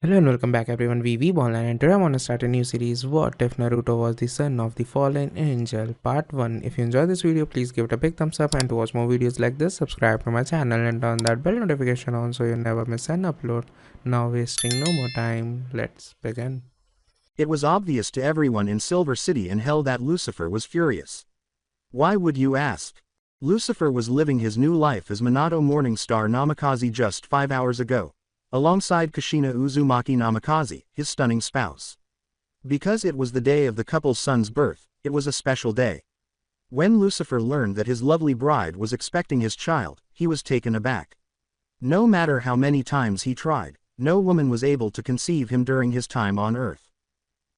Hello and welcome back everyone, Weeb Online, and today I want to start a new series, What If Naruto Was the Son of the Fallen Angel, Part 1. If you enjoyed this video, please give it a big thumbs up, and to watch more videos like this, subscribe to my channel and turn that bell notification on so you never miss an upload. Now wasting no more time, let's begin. It was obvious to everyone in Silver City and Hell that Lucifer was furious. Why would you ask? Lucifer was living his new life as Minato Morningstar Namikaze just 5 hours ago, alongside Kushina Uzumaki Namikaze, his stunning spouse. Because it was the day of the couple's son's birth, it was a special day. When Lucifer learned that his lovely bride was expecting his child, he was taken aback. No matter how many times he tried, no woman was able to conceive him during his time on Earth.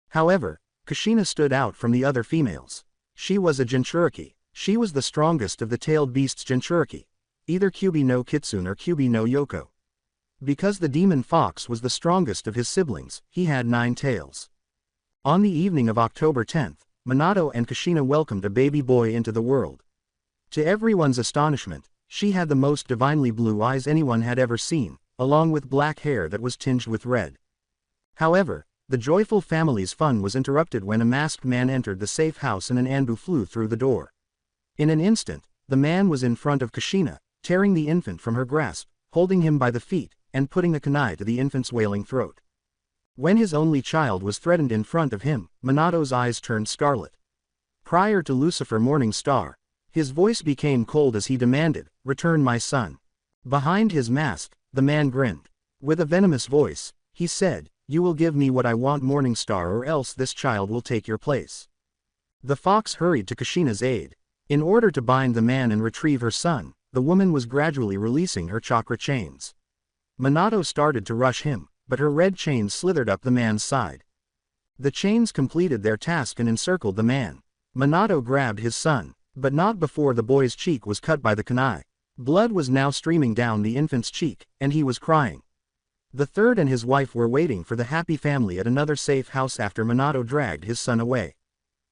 However, Kushina stood out from the other females. She was a Jinchuriki. She was the strongest of the tailed beasts Jinchuriki, either Kyubi no Kitsune or Kyubi no Yoko. Because the demon fox was the strongest of his siblings, he had 9 tails. On the evening of October 10th, Minato and Kushina welcomed a baby boy into the world. To everyone's astonishment, she had the most divinely blue eyes anyone had ever seen, along with black hair that was tinged with red. However, the joyful family's fun was interrupted when a masked man entered the safe house and an Anbu flew through the door. In an instant, the man was in front of Kushina, tearing the infant from her grasp, holding him by the feet, and putting a kunai to the infant's wailing throat. When his only child was threatened in front of him, Minato's eyes turned scarlet. Prior to Lucifer Morningstar, his voice became cold as he demanded, "Return my son." Behind his mask, the man grinned. With a venomous voice, he said, "You will give me what I want, Morningstar, or else this child will take your place." The fox hurried to Kushina's aid. In order to bind the man and retrieve her son, the woman was gradually releasing her chakra chains. Minato started to rush him, but her red chains slithered up the man's side. The chains completed their task and encircled the man. Minato grabbed his son, but not before the boy's cheek was cut by the kunai. Blood was now streaming down the infant's cheek, and he was crying. The third and his wife were waiting for the happy family at another safe house after Minato dragged his son away.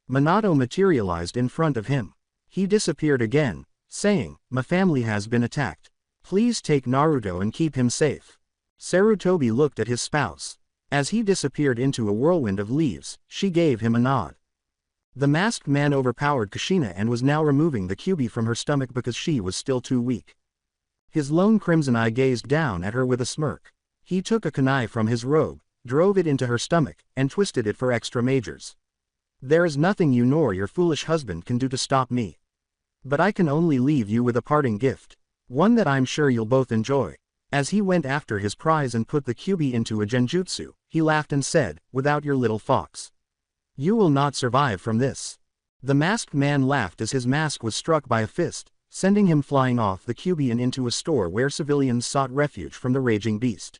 Minato materialized in front of him. He disappeared again, saying, "My family has been attacked. Please take Naruto and keep him safe." Sarutobi looked at his spouse. As he disappeared into a whirlwind of leaves, she gave him a nod. The masked man overpowered Kushina and was now removing the Kyubi from her stomach because she was still too weak. His lone crimson eye gazed down at her with a smirk. He took a kunai from his robe, drove it into her stomach, and twisted it for extra majors. "There is nothing you nor your foolish husband can do to stop me. But I can only leave you with a parting gift. One that I'm sure you'll both enjoy." As he went after his prize and put the Kyubi into a genjutsu, he laughed and said, "Without your little fox, you will not survive from this." The masked man laughed as his mask was struck by a fist, sending him flying off the Kyubi and into a store where civilians sought refuge from the raging beast.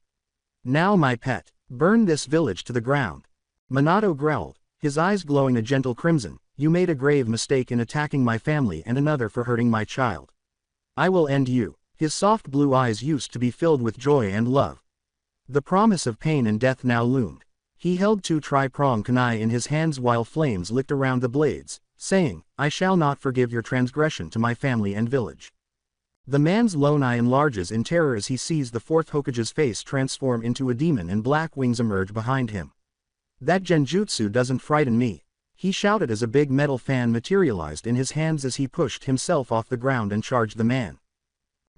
"Now my pet, burn this village to the ground." Minato growled, his eyes glowing a gentle crimson. "You made a grave mistake in attacking my family and another for hurting my child. I will end you." His soft blue eyes used to be filled with joy and love. The promise of pain and death now loomed. He held 2 tri-prong kunai in his hands while flames licked around the blades, saying, "I shall not forgive your transgression to my family and village." The man's lone eye enlarges in terror as he sees the 4th Hokage's face transform into a demon and black wings emerge behind him. "That genjutsu doesn't frighten me," he shouted as a big metal fan materialized in his hands as he pushed himself off the ground and charged the man.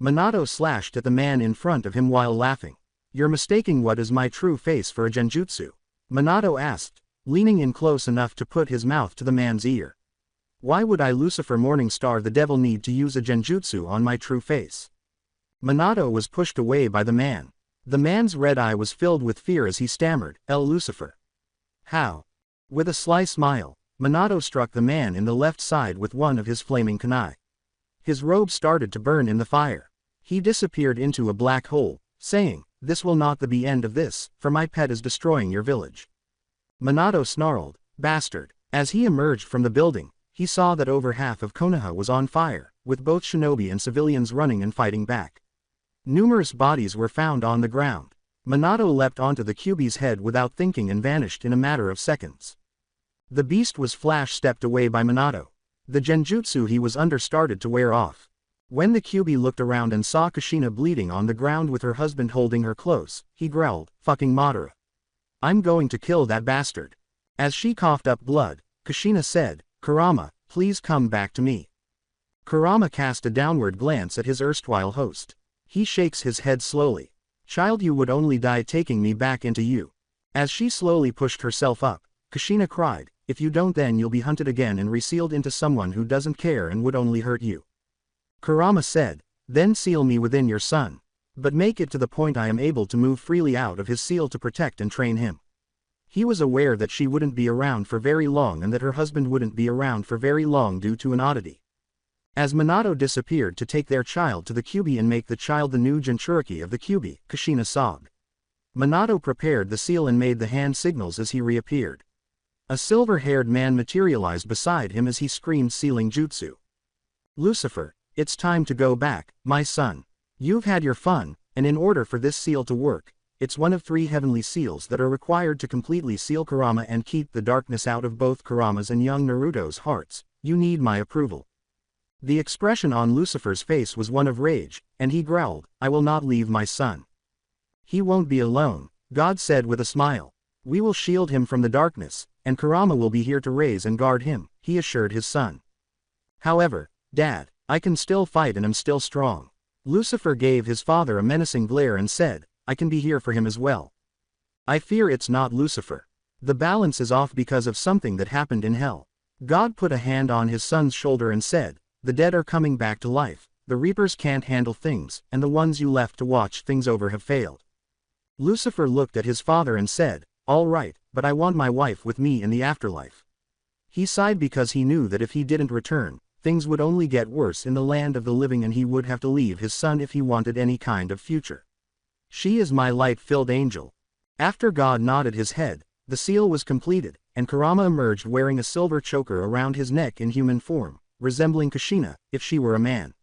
Minato slashed at the man in front of him while laughing. "You're mistaking what is my true face for a genjutsu?" Minato asked, leaning in close enough to put his mouth to the man's ear. "Why would I, Lucifer Morningstar the devil, need to use a genjutsu on my true face?" Minato was pushed away by the man. The man's red eye was filled with fear as he stammered, "El Lucifer." "How?" With a sly smile, Minato struck the man in the left side with one of his flaming kunai. His robe started to burn in the fire. He disappeared into a black hole, saying, "This will not be the end of this, for my pet is destroying your village." Minato snarled, "Bastard." As he emerged from the building, he saw that over half of Konoha was on fire, with both shinobi and civilians running and fighting back. Numerous bodies were found on the ground. Minato leapt onto the Kyubi's head without thinking and vanished in a matter of seconds. The beast was flash-stepped away by Minato. The genjutsu he was under started to wear off. When the Kyubi looked around and saw Kushina bleeding on the ground with her husband holding her close, he growled, "Fucking Madara." I'm going to kill that bastard. As she coughed up blood, Kushina said, Kurama, please come back to me. Kurama cast a downward glance at his erstwhile host. He shakes his head slowly. Child, you would only die taking me back into you. As she slowly pushed herself up, Kushina cried, if you don't then you'll be hunted again and resealed into someone who doesn't care and would only hurt you. Kurama said, then seal me within your son. But make it to the point I am able to move freely out of his seal to protect and train him. He was aware that she wouldn't be around for very long and that her husband wouldn't be around for very long due to an oddity. As Minato disappeared to take their child to the Kyuubi and make the child the new Jinchuriki of the Kyuubi, Kushina sobbed. Minato prepared the seal and made the hand signals as he reappeared. A silver-haired man materialized beside him as he screamed sealing jutsu. Lucifer, it's time to go back, my son. You've had your fun, and in order for this seal to work, it's one of 3 heavenly seals that are required to completely seal Kurama and keep the darkness out of both Kurama's and young Naruto's hearts. You need my approval. The expression on Lucifer's face was one of rage, and he growled, I will not leave my son. He won't be alone, God said with a smile. We will shield him from the darkness, and Kurama will be here to raise and guard him, he assured his son. However, Dad, I can still fight and am still strong. Lucifer gave his father a menacing glare and said, I can be here for him as well. I fear it's not Lucifer. The balance is off because of something that happened in hell. God put a hand on his son's shoulder and said, the dead are coming back to life, the reapers can't handle things, and the ones you left to watch things over have failed. Lucifer looked at his father and said, all right, but I want my wife with me in the afterlife. He sighed because he knew that if he didn't return, things would only get worse in the land of the living and he would have to leave his son if he wanted any kind of future. She is my light-filled angel. After God nodded his head, the seal was completed, and Kurama emerged wearing a silver choker around his neck in human form, resembling Kushina, if she were a man.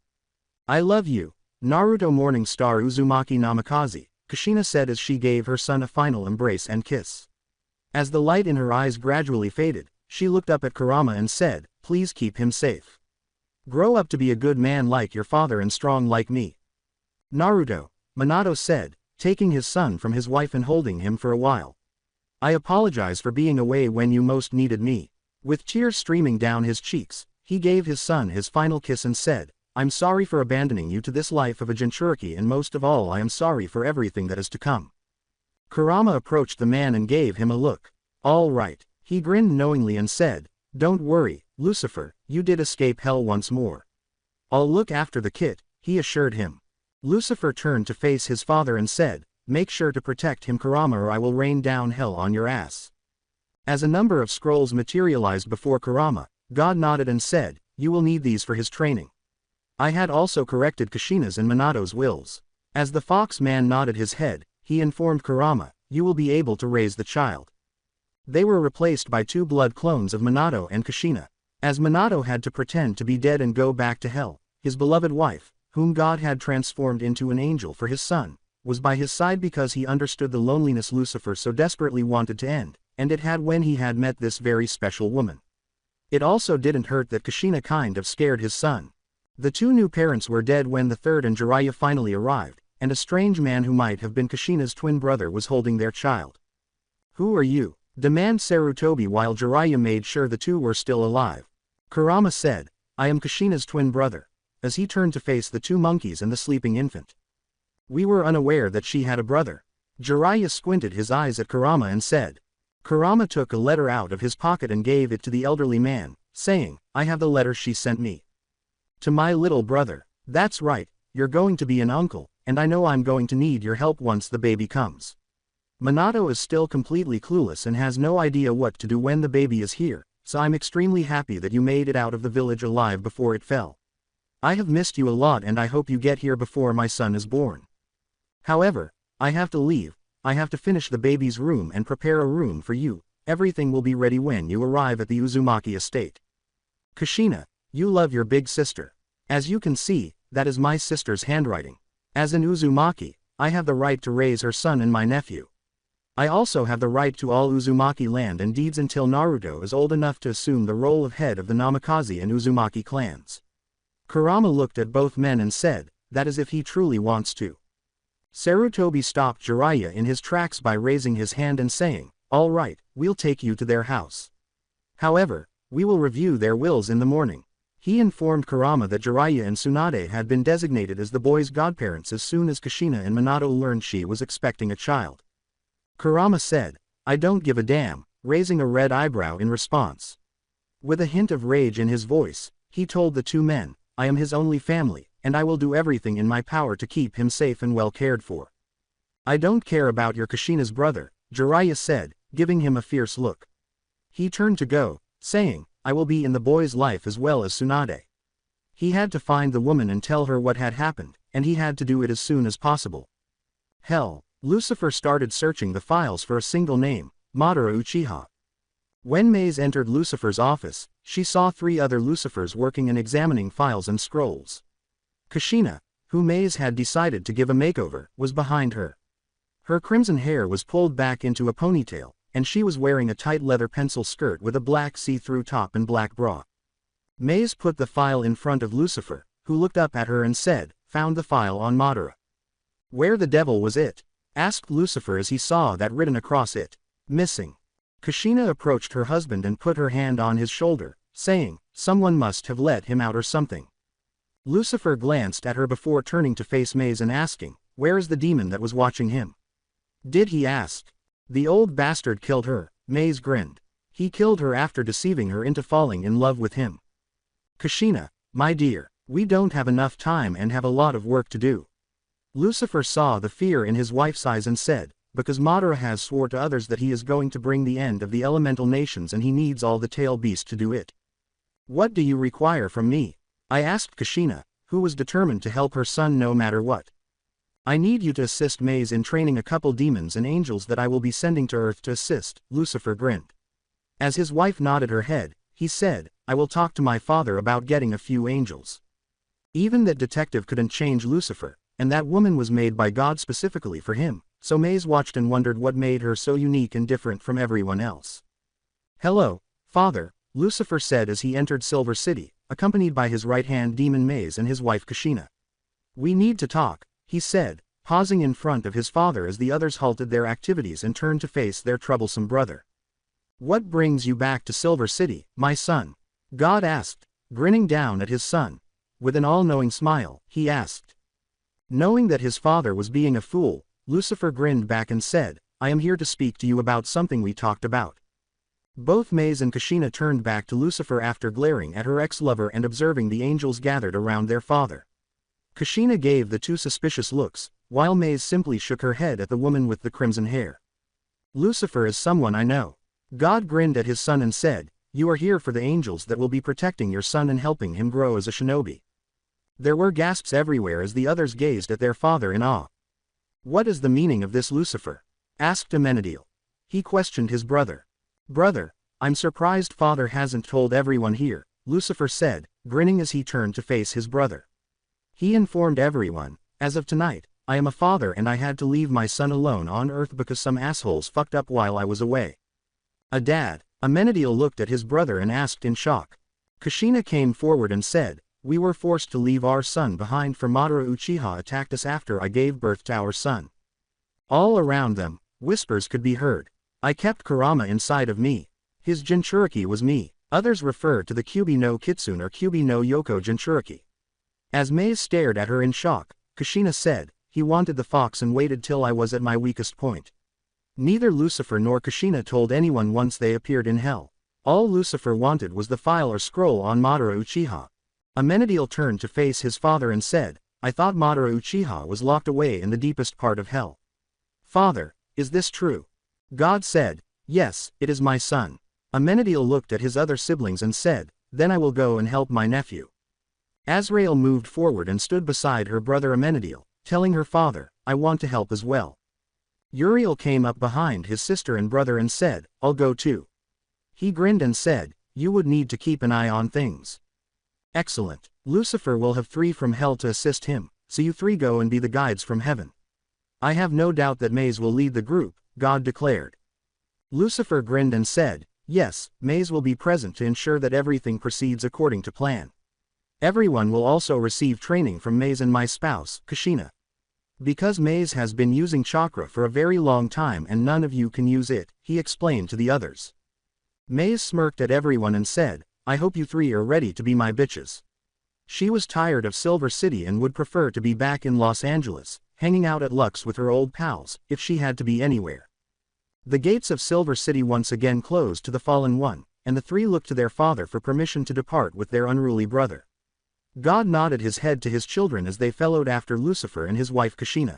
I love you, Naruto Morning Star Uzumaki Namikaze, Kushina said as she gave her son a final embrace and kiss. As the light in her eyes gradually faded, she looked up at Kurama and said, please keep him safe. Grow up to be a good man like your father and strong like me. Naruto, Minato said, taking his son from his wife and holding him for a while. I apologize for being away when you most needed me. With tears streaming down his cheeks, he gave his son his final kiss and said, I'm sorry for abandoning you to this life of a Jinchuriki and most of all I am sorry for everything that is to come. Kurama approached the man and gave him a look. All right, he grinned knowingly and said, don't worry, Lucifer, you did escape hell once more. I'll look after the kid, he assured him. Lucifer turned to face his father and said, make sure to protect him Kurama or I will rain down hell on your ass. As a number of scrolls materialized before Kurama, God nodded and said, you will need these for his training. I had also corrected Kushina's and Minato's wills. As the fox man nodded his head, he informed Kurama, you will be able to raise the child. They were replaced by 2 blood clones of Minato and Kushina. As Minato had to pretend to be dead and go back to hell, his beloved wife, whom God had transformed into an angel for his son, was by his side because he understood the loneliness Lucifer so desperately wanted to end, and it had when he had met this very special woman. It also didn't hurt that Kushina kind of scared his son. The 2 new parents were dead when the third and Jiraiya finally arrived, and a strange man who might have been Kushina's twin brother was holding their child. Who are you? Demanded Sarutobi while Jiraiya made sure the 2 were still alive. Kurama said, I am Kushina's twin brother, as he turned to face the 2 monkeys and the sleeping infant. We were unaware that she had a brother. Jiraiya squinted his eyes at Kurama and said. Kurama took a letter out of his pocket and gave it to the elderly man, saying, I have the letter she sent me. To my little brother. That's right, you're going to be an uncle, and I know I'm going to need your help once the baby comes. Minato is still completely clueless and has no idea what to do when the baby is here, so I'm extremely happy that you made it out of the village alive before it fell. I have missed you a lot and I hope you get here before my son is born. However, I have to leave. I have to finish the baby's room and prepare a room for you. Everything will be ready when you arrive at the Uzumaki estate. Kushina, you love your big sister. As you can see, that is my sister's handwriting. As an Uzumaki, I have the right to raise her son and my nephew. I also have the right to all Uzumaki land and deeds until Naruto is old enough to assume the role of head of the Namikaze and Uzumaki clans. Kurama looked at both men and said, that is if he truly wants to. Sarutobi stopped Jiraiya in his tracks by raising his hand and saying, "All right, we'll take you to their house. However, we will review their wills in the morning." He informed Kurama that Jiraiya and Tsunade had been designated as the boy's godparents as soon as Kushina and Minato learned she was expecting a child. Kurama said, "I don't give a damn," raising a red eyebrow in response. With a hint of rage in his voice, he told the two men, "I am his only family, and I will do everything in my power to keep him safe and well cared for." "I don't care about your Kushina's brother," Jiraiya said, giving him a fierce look. He turned to go, saying, "I will be in the boy's life as well as Tsunade." He had to find the woman and tell her what had happened, and he had to do it as soon as possible. Hell, Lucifer started searching the files for a single name, Madara Uchiha. When Maze entered Lucifer's office, she saw 3 other Lucifers working and examining files and scrolls. Kushina, who Maze had decided to give a makeover, was behind her. Her crimson hair was pulled back into a ponytail, and she was wearing a tight leather pencil skirt with a black see-through top and black bra. Maze put the file in front of Lucifer, who looked up at her and said, "Found the file on Madara." "Where the devil was it?" asked Lucifer as he saw that written across it, "Missing." Kushina approached her husband and put her hand on his shoulder, saying, "Someone must have let him out or something." Lucifer glanced at her before turning to face Maze and asking, "Where is the demon that was watching him?" "Did he ask?" "The old bastard killed her," Maze grinned. "He killed her after deceiving her into falling in love with him." "Kushina, my dear, we don't have enough time and have a lot of work to do." Lucifer saw the fear in his wife's eyes and said, "Because Madara has swore to others that he is going to bring the end of the elemental nations and he needs all the tail beast to do it." "What do you require from me?" I asked Kushina, who was determined to help her son no matter what. "I need you to assist Maze in training a couple demons and angels that I will be sending to Earth to assist," Lucifer grinned. As his wife nodded her head, he said, "I will talk to my father about getting a few angels." Even that detective couldn't change Lucifer, and that woman was made by God specifically for him, so Maze watched and wondered what made her so unique and different from everyone else. "Hello, Father," Lucifer said as he entered Silver City, accompanied by his right-hand demon Maze and his wife Kushina. "We need to talk," he said, pausing in front of his father as the others halted their activities and turned to face their troublesome brother. "What brings you back to Silver City, my son?" God asked, grinning down at his son. With an all-knowing smile, he asked. Knowing that his father was being a fool, Lucifer grinned back and said, "I am here to speak to you about something we talked about." Both Maze and Kushina turned back to Lucifer after glaring at her ex-lover and observing the angels gathered around their father. Kushina gave the two suspicious looks, while Maze simply shook her head at the woman with the crimson hair. "Lucifer is someone I know." God grinned at his son and said, "You are here for the angels that will be protecting your son and helping him grow as a shinobi." There were gasps everywhere as the others gazed at their father in awe. "What is the meaning of this, Lucifer?" asked Amenadiel. He questioned his brother. "Brother, I'm surprised father hasn't told everyone here," Lucifer said, grinning as he turned to face his brother. He informed everyone, "As of tonight, I am a father and I had to leave my son alone on Earth because some assholes fucked up while I was away." "A dad?" Amenadiel looked at his brother and asked in shock. Kushina came forward and said, "We were forced to leave our son behind for Madara Uchiha attacked us after I gave birth to our son." All around them, whispers could be heard. "I kept Kurama inside of me. His Jinchuriki was me." Others referred to the Kyubi no Kitsune or Kyubi no Yoko Jinchuriki. As Maze stared at her in shock, Kushina said, "He wanted the fox and waited till I was at my weakest point." Neither Lucifer nor Kushina told anyone once they appeared in hell. All Lucifer wanted was the file or scroll on Madara Uchiha. Amenadiel turned to face his father and said, "I thought Madara Uchiha was locked away in the deepest part of hell." "Father, is this true?" God said, "Yes, it is my son." Amenadiel looked at his other siblings and said, "Then I will go and help my nephew." Azrael moved forward and stood beside her brother Amenadiel, telling her father, "I want to help as well." Uriel came up behind his sister and brother and said, "I'll go too." He grinned and said, "You would need to keep an eye on things." "Excellent. Lucifer will have 3 from hell to assist him, so you 3 go and be the guides from heaven." "I have no doubt that Maze will lead the group," God declared. Lucifer grinned and said, "Yes, Maze will be present to ensure that everything proceeds according to plan. Everyone will also receive training from Maze and my spouse, Kushina." Because Maze has been using chakra for a very long time and none of you can use it, he explained to the others. Maze smirked at everyone and said, I hope you three are ready to be my bitches. She was tired of Silver City and would prefer to be back in Los Angeles, hanging out at Lux with her old pals, if she had to be anywhere. The gates of Silver City once again closed to the fallen one, and the three looked to their father for permission to depart with their unruly brother. God nodded his head to his children as they followed after Lucifer and his wife Kushina.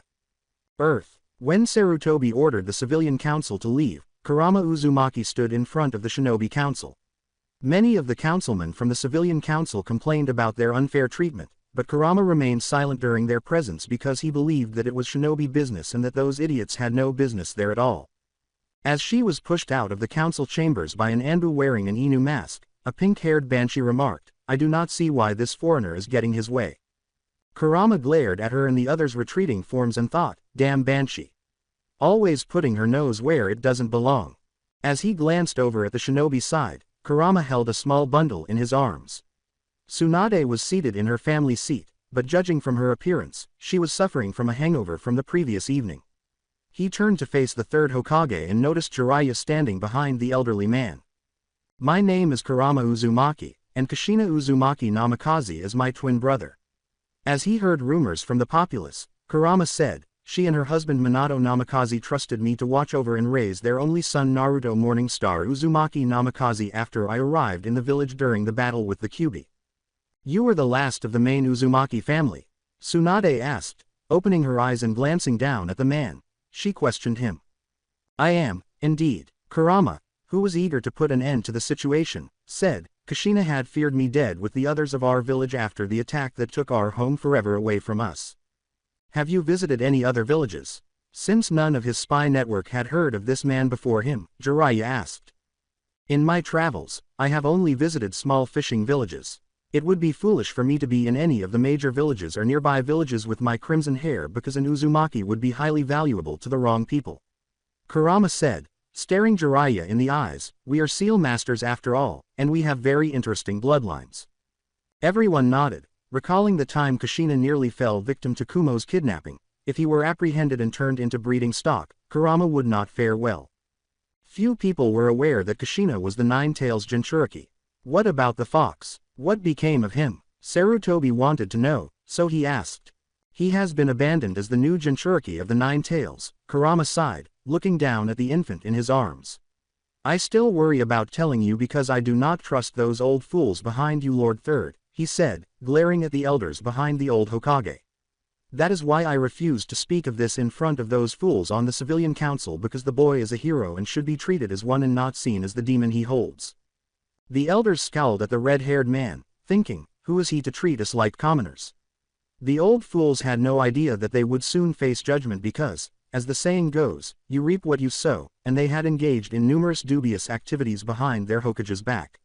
Earth. When Sarutobi ordered the civilian council to leave, Kurama Uzumaki stood in front of the shinobi council. Many of the councilmen from the civilian council complained about their unfair treatment, but Kurama remained silent during their presence because he believed that it was shinobi business and that those idiots had no business there at all. As she was pushed out of the council chambers by an Anbu wearing an Inu mask, a pink-haired banshee remarked, I do not see why this foreigner is getting his way. Kurama glared at her and the others' retreating forms and thought, damn banshee. Always putting her nose where it doesn't belong. As he glanced over at the shinobi's side, Kurama held a small bundle in his arms. Tsunade was seated in her family seat, but judging from her appearance, she was suffering from a hangover from the previous evening. He turned to face the third Hokage and noticed Jiraiya standing behind the elderly man. My name is Kurama Uzumaki, and Kushina Uzumaki Namikaze is my twin brother. As he heard rumors from the populace, Kurama said, she and her husband Minato Namikaze trusted me to watch over and raise their only son Naruto Morningstar Uzumaki Namikaze after I arrived in the village during the battle with the Kyuubi. You are the last of the main Uzumaki family? Tsunade asked, opening her eyes and glancing down at the man. She questioned him. I am, indeed. Kurama, who was eager to put an end to the situation, said, Kushina had feared me dead with the others of our village after the attack that took our home forever away from us. Have you visited any other villages? Since none of his spy network had heard of this man before him, Jiraiya asked. In my travels, I have only visited small fishing villages. It would be foolish for me to be in any of the major villages or nearby villages with my crimson hair because an Uzumaki would be highly valuable to the wrong people. Kurama said, staring Jiraiya in the eyes, we are seal masters after all, and we have very interesting bloodlines. Everyone nodded, recalling the time Kushina nearly fell victim to Kumo's kidnapping. If he were apprehended and turned into breeding stock, Kurama would not fare well. Few people were aware that Kushina was the Nine-Tails Jinchuriki. What about the fox? What became of him? Sarutobi wanted to know, so he asked. He has been abandoned as the new Jinchuriki of the Nine-Tails, Kurama sighed, looking down at the infant in his arms. I still worry about telling you because I do not trust those old fools behind you, Lord Third, he said, glaring at the elders behind the old Hokage. That is why I refuse to speak of this in front of those fools on the civilian council because the boy is a hero and should be treated as one and not seen as the demon he holds. The elders scowled at the red-haired man, thinking, who is he to treat us like commoners? The old fools had no idea that they would soon face judgment because, as the saying goes, you reap what you sow, and they had engaged in numerous dubious activities behind their Hokage's back.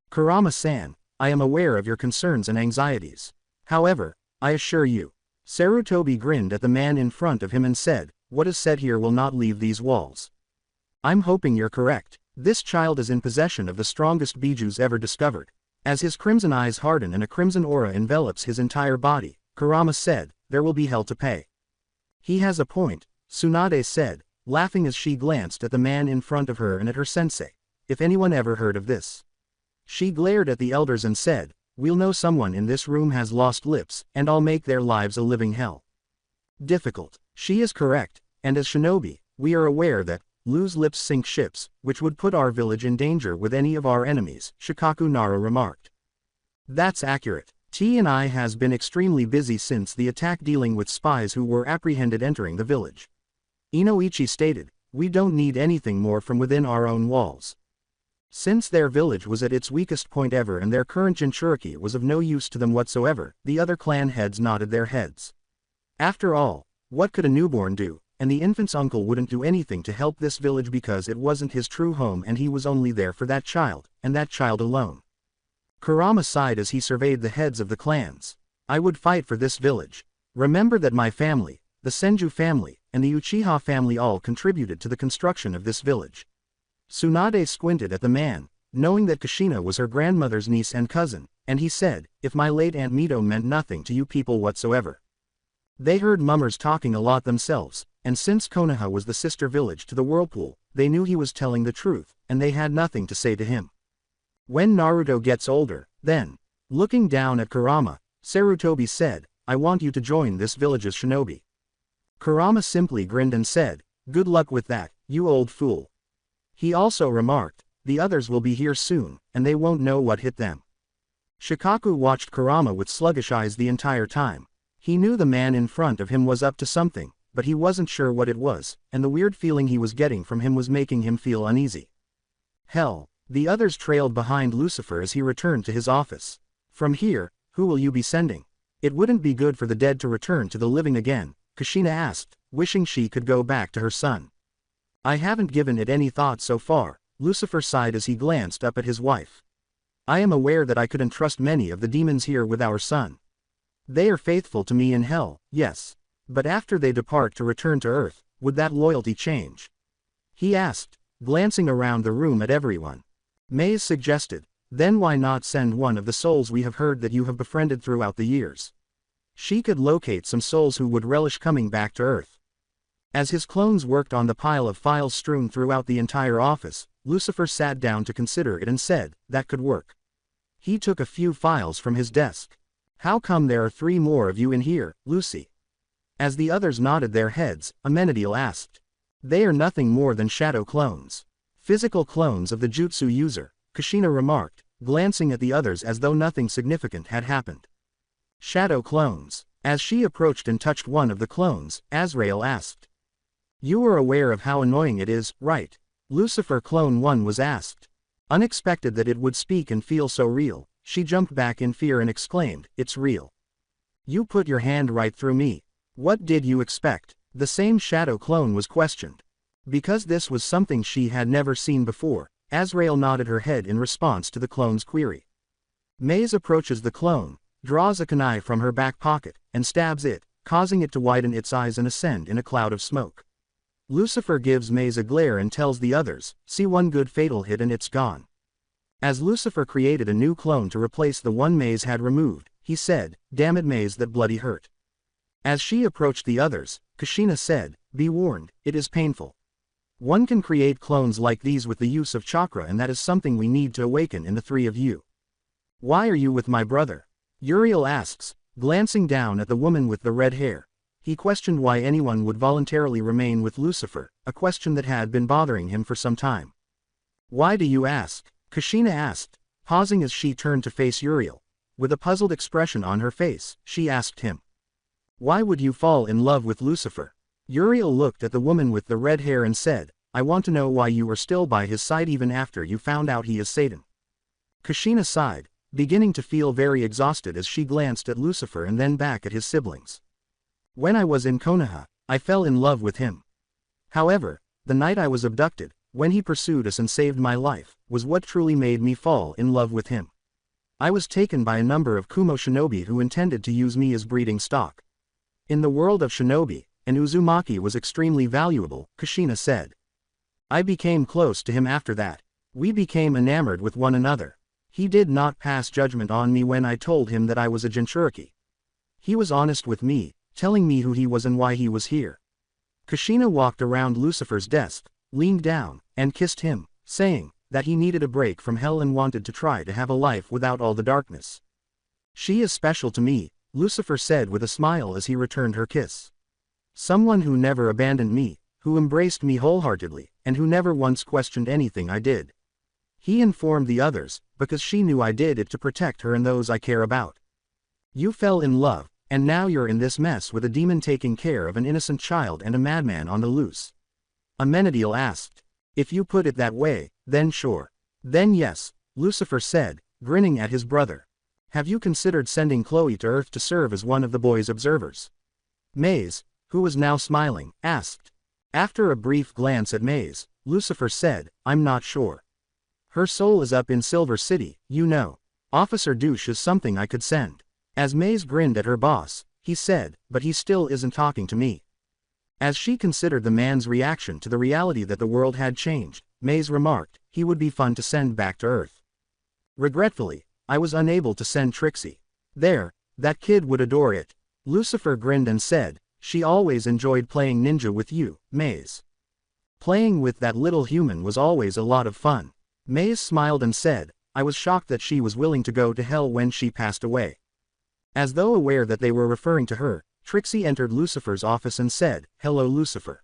Kurama-san, I am aware of your concerns and anxieties. However, I assure you. Sarutobi grinned at the man in front of him and said, what is said here will not leave these walls. I'm hoping you're correct. This child is in possession of the strongest bijus ever discovered. As his crimson eyes harden and a crimson aura envelops his entire body, Kurama said, there will be hell to pay. He has a point, Tsunade said, laughing as she glanced at the man in front of her and at her sensei. If anyone ever heard of this. She glared at the elders and said, we'll know someone in this room has lost lips, and I'll make their lives a living hell. Difficult. She is correct, and as shinobi, we are aware that, lose lips sink ships, which would put our village in danger with any of our enemies, Shikaku Nara remarked. That's accurate. T and I has been extremely busy since the attack dealing with spies who were apprehended entering the village. Inoichi stated, we don't need anything more from within our own walls. Since their village was at its weakest point ever and their current Jinchuriki was of no use to them whatsoever, the other clan heads nodded their heads. After all, what could a newborn do, and the infant's uncle wouldn't do anything to help this village because it wasn't his true home and he was only there for that child, and that child alone. Kurama sighed as he surveyed the heads of the clans. I would fight for this village. Remember that my family, the Senju family, and the Uchiha family all contributed to the construction of this village. Tsunade squinted at the man, knowing that Kushina was her grandmother's niece and cousin, and he said, if my late Aunt Mito meant nothing to you people whatsoever. They heard mummers talking a lot themselves, and since Konoha was the sister village to the Whirlpool, they knew he was telling the truth, and they had nothing to say to him. When Naruto gets older, then, looking down at Kurama, Sarutobi said, I want you to join this village's shinobi. Kurama simply grinned and said, good luck with that, you old fool. He also remarked, the others will be here soon, and they won't know what hit them. Shikaku watched Kurama with sluggish eyes the entire time. He knew the man in front of him was up to something, but he wasn't sure what it was, and the weird feeling he was getting from him was making him feel uneasy. Hell, the others trailed behind Lucifer as he returned to his office. From here, who will you be sending? It wouldn't be good for the dead to return to the living again, Kushina asked, wishing she could go back to her son. I haven't given it any thought so far, Lucifer sighed as he glanced up at his wife. I am aware that I couldn't trust many of the demons here with our son. They are faithful to me in hell, yes. But after they depart to return to Earth, would that loyalty change? He asked, glancing around the room at everyone. Maze suggested, then why not send one of the souls we have heard that you have befriended throughout the years? She could locate some souls who would relish coming back to Earth. As his clones worked on the pile of files strewn throughout the entire office, Lucifer sat down to consider it and said, that could work. He took a few files from his desk. How come there are 3 more of you in here, Lucy? As the others nodded their heads, Amenadiel asked. They are nothing more than shadow clones. Physical clones of the jutsu user, Kushina remarked, glancing at the others as though nothing significant had happened. Shadow clones. As she approached and touched one of the clones, Azrael asked. You are aware of how annoying it is, right? Lucifer Clone 1 was asked. Unexpected that it would speak and feel so real, she jumped back in fear and exclaimed, it's real. You put your hand right through me. What did you expect? The same shadow clone was questioned. Because this was something she had never seen before, Azrael nodded her head in response to the clone's query. Maze approaches the clone, draws a kunai from her back pocket, and stabs it, causing it to widen its eyes and ascend in a cloud of smoke. Lucifer gives Maze a glare and tells the others, see one good fatal hit and it's gone. As Lucifer created a new clone to replace the one Maze had removed, he said, damn it Maze, that bloody hurt. As she approached the others, Kushina said, be warned, it is painful. One can create clones like these with the use of chakra, and that is something we need to awaken in the 3 of you. Why are you with my brother? Uriel asks, glancing down at the woman with the red hair. He questioned why anyone would voluntarily remain with Lucifer, a question that had been bothering him for some time. Why do you ask? Kushina asked, pausing as she turned to face Uriel. With a puzzled expression on her face, she asked him. Why would you fall in love with Lucifer? Uriel looked at the woman with the red hair and said, I want to know why you are still by his side even after you found out he is Satan. Kushina sighed, beginning to feel very exhausted as she glanced at Lucifer and then back at his siblings. When I was in Konoha, I fell in love with him. However, the night I was abducted, when he pursued us and saved my life, was what truly made me fall in love with him. I was taken by a number of Kumo shinobi who intended to use me as breeding stock. In the world of shinobi, an Uzumaki was extremely valuable, Kushina said. I became close to him after that. We became enamored with one another. He did not pass judgment on me when I told him that I was a Jinchuriki. He was honest with me, telling me who he was and why he was here. Kushina walked around Lucifer's desk, leaned down, and kissed him, saying that he needed a break from hell and wanted to try to have a life without all the darkness. She is special to me, Lucifer said with a smile as he returned her kiss. Someone who never abandoned me, who embraced me wholeheartedly, and who never once questioned anything I did. He informed the others, because she knew I did it to protect her and those I care about. You fell in love, and now you're in this mess with a demon taking care of an innocent child and a madman on the loose. Amenadiel asked. If you put it that way, then sure. Then yes, Lucifer said, grinning at his brother. Have you considered sending Chloe to Earth to serve as one of the boy's observers? Maze, who was now smiling, asked. After a brief glance at Maze, Lucifer said, I'm not sure. Her soul is up in Silver City, you know. Officer Douche is something I could send. As Maze grinned at her boss, he said, but he still isn't talking to me. As she considered the man's reaction to the reality that the world had changed, Maze remarked, he would be fun to send back to Earth. Regretfully, I was unable to send Trixie. There, that kid would adore it. Lucifer grinned and said, she always enjoyed playing ninja with you, Maze. Playing with that little human was always a lot of fun. Maze smiled and said, I was shocked that she was willing to go to hell when she passed away. As though aware that they were referring to her, Trixie entered Lucifer's office and said, hello Lucifer.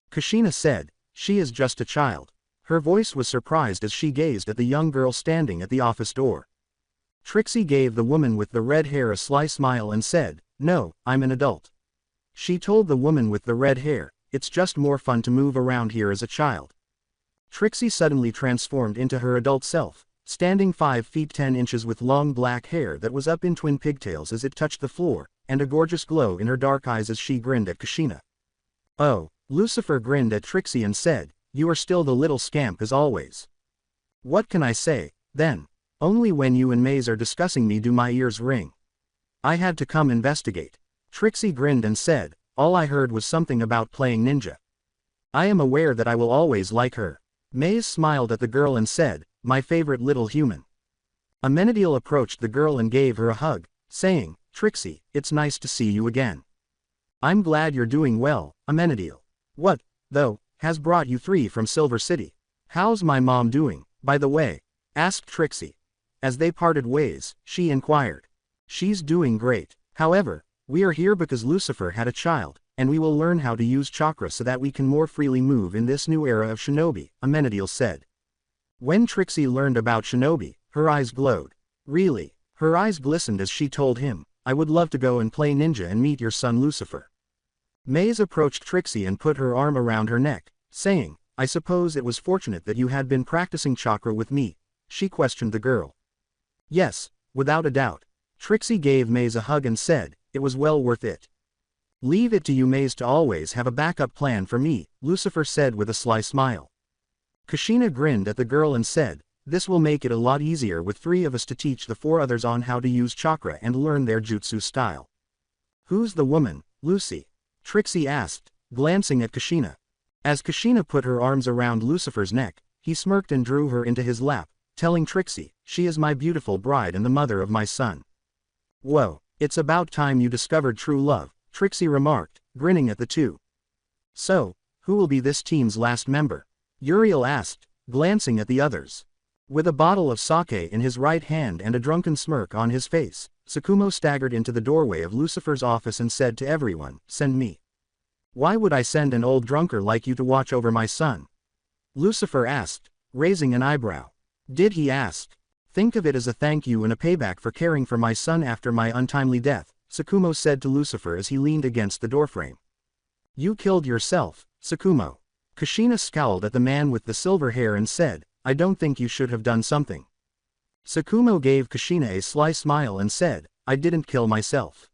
Kushina said, she is just a child. Her voice was surprised as she gazed at the young girl standing at the office door. Trixie gave the woman with the red hair a sly smile and said, no, I'm an adult. She told the woman with the red hair, it's just more fun to move around here as a child. Trixie suddenly transformed into her adult self, standing 5 feet 10 inches with long black hair that was up in twin pigtails as it touched the floor, and a gorgeous glow in her dark eyes as she grinned at Kushina. Oh, Lucifer grinned at Trixie and said, you are still the little scamp as always. What can I say, then? Only when you and Maze are discussing me do my ears ring. I had to come investigate. Trixie grinned and said, all I heard was something about playing ninja. I am aware that I will always like her. Maze smiled at the girl and said, my favorite little human. Amenadiel approached the girl and gave her a hug, saying, Trixie, it's nice to see you again. I'm glad you're doing well, Amenadiel. What, though, has brought you 3 from Silver City? How's my mom doing, by the way? Asked Trixie. As they parted ways, she inquired. She's doing great. However, we are here because Lucifer had a child, and we will learn how to use chakra so that we can more freely move in this new era of shinobi, Amenadiel said. When Trixie learned about shinobi, her eyes glowed. Really? Her eyes glistened as she told him, I would love to go and play ninja and meet your son Lucifer. Maze approached Trixie and put her arm around her neck, saying, I suppose it was fortunate that you had been practicing chakra with me. She questioned the girl. Yes, without a doubt. Trixie gave Maze a hug and said, it was well worth it. Leave it to you Maze to always have a backup plan for me, Lucifer said with a sly smile. Kushina grinned at the girl and said, this will make it a lot easier with 3 of us to teach the 4 others on how to use chakra and learn their jutsu style. Who's the woman, Lucy? Trixie asked, glancing at Kushina. As Kushina put her arms around Lucifer's neck, he smirked and drew her into his lap, telling Trixie, she is my beautiful bride and the mother of my son. Whoa, it's about time you discovered true love, Trixie remarked, grinning at the two. So, who will be this team's last member? Uriel asked, glancing at the others. With a bottle of sake in his right hand and a drunken smirk on his face, Tsukumo staggered into the doorway of Lucifer's office and said to everyone, send me. Why would I send an old drunkard like you to watch over my son? Lucifer asked, raising an eyebrow. Did he ask? Think of it as a thank you and a payback for caring for my son after my untimely death, Tsukumo said to Lucifer as he leaned against the doorframe. You killed yourself, Tsukumo. Kushina scowled at the man with the silver hair and said, I don't think you should have done something. Tsukumo gave Kushina a sly smile and said, I didn't kill myself.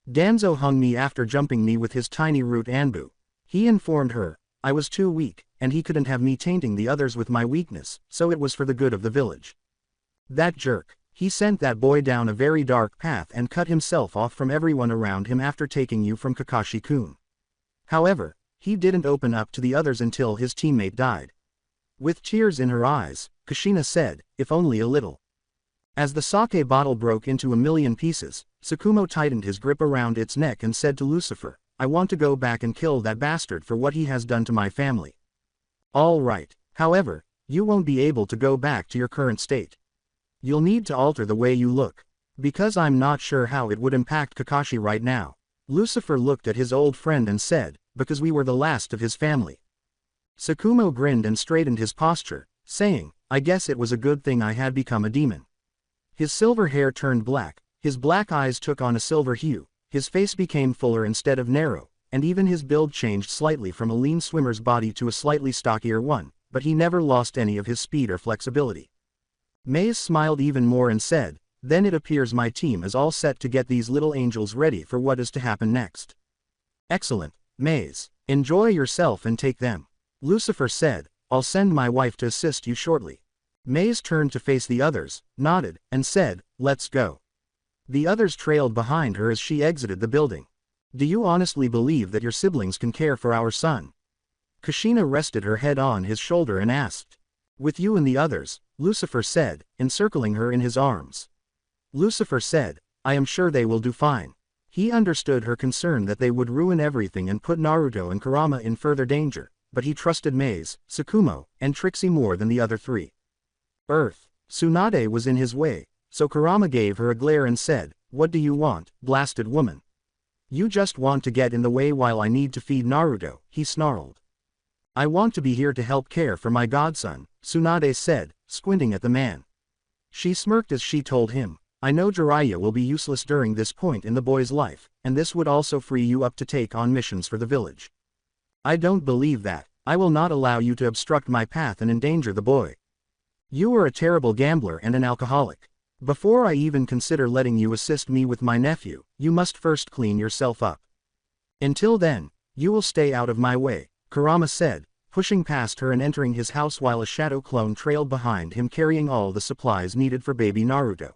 Danzo hung me after jumping me with his tiny root anbu. He informed her, I was too weak, and he couldn't have me tainting the others with my weakness, so it was for the good of the village. That jerk. He sent that boy down a very dark path and cut himself off from everyone around him after taking you from Kakashi-kun. However, he didn't open up to the others until his teammate died. With tears in her eyes, Kushina said, if only a little. As the sake bottle broke into a million pieces, Tsukumo tightened his grip around its neck and said to Lucifer, I want to go back and kill that bastard for what he has done to my family. All right. However, you won't be able to go back to your current state. You'll need to alter the way you look. Because I'm not sure how it would impact Kakashi right now. Lucifer looked at his old friend and said, because we were the last of his family. Tsukumo grinned and straightened his posture, saying, I guess it was a good thing I had become a demon. His silver hair turned black, his black eyes took on a silver hue, his face became fuller instead of narrow, and even his build changed slightly from a lean swimmer's body to a slightly stockier one, but he never lost any of his speed or flexibility. Maze smiled even more and said, then it appears my team is all set to get these little angels ready for what is to happen next. Excellent, Maze. Enjoy yourself and take them. Lucifer said, I'll send my wife to assist you shortly. Maze turned to face the others, nodded, and said, let's go. The others trailed behind her as she exited the building. Do you honestly believe that your siblings can care for our son? Kushina rested her head on his shoulder and asked. With you and the others, Lucifer said, encircling her in his arms. Lucifer said, I am sure they will do fine. He understood her concern that they would ruin everything and put Naruto and Kurama in further danger, but he trusted Maze, Tsukumo, and Trixie more than the other three. Earth. Tsunade was in his way, so Kurama gave her a glare and said, "What do you want, blasted woman? You just want to get in the way while I need to feed Naruto," he snarled. "I want to be here to help care for my godson," Tsunade said, squinting at the man. She smirked as she told him, "I know Jiraiya will be useless during this point in the boy's life, and this would also free you up to take on missions for the village. I don't believe that. I will not allow you to obstruct my path and endanger the boy. You are a terrible gambler and an alcoholic. Before I even consider letting you assist me with my nephew, you must first clean yourself up. Until then, you will stay out of my way," Kurama said, pushing past her and entering his house while a shadow clone trailed behind him carrying all the supplies needed for baby Naruto.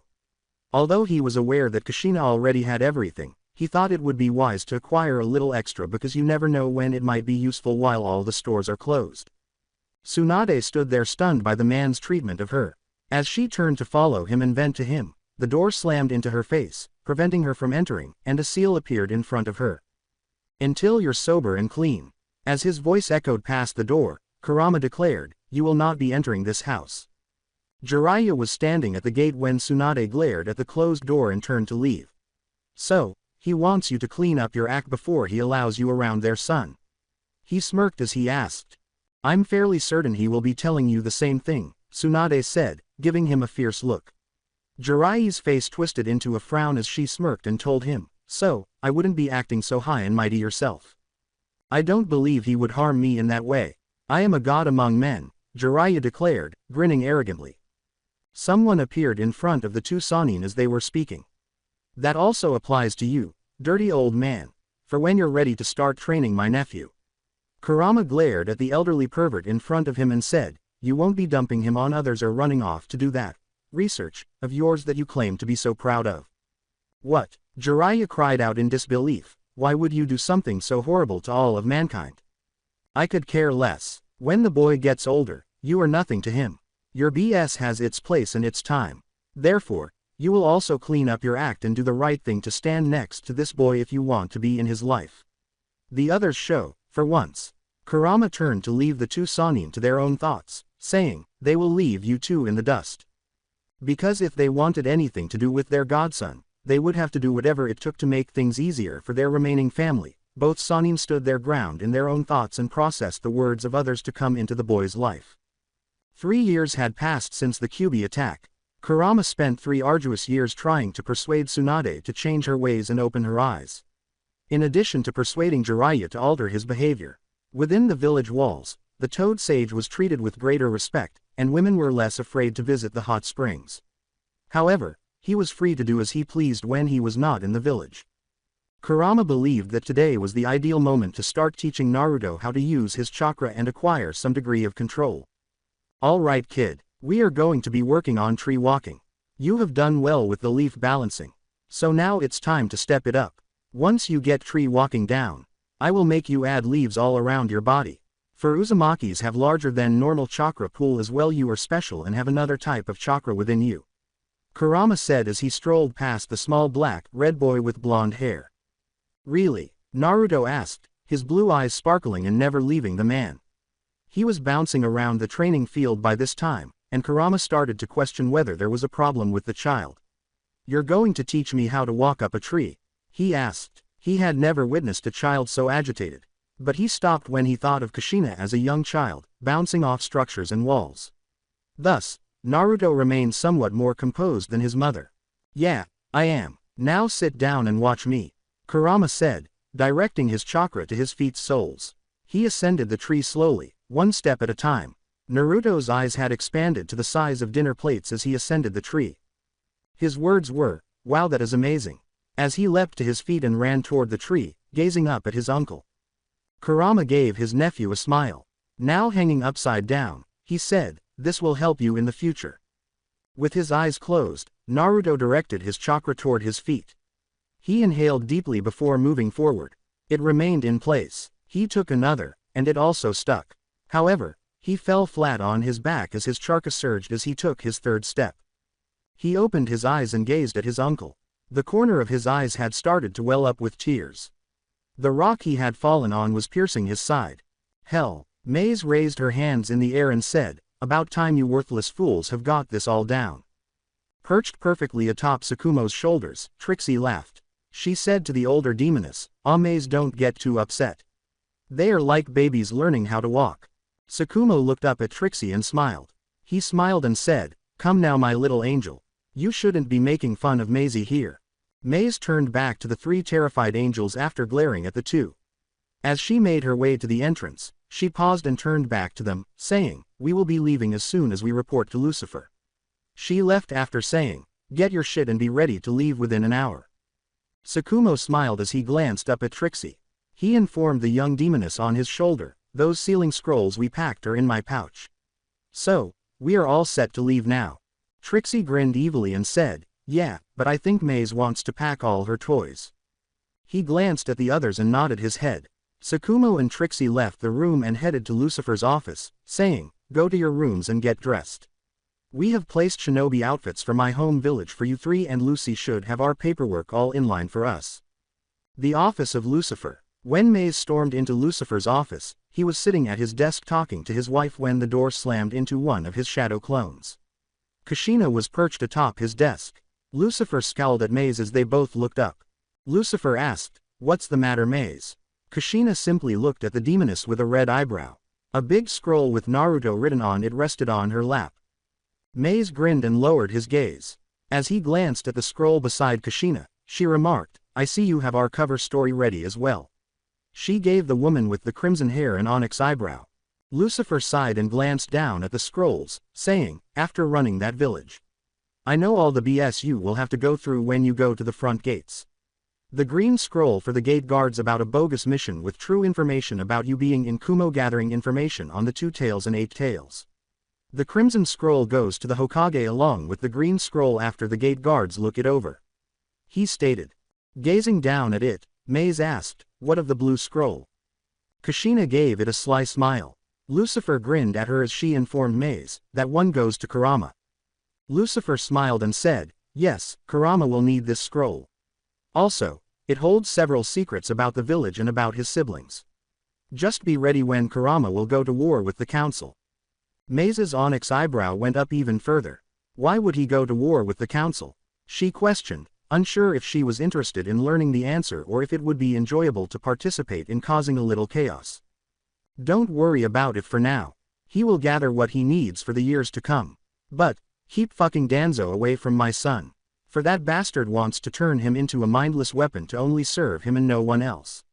Although he was aware that Kushina already had everything, he thought it would be wise to acquire a little extra because you never know when it might be useful while all the stores are closed. Tsunade stood there stunned by the man's treatment of her. As she turned to follow him and vent to him, the door slammed into her face, preventing her from entering, and a seal appeared in front of her. "Until you're sober and clean." As his voice echoed past the door, Kurama declared, "You will not be entering this house." Jiraiya was standing at the gate when Tsunade glared at the closed door and turned to leave. "So, he wants you to clean up your act before he allows you around their son?" He smirked as he asked. "I'm fairly certain he will be telling you the same thing," Tsunade said, giving him a fierce look. Jiraiya's face twisted into a frown as she smirked and told him, "So, I wouldn't be acting so high and mighty yourself. I don't believe he would harm me in that way. I am a god among men," Jiraiya declared, grinning arrogantly. Someone appeared in front of the two Sannin as they were speaking. "That also applies to you, dirty old man, for when you're ready to start training my nephew." Kurama glared at the elderly pervert in front of him and said, "You won't be dumping him on others or running off to do that research of yours that you claim to be so proud of." "What?" Jiraiya cried out in disbelief. "Why would you do something so horrible to all of mankind?" "I could care less. When the boy gets older, you are nothing to him. Your BS has its place and its time. Therefore, you will also clean up your act and do the right thing to stand next to this boy if you want to be in his life. The others show, for once." Kurama turned to leave the two Sannin to their own thoughts, saying, "They will leave you two in the dust." Because if they wanted anything to do with their godson, they would have to do whatever it took to make things easier for their remaining family. Both Sannin stood their ground in their own thoughts and processed the words of others to come into the boy's life. 3 years had passed since the Kyuubi attack. Kurama spent 3 arduous years trying to persuade Tsunade to change her ways and open her eyes. In addition to persuading Jiraiya to alter his behavior. Within the village walls, the Toad Sage was treated with greater respect, and women were less afraid to visit the hot springs. However, he was free to do as he pleased when he was not in the village. Kurama believed that today was the ideal moment to start teaching Naruto how to use his chakra and acquire some degree of control. "All right, kid, we are going to be working on tree walking. You have done well with the leaf balancing. So now it's time to step it up. Once you get tree walking down, I will make you add leaves all around your body. For Uzumakis have larger than normal chakra pool as well. You are special and have another type of chakra within you," Kurama said as he strolled past the small black-red boy with blonde hair. "Really?" Naruto asked, his blue eyes sparkling and never leaving the man. He was bouncing around the training field by this time, and Kurama started to question whether there was a problem with the child. "You're going to teach me how to walk up a tree?" he asked. He had never witnessed a child so agitated. But he stopped when he thought of Kushina as a young child, bouncing off structures and walls. Thus, Naruto remained somewhat more composed than his mother. "Yeah, I am. Now sit down and watch me," Kurama said, directing his chakra to his feet's soles. He ascended the tree slowly, one step at a time. Naruto's eyes had expanded to the size of dinner plates as he ascended the tree. His words were, "Wow, that is amazing," as he leapt to his feet and ran toward the tree, gazing up at his uncle. Kurama gave his nephew a smile. Now hanging upside down, he said, "This will help you in the future." With his eyes closed, Naruto directed his chakra toward his feet. He inhaled deeply before moving forward. It remained in place. He took another, and it also stuck. However, he fell flat on his back as his chakra surged as he took his third step. He opened his eyes and gazed at his uncle. The corner of his eyes had started to well up with tears. The rock he had fallen on was piercing his side. Hell. Maze raised her hands in the air and said, "About time you worthless fools have got this all down." Perched perfectly atop Sakumo's shoulders, Trixie laughed. She said to the older demoness, Maze, don't get too upset. They are like babies learning how to walk." Sakumo looked up at Trixie and smiled. He smiled and said, "Come now my little angel. You shouldn't be making fun of Maisie here." Maze turned back to the three terrified angels after glaring at the two. As she made her way to the entrance, she paused and turned back to them, saying, "We will be leaving as soon as we report to Lucifer." She left after saying, "Get your shit and be ready to leave within an hour." Sakumo smiled as he glanced up at Trixie. He informed the young demoness on his shoulder, "Those sealing scrolls we packed are in my pouch. So, we are all set to leave now." Trixie grinned evilly and said, "Yeah, but I think Maze wants to pack all her toys." He glanced at the others and nodded his head. Sakumo and Trixie left the room and headed to Lucifer's office, saying, "Go to your rooms and get dressed. We have placed shinobi outfits for my home village for you three, and Lucy should have our paperwork all in line for us." The office of Lucifer. When Maze stormed into Lucifer's office, he was sitting at his desk talking to his wife when the door slammed into one of his shadow clones. Kushina was perched atop his desk. Lucifer scowled at Maze as they both looked up. Lucifer asked, "What's the matter, Maze?" Kushina simply looked at the demoness with a red eyebrow. A big scroll with Naruto written on it rested on her lap. Maze grinned and lowered his gaze. As he glanced at the scroll beside Kushina, she remarked, "I see you have our cover story ready as well." She gave the woman with the crimson hair an onyx eyebrow. Lucifer sighed and glanced down at the scrolls, saying, "After running that village, I know all the BS you will have to go through when you go to the front gates. The green scroll for the gate guards about a bogus mission with true information about you being in Kumo gathering information on the 2 tails and 8 tails. The crimson scroll goes to the Hokage along with the green scroll after the gate guards look it over," he stated. Gazing down at it, Maze asked, "What of the blue scroll?" Kushina gave it a sly smile. Lucifer grinned at her as she informed Maze, "That one goes to Kurama." Lucifer smiled and said, "Yes, Kurama will need this scroll. Also, it holds several secrets about the village and about his siblings. Just be ready when Kurama will go to war with the council." Maze's onyx eyebrow went up even further. Why would he go to war with the council? She questioned, unsure if she was interested in learning the answer or if it would be enjoyable to participate in causing a little chaos. "Don't worry about it for now. He will gather what he needs for the years to come. But, keep fucking Danzo away from my son. For that bastard wants to turn him into a mindless weapon to only serve him and no one else,"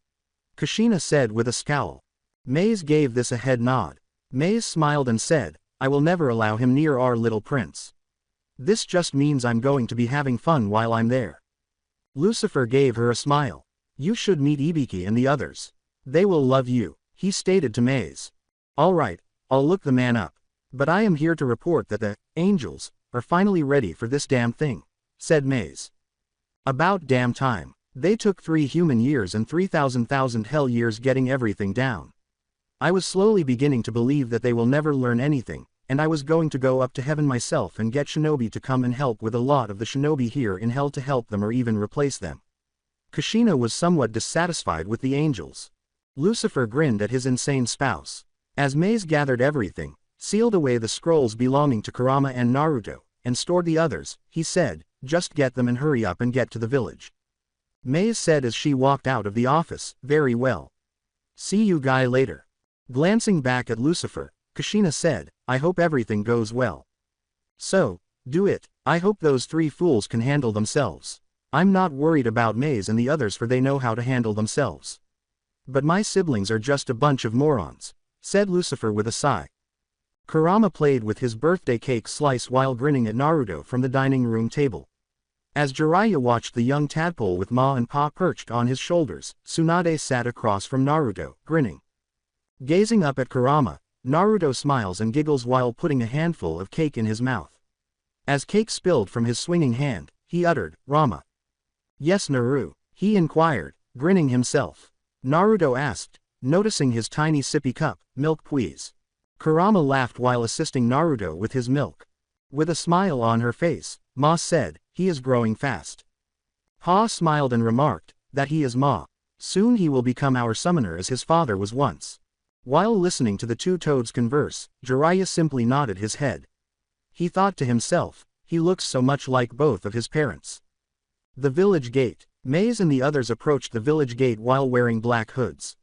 Kushina said with a scowl. Maze gave this a head nod. Maze smiled and said, "I will never allow him near our little prince. This just means I'm going to be having fun while I'm there." Lucifer gave her a smile. "You should meet Ibiki and the others. They will love you," he stated to Maze. "Alright, I'll look the man up. But I am here to report that the angels are finally ready for this damn thing," said Maze. "About damn time. They took 3 human years and 3,000 hell years getting everything down. I was slowly beginning to believe that they will never learn anything, and I was going to go up to heaven myself and get shinobi to come and help with a lot of the shinobi here in hell to help them or even replace them." Kushina was somewhat dissatisfied with the angels. Lucifer grinned at his insane spouse. As Maze gathered everything, sealed away the scrolls belonging to Kurama and Naruto, and stored the others, he said, "Just get them and hurry up and get to the village." Maze said as she walked out of the office, "Very well. See you guy later." Glancing back at Lucifer, Kushina said, "I hope everything goes well." "So, do it. I hope those 3 fools can handle themselves. I'm not worried about Maze and the others for they know how to handle themselves. But my siblings are just a bunch of morons," said Lucifer with a sigh. Kurama played with his birthday cake slice while grinning at Naruto from the dining room table. As Jiraiya watched the young tadpole with Ma and Pa perched on his shoulders, Tsunade sat across from Naruto, grinning. Gazing up at Kurama, Naruto smiles and giggles while putting a handful of cake in his mouth. As cake spilled from his swinging hand, he uttered, "Rama." "Yes, Naru?" he inquired, grinning himself. Naruto asked, noticing his tiny sippy cup, "Milk please." Kurama laughed while assisting Naruto with his milk. With a smile on her face, Ma said, "He is growing fast." Pa smiled and remarked, that he is Ma. Soon he will become our summoner as his father was once. While listening to the two toads converse, Jiraiya simply nodded his head. He thought to himself, he looks so much like both of his parents. The village gate. Maze and the others approached the village gate while wearing black hoods.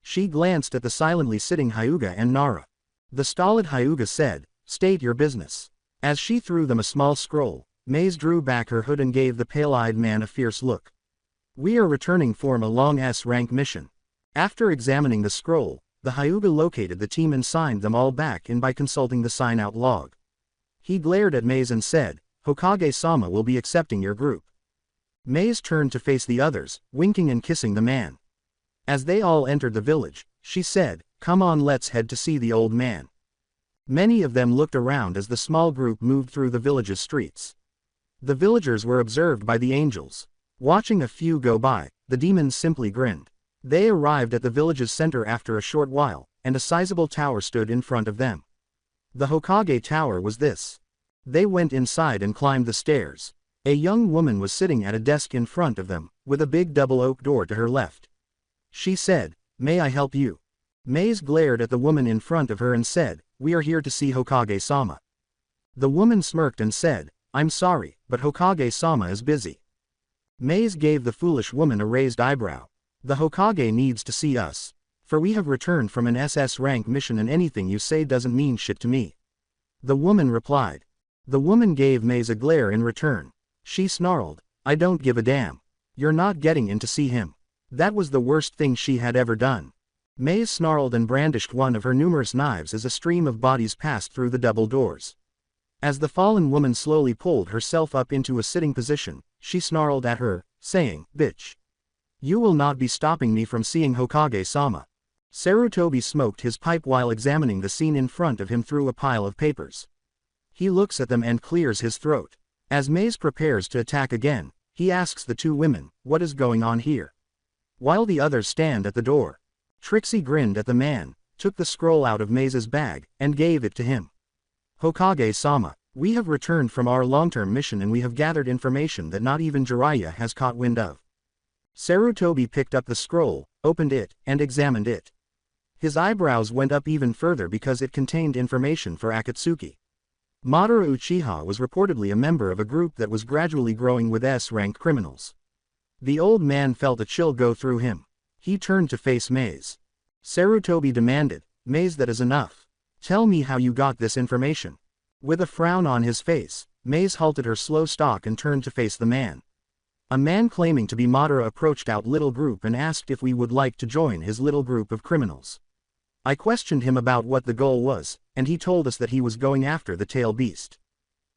She glanced at the silently sitting Hyuga and Nara. The stolid Hyuga said, "State your business." As she threw them a small scroll, Maze drew back her hood and gave the pale-eyed man a fierce look. "We are returning from a long S-rank mission." After examining the scroll, the Hyuga located the team and signed them all back in by consulting the sign-out log. He glared at Maze and said, "Hokage-sama will be accepting your group." Maze turned to face the others, winking and kissing the man. As they all entered the village, she said, "Come on, let's head to see the old man." Many of them looked around as the small group moved through the village's streets. The villagers were observed by the angels. Watching a few go by, the demons simply grinned. They arrived at the village's center after a short while, and a sizable tower stood in front of them. The Hokage Tower was this. They went inside and climbed the stairs. A young woman was sitting at a desk in front of them, with a big double oak door to her left. She said, "May I help you?" Maze glared at the woman in front of her and said, "We are here to see Hokage-sama." The woman smirked and said, "I'm sorry, but Hokage-sama is busy." Maze gave the foolish woman a raised eyebrow. "The Hokage needs to see us. For we have returned from an SS rank mission and anything you say doesn't mean shit to me." The woman replied. The woman gave Maze a glare in return. She snarled, "I don't give a damn. You're not getting in to see him." That was the worst thing she had ever done. Maze snarled and brandished one of her numerous knives as a stream of bodies passed through the double doors. As the fallen woman slowly pulled herself up into a sitting position, she snarled at her, saying, "Bitch. You will not be stopping me from seeing Hokage-sama." Sarutobi smoked his pipe while examining the scene in front of him through a pile of papers. He looks at them and clears his throat. As Maze prepares to attack again, he asks the two women, "What is going on here?" While the others stand at the door. Trixie grinned at the man, took the scroll out of Maze's bag, and gave it to him. "Hokage-sama, we have returned from our long-term mission and we have gathered information that not even Jiraiya has caught wind of." Sarutobi picked up the scroll, opened it, and examined it. His eyebrows went up even further because it contained information for Akatsuki. Madara Uchiha was reportedly a member of a group that was gradually growing with S-rank criminals. The old man felt a chill go through him. He turned to face Maze. Sarutobi demanded, "Maze, that is enough. Tell me how you got this information." With a frown on his face, Maze halted her slow stalk and turned to face the man. A man claiming to be Madara approached our little group and asked if we would like to join his little group of criminals. I questioned him about what the goal was, and he told us that he was going after the tail beast.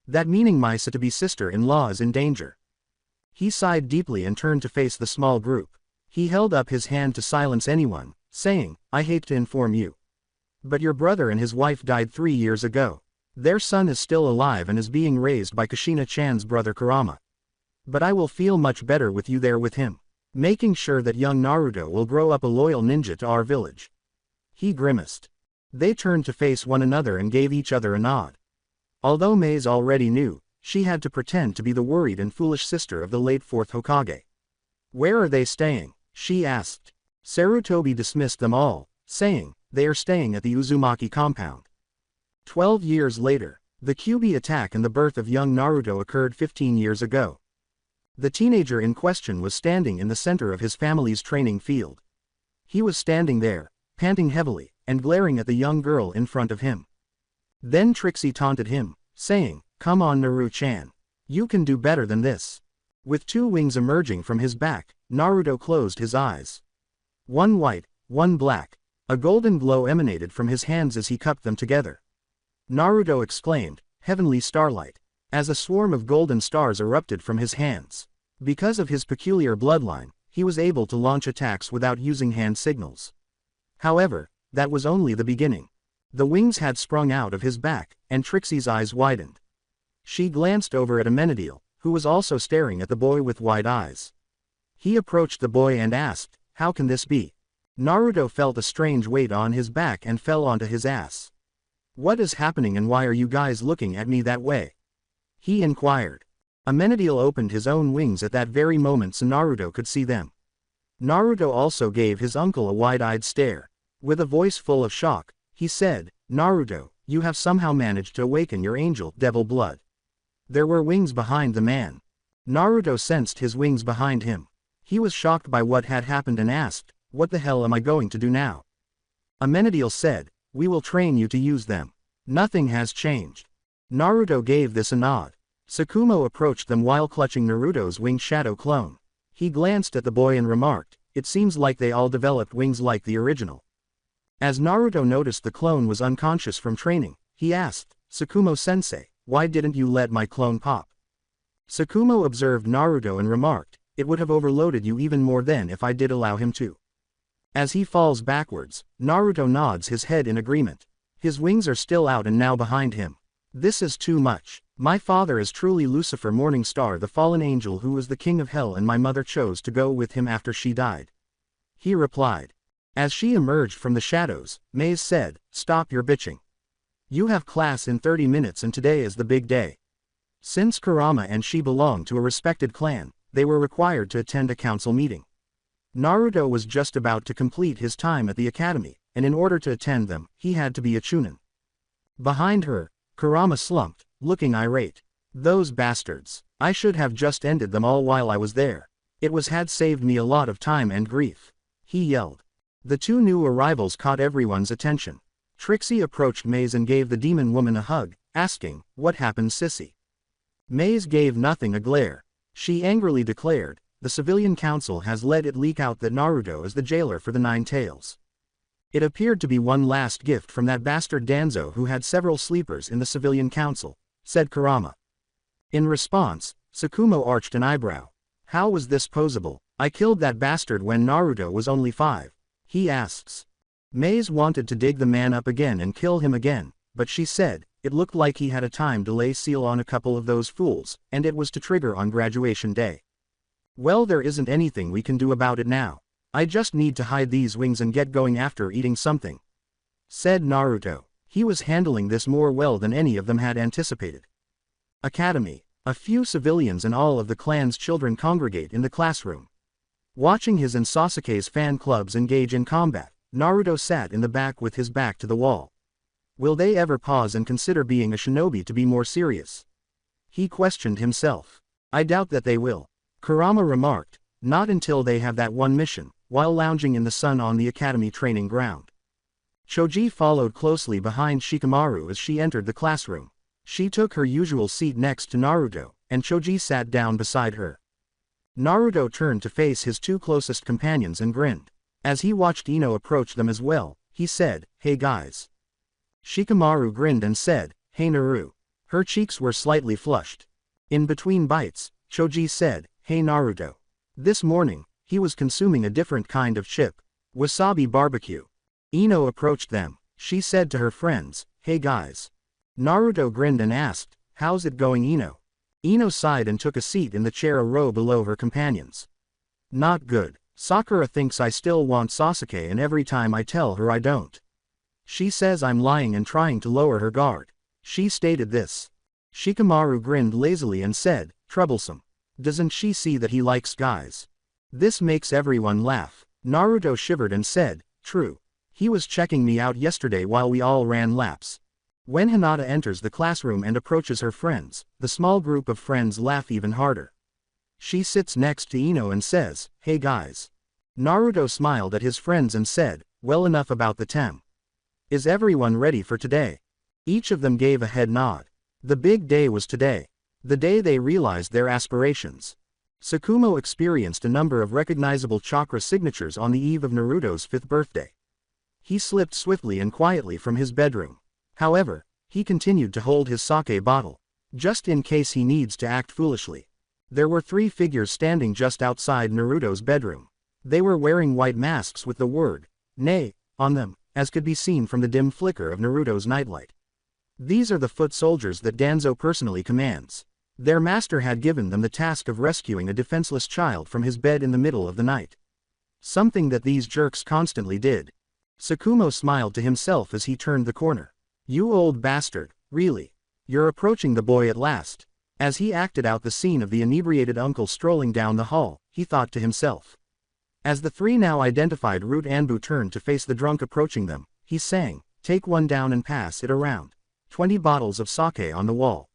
That meaning my to-be sister-in-law is in danger. He sighed deeply and turned to face the small group. He held up his hand to silence anyone, saying, "I hate to inform you. But your brother and his wife died 3 years ago. Their son is still alive and is being raised by Kushina-chan's brother Kurama. But I will feel much better with you there with him, making sure that young Naruto will grow up a loyal ninja to our village." He grimaced. They turned to face one another and gave each other a nod. Although Maze already knew, she had to pretend to be the worried and foolish sister of the late 4th Hokage. "Where are they staying?" she asked. Sarutobi dismissed them all, saying, "They are staying at the Uzumaki compound." 12 years later, the Kyuubi attack and the birth of young Naruto occurred 15 years ago. The teenager in question was standing in the center of his family's training field. He was standing there, panting heavily, and glaring at the young girl in front of him. Then Trixie taunted him, saying, "Come on Naru-chan. You can do better than this." With 2 wings emerging from his back, Naruto closed his eyes. One white, one black. A golden glow emanated from his hands as he cupped them together. Naruto exclaimed, "Heavenly starlight," as a swarm of golden stars erupted from his hands. Because of his peculiar bloodline, he was able to launch attacks without using hand signals. However, that was only the beginning. The wings had sprung out of his back, and Trixie's eyes widened. She glanced over at Amenadiel, who was also staring at the boy with wide eyes. He approached the boy and asked, "How can this be?" Naruto felt a strange weight on his back and fell onto his ass. "What is happening and why are you guys looking at me that way?" he inquired. Amenadiel opened his own wings at that very moment so Naruto could see them. Naruto also gave his uncle a wide-eyed stare. With a voice full of shock, he said, "Naruto, you have somehow managed to awaken your angel devil blood." There were wings behind the man. Naruto sensed his wings behind him. He was shocked by what had happened and asked, "What the hell am I going to do now?" Amenadiel said, "We will train you to use them. Nothing has changed." Naruto gave this a nod. Sakumo approached them while clutching Naruto's winged shadow clone. He glanced at the boy and remarked, "It seems like they all developed wings like the original." As Naruto noticed the clone was unconscious from training, he asked, "Sakumo-sensei, why didn't you let my clone pop?" Sakumo observed Naruto and remarked, "It would have overloaded you even more than if I did allow him to." As he falls backwards, Naruto nods his head in agreement. His wings are still out and now behind him. "This is too much. My father is truly Lucifer Morningstar, the fallen angel who was the king of hell, and my mother chose to go with him after she died," he replied. As she emerged from the shadows, Maze said, "Stop your bitching. You have class in 30 minutes and today is the big day." Since Kurama and she belonged to a respected clan, they were required to attend a council meeting. Naruto was just about to complete his time at the academy, and in order to attend them, he had to be a chunin. Behind her, Kurama slumped, looking irate. "Those bastards. I should have just ended them all while I was there. It had saved me a lot of time and grief," he yelled. The two new arrivals caught everyone's attention. Trixie approached Maze and gave the demon woman a hug, asking, "What happened, sissy?" Maze gave nothing a glare. She angrily declared, "The civilian council has let it leak out that Naruto is the jailer for the Nine Tails. It appeared to be one last gift from that bastard Danzo who had several sleepers in the civilian council," said Kurama. In response, Sakumo arched an eyebrow. "How was this possible? I killed that bastard when Naruto was only 5, he asks. Maze wanted to dig the man up again and kill him again, but she said, "It looked like he had a time delay seal on a couple of those fools, and it was to trigger on graduation day. Well, there isn't anything we can do about it now. I just need to hide these wings and get going after eating something," said Naruto. He was handling this more well than any of them had anticipated. Academy. A few civilians and all of the clan's children congregate in the classroom. Watching his and Sasuke's fan clubs engage in combat, Naruto sat in the back with his back to the wall. Will they ever pause and consider being a shinobi to be more serious? He questioned himself. "I doubt that they will," Kurama remarked, "not until they have that one mission," while lounging in the sun on the academy training ground. Choji followed closely behind Shikamaru as she entered the classroom. She took her usual seat next to Naruto, and Choji sat down beside her. Naruto turned to face his two closest companions and grinned. As he watched Ino approach them as well, he said, "Hey guys." Shikamaru grinned and said, "Hey Naru." Her cheeks were slightly flushed. In between bites, Choji said, "Hey Naruto." This morning, he was consuming a different kind of chip. Wasabi barbecue. Ino approached them. She said to her friends, "Hey guys." Naruto grinned and asked, "How's it going, Ino?" Ino sighed and took a seat in the chair a row below her companions. "Not good. Sakura thinks I still want Sasuke and every time I tell her I don't. She says I'm lying and trying to lower her guard." She stated this. Shikamaru grinned lazily and said, "Troublesome. Doesn't she see that he likes guys? This makes everyone laugh." Naruto shivered and said, "True. He was checking me out yesterday while we all ran laps." When Hinata enters the classroom and approaches her friends, the small group of friends laugh even harder. She sits next to Ino and says, "Hey guys." Naruto smiled at his friends and said, "Well, enough about the tem. Is everyone ready for today?" Each of them gave a head nod. The big day was today. The day they realized their aspirations. Sakumo experienced a number of recognizable chakra signatures on the eve of Naruto's 5th birthday. He slipped swiftly and quietly from his bedroom. However, he continued to hold his sake bottle, just in case he needs to act foolishly. There were 3 figures standing just outside Naruto's bedroom. They were wearing white masks with the word, "Nay," on them, as could be seen from the dim flicker of Naruto's nightlight. These are the foot soldiers that Danzo personally commands. Their master had given them the task of rescuing a defenseless child from his bed in the middle of the night. Something that these jerks constantly did. Sakumo smiled to himself as he turned the corner. "You old bastard, really? You're approaching the boy at last." As he acted out the scene of the inebriated uncle strolling down the hall, he thought to himself. As the three now identified Root Anbu turned to face the drunk approaching them, he sang, "Take one down and pass it around. 20 bottles of sake on the wall."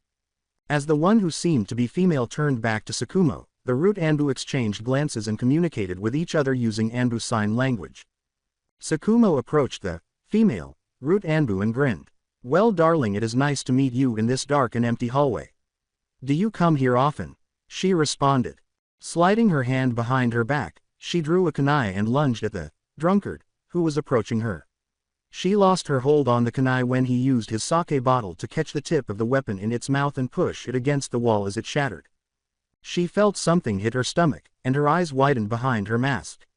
As the one who seemed to be female turned back to Sakumo, the Root Anbu exchanged glances and communicated with each other using Anbu sign language. Sakumo approached the female Root Anbu and grinned. "Well, darling, it is nice to meet you in this dark and empty hallway. Do you come here often?" She responded. Sliding her hand behind her back, she drew a kunai and lunged at the drunkard, who was approaching her. She lost her hold on the kunai when he used his sake bottle to catch the tip of the weapon in its mouth and push it against the wall as it shattered. She felt something hit her stomach, and her eyes widened behind her mask.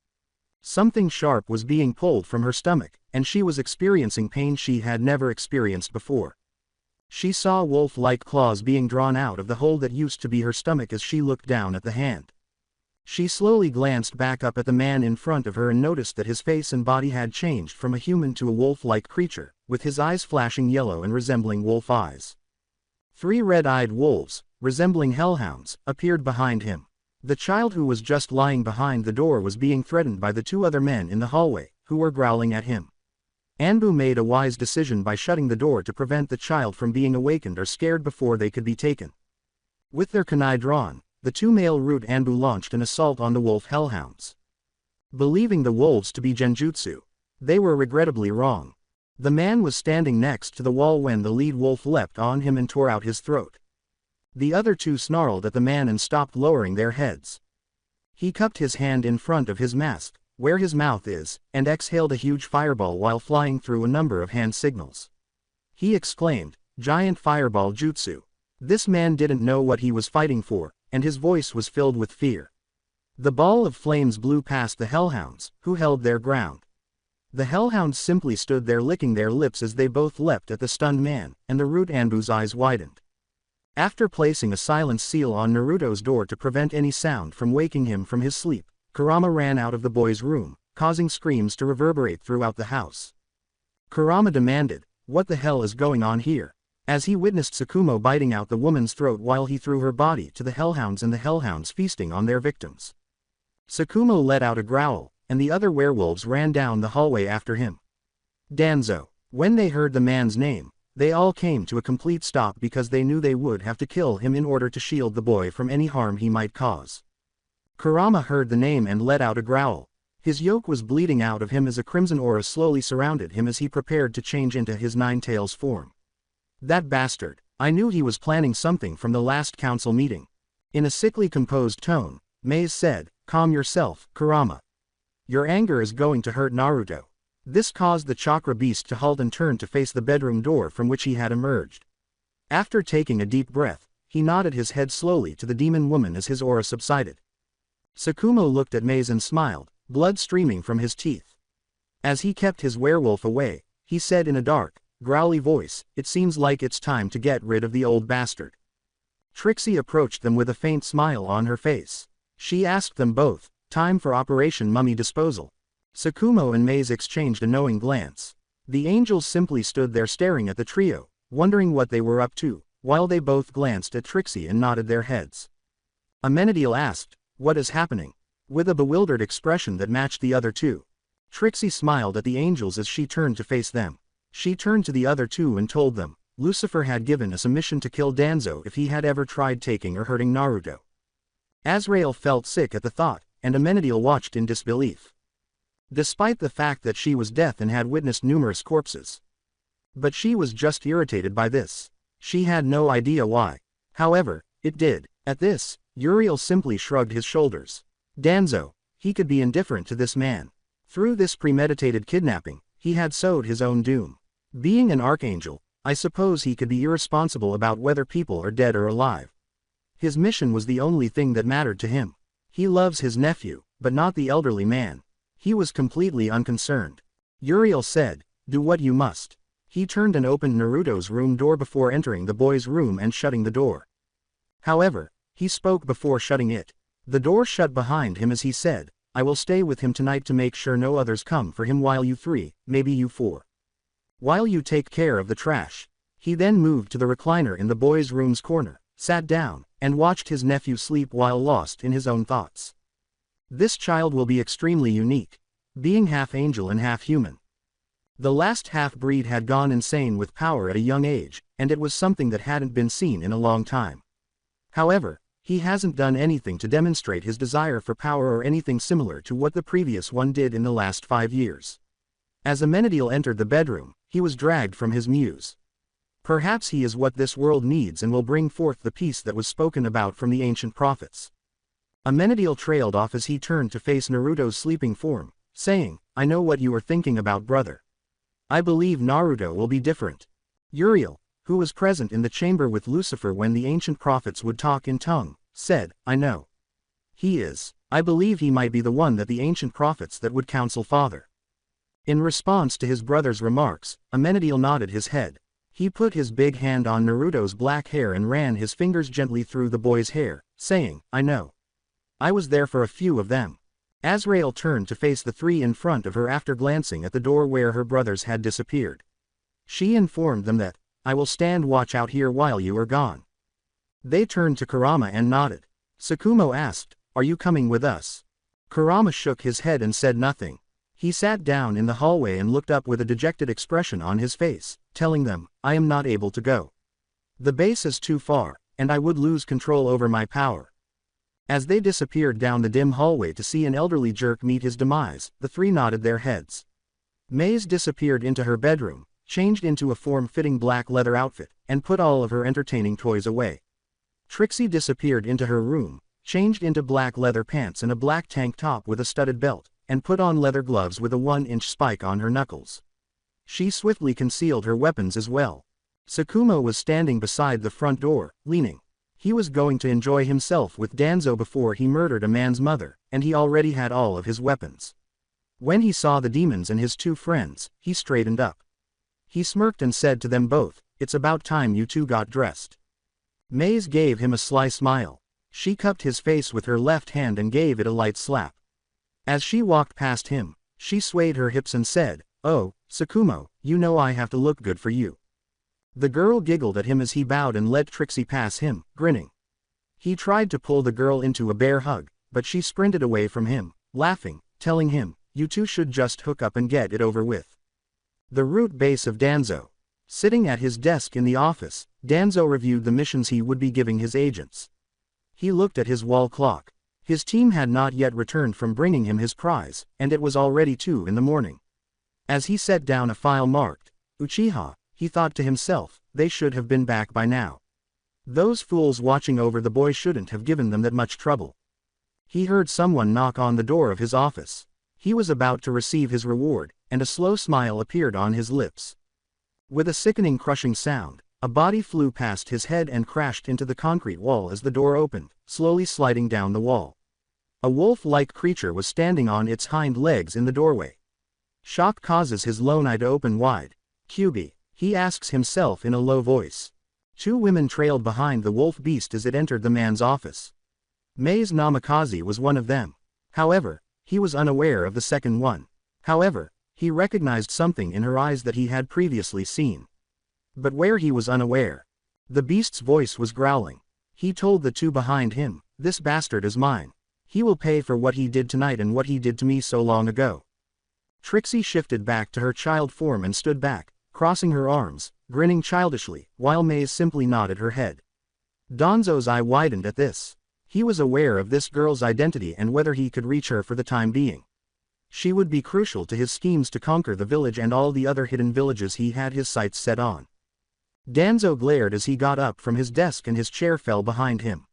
Something sharp was being pulled from her stomach, and she was experiencing pain she had never experienced before. She saw wolf-like claws being drawn out of the hole that used to be her stomach as she looked down at the hand. She slowly glanced back up at the man in front of her and noticed that his face and body had changed from a human to a wolf-like creature, with his eyes flashing yellow and resembling wolf eyes. 3 red-eyed wolves, resembling hellhounds, appeared behind him. The child who was just lying behind the door was being threatened by the 2 other men in the hallway, who were growling at him. Anbu made a wise decision by shutting the door to prevent the child from being awakened or scared before they could be taken. With their kunai drawn, the 2 male Root Anbu launched an assault on the wolf hellhounds. Believing the wolves to be genjutsu, they were regrettably wrong. The man was standing next to the wall when the lead wolf leapt on him and tore out his throat. The other 2 snarled at the man and stopped lowering their heads. He cupped his hand in front of his mask, where his mouth is, and exhaled a huge fireball while flying through a number of hand signals. He exclaimed, "Giant fireball jutsu." This man didn't know what he was fighting for, and his voice was filled with fear. The ball of flames blew past the hellhounds, who held their ground. The hellhounds simply stood there licking their lips as they both leapt at the stunned man, and the Root Anbu's eyes widened. After placing a silence seal on Naruto's door to prevent any sound from waking him from his sleep, Kurama ran out of the boy's room, causing screams to reverberate throughout the house. Kurama demanded, "What the hell is going on here?" as he witnessed Sakumo biting out the woman's throat while he threw her body to the hellhounds and the hellhounds feasting on their victims. Sakumo let out a growl, and the other werewolves ran down the hallway after him. Danzo. When they heard the man's name, they all came to a complete stop because they knew they would have to kill him in order to shield the boy from any harm he might cause. Kurama heard the name and let out a growl. His yoke was bleeding out of him as a crimson aura slowly surrounded him as he prepared to change into his Nine-Tails form. "That bastard. I knew he was planning something from the last council meeting." In a sickly composed tone, Maze said, "Calm yourself, Kurama. Your anger is going to hurt Naruto." This caused the chakra beast to halt and turn to face the bedroom door from which he had emerged. After taking a deep breath, he nodded his head slowly to the demon woman as his aura subsided. Sakumo looked at Maze and smiled, blood streaming from his teeth. As he kept his werewolf away, he said in a dark, growly voice, "It seems like it's time to get rid of the old bastard." Trixie approached them with a faint smile on her face. She asked them both, "Time for Operation Mummy Disposal?" Sakumo and Maze exchanged a knowing glance. The angels simply stood there staring at the trio, wondering what they were up to, while they both glanced at Trixie and nodded their heads. Amenadiel asked, "What is happening?" with a bewildered expression that matched the other 2. Trixie smiled at the angels as she turned to face them. She turned to the other 2 and told them, Lucifer had given us a mission to kill Danzo if he had ever tried taking or hurting Naruto. Azrael felt sick at the thought, and Amenadiel watched in disbelief. Despite the fact that she was deaf and had witnessed numerous corpses. But she was just irritated by this. She had no idea why. However, it did. At this, Uriel simply shrugged his shoulders. Danzo, he could be indifferent to this man. Through this premeditated kidnapping, he had sowed his own doom. Being an archangel, I suppose he could be irresponsible about whether people are dead or alive. His mission was the only thing that mattered to him. He loves his nephew, but not the elderly man. He was completely unconcerned. Uriel said, "Do what you must." He turned and opened Naruto's room door before entering the boy's room and shutting the door. However, he spoke before shutting it. The door shut behind him as he said, "I will stay with him tonight to make sure no others come for him while you 3, maybe you 4. While you take care of the trash." He then moved to the recliner in the boy's room's corner, sat down, and watched his nephew sleep while lost in his own thoughts. This child will be extremely unique, being half angel and half human. The last half-breed had gone insane with power at a young age, and it was something that hadn't been seen in a long time. However, he hasn't done anything to demonstrate his desire for power or anything similar to what the previous one did in the last 5 years. As Amenadiel entered the bedroom, he was dragged from his muse. Perhaps he is what this world needs and will bring forth the peace that was spoken about from the ancient prophets. Amenadiel trailed off as he turned to face Naruto's sleeping form, saying, "I know what you are thinking about, brother. I believe Naruto will be different." Uriel, who was present in the chamber with Lucifer when the ancient prophets would talk in tongue, said, "I know. He is. I believe he might be the one that the ancient prophets that would counsel father." In response to his brother's remarks, Amenadiel nodded his head. He put his big hand on Naruto's black hair and ran his fingers gently through the boy's hair, saying, "I know. I was there for a few of them." Azrael turned to face the three in front of her after glancing at the door where her brothers had disappeared. She informed them that, "I will stand watch out here while you are gone." They turned to Kurama and nodded. Tsukumo asked, "Are you coming with us?" Kurama shook his head and said nothing. He sat down in the hallway and looked up with a dejected expression on his face, telling them, "I am not able to go. The base is too far, and I would lose control over my power." As they disappeared down the dim hallway to see an elderly jerk meet his demise, the three nodded their heads. Maze disappeared into her bedroom, changed into a form-fitting black leather outfit, and put all of her entertaining toys away. Trixie disappeared into her room, changed into black leather pants and a black tank top with a studded belt, and put on leather gloves with a 1-inch spike on her knuckles. She swiftly concealed her weapons as well. Tsukumo was standing beside the front door, leaning. He was going to enjoy himself with Danzo before he murdered a man's mother, and he already had all of his weapons. When he saw the demons and his two friends, he straightened up. He smirked and said to them both, "It's about time you two got dressed." Maze gave him a sly smile. She cupped his face with her left hand and gave it a light slap. As she walked past him, she swayed her hips and said, "Oh, Tsukumo, you know I have to look good for you." The girl giggled at him as he bowed and let Trixie pass him, grinning. He tried to pull the girl into a bear hug, but she sprinted away from him, laughing, telling him, "You two should just hook up and get it over with." The root base of Danzo. Sitting at his desk in the office, Danzo reviewed the missions he would be giving his agents. He looked at his wall clock. His team had not yet returned from bringing him his prize, and it was already 2 in the morning. As he set down a file marked, Uchiha, he thought to himself, they should have been back by now. Those fools watching over the boy shouldn't have given them that much trouble. He heard someone knock on the door of his office. He was about to receive his reward, and a slow smile appeared on his lips. With a sickening crushing sound, a body flew past his head and crashed into the concrete wall as the door opened, slowly sliding down the wall. A wolf-like creature was standing on its hind legs in the doorway. Shock causes his lone eye to open wide. "QB," he asks himself in a low voice. 2 women trailed behind the wolf beast as it entered the man's office. Maze Namikaze was one of them. However, he was unaware of the second one. However, he recognized something in her eyes that he had previously seen. But where he was unaware. The beast's voice was growling. He told the 2 behind him, "This bastard is mine. He will pay for what he did tonight and what he did to me so long ago." Trixie shifted back to her child form and stood back, crossing her arms, grinning childishly, while Maze simply nodded her head. Danzo's eye widened at this. He was aware of this girl's identity and whether he could reach her for the time being. She would be crucial to his schemes to conquer the village and all the other hidden villages he had his sights set on. Danzo glared as he got up from his desk and his chair fell behind him.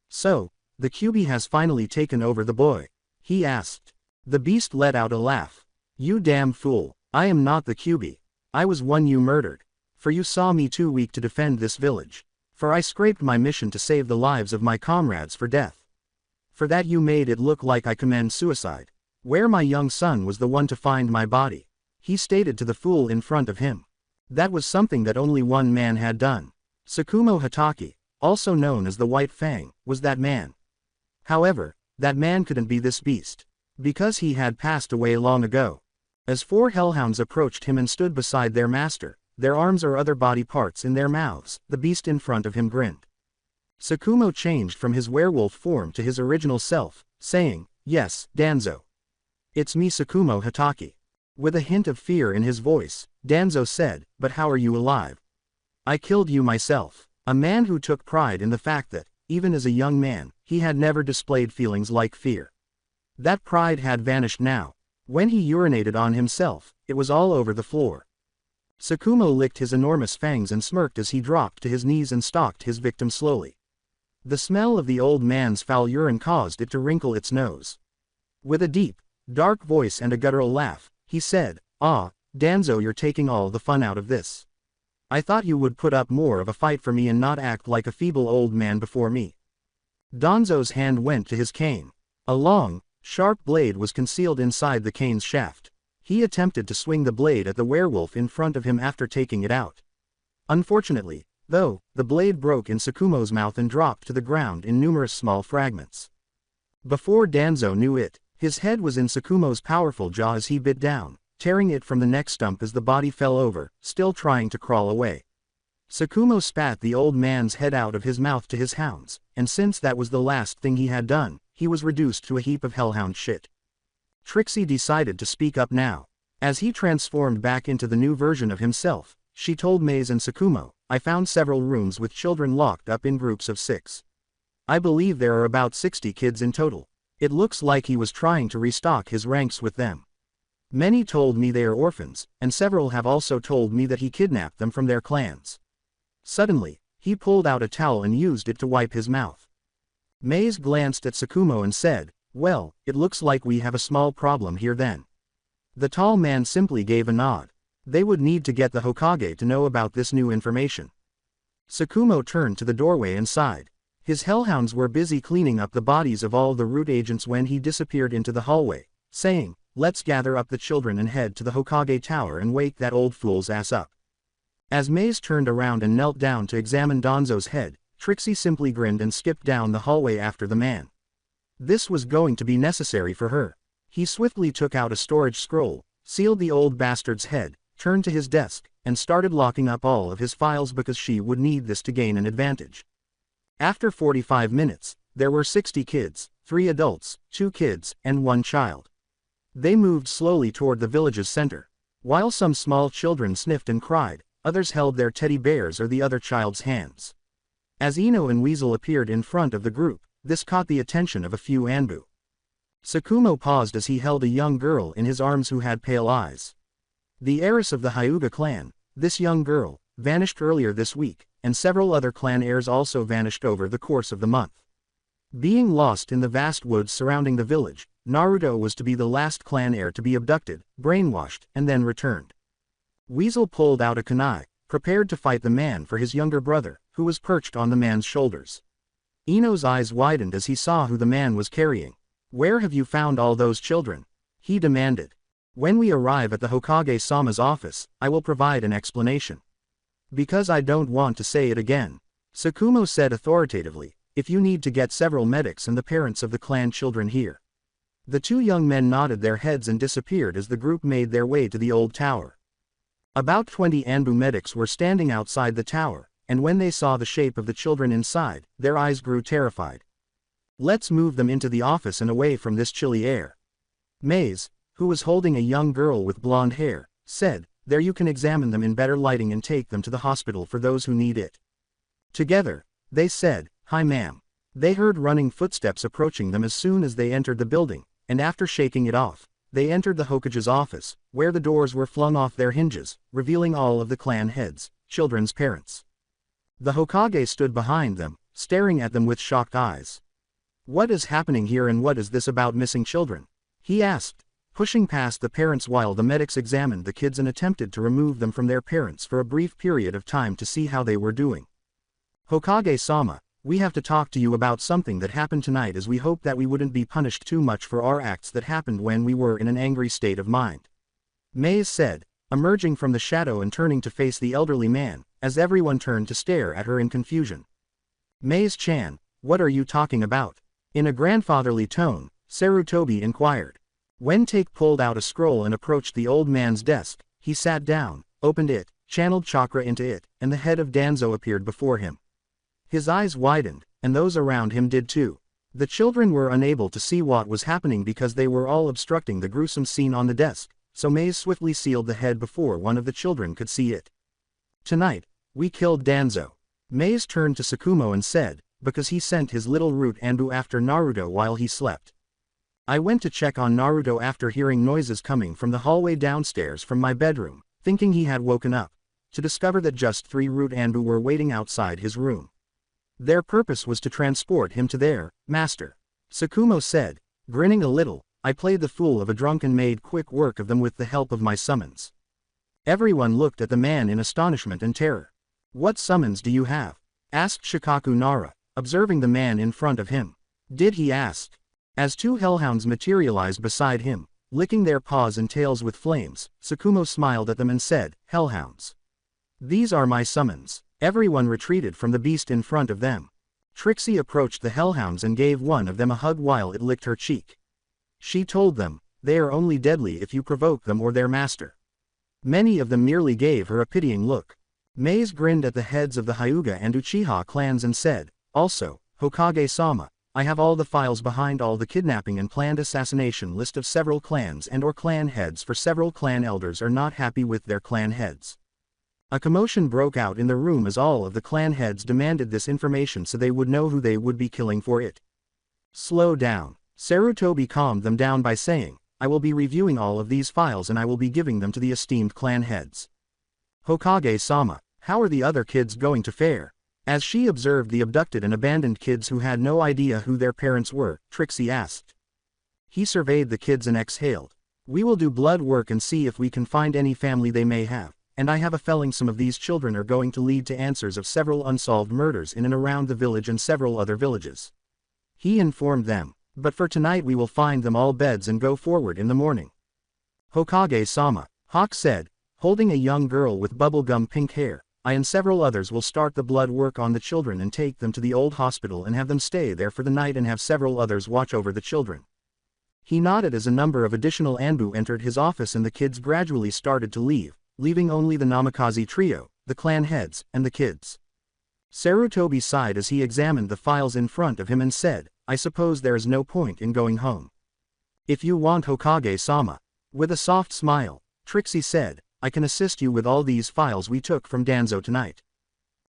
"So, the QB has finally taken over the boy?" he asked. The beast let out a laugh. "You damn fool, I am not the QB. I was one you murdered. For you saw me too weak to defend this village. For I scraped my mission to save the lives of my comrades for death. For that you made it look like I commend suicide. Where my young son was the one to find my body," he stated to the fool in front of him. That was something that only one man had done. Tsukumo Hatake, also known as the White Fang, was that man. However, that man couldn't be this beast. Because he had passed away long ago. As 4 hellhounds approached him and stood beside their master, their arms or other body parts in their mouths, the beast in front of him grinned. Sakumo changed from his werewolf form to his original self, saying, "Yes, Danzo. It's me, Sakumo Hatake." With a hint of fear in his voice, Danzo said, "But how are you alive?" "I killed you myself." A man who took pride in the fact that, even as a young man, he had never displayed feelings like fear. That pride had vanished now. When he urinated on himself, it was all over the floor. Sakumo licked his enormous fangs and smirked as he dropped to his knees and stalked his victim slowly. The smell of the old man's foul urine caused it to wrinkle its nose. With a deep, dark voice and a guttural laugh, he said, "Ah, Danzo, you're taking all the fun out of this. I thought you would put up more of a fight for me and not act like a feeble old man before me." Danzo's hand went to his cane. A long, sharp blade was concealed inside the cane's shaft. He attempted to swing the blade at the werewolf in front of him after taking it out. Unfortunately, though, the blade broke in Sakumo's mouth and dropped to the ground in numerous small fragments. Before Danzo knew it, his head was in Sakumo's powerful jaw as he bit down, tearing it from the neck stump as the body fell over, still trying to crawl away. Sakumo spat the old man's head out of his mouth to his hounds, and since that was the last thing he had done, he was reduced to a heap of hellhound shit. Trixie decided to speak up now. As he transformed back into the new version of himself, she told Maze and Sakumo, "I found several rooms with children locked up in groups of 6. I believe there are about 60 kids in total. It looks like he was trying to restock his ranks with them. Many told me they are orphans, and several have also told me that he kidnapped them from their clans." Suddenly, he pulled out a towel and used it to wipe his mouth. Maze glanced at Sakumo and said, "Well, it looks like we have a small problem here then." The tall man simply gave a nod. They would need to get the Hokage to know about this new information. Sakumo turned to the doorway and sighed. His hellhounds were busy cleaning up the bodies of all the root agents when he disappeared into the hallway, saying, "Let's gather up the children and head to the Hokage Tower and wake that old fool's ass up." As Maze turned around and knelt down to examine Danzo's head, Trixie simply grinned and skipped down the hallway after the man. This was going to be necessary for her. He swiftly took out a storage scroll, sealed the old bastard's head, turned to his desk, and started locking up all of his files because she would need this to gain an advantage. After 45 minutes, there were 60 kids, 3 adults, 2 kids, and 1 child. They moved slowly toward the village's center. While some small children sniffed and cried, others held their teddy bears or the other child's hands. As Ino and Weasel appeared in front of the group, this caught the attention of a few Anbu. Sakumo paused as he held a young girl in his arms who had pale eyes. The heiress of the Hyuga clan, this young girl, vanished earlier this week, and several other clan heirs also vanished over the course of the month. Being lost in the vast woods surrounding the village, Naruto was to be the last clan heir to be abducted, brainwashed, and then returned. Weasel pulled out a kunai, prepared to fight the man for his younger brother, who was perched on the man's shoulders. Ino's eyes widened as he saw who the man was carrying. "Where have you found all those children?" he demanded. "When we arrive at the Hokage-sama's office, I will provide an explanation." "Because I don't want to say it again," Sakumo said authoritatively, "if you need to get several medics and the parents of the clan children here." The 2 young men nodded their heads and disappeared as the group made their way to the old tower. About 20 Anbu medics were standing outside the tower, and when they saw the shape of the children inside, their eyes grew terrified. "Let's move them into the office and away from this chilly air." Maze, who was holding a young girl with blonde hair, said, "There you can examine them in better lighting and take them to the hospital for those who need it." Together, they said, "Hi ma'am." They heard running footsteps approaching them as soon as they entered the building, and after shaking it off, they entered the Hokage's office, where the doors were flung off their hinges, revealing all of the clan heads, children's parents. The Hokage stood behind them, staring at them with shocked eyes. "What is happening here and what is this about missing children?" he asked, pushing past the parents while the medics examined the kids and attempted to remove them from their parents for a brief period of time to see how they were doing. "Hokage-sama, we have to talk to you about something that happened tonight as we hope that we wouldn't be punished too much for our acts that happened when we were in an angry state of mind," Maze said, emerging from the shadow and turning to face the elderly man, as everyone turned to stare at her in confusion. "Maze-chan, what are you talking about?" In a grandfatherly tone, Sarutobi inquired. When Take pulled out a scroll and approached the old man's desk, he sat down, opened it, channeled chakra into it, and the head of Danzo appeared before him. His eyes widened, and those around him did too. The children were unable to see what was happening because they were all obstructing the gruesome scene on the desk, so Maze swiftly sealed the head before one of the children could see it. Tonight, we killed Danzo. Maze turned to Tsukumo and said, because he sent his little root Anbu after Naruto while he slept. I went to check on Naruto after hearing noises coming from the hallway downstairs from my bedroom, thinking he had woken up, to discover that just 3 root Anbu were waiting outside his room. Their purpose was to transport him to their master. Tsukumo said, grinning a little, I played the fool of a drunk and made quick work of them with the help of my summons. Everyone looked at the man in astonishment and terror. What summons do you have? Asked Shikaku Nara, observing the man in front of him. Did he ask? As 2 hellhounds materialized beside him, licking their paws and tails with flames, Tsukumo smiled at them and said, Hellhounds. These are my summons. Everyone retreated from the beast in front of them. Trixie approached the hellhounds and gave one of them a hug while it licked her cheek. She told them, they are only deadly if you provoke them or their master. Many of them merely gave her a pitying look. Maze grinned at the heads of the Hyuga and Uchiha clans and said, also, Hokage-sama, I have all the files behind all the kidnapping and planned assassination list of several clans and or clan heads, for several clan elders are not happy with their clan heads. A commotion broke out in the room as all of the clan heads demanded this information so they would know who they would be killing for it. Slow down. Sarutobi calmed them down by saying, I will be reviewing all of these files and I will be giving them to the esteemed clan heads. Hokage-sama, how are the other kids going to fare? As she observed the abducted and abandoned kids who had no idea who their parents were, Trixie asked. He surveyed the kids and exhaled. We will do blood work and see if we can find any family they may have, and I have a feeling some of these children are going to lead to answers of several unsolved murders in and around the village and several other villages. He informed them, but for tonight we will find them all beds and go forward in the morning. Hokage-sama, Hawk said, holding a young girl with bubblegum pink hair. I and several others will start the blood work on the children and take them to the old hospital and have them stay there for the night and have several others watch over the children. He nodded as a number of additional Anbu entered his office and the kids gradually started to leave, leaving only the Namikaze trio, the clan heads, and the kids. Sarutobi sighed as he examined the files in front of him and said, I suppose there is no point in going home. If you want Hokage-sama. With a soft smile, Trixie said, I can assist you with all these files we took from Danzo tonight.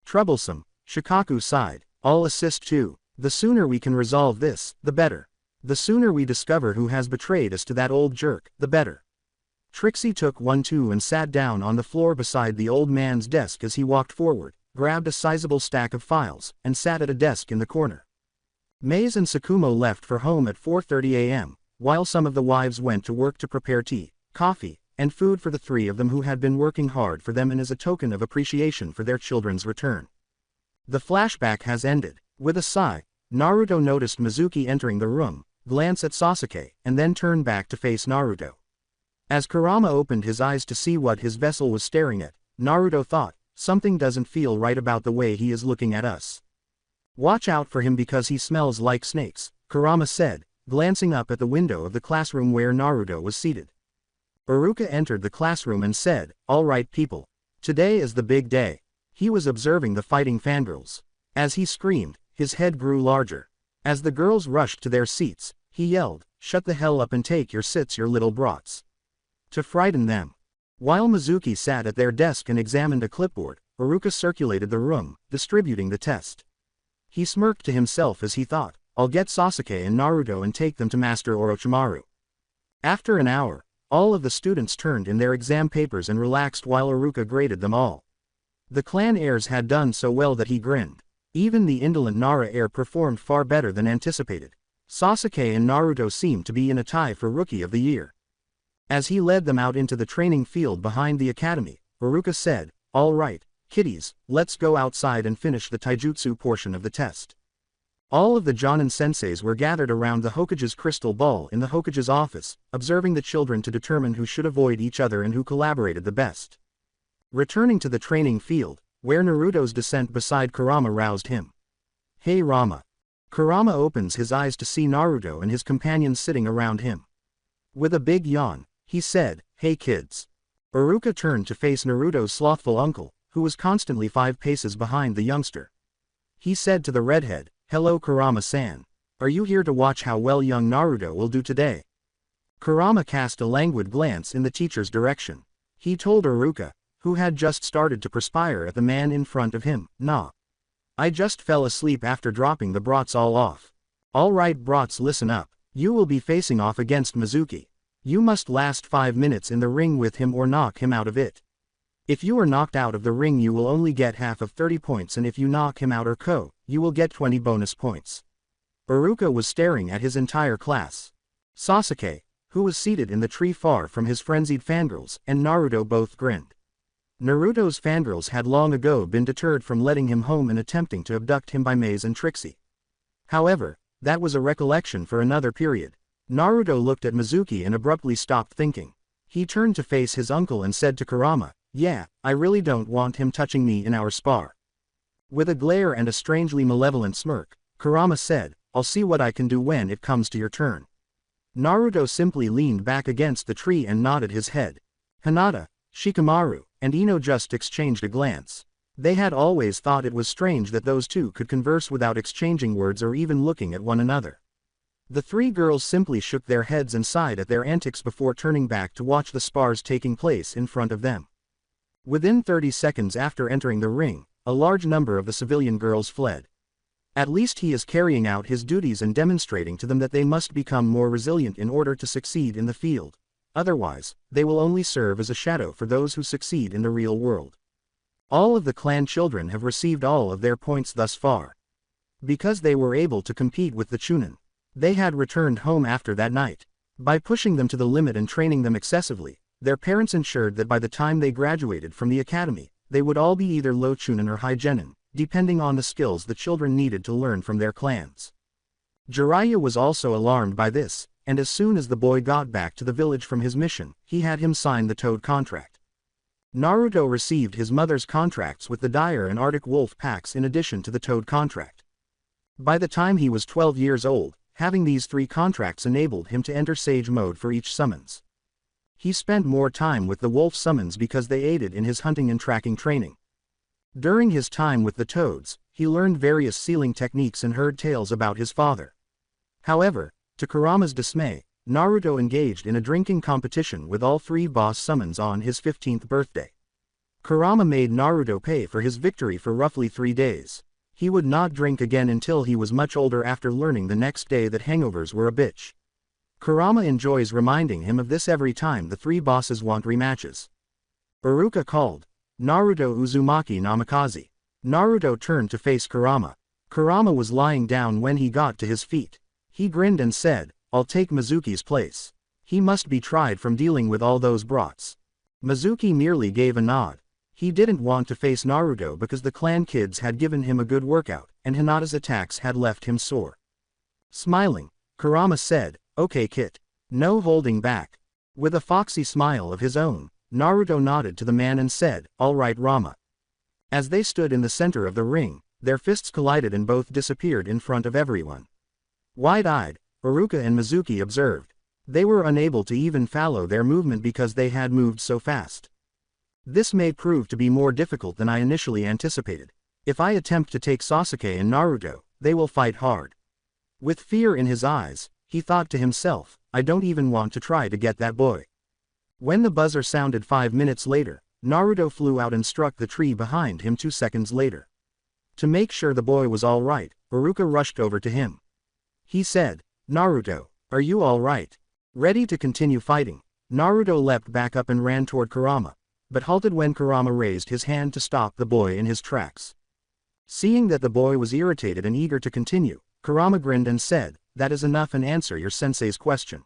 Troublesome, Shikaku sighed, I'll assist too. The sooner we can resolve this, the better. The sooner we discover who has betrayed us to that old jerk, the better. Trixie took 1-2 and sat down on the floor beside the old man's desk as he walked forward, grabbed a sizable stack of files, and sat at a desk in the corner. Maze and Tsukumo left for home at 4:30 a.m., while some of the wives went to work to prepare tea, coffee, and food for the 3 of them who had been working hard for them and as a token of appreciation for their children's return. The flashback has ended. With a sigh, Naruto noticed Mizuki entering the room, glance at Sasuke, and then turn back to face Naruto. As Kurama opened his eyes to see what his vessel was staring at, Naruto thought, something doesn't feel right about the way he is looking at us. Watch out for him because he smells like snakes, Kurama said, glancing up at the window of the classroom where Naruto was seated. Iruka entered the classroom and said, all right people. Today is the big day. He was observing the fighting fangirls. As he screamed, his head grew larger. As the girls rushed to their seats, he yelled, shut the hell up and take your sits your little brats. To frighten them. While Mizuki sat at their desk and examined a clipboard, Iruka circulated the room, distributing the test. He smirked to himself as he thought, I'll get Sasuke and Naruto and take them to Master Orochimaru. After an hour, all of the students turned in their exam papers and relaxed while Iruka graded them all. The clan heirs had done so well that he grinned. Even the indolent Nara heir performed far better than anticipated. Sasuke and Naruto seemed to be in a tie for Rookie of the Year. As he led them out into the training field behind the academy, Iruka said, all right, kiddies, let's go outside and finish the taijutsu portion of the test. All of the Jonin senseis were gathered around the Hokage's crystal ball in the Hokage's office, observing the children to determine who should avoid each other and who collaborated the best. Returning to the training field, where Naruto's descent beside Kurama roused him. Hey Rama. Kurama opens his eyes to see Naruto and his companions sitting around him. With a big yawn, he said, hey kids. Iruka turned to face Naruto's slothful uncle, who was constantly 5 paces behind the youngster. He said to the redhead, Hello Kurama-san. Are you here to watch how well young Naruto will do today? Kurama cast a languid glance in the teacher's direction. He told Iruka, who had just started to perspire at the man in front of him, "Nah. I just fell asleep after dropping the brats all off. Alright brats, listen up. You will be facing off against Mizuki. You must last 5 minutes in the ring with him or knock him out of it. If you are knocked out of the ring you will only get half of 30 points, and if you knock him out or KO, you will get 20 bonus points." Iruka was staring at his entire class. Sasuke, who was seated in the tree far from his frenzied fangirls, and Naruto both grinned. Naruto's fangirls had long ago been deterred from letting him home and attempting to abduct him by Maze and Trixie. However, that was a recollection for another period. Naruto looked at Mizuki and abruptly stopped thinking. He turned to face his uncle and said to Kurama, "Yeah, I really don't want him touching me in our spar." With a glare and a strangely malevolent smirk, Kurama said, "I'll see what I can do when it comes to your turn." Naruto simply leaned back against the tree and nodded his head. Hinata, Shikamaru, and Ino just exchanged a glance. They had always thought it was strange that those two could converse without exchanging words or even looking at one another. The three girls simply shook their heads and sighed at their antics before turning back to watch the spars taking place in front of them. Within 30 seconds after entering the ring, a large number of the civilian girls fled. At least he is carrying out his duties and demonstrating to them that they must become more resilient in order to succeed in the field. Otherwise, they will only serve as a shadow for those who succeed in the real world. All of the clan children have received all of their points thus far. Because they were able to compete with the Chunin, they had returned home after that night. By pushing them to the limit and training them excessively, their parents ensured that by the time they graduated from the academy, they would all be either low Chunin or high Genin, depending on the skills the children needed to learn from their clans. Jiraiya was also alarmed by this, and as soon as the boy got back to the village from his mission, he had him sign the Toad contract. Naruto received his mother's contracts with the Dire and Arctic Wolf packs in addition to the Toad contract. By the time he was 12 years old, having these 3 contracts enabled him to enter Sage mode for each summons. He spent more time with the Wolf summons because they aided in his hunting and tracking training. During his time with the Toads, he learned various sealing techniques and heard tales about his father. However, to Kurama's dismay, Naruto engaged in a drinking competition with all 3 boss summons on his 15th birthday. Kurama made Naruto pay for his victory for roughly 3 days. He would not drink again until he was much older after learning the next day that hangovers were a bitch. Kurama enjoys reminding him of this every time the 3 bosses want rematches. Iruka called, "Naruto Uzumaki Namikaze." Naruto turned to face Kurama. Kurama was lying down when he got to his feet. He grinned and said, "I'll take Mizuki's place. He must be tried from dealing with all those brats." Mizuki merely gave a nod. He didn't want to face Naruto because the clan kids had given him a good workout, and Hinata's attacks had left him sore. Smiling, Kurama said, "Okay kid. No holding back." With a foxy smile of his own, Naruto nodded to the man and said, "All right Rama." As they stood in the center of the ring, their fists collided and both disappeared in front of everyone. Wide-eyed, Iruka and Mizuki observed. They were unable to even follow their movement because they had moved so fast. This may prove to be more difficult than I initially anticipated. If I attempt to take Sasuke and Naruto, they will fight hard. With fear in his eyes, he thought to himself, I don't even want to try to get that boy. When the buzzer sounded 5 minutes later, Naruto flew out and struck the tree behind him 2 seconds later. To make sure the boy was all right, Iruka rushed over to him. He said, "Naruto, are you all right?" Ready to continue fighting, Naruto leapt back up and ran toward Kurama, but halted when Kurama raised his hand to stop the boy in his tracks. Seeing that the boy was irritated and eager to continue, Kurama grinned and said, "That is enough, and answer your sensei's question."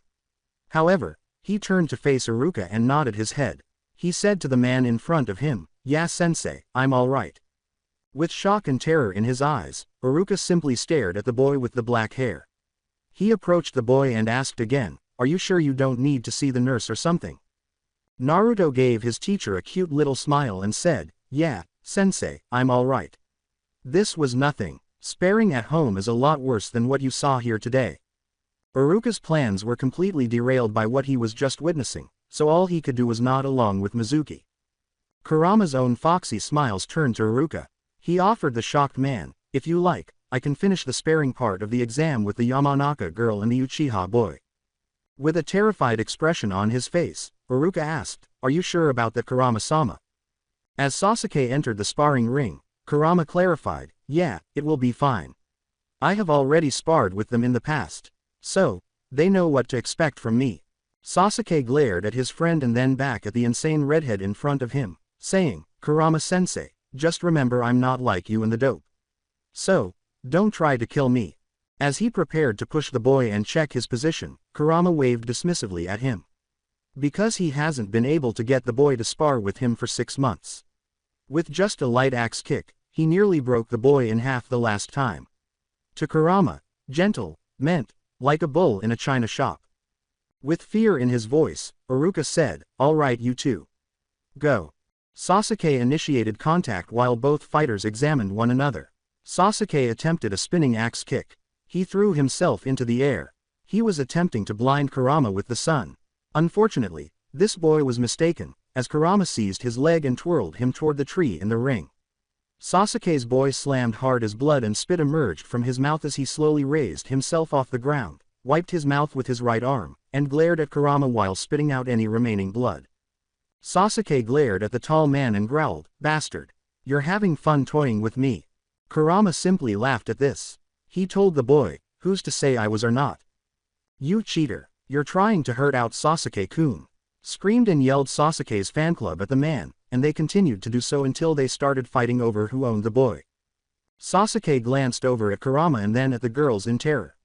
However, he turned to face Iruka and nodded his head. He said to the man in front of him, "Yeah sensei, I'm all right." With shock and terror in his eyes, Iruka simply stared at the boy with the black hair. He approached the boy and asked again, "Are you sure you don't need to see the nurse or something?" Naruto gave his teacher a cute little smile and said, "Yeah, sensei, I'm all right. This was nothing. Sparing at home is a lot worse than what you saw here today." Iruka's plans were completely derailed by what he was just witnessing, so all he could do was nod along with Mizuki. Kurama's own foxy smiles turned to Iruka. He offered the shocked man, "If you like, I can finish the sparing part of the exam with the Yamanaka girl and the Uchiha boy. With a terrified expression on his face, Uruka asked, "Are you sure about that, Kurama-sama?" As Sasuke entered the sparring ring, Kurama clarified, "Yeah, it will be fine. I have already sparred with them in the past. So, they know what to expect from me." Sasuke glared at his friend and then back at the insane redhead in front of him, saying, "Kurama-sensei, just remember I'm not like you and the dope. So, don't try to kill me." As he prepared to push the boy and check his position, Kurama waved dismissively at him. Because he hasn't been able to get the boy to spar with him for 6 months. With just a light axe kick, he nearly broke the boy in half the last time. To Kurama, gentle meant like a bull in a china shop. With fear in his voice, Uruka said, "All right, you two. Go." Sasuke initiated contact while both fighters examined one another. Sasuke attempted a spinning axe kick. He threw himself into the air. He was attempting to blind Kurama with the sun. Unfortunately, this boy was mistaken, as Kurama seized his leg and twirled him toward the tree in the ring. Sasuke's boy slammed hard as blood and spit emerged from his mouth as he slowly raised himself off the ground, wiped his mouth with his right arm, and glared at Kurama while spitting out any remaining blood. Sasuke glared at the tall man and growled, "Bastard. You're having fun toying with me." Kurama simply laughed at this. He told the boy, "Who's to say I was or not? You cheater, you're trying to hurt out Sasuke-kun." Screamed and yelled Sasuke's fan club at the man, and they continued to do so until they started fighting over who owned the boy. Sasuke glanced over at Kurama and then at the girls in terror.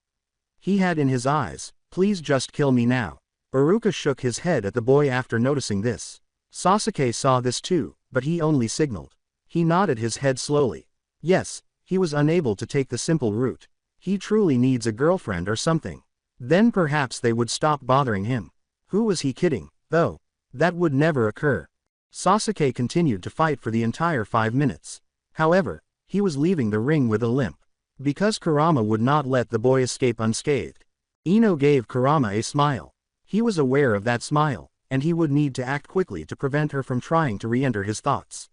He had in his eyes, "Please just kill me now." Uruka shook his head at the boy after noticing this. Sasuke saw this too, but he only signaled. He nodded his head slowly. Yes, he was unable to take the simple route. He truly needs a girlfriend or something. Then perhaps they would stop bothering him. Who was he kidding, though? That would never occur. Sasuke continued to fight for the entire 5 minutes. However, he was leaving the ring with a limp. Because Kurama would not let the boy escape unscathed. Ino gave Kurama a smile. He was aware of that smile, and he would need to act quickly to prevent her from trying to re-enter his thoughts.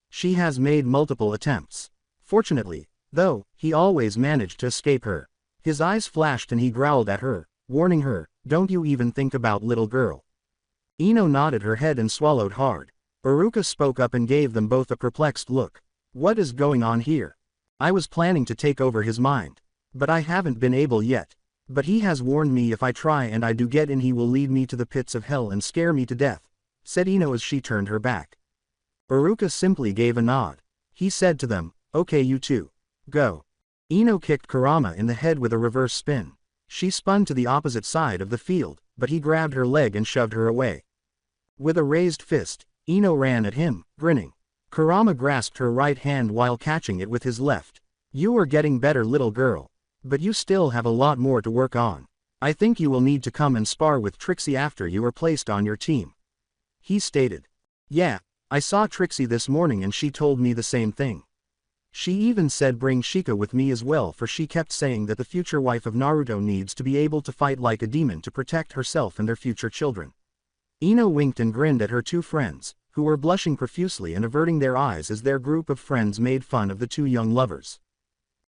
She has made multiple attempts. Fortunately, though, he always managed to escape her. His eyes flashed and he growled at her, warning her, "Don't you even think about little girl." Ino nodded her head and swallowed hard. Uruka spoke up and gave them both a perplexed look. "What is going on here? I was planning to take over his mind. But I haven't been able yet. But he has warned me if I try and I do get in he will lead me to the pits of hell and scare me to death," said Ino as she turned her back. Uruka simply gave a nod. He said to them, "Okay, you two. Go." Ino kicked Kurama in the head with a reverse spin. She spun to the opposite side of the field, but he grabbed her leg and shoved her away. With a raised fist, Ino ran at him, grinning. Kurama grasped her right hand while catching it with his left. "You are getting better, little girl. But you still have a lot more to work on. I think you will need to come and spar with Trixie after you are placed on your team," he stated. "Yeah, I saw Trixie this morning and she told me the same thing. She even said bring Shika with me as well, for she kept saying that the future wife of Naruto needs to be able to fight like a demon to protect herself and their future children." Ino winked and grinned at her two friends, who were blushing profusely and averting their eyes as their group of friends made fun of the two young lovers.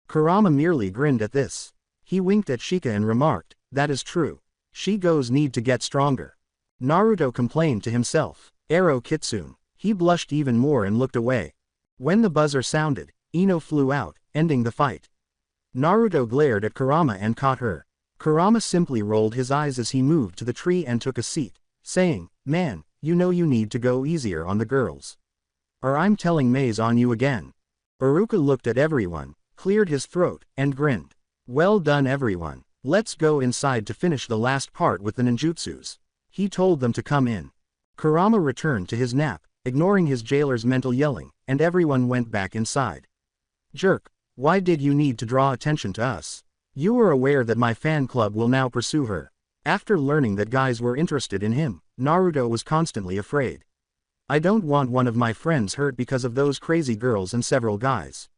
Kurama merely grinned at this. He winked at Shika and remarked, "That is true. She-go's need to get stronger." Naruto complained to himself. "Ero Kitsune." He blushed even more and looked away. When the buzzer sounded, Ino flew out, ending the fight. Naruto glared at Kurama and caught her. Kurama simply rolled his eyes as he moved to the tree and took a seat, saying, "Man, you know you need to go easier on the girls. Or I'm telling Maze on you again." Uruka looked at everyone, cleared his throat, and grinned. "Well done everyone. Let's go inside to finish the last part with the ninjutsus." He told them to come in. Kurama returned to his nap, ignoring his jailer's mental yelling, and everyone went back inside. "Jerk, why did you need to draw attention to us? You were aware that my fan club will now pursue her." After learning that guys were interested in him, Naruto was constantly afraid. "I don't want one of my friends hurt because of those crazy girls and several guys."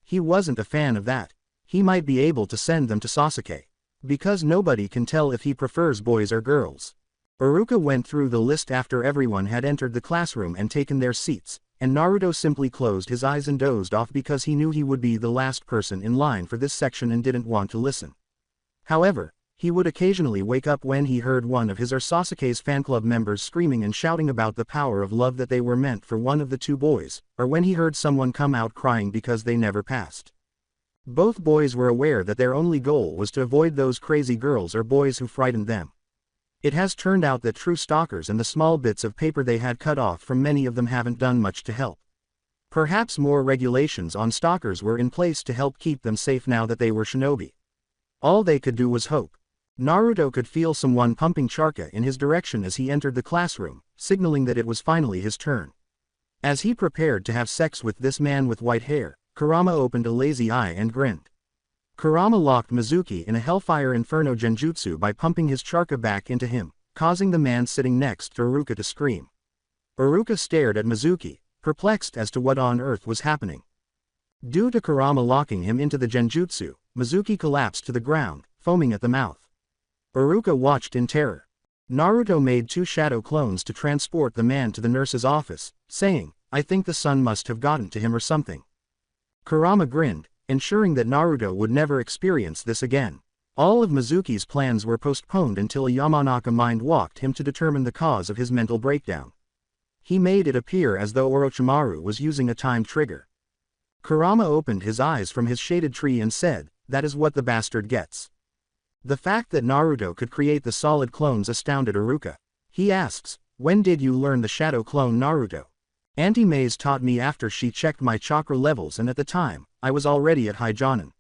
He wasn't a fan of that. He might be able to send them to Sasuke. Because nobody can tell if he prefers boys or girls. Uruka went through the list after everyone had entered the classroom and taken their seats, and Naruto simply closed his eyes and dozed off because he knew he would be the last person in line for this section and didn't want to listen. However, he would occasionally wake up when he heard one of his or Sasuke's fan club members screaming and shouting about the power of love that they were meant for one of the two boys, or when he heard someone come out crying because they never passed. Both boys were aware that their only goal was to avoid those crazy girls or boys who frightened them. It has turned out that true stalkers and the small bits of paper they had cut off from many of them haven't done much to help. Perhaps more regulations on stalkers were in place to help keep them safe now that they were shinobi. All they could do was hope. Naruto could feel someone pumping charca in his direction as he entered the classroom, signaling that it was finally his turn. As he prepared to have sex with this man with white hair, Kurama opened a lazy eye and grinned. Kurama locked Mizuki in a Hellfire Inferno genjutsu by pumping his charca back into him, causing the man sitting next to Iruka to scream. Iruka stared at Mizuki, perplexed as to what on earth was happening. Due to Kurama locking him into the genjutsu, Mizuki collapsed to the ground, foaming at the mouth. Iruka watched in terror. Naruto made 2 shadow clones to transport the man to the nurse's office, saying, "I think the sun must have gotten to him or something." Kurama grinned, ensuring that Naruto would never experience this again. All of Mizuki's plans were postponed until a Yamanaka mind walked him to determine the cause of his mental breakdown. He made it appear as though Orochimaru was using a time trigger. Kurama opened his eyes from his shaded tree and said, "That is what the bastard gets." The fact that Naruto could create the solid clones astounded Iruka. He asks, "When did you learn the shadow clone Naruto?" "Auntie Maze taught me after she checked my chakra levels, and at the time, I was already at high Jonin.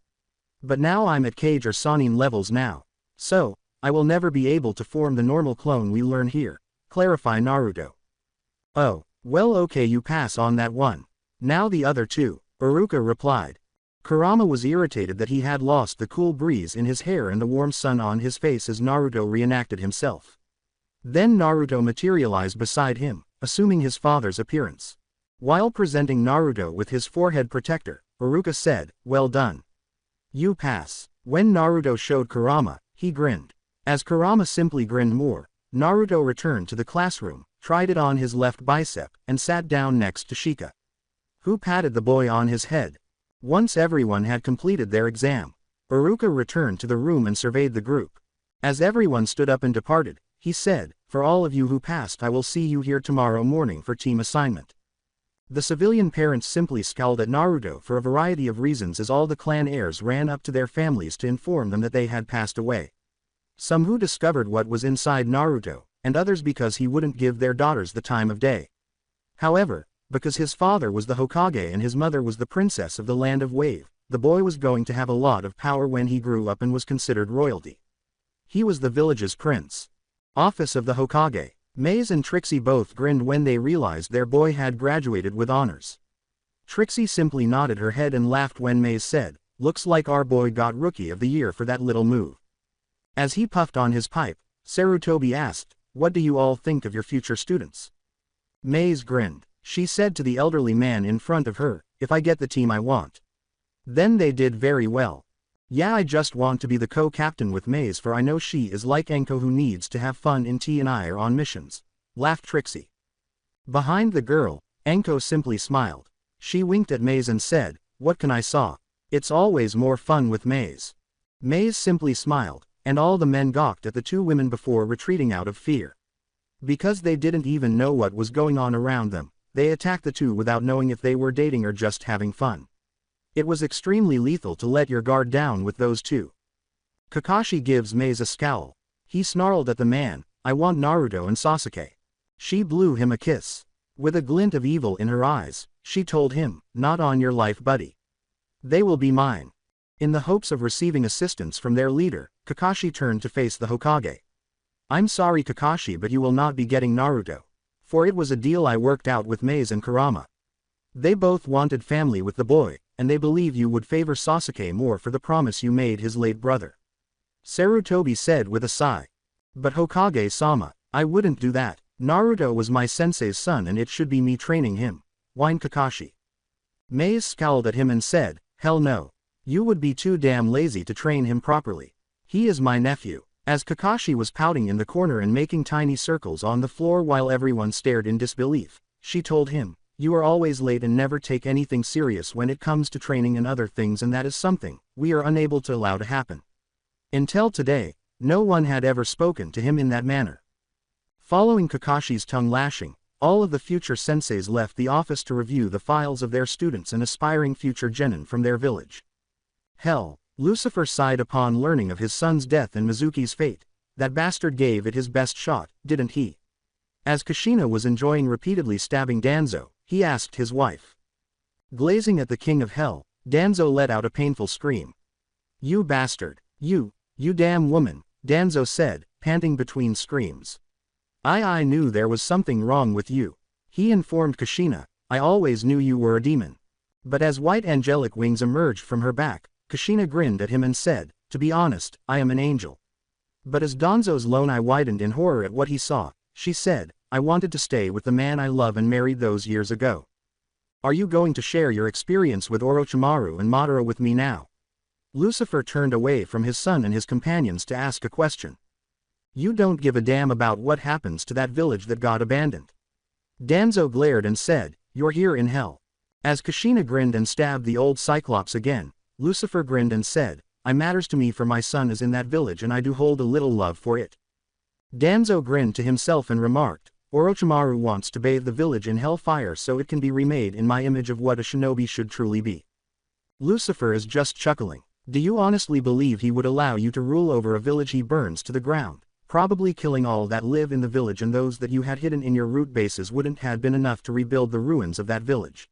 But now I'm at Kage or Sannin levels now. So, I will never be able to form the normal clone we learn here," clarify Naruto. "Oh, well okay, you pass on that one. Now the other two," Iruka replied. Kurama was irritated that he had lost the cool breeze in his hair and the warm sun on his face as Naruto reenacted himself. Then Naruto materialized beside him, assuming his father's appearance. While presenting Naruto with his forehead protector, Iruka said, "Well done. You pass." When Naruto showed Kurama, he grinned. As Kurama simply grinned more, Naruto returned to the classroom, tried it on his left bicep, and sat down next to Shika, who patted the boy on his head. Once everyone had completed their exam, Iruka returned to the room and surveyed the group. As everyone stood up and departed, he said, "For all of you who passed, I will see you here tomorrow morning for team assignment." The civilian parents simply scowled at Naruto for a variety of reasons as all the clan heirs ran up to their families to inform them that they had passed away. Some who discovered what was inside Naruto, and others because he wouldn't give their daughters the time of day. However, because his father was the Hokage and his mother was the princess of the land of Wave, the boy was going to have a lot of power when he grew up and was considered royalty. He was the village's prince. Office of the Hokage. Maze and Trixie both grinned when they realized their boy had graduated with honors. Trixie simply nodded her head and laughed when Maze said, "Looks like our boy got Rookie of the Year for that little move." As he puffed on his pipe, Sarutobi asked, "What do you all think of your future students?" Maze grinned. She said to the elderly man in front of her, "If I get the team I want, then they did very well. Yeah, I just want to be the co-captain with Maze, for I know she is like Enko who needs to have fun in T&I or on missions," laughed Trixie. Behind the girl, Enko simply smiled. She winked at Maze and said, "What can I saw? It's always more fun with Maze." Maze simply smiled, and all the men gawked at the two women before retreating out of fear. Because they didn't even know what was going on around them, they attacked the two without knowing if they were dating or just having fun. It was extremely lethal to let your guard down with those two. Kakashi gives Maze a scowl. He snarled at the man, "I want Naruto and Sasuke." She blew him a kiss. With a glint of evil in her eyes, she told him, "Not on your life, buddy. They will be mine." In the hopes of receiving assistance from their leader, Kakashi turned to face the Hokage. "I'm sorry Kakashi, but you will not be getting Naruto. For it was a deal I worked out with Maze and Kurama. They both wanted family with the boy, and they believe you would favor Sasuke more for the promise you made his late brother," Sarutobi said with a sigh. "But Hokage-sama, I wouldn't do that. Naruto was my sensei's son and it should be me training him," whined Kakashi. Maze scowled at him and said, "Hell no. You would be too damn lazy to train him properly. He is my nephew." As Kakashi was pouting in the corner and making tiny circles on the floor while everyone stared in disbelief, she told him, You are always late and never take anything serious when it comes to training and other things, and that is something we are unable to allow to happen. Until today, no one had ever spoken to him in that manner. Following Kakashi's tongue lashing, all of the future senseis left the office to review the files of their students and aspiring future genin from their village. Hell, Lucifer sighed upon learning of his son's death and Mizuki's fate. That bastard gave it his best shot, didn't he? As Kushina was enjoying repeatedly stabbing Danzo, he asked his wife. Glazing at the king of hell, Danzo let out a painful scream. You bastard, you damn woman, Danzo said, panting between screams. I knew there was something wrong with you. He informed Kushina, I always knew you were a demon. But as white angelic wings emerged from her back, Kushina grinned at him and said, to be honest, I am an angel. But as Danzo's lone eye widened in horror at what he saw, she said, I wanted to stay with the man I love and married those years ago. Are you going to share your experience with Orochimaru and Madara with me now? Lucifer turned away from his son and his companions to ask a question. You don't give a damn about what happens to that village that got abandoned. Danzo glared and said, you're here in hell. As Kushina grinned and stabbed the old Cyclops again, Lucifer grinned and said, I matters to me for my son is in that village and I do hold a little love for it. Danzo grinned to himself and remarked, Orochimaru wants to bathe the village in hellfire so it can be remade in my image of what a shinobi should truly be. Lucifer is just chuckling. Do you honestly believe he would allow you to rule over a village he burns to the ground? Probably killing all that live in the village, and those that you had hidden in your root bases wouldn't have been enough to rebuild the ruins of that village.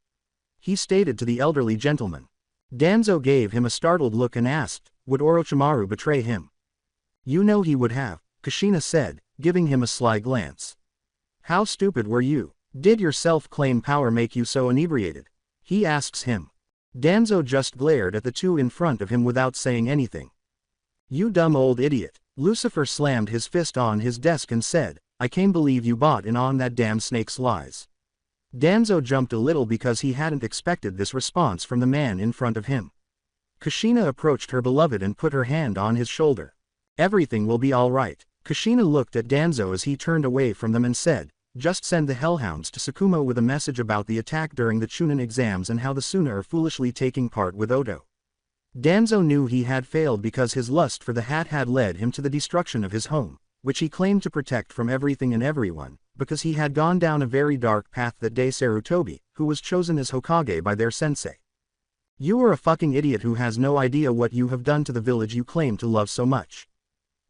He stated to the elderly gentleman. Danzo gave him a startled look and asked, would Orochimaru betray him? You know he would have, Kushina said, giving him a sly glance. How stupid were you? Did your self-claimed power make you so inebriated? He asks him. Danzo just glared at the two in front of him without saying anything. You dumb old idiot. Lucifer slammed his fist on his desk and said, I can't believe you bought in on that damn snake's lies. Danzo jumped a little because he hadn't expected this response from the man in front of him. Kushina approached her beloved and put her hand on his shoulder. Everything will be all right. Kushina looked at Danzo as he turned away from them and said, just send the hellhounds to Tsukumo with a message about the attack during the Chunin exams and how the Suna are foolishly taking part with Oto. Danzo knew he had failed because his lust for the hat had led him to the destruction of his home, which he claimed to protect from everything and everyone, because he had gone down a very dark path that day. Sarutobi, who was chosen as Hokage by their sensei. You are a fucking idiot who has no idea what you have done to the village you claim to love so much.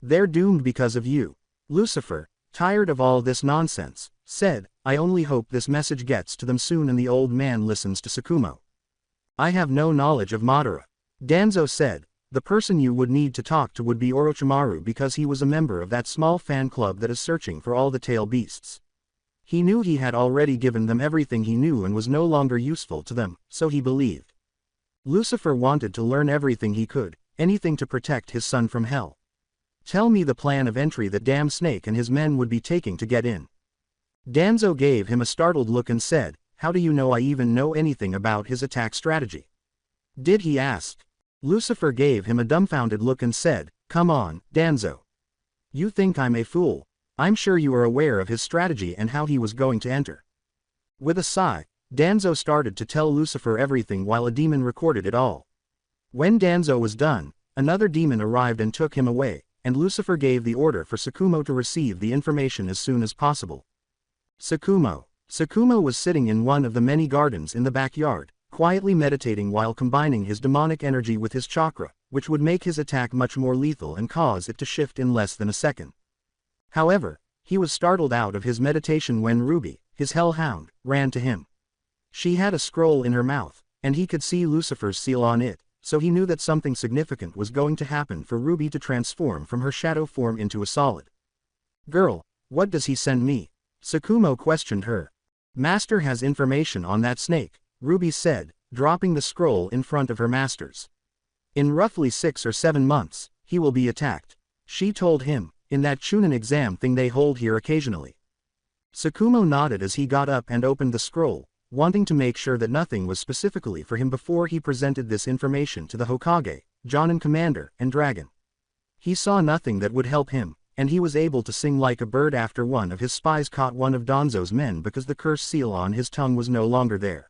They're doomed because of you. Lucifer, tired of all this nonsense, said, I only hope this message gets to them soon and the old man listens to Tsukumo. I have no knowledge of Madara. Danzo said, the person you would need to talk to would be Orochimaru because he was a member of that small fan club that is searching for all the tail beasts. He knew he had already given them everything he knew and was no longer useful to them, so he believed. Lucifer wanted to learn everything he could, anything to protect his son from hell. Tell me the plan of entry that damn snake and his men would be taking to get in. Danzo gave him a startled look and said, how do you know I even know anything about his attack strategy? Did he ask? Lucifer gave him a dumbfounded look and said, come on, Danzo. You think I'm a fool? I'm sure you are aware of his strategy and how he was going to enter. With a sigh, Danzo started to tell Lucifer everything while a demon recorded it all. When Danzo was done, another demon arrived and took him away, and Lucifer gave the order for Tsukumo to receive the information as soon as possible. Tsukumo was sitting in one of the many gardens in the backyard, quietly meditating while combining his demonic energy with his chakra, which would make his attack much more lethal and cause it to shift in less than a second. However, he was startled out of his meditation when Ruby, his hellhound, ran to him. She had a scroll in her mouth, and he could see Lucifer's seal on it, so he knew that something significant was going to happen for Ruby to transform from her shadow form into a solid. Girl, what does he send me? Tsukumo questioned her. Master has information on that snake, Ruby said, dropping the scroll in front of her masters. In roughly 6 or 7 months, he will be attacked. She told him, in that Chunin exam thing they hold here occasionally. Tsukumo nodded as he got up and opened the scroll, wanting to make sure that nothing was specifically for him before he presented this information to the Hokage, Jonin Commander, and Dragon. He saw nothing that would help him, and he was able to sing like a bird after one of his spies caught one of Danzo's men because the curse seal on his tongue was no longer there.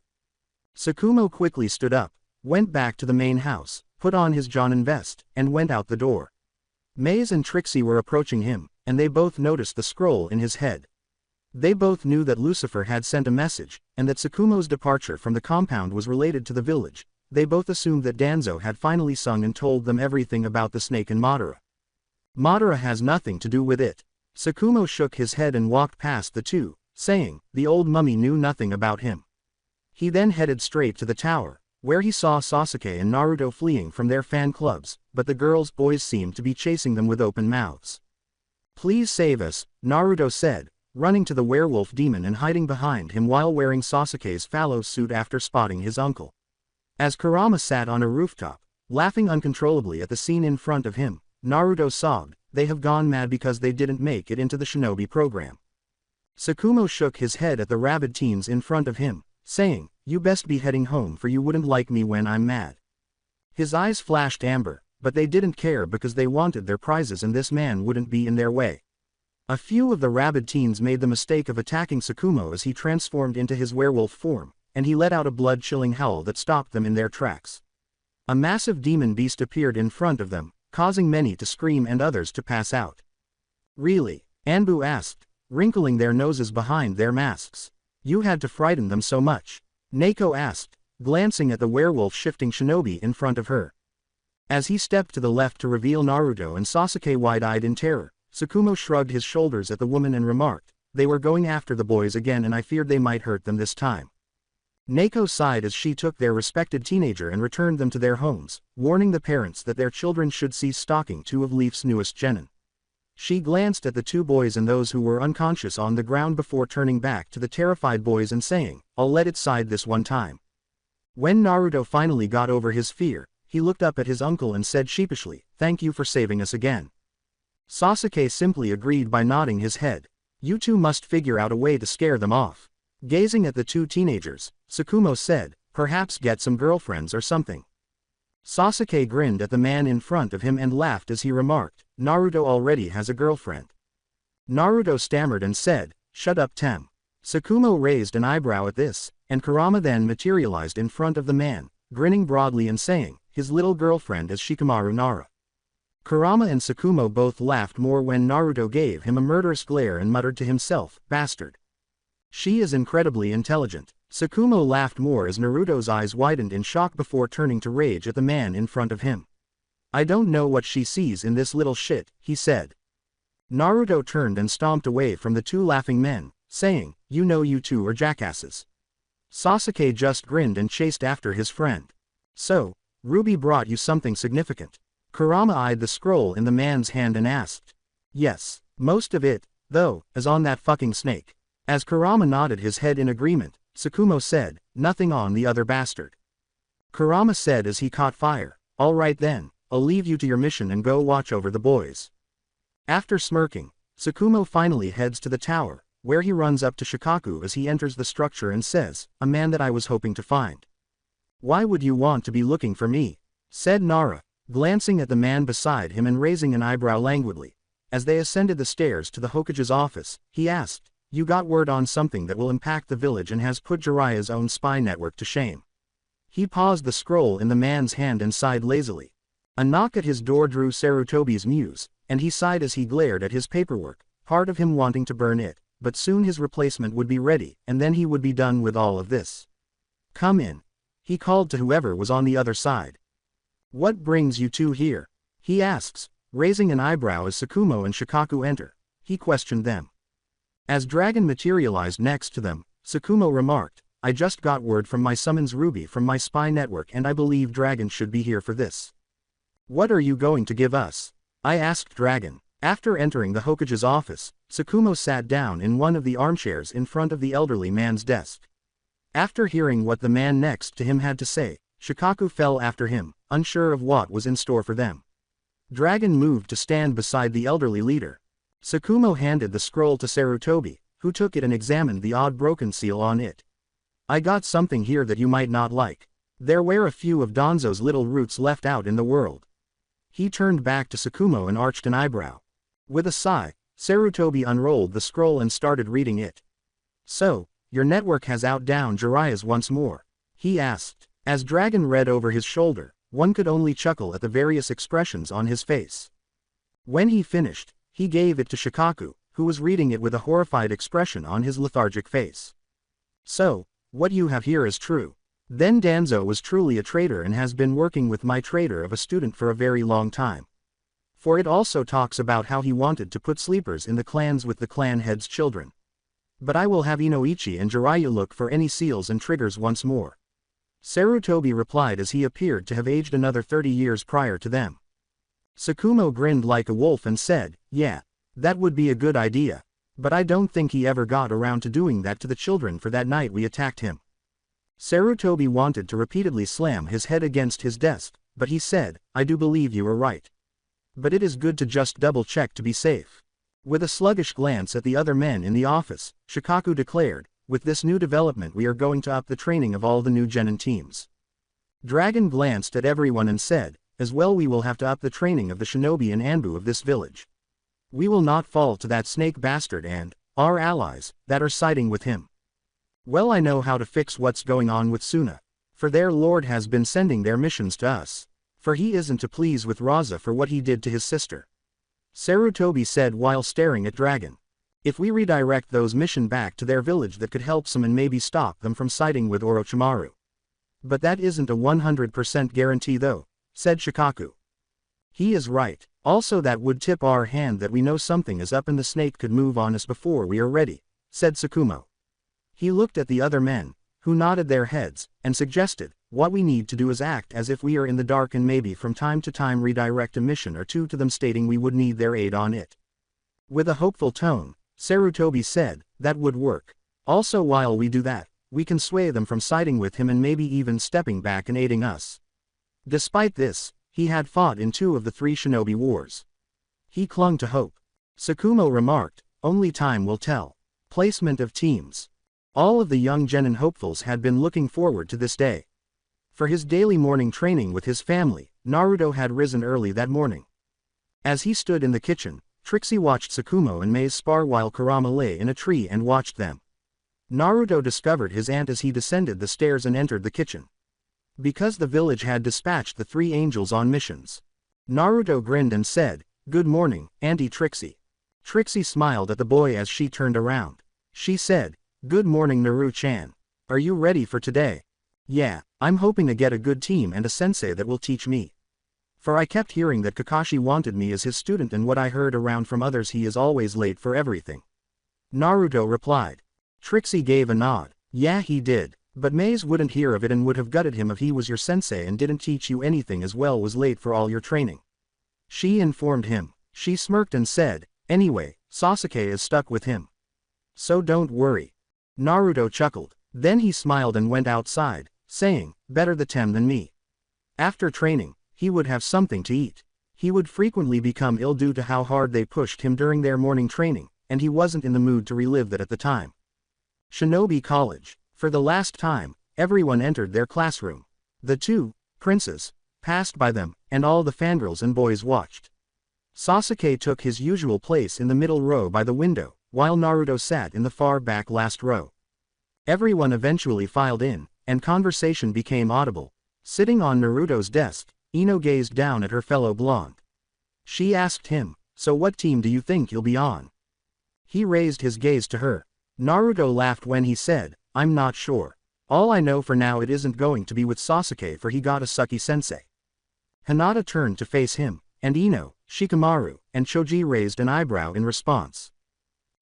Tsukumo quickly stood up, went back to the main house, put on his Jonin vest, and went out the door. Maze and Trixie were approaching him, and they both noticed the scroll in his head. They both knew that Lucifer had sent a message, and that Tsukumo's departure from the compound was related to the village. They both assumed that Danzo had finally sung and told them everything about the snake and Madara. Madara has nothing to do with it. Tsukumo shook his head and walked past the two, saying, the old mummy knew nothing about him. He then headed straight to the tower, where he saw Sasuke and Naruto fleeing from their fan clubs, but the boys seemed to be chasing them with open mouths. Please save us, Naruto said, running to the werewolf demon and hiding behind him while wearing Sasuke's fallow suit after spotting his uncle. As Kurama sat on a rooftop, laughing uncontrollably at the scene in front of him, Naruto sobbed, they have gone mad because they didn't make it into the shinobi program. Tsukumo shook his head at the rabid teens in front of him, saying, you best be heading home for you wouldn't like me when I'm mad. His eyes flashed amber, but they didn't care because they wanted their prizes and this man wouldn't be in their way. A few of the rabid teens made the mistake of attacking Tsukumo as he transformed into his werewolf form, and he let out a blood-chilling howl that stopped them in their tracks. A massive demon beast appeared in front of them, causing many to scream and others to pass out. Really? Anbu asked, wrinkling their noses behind their masks. You had to frighten them so much? Neiko asked, glancing at the werewolf-shifting shinobi in front of her. As he stepped to the left to reveal Naruto and Sasuke wide-eyed in terror, Tsukumo shrugged his shoulders at the woman and remarked, they were going after the boys again and I feared they might hurt them this time. Neiko sighed as she took their respected teenager and returned them to their homes, warning the parents that their children should cease stalking two of Leaf's newest genin. She glanced at the two boys and those who were unconscious on the ground before turning back to the terrified boys and saying, I'll let it slide this one time. When Naruto finally got over his fear, he looked up at his uncle and said sheepishly, thank you for saving us again. Sasuke simply agreed by nodding his head. You two must figure out a way to scare them off. Gazing at the two teenagers, Tsukumo said, perhaps get some girlfriends or something. Sasuke grinned at the man in front of him and laughed as he remarked, Naruto already has a girlfriend. Naruto stammered and said, shut up Tem. Tsukumo raised an eyebrow at this, and Kurama then materialized in front of the man, grinning broadly and saying, his little girlfriend is Shikamaru Nara. Kurama and Tsukumo both laughed more when Naruto gave him a murderous glare and muttered to himself, bastard. She is incredibly intelligent. Tsukumo laughed more as Naruto's eyes widened in shock before turning to rage at the man in front of him. I don't know what she sees in this little shit, he said. Naruto turned and stomped away from the two laughing men, saying, you know you two are jackasses. Sasuke just grinned and chased after his friend. So, Ruby brought you something significant. Kurama eyed the scroll in the man's hand and asked. Yes, most of it, though, is on that fucking snake. As Kurama nodded his head in agreement, Tsukumo said, nothing on the other bastard. Kurama said as he caught fire, all right then, I'll leave you to your mission and go watch over the boys. After smirking, Tsukumo finally heads to the tower, where he runs up to Shikaku as he enters the structure and says, a man that I was hoping to find. Why would you want to be looking for me? Said Nara, glancing at the man beside him and raising an eyebrow languidly. As they ascended the stairs to the Hokage's office, he asked, you got word on something that will impact the village and has put Jiraiya's own spy network to shame. He paused the scroll in the man's hand and sighed lazily. A knock at his door drew Sarutobi's muse, and he sighed as he glared at his paperwork, part of him wanting to burn it, but soon his replacement would be ready, and then he would be done with all of this. Come in. He called to whoever was on the other side. What brings you two here? He asks, raising an eyebrow as Tsukumo and Shikaku enter. He questioned them. As Dragon materialized next to them, Tsukumo remarked, I just got word from my summons Ruby from my spy network and I believe Dragon should be here for this. What are you going to give us? I asked Dragon. After entering the Hokage's office, Tsukumo sat down in one of the armchairs in front of the elderly man's desk. After hearing what the man next to him had to say, Shikaku fell after him, unsure of what was in store for them. Dragon moved to stand beside the elderly leader. Tsukumo handed the scroll to Sarutobi, who took it and examined the odd broken seal on it. I got something here that you might not like. There were a few of Danzo's little roots left out in the world. He turned back to Tsukumo and arched an eyebrow. With a sigh, Sarutobi unrolled the scroll and started reading it. So, your network has outdown Jiraiya's once more? He asked. As Dragon read over his shoulder, one could only chuckle at the various expressions on his face. When he finished, he gave it to Shikaku, who was reading it with a horrified expression on his lethargic face. So, what you have here is true. Then Danzo was truly a traitor and has been working with my traitor of a student for a very long time. For it also talks about how he wanted to put sleepers in the clans with the clan head's children. But I will have Inoichi and Jiraiya look for any seals and triggers once more. Sarutobi replied as he appeared to have aged another 30 years prior to them. Tsukumo grinned like a wolf and said, yeah, that would be a good idea. But I don't think he ever got around to doing that to the children for that night we attacked him. Sarutobi wanted to repeatedly slam his head against his desk, but he said, I do believe you are right. But it is good to just double check to be safe. With a sluggish glance at the other men in the office, Shikaku declared, with this new development we are going to up the training of all the new genin teams. Dragon glanced at everyone and said, as well we will have to up the training of the shinobi and Anbu of this village. We will not fall to that snake bastard and, our allies, that are siding with him. Well, I know how to fix what's going on with Suna. For their lord has been sending their missions to us. For he isn't to please with Raza for what he did to his sister. Sarutobi said while staring at Dragon. If we redirect those mission back to their village that could help some and maybe stop them from siding with Orochimaru. But that isn't a 100% guarantee though, said Shikaku. He is right. Also that would tip our hand that we know something is up and the snake could move on us before we are ready, said Tsukumo. He looked at the other men, who nodded their heads, and suggested, what we need to do is act as if we are in the dark and maybe from time to time redirect a mission or two to them stating we would need their aid on it. With a hopeful tone, Sarutobi said, that would work. Also while we do that, we can sway them from siding with him and maybe even stepping back and aiding us. Despite this, he had fought in 2 of the 3 shinobi wars. He clung to hope. Tsukumo remarked, only time will tell. Placement of teams. All of the young genin hopefuls had been looking forward to this day. For his daily morning training with his family, Naruto had risen early that morning. As he stood in the kitchen, Trixie watched Tsukumo and Mei's spar while Kurama lay in a tree and watched them. Naruto discovered his aunt as he descended the stairs and entered the kitchen. Because the village had dispatched the 3 angels on missions. Naruto grinned and said, good morning, Auntie Trixie. Trixie smiled at the boy as she turned around. She said, good morning Naru-chan. Are you ready for today? Yeah, I'm hoping to get a good team and a sensei that will teach me. For I kept hearing that Kakashi wanted me as his student and what I heard around from others he is always late for everything. Naruto replied. Trixie gave a nod. Yeah he did, but Maze wouldn't hear of it and would have gutted him if he was your sensei and didn't teach you anything as well was late for all your training. She informed him. She smirked and said, anyway, Sasuke is stuck with him. So don't worry. Naruto chuckled. Then he smiled and went outside, saying, better the tem than me. After training, he would have something to eat. He would frequently become ill due to how hard they pushed him during their morning training, and he wasn't in the mood to relive that at the time. Shinobi College. For the last time, everyone entered their classroom. The 2 princes passed by them, and all the fangirls and boys watched. Sasuke took his usual place in the middle row by the window, while Naruto sat in the far back last row. Everyone eventually filed in, and conversation became audible. Sitting on Naruto's desk, Ino gazed down at her fellow blonde. She asked him, so what team do you think you'll be on? He raised his gaze to her. Naruto laughed when he said, I'm not sure. All I know for now it isn't going to be with Sasuke for he got a sucky sensei. Hinata turned to face him, and Ino, Shikamaru, and Choji raised an eyebrow in response.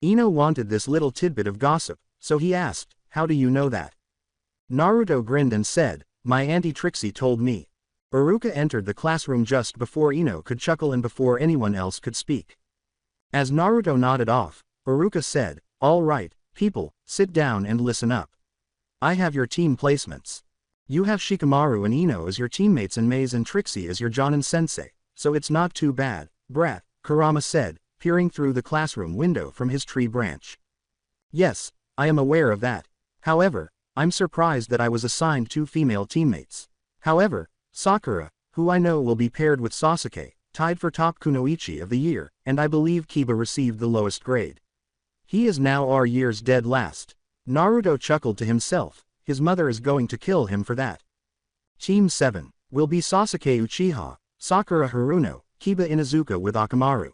Ino wanted this little tidbit of gossip, so he asked, how do you know that? Naruto grinned and said, my auntie Trixie told me. Iruka entered the classroom just before Ino could chuckle and before anyone else could speak. As Naruto nodded off, Iruka said, all right, people, sit down and listen up. I have your team placements. You have Shikamaru and Ino as your teammates and Maze and Trixie as your Jonin sensei, so it's not too bad, brat, Kurama said, peering through the classroom window from his tree branch. Yes, I am aware of that. However, I'm surprised that I was assigned 2 female teammates. However, Sakura, who I know will be paired with Sasuke, tied for top kunoichi of the year, and I believe Kiba received the lowest grade. He is now our year's dead last. Naruto chuckled to himself, his mother is going to kill him for that. Team 7 will be Sasuke Uchiha, Sakura Haruno, Kiba Inuzuka with Akamaru.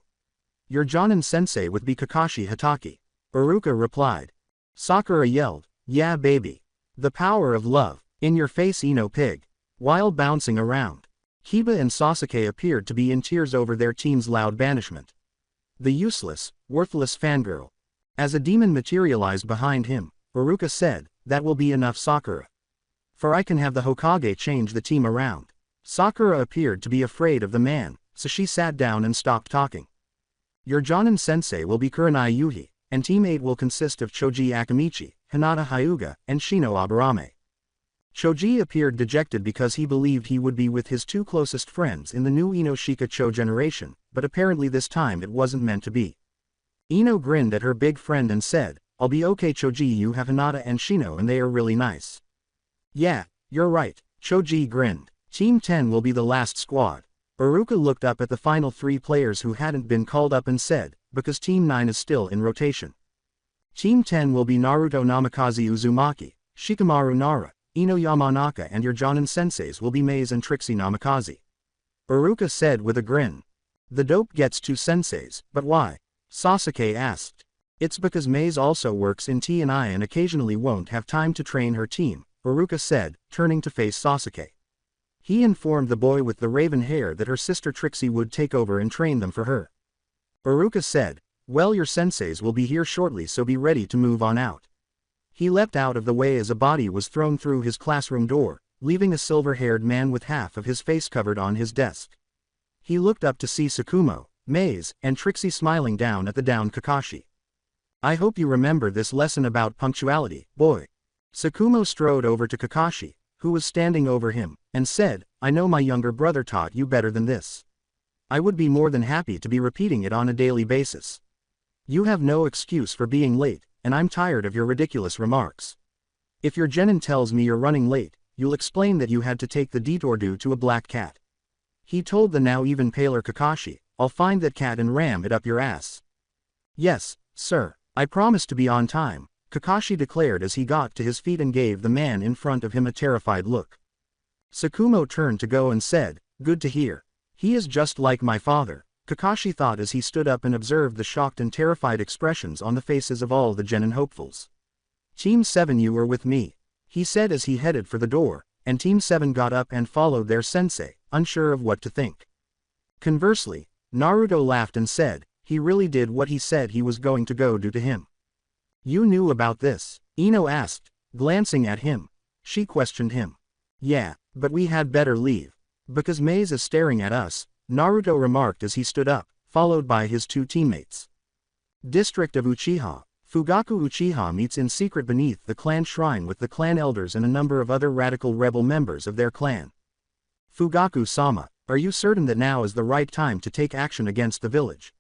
Your Jonin-sensei would be Kakashi Hatake. Iruka replied. Sakura yelled, yeah baby. The power of love, in your face Ino pig. While bouncing around, Kiba and Sasuke appeared to be in tears over their team's loud banishment. The useless, worthless fangirl. As a demon materialized behind him, Iruka said, that will be enough Sakura. For I can have the Hokage change the team around. Sakura appeared to be afraid of the man, so she sat down and stopped talking. Your Jonin-sensei will be Kurenai Yuhi, and Team 8 will consist of Choji Akamichi, Hinata Hyuga, and Shino Aburame. Choji appeared dejected because he believed he would be with his two closest friends in the new Ino Shikacho generation, but apparently this time it wasn't meant to be. Ino grinned at her big friend and said, I'll be okay Choji, you have Hinata and Shino and they are really nice. Yeah, you're right, Choji grinned. Team 10 will be the last squad. Iruka looked up at the final 3 players who hadn't been called up and said, because Team 9 is still in rotation. Team 10 will be Naruto Namikaze Uzumaki, Shikamaru Nara, Ino Yamanaka, and your Jonin-senseis will be Maze and Trixie Namikaze. Iruka said with a grin. The dope gets 2 senseis, but why? Sasuke asked. It's because Maze also works in T&I and occasionally won't have time to train her team, Iruka said, turning to face Sasuke. He informed the boy with the raven hair that her sister Trixie would take over and train them for her. Iruka said, well, your senseis will be here shortly, so be ready to move on out. He leapt out of the way as a body was thrown through his classroom door, leaving a silver-haired man with half of his face covered on his desk. He looked up to see Tsukumo, Maze, and Trixie smiling down at the downed Kakashi. I hope you remember this lesson about punctuality, boy. Tsukumo strode over to Kakashi, who was standing over him, and said, I know my younger brother taught you better than this. I would be more than happy to be repeating it on a daily basis. You have no excuse for being late, and I'm tired of your ridiculous remarks. If your genin tells me you're running late, you'll explain that you had to take the detour due to a black cat. He told the now even paler Kakashi, I'll find that cat and ram it up your ass. Yes, sir, I promise to be on time, Kakashi declared as he got to his feet and gave the man in front of him a terrified look. Tsukumo turned to go and said, good to hear. He is just like my father, Kakashi thought as he stood up and observed the shocked and terrified expressions on the faces of all the genin hopefuls. Team 7, you were with me, he said as he headed for the door, and Team 7 got up and followed their sensei, unsure of what to think. Conversely, Naruto laughed and said, he really did what he said he was going to go do to him. You knew about this? Ino asked, glancing at him. She questioned him. Yeah, but we had better leave. Because Maze is staring at us, Naruto remarked as he stood up, followed by his 2 teammates. District of Uchiha. Fugaku Uchiha meets in secret beneath the clan shrine with the clan elders and a number of other radical rebel members of their clan. Fugaku-sama, are you certain that now is the right time to take action against the village?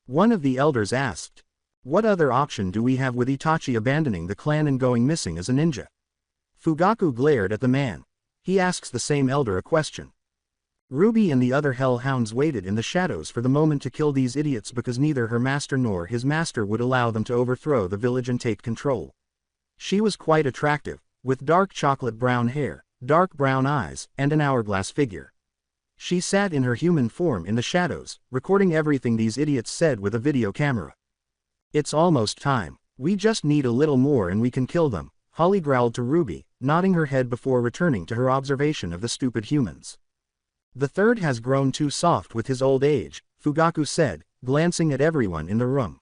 One of the elders asked. What other option do we have with Itachi abandoning the clan and going missing as a ninja? Fugaku glared at the man. He asks the same elder a question. Ruby and the other hellhounds waited in the shadows for the moment to kill these idiots because neither her master nor his master would allow them to overthrow the village and take control. She was quite attractive, with dark chocolate brown hair, dark brown eyes, and an hourglass figure. She sat in her human form in the shadows, recording everything these idiots said with a video camera. It's almost time. We just need a little more and we can kill them, Holly growled to Ruby, nodding her head before returning to her observation of the stupid humans. The third has grown too soft with his old age, Fugaku said, glancing at everyone in the room.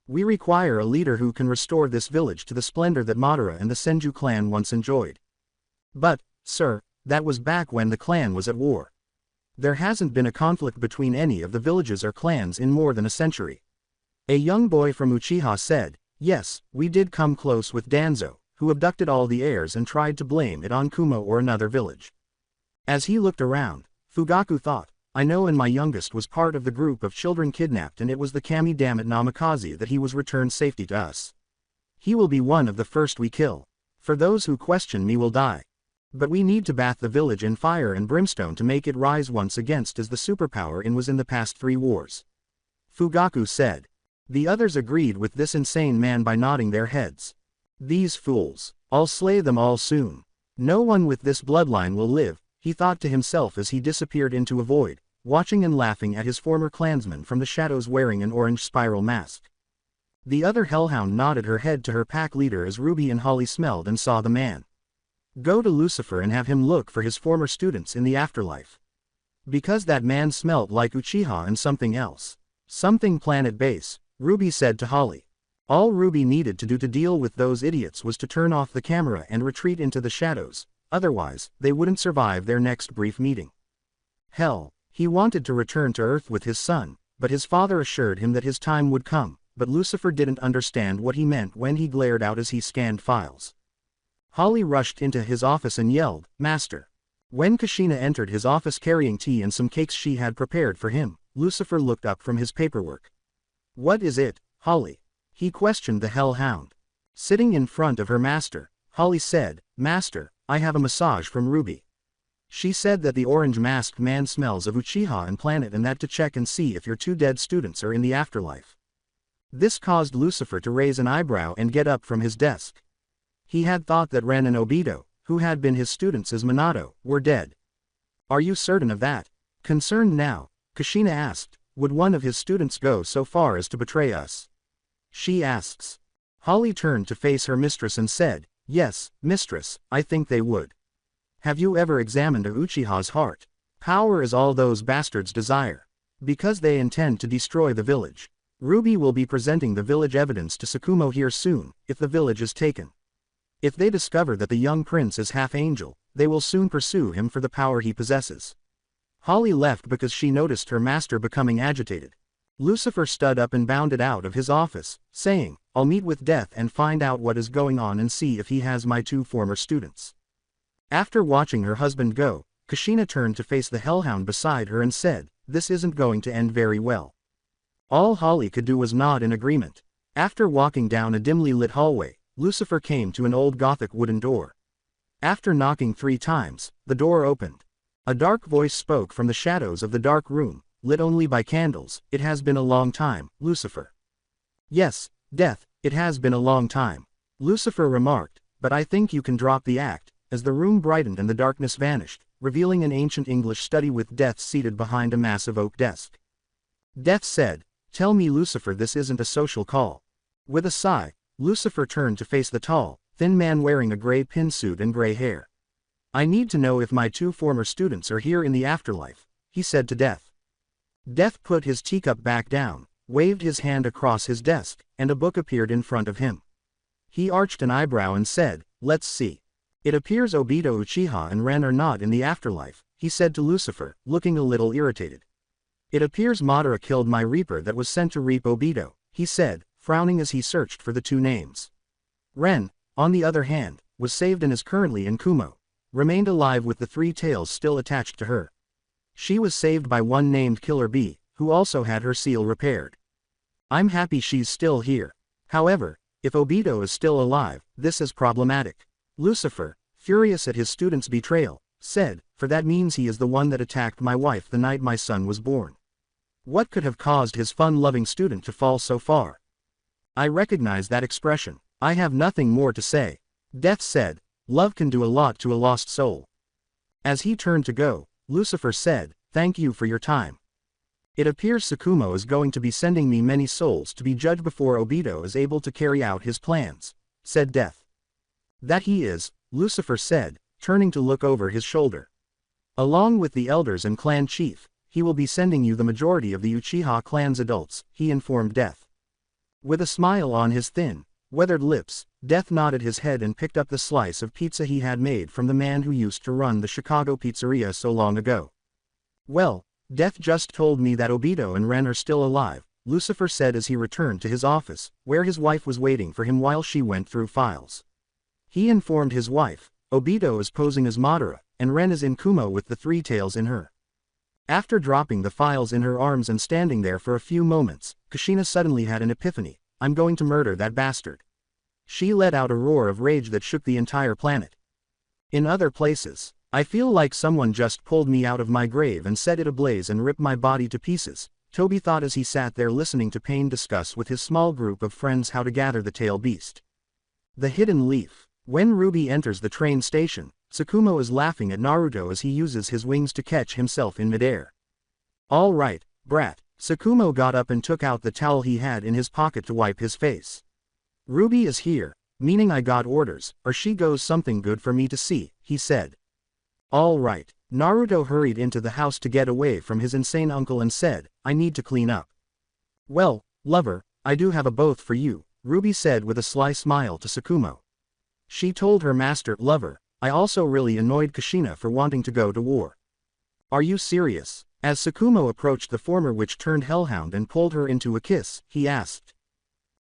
We require a leader who can restore this village to the splendor that Madara and the Senju clan once enjoyed. But, sir, that was back when the clan was at war. There hasn't been a conflict between any of the villages or clans in more than a century. A young boy from Uchiha said, yes, we did come close with Danzo, who abducted all the heirs and tried to blame it on Kumo or another village. As he looked around, Fugaku thought, I know, and my youngest was part of the group of children kidnapped, and it was the Kami dammit Namikaze that he was returned safety to us. He will be one of the first we kill. For those who question me will die. But we need to bathe the village in fire and brimstone to make it rise once against as the superpower it was in the past 3 wars. Fugaku said. The others agreed with this insane man by nodding their heads. These fools. I'll slay them all soon. No one with this bloodline will live, he thought to himself as he disappeared into a void, watching and laughing at his former clansmen from the shadows wearing an orange spiral mask. The other hellhound nodded her head to her pack leader as Ruby and Holly smelled and saw the man. Go to Lucifer and have him look for his former students in the afterlife. Because that man smelt like Uchiha and something else. Something planet base, Ruby said to Holly. All Ruby needed to do to deal with those idiots was to turn off the camera and retreat into the shadows, otherwise, they wouldn't survive their next brief meeting. Hell, he wanted to return to Earth with his son, but his father assured him that his time would come, but Lucifer didn't understand what he meant when he glared out as he scanned files. Holly rushed into his office and yelled, Master. When Kushina entered his office carrying tea and some cakes she had prepared for him, Lucifer looked up from his paperwork. What is it, Holly? He questioned the hellhound. Sitting in front of her master, Holly said, Master, I have a massage from Ruby. She said that the orange-masked man smells of Uchiha and planet and that to check and see if your 2 dead students are in the afterlife. This caused Lucifer to raise an eyebrow and get up from his desk. He had thought that Ren and Obito, who had been his students as Minato, were dead. Are you certain of that? Concerned now, Kushina asked, would one of his students go so far as to betray us? She asks. Holly turned to face her mistress and said, Yes, mistress, I think they would. Have you ever examined a Uchiha's heart? Power is all those bastards desire. Because they intend to destroy the village. Ruby will be presenting the village evidence to Tsukumo here soon, if the village is taken. If they discover that the young prince is half angel, they will soon pursue him for the power he possesses. Holly left because she noticed her master becoming agitated. Lucifer stood up and bounded out of his office, saying, I'll meet with Death and find out what is going on and see if he has my 2 former students. After watching her husband go, Kushina turned to face the hellhound beside her and said, This isn't going to end very well. All Holly could do was nod in agreement. After walking down a dimly lit hallway, Lucifer came to an old Gothic wooden door. After knocking 3 times, the door opened. A dark voice spoke from the shadows of the dark room, lit only by candles. It has been a long time, Lucifer. Yes, Death, it has been a long time. Lucifer remarked, but I think you can drop the act, as the room brightened and the darkness vanished, revealing an ancient English study with Death seated behind a massive oak desk. Death said, Tell me Lucifer, this isn't a social call. With a sigh, Lucifer turned to face the tall, thin man wearing a gray pin suit and gray hair. I need to know if my 2 former students are here in the afterlife, he said to Death. Death put his teacup back down, waved his hand across his desk, and a book appeared in front of him. He arched an eyebrow and said, Let's see. It appears Obito Uchiha and Ren are not in the afterlife, he said to Lucifer, looking a little irritated. It appears Madara killed my reaper that was sent to reap Obito, he said, frowning as he searched for the 2 names. Ren, on the other hand, was saved and is currently in Kumo, remained alive with the 3 tails still attached to her. She was saved by one named Killer Bee, who also had her seal repaired. I'm happy she's still here. However, if Obito is still alive, this is problematic. Lucifer, furious at his student's betrayal, said, for that means he is the one that attacked my wife the night my son was born. What could have caused his fun-loving student to fall so far? I recognize that expression. I have nothing more to say. Death said, love can do a lot to a lost soul. As he turned to go, Lucifer said, thank you for your time. It appears Tsukumo is going to be sending me many souls to be judged before Obito is able to carry out his plans, said Death. That he is, Lucifer said, turning to look over his shoulder. Along with the elders and clan chief, he will be sending you the majority of the Uchiha clan's adults, he informed Death. With a smile on his thin, weathered lips, Death nodded his head and picked up the slice of pizza he had made from the man who used to run the Chicago pizzeria so long ago. Well, Death just told me that Obito and Ren are still alive, Lucifer said as he returned to his office, where his wife was waiting for him while she went through files. He informed his wife, Obito is posing as Madara, and Ren is in Kumo with the 3 tails in her. After dropping the files in her arms and standing there for a few moments, Kushina suddenly had an epiphany. I'm going to murder that bastard. She let out a roar of rage that shook the entire planet. In other places, I feel like someone just pulled me out of my grave and set it ablaze and ripped my body to pieces, Toby thought as he sat there listening to Pain discuss with his small group of friends how to gather the tail beast. The Hidden Leaf. When Ruby enters the train station, Tsukumo is laughing at Naruto as he uses his wings to catch himself in midair. All right, brat. Tsukumo got up and took out the towel he had in his pocket to wipe his face. Ruby is here, meaning I got orders, or she goes something good for me to see, he said. All right. Naruto hurried into the house to get away from his insane uncle and said, I need to clean up. Well, lover, I do have a both for you, Ruby said with a sly smile to Tsukumo. She told her master, lover, I also really annoyed Kushina for wanting to go to war. Are you serious? As Tsukumo approached the former witch-turned hellhound and pulled her into a kiss, he asked.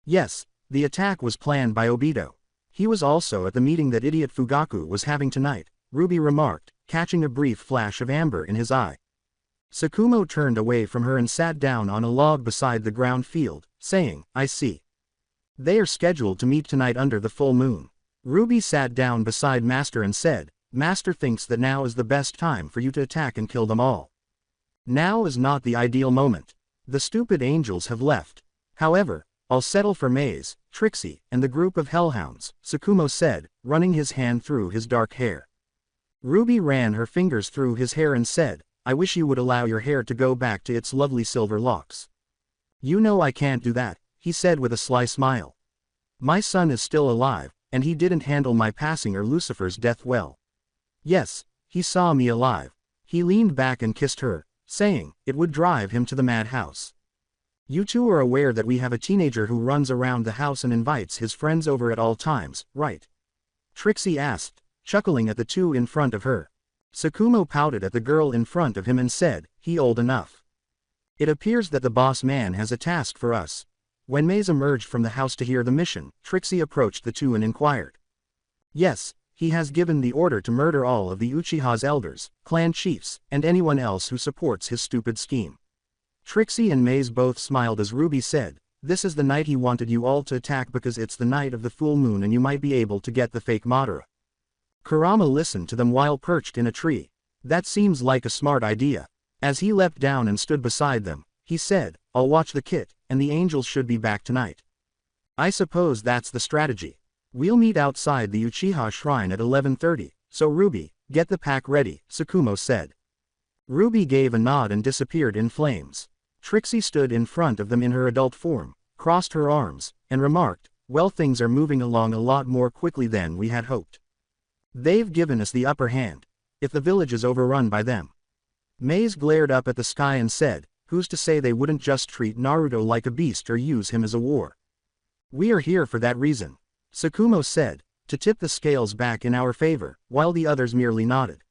Yes, the attack was planned by Obito. He was also at the meeting that idiot Fugaku was having tonight, Ruby remarked, catching a brief flash of amber in his eye. Tsukumo turned away from her and sat down on a log beside the ground field, saying, I see. They are scheduled to meet tonight under the full moon. Ruby sat down beside Master and said, Master thinks that now is the best time for you to attack and kill them all. Now is not the ideal moment. The stupid angels have left. However, I'll settle for Maze, Trixie, and the group of hellhounds, Tsukumo said, running his hand through his dark hair. Ruby ran her fingers through his hair and said, I wish you would allow your hair to go back to its lovely silver locks. You know I can't do that, he said with a sly smile. My son is still alive, and he didn't handle my passing or Lucifer's death well. Yes, he saw me alive. He leaned back and kissed her, saying, it would drive him to the madhouse. You two are aware that we have a teenager who runs around the house and invites his friends over at all times, right? Trixie asked, chuckling at the two in front of her. Tsukumo pouted at the girl in front of him and said, he old enough. It appears that the boss man has a task for us. When Maze emerged from the house to hear the mission, Trixie approached the two and inquired. Yes, he has given the order to murder all of the Uchiha's elders, clan chiefs, and anyone else who supports his stupid scheme. Trixie and Maze both smiled as Ruby said, this is the night he wanted you all to attack because it's the night of the full moon and you might be able to get the fake Madara. Kurama listened to them while perched in a tree. That seems like a smart idea. As he leapt down and stood beside them, he said, I'll watch the kit, and the angels should be back tonight. I suppose that's the strategy. We'll meet outside the Uchiha shrine at 11:30, so Ruby, get the pack ready, Tsukumo said. Ruby gave a nod and disappeared in flames. Trixie stood in front of them in her adult form, crossed her arms, and remarked, well, things are moving along a lot more quickly than we had hoped. They've given us the upper hand. If the village is overrun by them. Maze glared up at the sky and said, who's to say they wouldn't just treat Naruto like a beast or use him as a war? We are here for that reason. Tsukumo said, to tip the scales back in our favor, while the others merely nodded.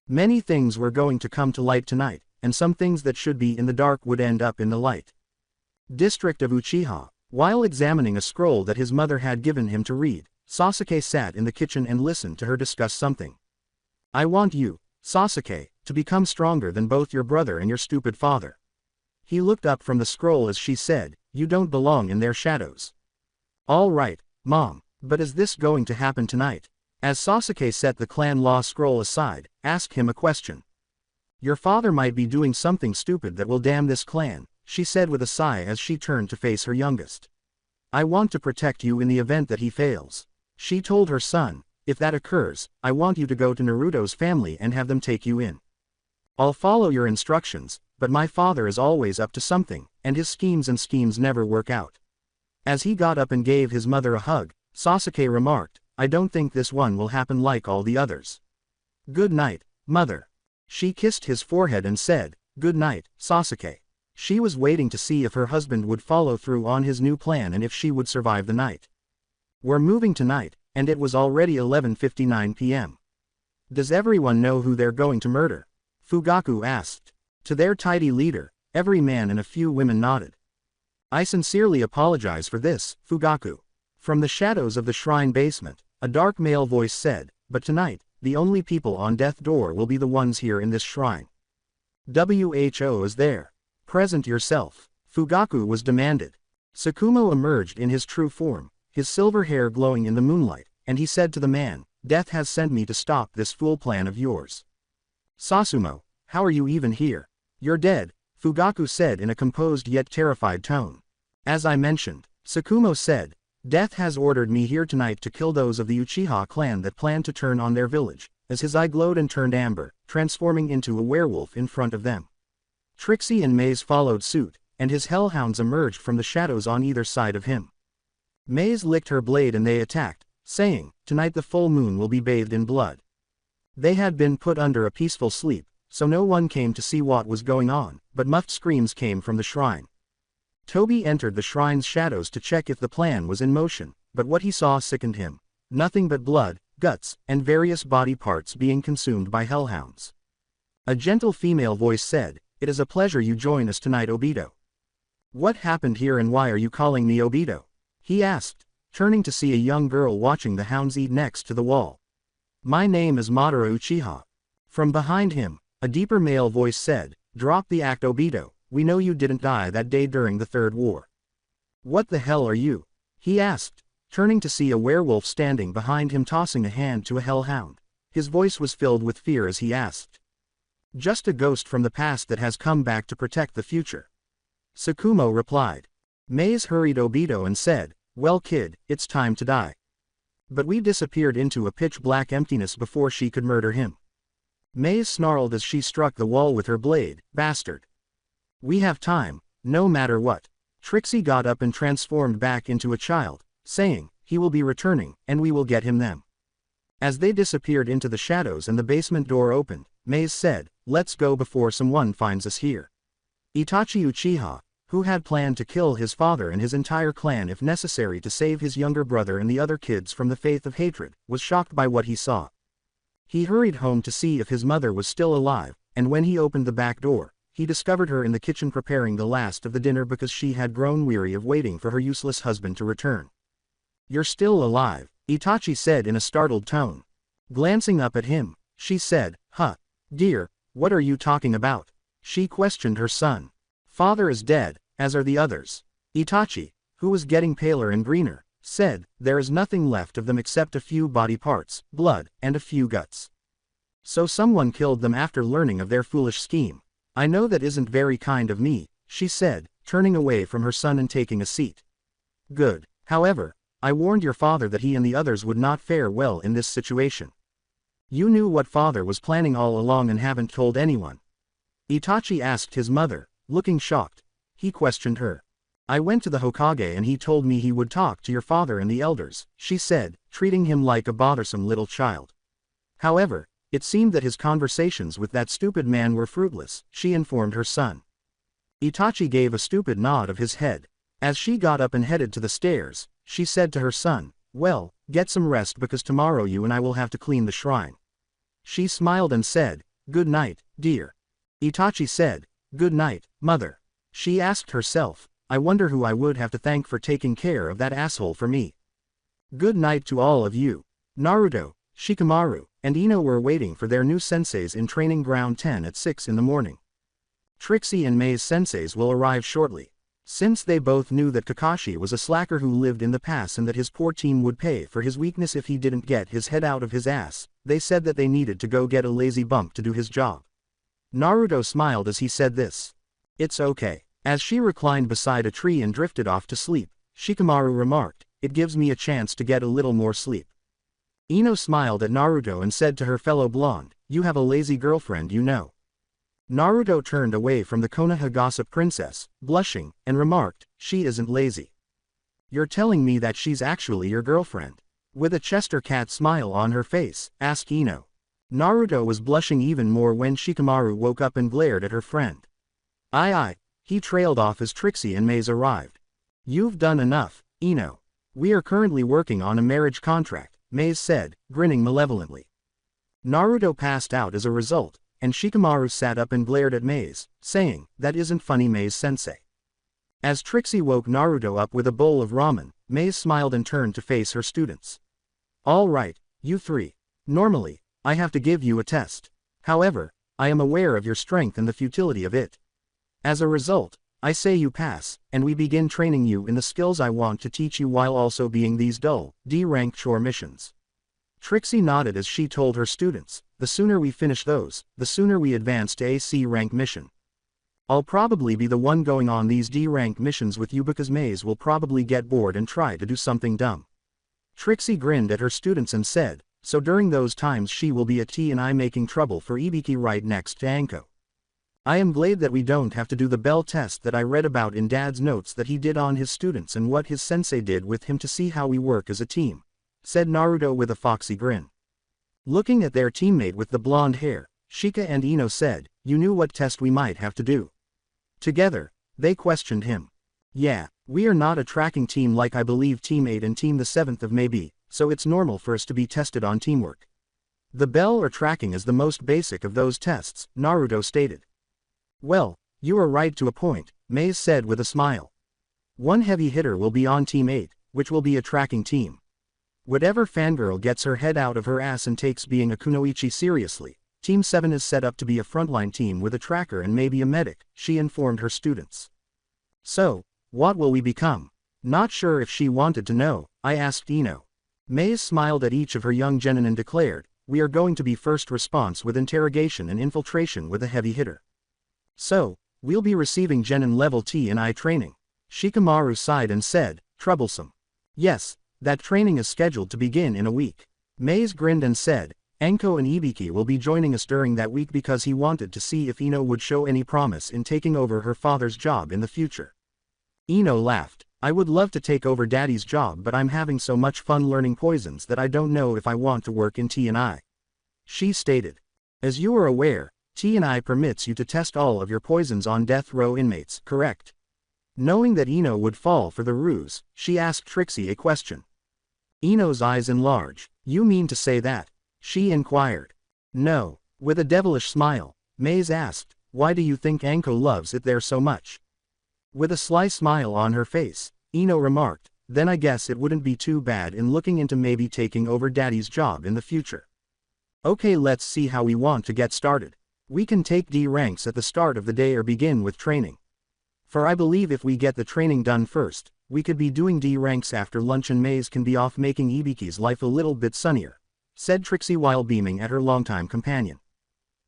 Many things were going to come to light tonight, and some things that should be in the dark would end up in the light. District of Uchiha. While examining a scroll that his mother had given him to read, Sasuke sat in the kitchen and listened to her discuss something. I want you, Sasuke, to become stronger than both your brother and your stupid father. He looked up from the scroll as she said, you don't belong in their shadows. All right, Mom, but is this going to happen tonight? As Sasuke set the clan law scroll aside, asked him a question. Your father might be doing something stupid that will damn this clan, she said with a sigh as she turned to face her youngest. I want to protect you in the event that he fails. She told her son, if that occurs, I want you to go to Naruto's family and have them take you in. I'll follow your instructions, but my father is always up to something, and his schemes never work out. As he got up and gave his mother a hug, Sasuke remarked, I don't think this one will happen like all the others. Good night, mother. She kissed his forehead and said, good night, Sasuke. She was waiting to see if her husband would follow through on his new plan and if she would survive the night. We're moving tonight, and it was already 11:59 p.m. Does everyone know who they're going to murder? Fugaku asked. To their tidy leader, every man and a few women nodded. I sincerely apologize for this, Fugaku. From the shadows of the shrine basement, a dark male voice said, but tonight, the only people on death door will be the ones here in this shrine. WHO is there. Present yourself. Fugaku was demanded. Tsukumo emerged in his true form, his silver hair glowing in the moonlight, and he said to the man, Death has sent me to stop this fool plan of yours. Sasumo, how are you even here? You're dead, Fugaku said in a composed yet terrified tone. As I mentioned, Sakumo said, Death has ordered me here tonight to kill those of the Uchiha clan that plan to turn on their village, as his eye glowed and turned amber, transforming into a werewolf in front of them. Trixie and Maze followed suit, and his hellhounds emerged from the shadows on either side of him. Maze licked her blade and they attacked, saying, Tonight the full moon will be bathed in blood. They had been put under a peaceful sleep, so no one came to see what was going on, but muffled screams came from the shrine. Toby entered the shrine's shadows to check if the plan was in motion, but what he saw sickened him. Nothing but blood, guts, and various body parts being consumed by hellhounds. A gentle female voice said, It is a pleasure you join us tonight, Obito. What happened here and why are you calling me Obito? He asked, turning to see a young girl watching the hounds eat next to the wall. My name is Madara Uchiha. From behind him, a deeper male voice said, Drop the act, Obito. We know you didn't die that day during the Third War. What the hell are you? He asked, turning to see a werewolf standing behind him tossing a hand to a hellhound. His voice was filled with fear as he asked. Just a ghost from the past that has come back to protect the future. Sakumo replied. Maze hurried Obito and said, Well kid, it's time to die. But we disappeared into a pitch-black emptiness before she could murder him. Maze snarled as she struck the wall with her blade, Bastard. We have time, no matter what. Trixie got up and transformed back into a child, saying, He will be returning, and we will get him them. As they disappeared into the shadows and the basement door opened, Maze said, Let's go before someone finds us here. Itachi Uchiha, who had planned to kill his father and his entire clan if necessary to save his younger brother and the other kids from the faith of hatred, was shocked by what he saw. He hurried home to see if his mother was still alive, and when he opened the back door, he discovered her in the kitchen preparing the last of the dinner because she had grown weary of waiting for her useless husband to return. You're still alive, Itachi said in a startled tone. Glancing up at him, she said, Huh, dear, what are you talking about? She questioned her son. Father is dead, as are the others. Itachi, who was getting paler and greener, said, There is nothing left of them except a few body parts, blood, and a few guts. So someone killed them after learning of their foolish scheme. I know that isn't very kind of me, she said, turning away from her son and taking a seat. Good. However, I warned your father that he and the others would not fare well in this situation. You knew what father was planning all along and haven't told anyone. Itachi asked his mother, looking shocked. He questioned her. I went to the Hokage and he told me he would talk to your father and the elders, she said, treating him like a bothersome little child. However, it seemed that his conversations with that stupid man were fruitless, she informed her son. Itachi gave a stupid nod of his head. As she got up and headed to the stairs, she said to her son, Well, get some rest because tomorrow you and I will have to clean the shrine. She smiled and said, Good night, dear. Itachi said, Good night, mother. She asked herself, I wonder who I would have to thank for taking care of that asshole for me. Good night to all of you. Naruto, Shikamaru, and Ino were waiting for their new senseis in training ground 10 at 6 in the morning. Trixie and Mei's senseis will arrive shortly. Since they both knew that Kakashi was a slacker who lived in the past and that his poor team would pay for his weakness if he didn't get his head out of his ass, they said that they needed to go get a lazy bump to do his job. Naruto smiled as he said this. It's okay. As she reclined beside a tree and drifted off to sleep, Shikamaru remarked, It gives me a chance to get a little more sleep. Ino smiled at Naruto and said to her fellow blonde, You have a lazy girlfriend, you know. Naruto turned away from the Konoha gossip princess, blushing, and remarked, She isn't lazy. You're telling me that she's actually your girlfriend? With a Chester cat smile on her face, asked Ino. Naruto was blushing even more when Shikamaru woke up and glared at her friend. Aye. He trailed off as Trixie and Maze arrived. You've done enough, Ino. We are currently working on a marriage contract, Maze said, grinning malevolently. Naruto passed out as a result, and Shikamaru sat up and glared at Maze, saying, That isn't funny, Maze-sensei. As Trixie woke Naruto up with a bowl of ramen, Maze smiled and turned to face her students. All right, you three. Normally, I have to give you a test. However, I am aware of your strength and the futility of it. As a result, I say you pass, and we begin training you in the skills I want to teach you while also being these dull, D-rank chore missions. Trixie nodded as she told her students, the sooner we finish those, the sooner we advance to a C rank mission. I'll probably be the one going on these D rank missions with you because Maze will probably get bored and try to do something dumb. Trixie grinned at her students and said, so during those times she will be a T and I making trouble for Ibiki right next to Anko. I am glad that we don't have to do the bell test that I read about in Dad's notes that he did on his students and what his sensei did with him to see how we work as a team, said Naruto with a foxy grin. Looking at their teammate with the blonde hair, Shika and Ino said, you knew what test we might have to do. Together, they questioned him. Yeah, we are not a tracking team like I believe Team 8 and Team the 7th of May be, so it's normal for us to be tested on teamwork. The bell or tracking is the most basic of those tests, Naruto stated. Well, you are right to a point, Maze said with a smile. One heavy hitter will be on Team 8, which will be a tracking team. Whatever fangirl gets her head out of her ass and takes being a kunoichi seriously, Team 7 is set up to be a frontline team with a tracker and maybe a medic, she informed her students. So, what will we become? Not sure if she wanted to know, I asked Ino. Maze smiled at each of her young genin and declared, we are going to be first response with interrogation and infiltration with a heavy hitter. So, we'll be receiving genin level T and I training. Shikamaru sighed and said, troublesome. Yes, that training is scheduled to begin in a week. Maze grinned and said, Anko and Ibiki will be joining us during that week because he wanted to see if Ino would show any promise in taking over her father's job in the future. Ino laughed, I would love to take over Daddy's job but I'm having so much fun learning poisons that I don't know if I want to work in T&I. She stated. As you are aware, T&I permits you to test all of your poisons on death row inmates, correct? Knowing that Ino would fall for the ruse, she asked Trixie a question. Ino's eyes enlarged. You mean to say that? She inquired. No. With a devilish smile, Maze asked, why do you think Anko loves it there so much? With a sly smile on her face, Ino remarked, then I guess it wouldn't be too bad in looking into maybe taking over Daddy's job in the future. Okay, let's see how we want to get started. We can take D ranks at the start of the day or begin with training. For I believe if we get the training done first, we could be doing D ranks after lunch and Maze can be off making Ibiki's life a little bit sunnier, said Trixie while beaming at her longtime companion.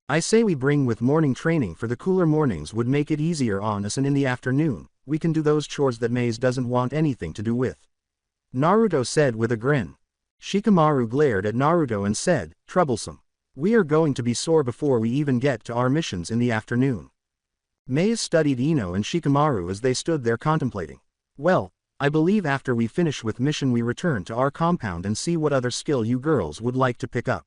I say we bring with morning training for the cooler mornings would make it easier on us and in the afternoon, we can do those chores that Maze doesn't want anything to do with. Naruto said with a grin. Shikamaru glared at Naruto and said, troublesome. We are going to be sore before we even get to our missions in the afternoon. Maze studied Ino and Shikamaru as they stood there contemplating. Well, I believe after we finish with mission we return to our compound and see what other skill you girls would like to pick up.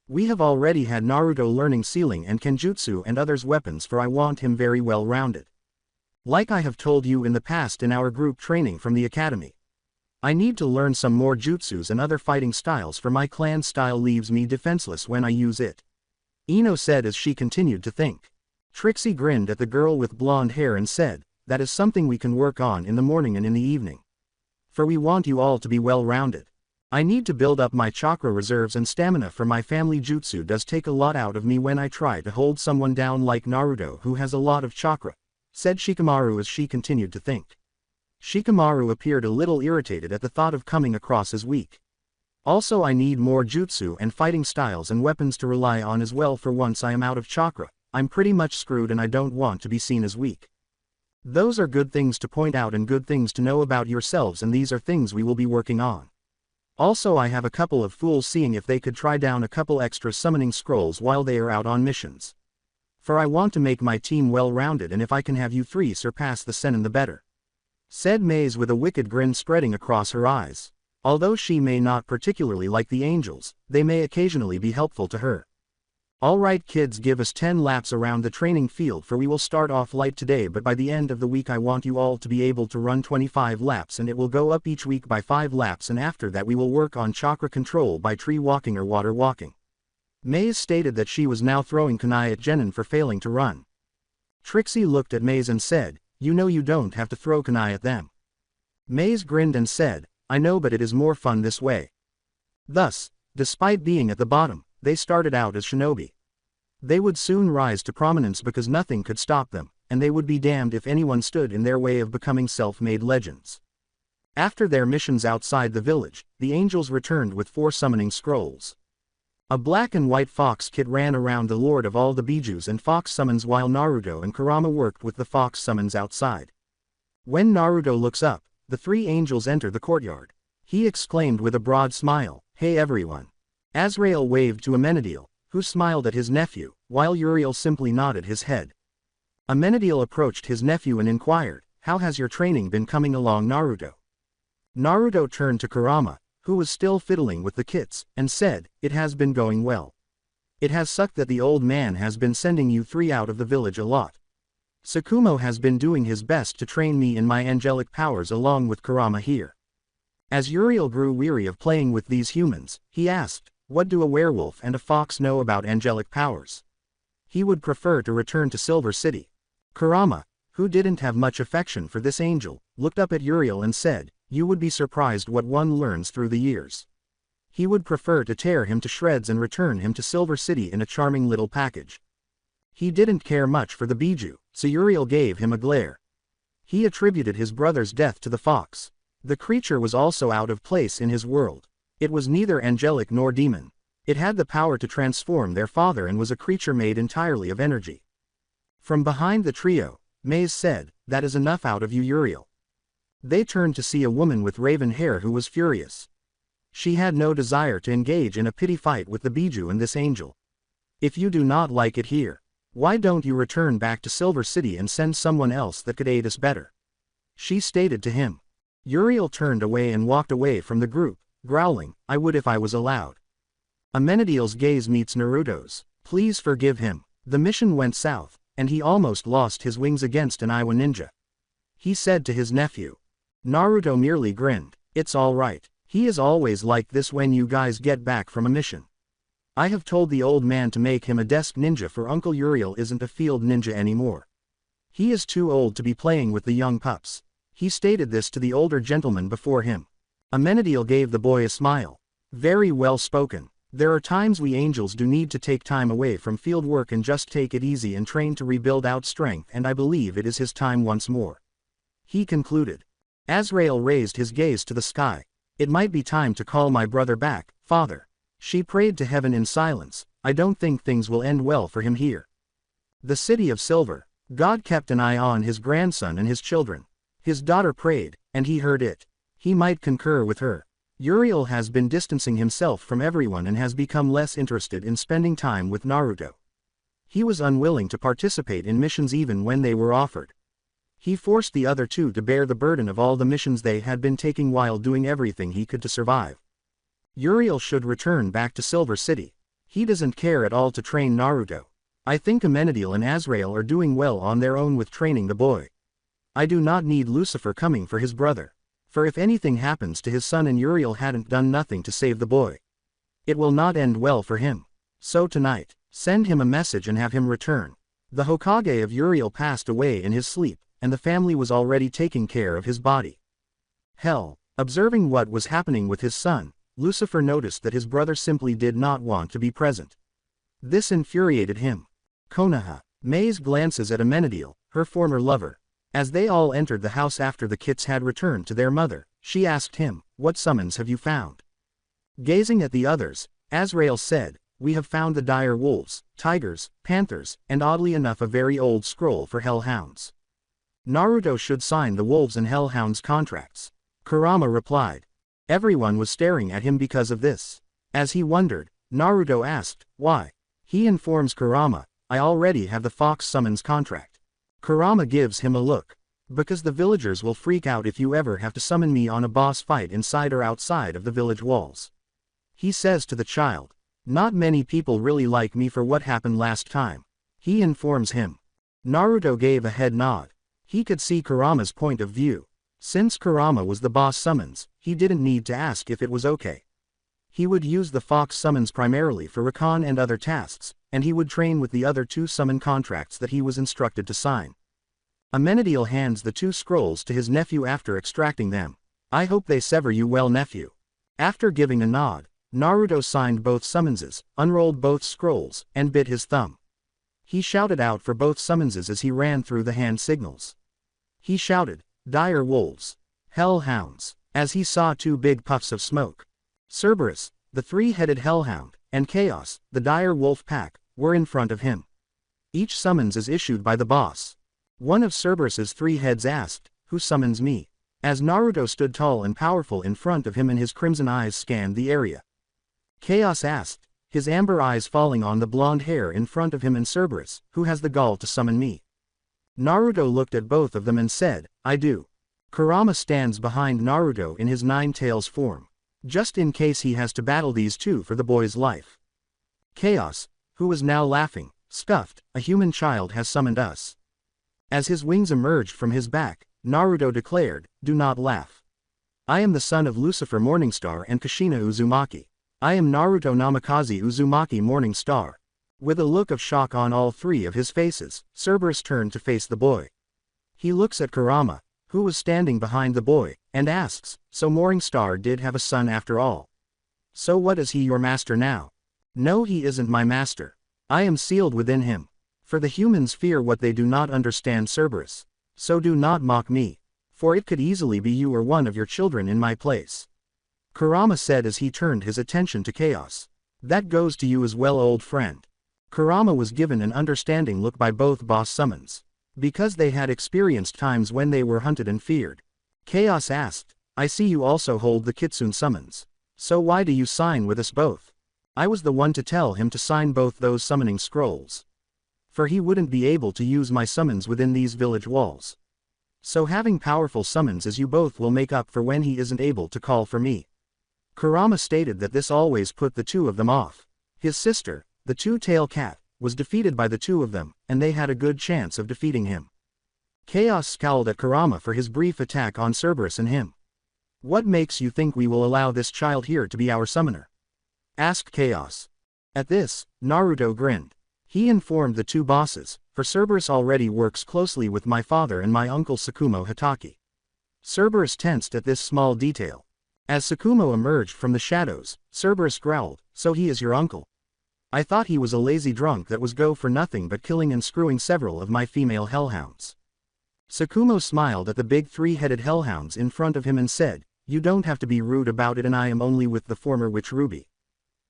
We have already had Naruto learning sealing and kenjutsu and others weapons for I want him very well rounded. Like I have told you in the past in our group training from the academy. I need to learn some more jutsus and other fighting styles for my clan style leaves me defenseless when I use it. Ino said as she continued to think. Trixie grinned at the girl with blonde hair and said, that is something we can work on in the morning and in the evening. For we want you all to be well rounded. I need to build up my chakra reserves and stamina for my family jutsu does take a lot out of me when I try to hold someone down like Naruto who has a lot of chakra, said Shikamaru as she continued to think. Shikamaru appeared a little irritated at the thought of coming across as weak. Also I need more jutsu and fighting styles and weapons to rely on as well for once I am out of chakra, I'm pretty much screwed and I don't want to be seen as weak. Those are good things to point out and good things to know about yourselves and these are things we will be working on. Also I have a couple of fools seeing if they could try down a couple extra summoning scrolls while they are out on missions. For I want to make my team well rounded and if I can have you three surpass the Senin the better. Said Maze with a wicked grin spreading across her eyes. Although she may not particularly like the angels, they may occasionally be helpful to her. Alright kids, give us 10 laps around the training field for we will start off light today but by the end of the week I want you all to be able to run 25 laps and it will go up each week by 5 laps and after that we will work on chakra control by tree walking or water walking. Maze stated that she was now throwing kunai at Genin for failing to run. Trixie looked at Maze and said, you know you don't have to throw kunai at them. Maze grinned and said, I know but it is more fun this way. Thus, despite being at the bottom, they started out as shinobi. They would soon rise to prominence because nothing could stop them, and they would be damned if anyone stood in their way of becoming self-made legends. After their missions outside the village, the angels returned with 4 summoning scrolls. A black and white fox kit ran around the Lord of all the Bijus and fox summons while Naruto and Kurama worked with the fox summons outside. When Naruto looks up, the 3 angels enter the courtyard. He exclaimed with a broad smile, "Hey everyone." Azrael waved to Amenadiel, who smiled at his nephew, while Uriel simply nodded his head. Amenadiel approached his nephew and inquired, "How has your training been coming along, Naruto?" Naruto turned to Kurama, who was still fiddling with the kits, and said, "It has been going well. It has sucked that the old man has been sending you 3 out of the village a lot. Tsukumo has been doing his best to train me in my angelic powers along with Kurama here." As Uriel grew weary of playing with these humans, he asked, "What do a werewolf and a fox know about angelic powers?" He would prefer to return to Silver City. Kurama, who didn't have much affection for this angel, looked up at Uriel and said, "You would be surprised what one learns through the years." He would prefer to tear him to shreds and return him to Silver City in a charming little package. He didn't care much for the Biju, so Uriel gave him a glare. He attributed his brother's death to the fox. The creature was also out of place in his world. It was neither angelic nor demon. It had the power to transform their father and was a creature made entirely of energy. From behind the trio, Maze said, "That is enough out of you, Uriel." They turned to see a woman with raven hair who was furious. She had no desire to engage in a pity fight with the Biju and this angel. "If you do not like it here, why don't you return back to Silver City and send someone else that could aid us better?" she stated to him. Uriel turned away and walked away from the group, growling, "I would if I was allowed." Amenadiel's gaze meets Naruto's. "Please forgive him." The mission went south, and he almost lost his wings against an Iwa ninja. He said to his nephew. Naruto merely grinned. "It's all right. He is always like this when you guys get back from a mission. I have told the old man to make him a desk ninja for Uncle Uriel isn't a field ninja anymore. He is too old to be playing with the young pups." He stated this to the older gentleman before him. Amenadiel gave the boy a smile. "Very well spoken. There are times we angels do need to take time away from field work and just take it easy and train to rebuild out strength, and I believe it is his time once more," he concluded. Azrael raised his gaze to the sky. "It might be time to call my brother back, father." She prayed to heaven in silence. "I don't think things will end well for him here." The city of Silver. God kept an eye on his grandson and his children. His daughter prayed, and he heard it. He might concur with her. Uriel has been distancing himself from everyone and has become less interested in spending time with Naruto. He was unwilling to participate in missions even when they were offered. He forced the other 2 to bear the burden of all the missions they had been taking while doing everything he could to survive. Uriel should return back to Silver City. He doesn't care at all to train Naruto. I think Amenadiel and Azrael are doing well on their own with training the boy. I do not need Lucifer coming for his brother. For if anything happens to his son and Uriel hadn't done nothing to save the boy, it will not end well for him. So tonight, send him a message and have him return. The Hokage of Uriel passed away in his sleep, and the family was already taking care of his body. Hell, observing what was happening with his son, Lucifer noticed that his brother simply did not want to be present. This infuriated him. Konoha. Maze glances at Amenadiel, her former lover. As they all entered the house after the kits had returned to their mother, she asked him, "What summons have you found?" Gazing at the others, Azrael said, "We have found the dire wolves, tigers, panthers, and oddly enough a very old scroll for hellhounds. Naruto should sign the wolves and hellhounds contracts." Kurama replied. Everyone was staring at him because of this. As he wondered, Naruto asked, "Why?" He informs Kurama, "I already have the fox summons contract." Kurama gives him a look. "Because the villagers will freak out if you ever have to summon me on a boss fight inside or outside of the village walls." He says to the child, "Not many people really like me for what happened last time." He informs him. Naruto gave a head nod. He could see Kurama's point of view. Since Kurama was the boss summons, he didn't need to ask if it was okay. He would use the fox summons primarily for recon and other tasks, and he would train with the other 2 summon contracts that he was instructed to sign. Amenadiel hands the 2 scrolls to his nephew after extracting them. "I hope they sever you well, nephew." After giving a nod, Naruto signed both summonses, unrolled both scrolls, and bit his thumb. He shouted out for both summonses as he ran through the hand signals. He shouted, "Dire wolves. Hellhounds. as he saw two big puffs of smoke. Cerberus, the three-headed hellhound, and Chaos, the dire wolf pack, were in front of him. Each summons is issued by the boss. One of Cerberus's three heads asked, "Who summons me?" As Naruto stood tall and powerful in front of him and his crimson eyes scanned the area. Chaos asked, his amber eyes falling on the blonde hair in front of him and Cerberus, "Who has the gall to summon me?" Naruto looked at both of them and said, "I do." Kurama stands behind Naruto in his nine tails form, just in case he has to battle these two for the boy's life. Chaos, who was now laughing, scuffed, "A human child has summoned us." As his wings emerged from his back, Naruto declared, "Do not laugh. I am the son of Lucifer Morningstar and Kushina Uzumaki. I am Naruto Namikaze Uzumaki Morningstar." With a look of shock on all three of his faces, Cerberus turned to face the boy. He looks at Kurama, who was standing behind the boy, and asks, "So Morningstar did have a son after all? So what is he your master now?" "No, he isn't my master. I am sealed within him. For the humans fear what they do not understand, Cerberus. So do not mock me. For it could easily be you or one of your children in my place." Kurama said as he turned his attention to Chaos. "That goes to you as well, old friend." Kurama was given an understanding look by both boss summons, because they had experienced times when they were hunted and feared. Chaos asked, "I see you also hold the Kitsune summons. So why do you sign with us both?" I was the one to tell him to sign both those summoning scrolls. For he wouldn't be able to use my summons within these village walls. So having powerful summons as you both will make up for when he isn't able to call for me. Kurama stated that this always put the two of them off. His sister, the two-tailed cat, was defeated by the two of them, and they had a good chance of defeating him. Chaos scowled at Kurama for his brief attack on Cerberus and him. "What makes you think we will allow this child here to be our summoner?" asked Chaos. At this, Naruto grinned. He informed the two bosses, "For Cerberus already works closely with my father and my uncle Tsukumo Hatake." Cerberus tensed at this small detail. As Tsukumo emerged from the shadows, Cerberus growled, "So he is your uncle? I thought he was a lazy drunk that was go for nothing but killing and screwing several of my female hellhounds." Tsukumo smiled at the big three-headed hellhounds in front of him and said, "You don't have to be rude about it, and I am only with the former witch Ruby.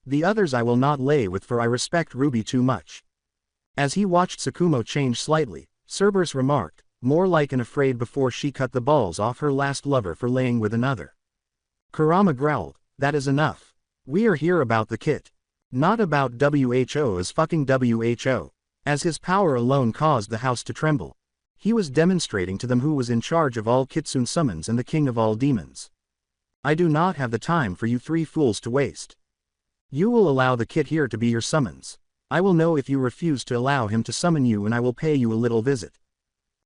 The others I will not lay with, for I respect Ruby too much." As he watched Tsukumo change slightly, Cerberus remarked, "More like an afraid before she cut the balls off her last lover for laying with another." Kurama growled, "That is enough. We are here about the kit. Not about WHO as fucking WHO." As his power alone caused the house to tremble. He was demonstrating to them who was in charge of all Kitsune summons and the king of all demons. "I do not have the time for you three fools to waste. You will allow the kit here to be your summons. I will know if you refuse to allow him to summon you, and I will pay you a little visit.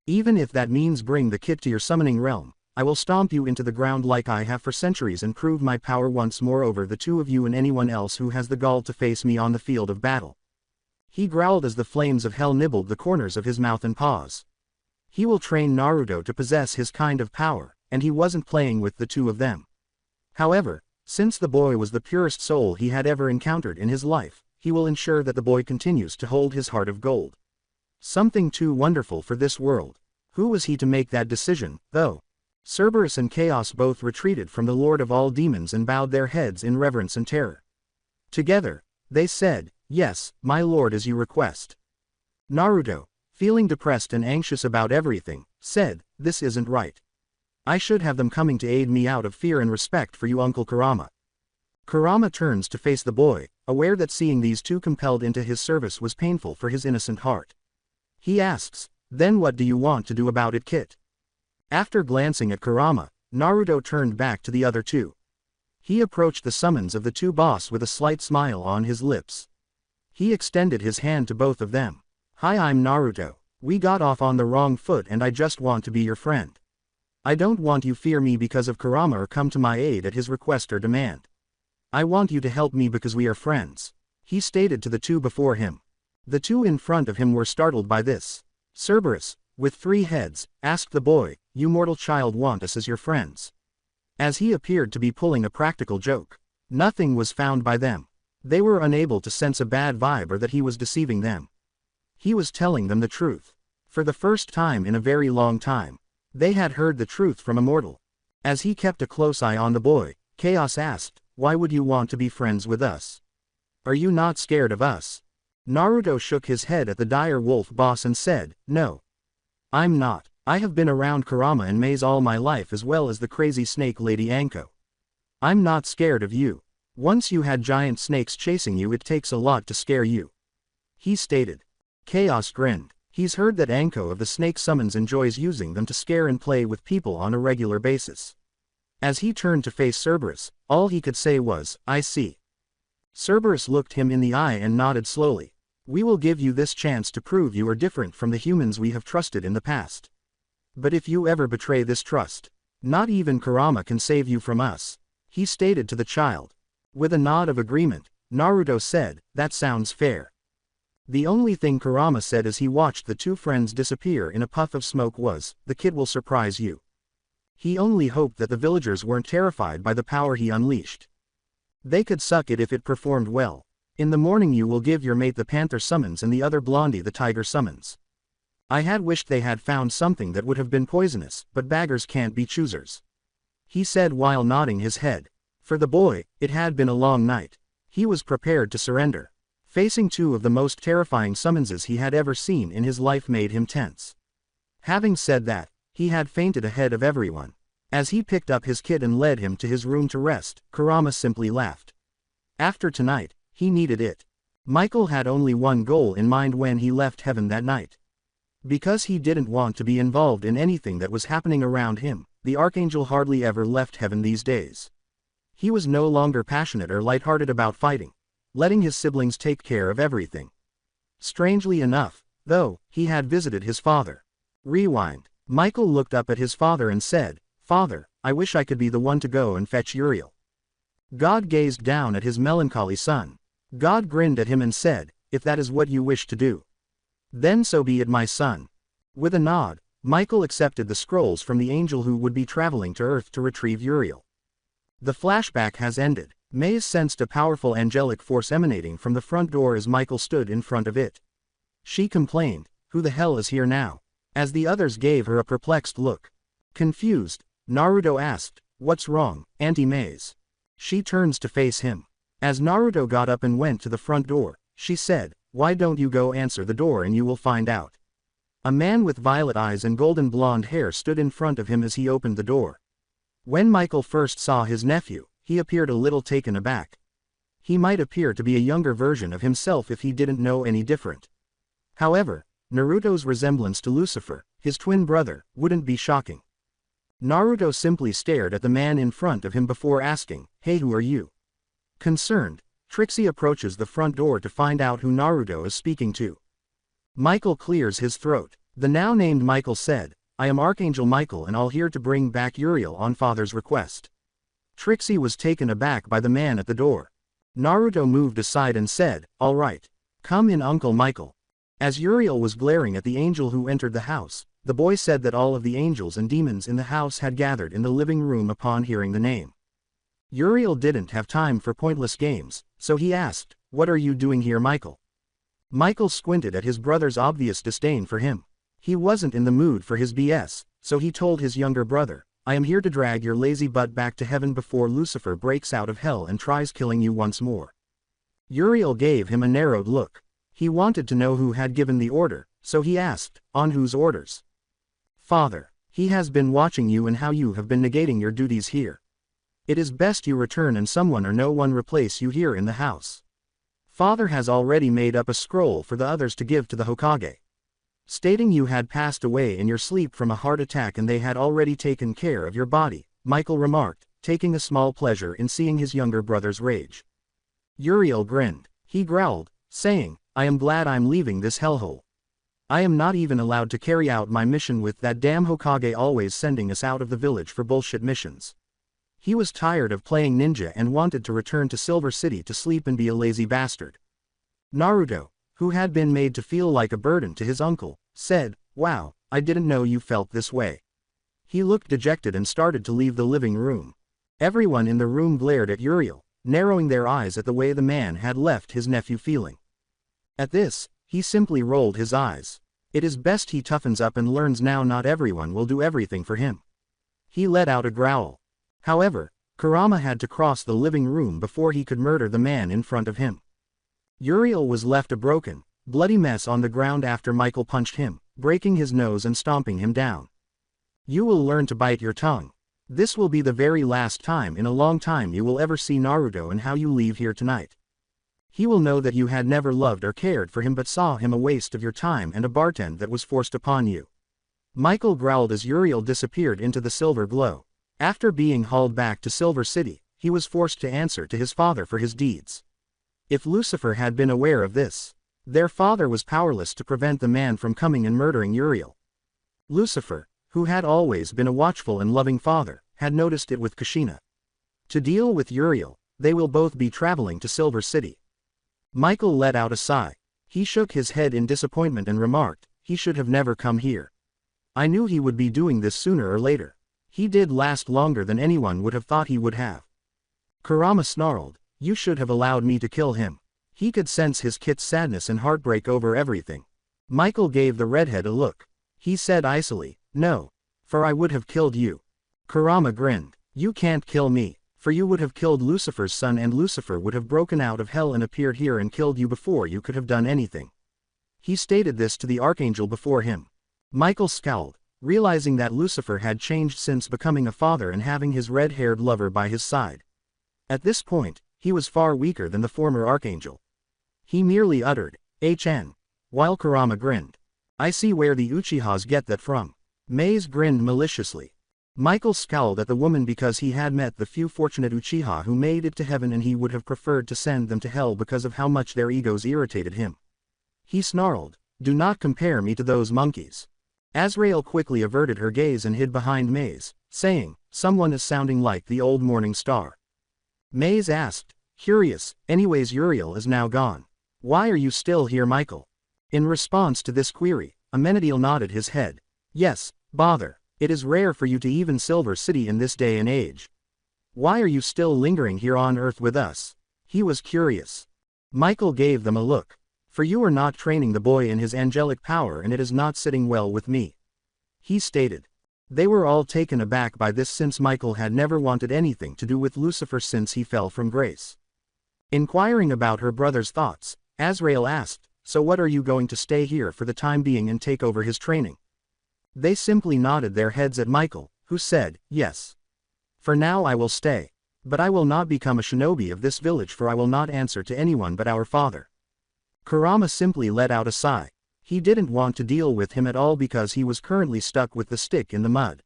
Even if that means bring the kit to your summoning realm, I will stomp you into the ground like I have for centuries and prove my power once more over the two of you and anyone else who has the gall to face me on the field of battle." He growled as the flames of hell nibbled the corners of his mouth and paws. He will train Naruto to possess his kind of power, and he wasn't playing with the two of them. However, since the boy was the purest soul he had ever encountered in his life, he will ensure that the boy continues to hold his heart of gold. Something too wonderful for this world. Who was he to make that decision, though? Cerberus and Chaos both retreated from the Lord of all demons and bowed their heads in reverence and terror. Together, they said, "Yes, my lord, as you request." Naruto, feeling depressed and anxious about everything, said, "This isn't right. I should have them coming to aid me out of fear and respect for you, Uncle Kurama." Kurama turns to face the boy, aware that seeing these two compelled into his service was painful for his innocent heart. He asks, "Then what do you want to do about it, Kit?" After glancing at Kurama, Naruto turned back to the other two. He approached the summons of the two boss with a slight smile on his lips. He extended his hand to both of them. "Hi, I'm Naruto. We got off on the wrong foot and I just want to be your friend. I don't want you fear me because of Kurama or come to my aid at his request or demand. I want you to help me because we are friends," he stated to the two before him. The two in front of him were startled by this. Cerberus, with three heads, asked the boy, "You mortal child want us as your friends?" As he appeared to be pulling a practical joke. Nothing was found by them. They were unable to sense a bad vibe or that he was deceiving them. He was telling them the truth. For the first time in a very long time, they had heard the truth from a mortal. As he kept a close eye on the boy, Chaos asked, "Why would you want to be friends with us? Are you not scared of us?" Naruto shook his head at the dire wolf boss and said, "No. I'm not. I have been around Kurama and Maze all my life as well as the crazy snake lady Anko. I'm not scared of you. Once you had giant snakes chasing you, it takes a lot to scare you," he stated. Chaos grinned. He's heard that Anko of the snake summons enjoys using them to scare and play with people on a regular basis. As he turned to face Cerberus, all he could say was, "I see." Cerberus looked him in the eye and nodded slowly. "We will give you this chance to prove you are different from the humans we have trusted in the past. But if you ever betray this trust, not even Kurama can save you from us," he stated to the child. With a nod of agreement, Naruto said, "That sounds fair." The only thing Kurama said as he watched the two friends disappear in a puff of smoke was, "The kid will surprise you." He only hoped that the villagers weren't terrified by the power he unleashed. They could suck it if it performed well. "In the morning you will give your mate the panther summons and the other blondie the tiger summons." I had wished they had found something that would have been poisonous, but beggars can't be choosers, he said while nodding his head. For the boy, it had been a long night. He was prepared to surrender. Facing two of the most terrifying summonses he had ever seen in his life made him tense. Having said that, he had fainted ahead of everyone. As he picked up his kid and led him to his room to rest, Kurama simply laughed. After tonight, he needed it. Michael had only one goal in mind when he left heaven that night. Because he didn't want to be involved in anything that was happening around him, the Archangel hardly ever left heaven these days. He was no longer passionate or lighthearted about fighting, letting his siblings take care of everything. Strangely enough, though, he had visited his father. Rewind. Michael looked up at his father and said, "Father, I wish I could be the one to go and fetch Uriel." God gazed down at his melancholy son. God grinned at him and said, "If that is what you wish to do, then so be it, my son." With a nod, Michael accepted the scrolls from the angel who would be traveling to Earth to retrieve Uriel. The flashback has ended. Maze sensed a powerful angelic force emanating from the front door as Michael stood in front of it. She complained, "Who the hell is here now?" as the others gave her a perplexed look. Confused, Naruto asked, "What's wrong, Auntie Maze?" She turns to face him. As Naruto got up and went to the front door, she said, "Why don't you go answer the door and you will find out." A man with violet eyes and golden blonde hair stood in front of him as he opened the door. When Michael first saw his nephew, he appeared a little taken aback. He might appear to be a younger version of himself if he didn't know any different. However, Naruto's resemblance to Lucifer, his twin brother, wouldn't be shocking. Naruto simply stared at the man in front of him before asking, "Hey, who are you?" Concerned, Trixie approaches the front door to find out who Naruto is speaking to. Michael clears his throat. The now named Michael said, "I am Archangel Michael and I'm here to bring back Uriel on Father's request." Trixie was taken aback by the man at the door. Naruto moved aside and said, "All right. Come in, Uncle Michael." As Uriel was glaring at the angel who entered the house, the boy said that all of the angels and demons in the house had gathered in the living room upon hearing the name. Uriel didn't have time for pointless games, so he asked, "What are you doing here, Michael?" Michael squinted at his brother's obvious disdain for him. He wasn't in the mood for his BS, so he told his younger brother, "I am here to drag your lazy butt back to heaven before Lucifer breaks out of hell and tries killing you once more." Uriel gave him a narrowed look. He wanted to know who had given the order, so he asked, "On whose orders?" "Father. He has been watching you and how you have been negating your duties here. It is best you return and someone or no one replace you here in the house. Father has already made up a scroll for the others to give to the Hokage, stating you had passed away in your sleep from a heart attack and they had already taken care of your body," Michael remarked, taking a small pleasure in seeing his younger brother's rage. Uriel grinned. He growled, saying, "I am glad I'm leaving this hellhole. I am not even allowed to carry out my mission with that damn Hokage always sending us out of the village for bullshit missions." He was tired of playing ninja and wanted to return to Silver City to sleep and be a lazy bastard. Naruto, who had been made to feel like a burden to his uncle, said, "Wow, I didn't know you felt this way." He looked dejected and started to leave the living room. Everyone in the room glared at Uriel, narrowing their eyes at the way the man had left his nephew feeling. At this, he simply rolled his eyes. It is best he toughens up and learns now not everyone will do everything for him. He let out a growl. However, Kurama had to cross the living room before he could murder the man in front of him. Uriel was left a broken, bloody mess on the ground after Michael punched him, breaking his nose and stomping him down. You will learn to bite your tongue. This will be the very last time in a long time you will ever see Naruto and how you leave here tonight. He will know that you had never loved or cared for him but saw him a waste of your time and a bartend that was forced upon you. Michael growled as Uriel disappeared into the silver glow. After being hauled back to Silver City, he was forced to answer to his father for his deeds. If Lucifer had been aware of this, their father was powerless to prevent the man from coming and murdering Uriel. Lucifer, who had always been a watchful and loving father, had noticed it with Kushina. To deal with Uriel, they will both be traveling to Silver City. Michael let out a sigh. He shook his head in disappointment and remarked, he should have never come here. I knew he would be doing this sooner or later. He did last longer than anyone would have thought he would have. Kurama snarled, you should have allowed me to kill him. He could sense his kit's sadness and heartbreak over everything. Michael gave the redhead a look. He said icily, no. For I would have killed you. Kurama grinned. You can't kill me, for you would have killed Lucifer's son and Lucifer would have broken out of hell and appeared here and killed you before you could have done anything. He stated this to the archangel before him. Michael scowled, realizing that Lucifer had changed since becoming a father and having his red-haired lover by his side. At this point, he was far weaker than the former archangel. He merely uttered, HN, while Kurama grinned. I see where the Uchihas get that from. Maze grinned maliciously. Michael scowled at the woman because he had met the few fortunate Uchiha who made it to heaven and he would have preferred to send them to hell because of how much their egos irritated him. He snarled, do not compare me to those monkeys. Azrael quickly averted her gaze and hid behind Maze, saying, someone is sounding like the old morning star. Maze asked, curious, anyways Uriel is now gone. Why are you still here, Michael? In response to this query, Amenadiel nodded his head. Yes, bother. It is rare for you to even Silver City in this day and age. Why are you still lingering here on Earth with us? He was curious. Michael gave them a look. For you are not training the boy in his angelic power and it is not sitting well with me. He stated. They were all taken aback by this since Michael had never wanted anything to do with Lucifer since he fell from grace. Inquiring about her brother's thoughts, Azrael asked, so what are you going to stay here for the time being and take over his training? They simply nodded their heads at Michael, who said, yes. For now I will stay. But I will not become a shinobi of this village for I will not answer to anyone but our father. Kurama simply let out a sigh. He didn't want to deal with him at all because he was currently stuck with the stick in the mud.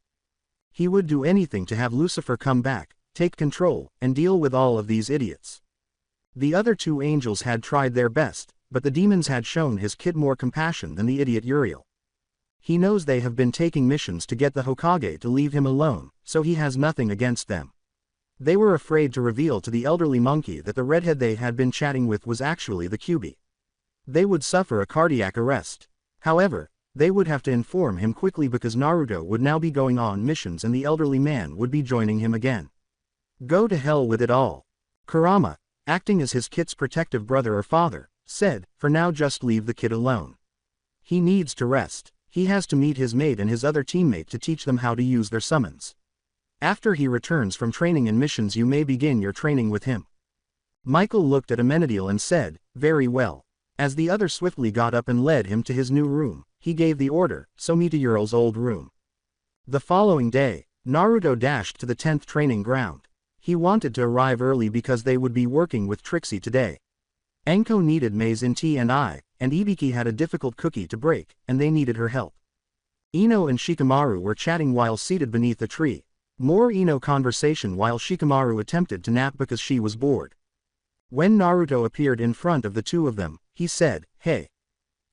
He would do anything to have Lucifer come back, take control, and deal with all of these idiots. The other two angels had tried their best, but the demons had shown his kid more compassion than the idiot Uriel. He knows they have been taking missions to get the Hokage to leave him alone, so he has nothing against them. They were afraid to reveal to the elderly monkey that the redhead they had been chatting with was actually the Kyuubi. They would suffer a cardiac arrest. However, they would have to inform him quickly because Naruto would now be going on missions and the elderly man would be joining him again. Go to hell with it all. Kurama, acting as his kid's protective brother or father, said, for now just leave the kid alone. He needs to rest. He has to meet his mate and his other teammate to teach them how to use their summons. After he returns from training and missions you may begin your training with him. Michael looked at Amenadiel and said, very well. As the other swiftly got up and led him to his new room, he gave the order, so meet to Uriel's old room. The following day, Naruto dashed to the 10th training ground. He wanted to arrive early because they would be working with Trixie today. Enko needed maize in tea and Ibiki had a difficult cookie to break, and they needed her help. Ino and Shikamaru were chatting while seated beneath a tree. More Ino conversation while Shikamaru attempted to nap because she was bored. When Naruto appeared in front of the two of them, he said, hey.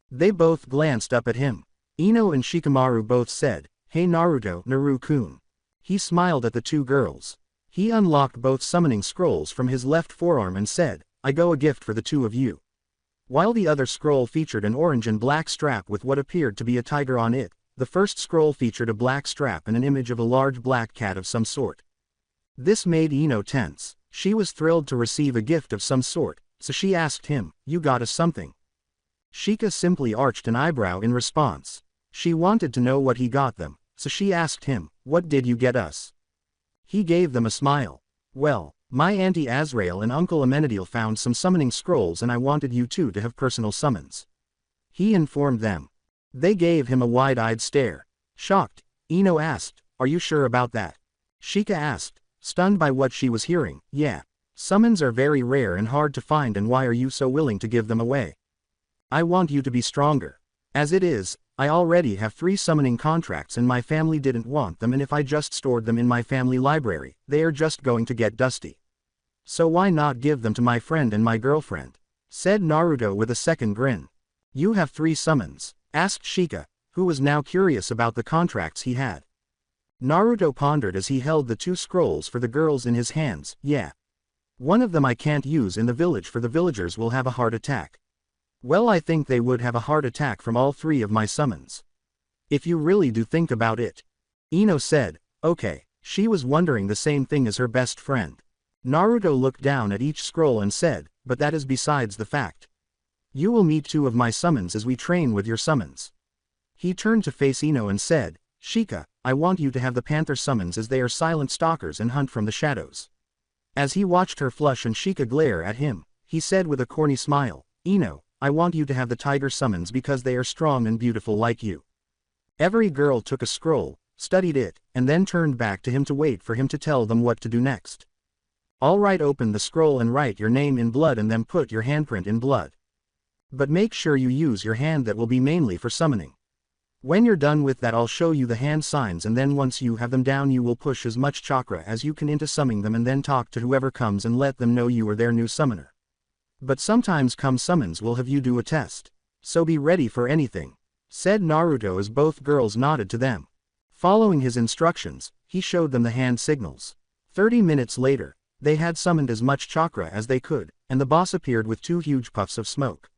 They both glanced up at him. Ino and Shikamaru both said, hey Naruto, Naru-kun. He smiled at the two girls. He unlocked both summoning scrolls from his left forearm and said, I go a gift for the two of you. While the other scroll featured an orange and black strap with what appeared to be a tiger on it, the first scroll featured a black strap and an image of a large black cat of some sort. This made Ino tense. She was thrilled to receive a gift of some sort, so she asked him, you got us something? Shika simply arched an eyebrow in response. She wanted to know what he got them, so she asked him, "What did you get us?" He gave them a smile. "Well, my Auntie Azrael and Uncle Amenadiel found some summoning scrolls and I wanted you two to have personal summons," he informed them. They gave him a wide-eyed stare. Shocked, Ino asked, "Are you sure about that?" Sheikah asked, stunned by what she was hearing. "Yeah. Summons are very rare and hard to find, and why are you so willing to give them away?" "I want you to be stronger. As it is, I already have 3 summoning contracts and my family didn't want them, and if I just stored them in my family library, they are just going to get dusty. So why not give them to my friend and my girlfriend?" said Naruto with a second grin. "You have 3 summons?" asked Sheikah, who was now curious about the contracts he had. Naruto pondered as he held the 2 scrolls for the girls in his hands. "Yeah. One of them I can't use in the village, for the villagers will have a heart attack." "Well, I think they would have a heart attack from all 3 of my summons. If you really do think about it," Ino said. "Okay." She was wondering the same thing as her best friend. Naruto looked down at each scroll and said, "But that is besides the fact. You will meet 2 of my summons as we train with your summons." He turned to face Ino and said, "Sheikah, I want you to have the panther summons, as they are silent stalkers and hunt from the shadows." As he watched her flush and Sheikah glare at him, he said with a corny smile, "Ino, I want you to have the tiger summons because they are strong and beautiful like you." Every girl took a scroll, studied it, and then turned back to him to wait for him to tell them what to do next. "All right, open the scroll and write your name in blood and then put your handprint in blood. But make sure you use your hand, that will be mainly for summoning. When you're done with that, I'll show you the hand signs, and then once you have them down you will push as much chakra as you can into summoning them and then talk to whoever comes and let them know you are their new summoner. But sometimes come summons will have you do a test. So be ready for anything," said Naruto as both girls nodded to them. Following his instructions, he showed them the hand signals. 30 minutes later, they had summoned as much chakra as they could, and the boss appeared with 2 huge puffs of smoke.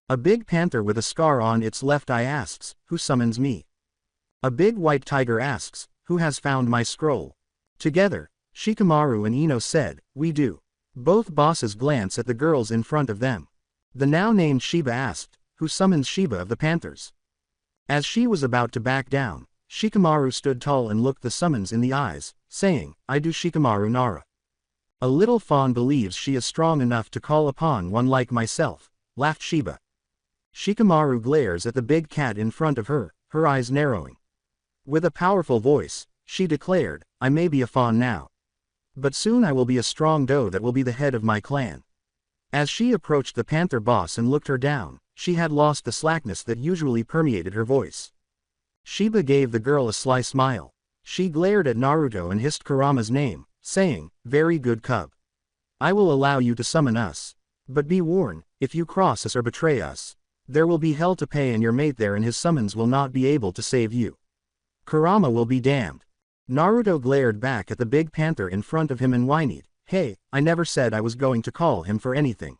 A big panther with a scar on its left eye asks, "Who summons me?" A big white tiger asks, "Who has found my scroll?" Together, Shikamaru and Ino said, "We do." Both bosses glance at the girls in front of them. The now named Shiba asked, "Who summons Shiba of the Panthers?" As she was about to back down, Shikamaru stood tall and looked the summons in the eyes, saying, "I do, Shikamaru Nara. A little fawn believes she is strong enough to call upon one like myself," laughed Shiba. Shikamaru glares at the big cat in front of her, her eyes narrowing. With a powerful voice, she declared, "I may be a fawn now, but soon I will be a strong doe that will be the head of my clan." As she approached the panther boss and looked her down, she had lost the slackness that usually permeated her voice. Shiba gave the girl a sly smile. She glared at Naruto and hissed Kurama's name, saying, "Very good, cub. I will allow you to summon us. But be warned, if you cross us or betray us, there will be hell to pay, and your mate there and his summons will not be able to save you. Kurama will be damned." Naruto glared back at the big panther in front of him and whinnied, "Hey, I never said I was going to call him for anything."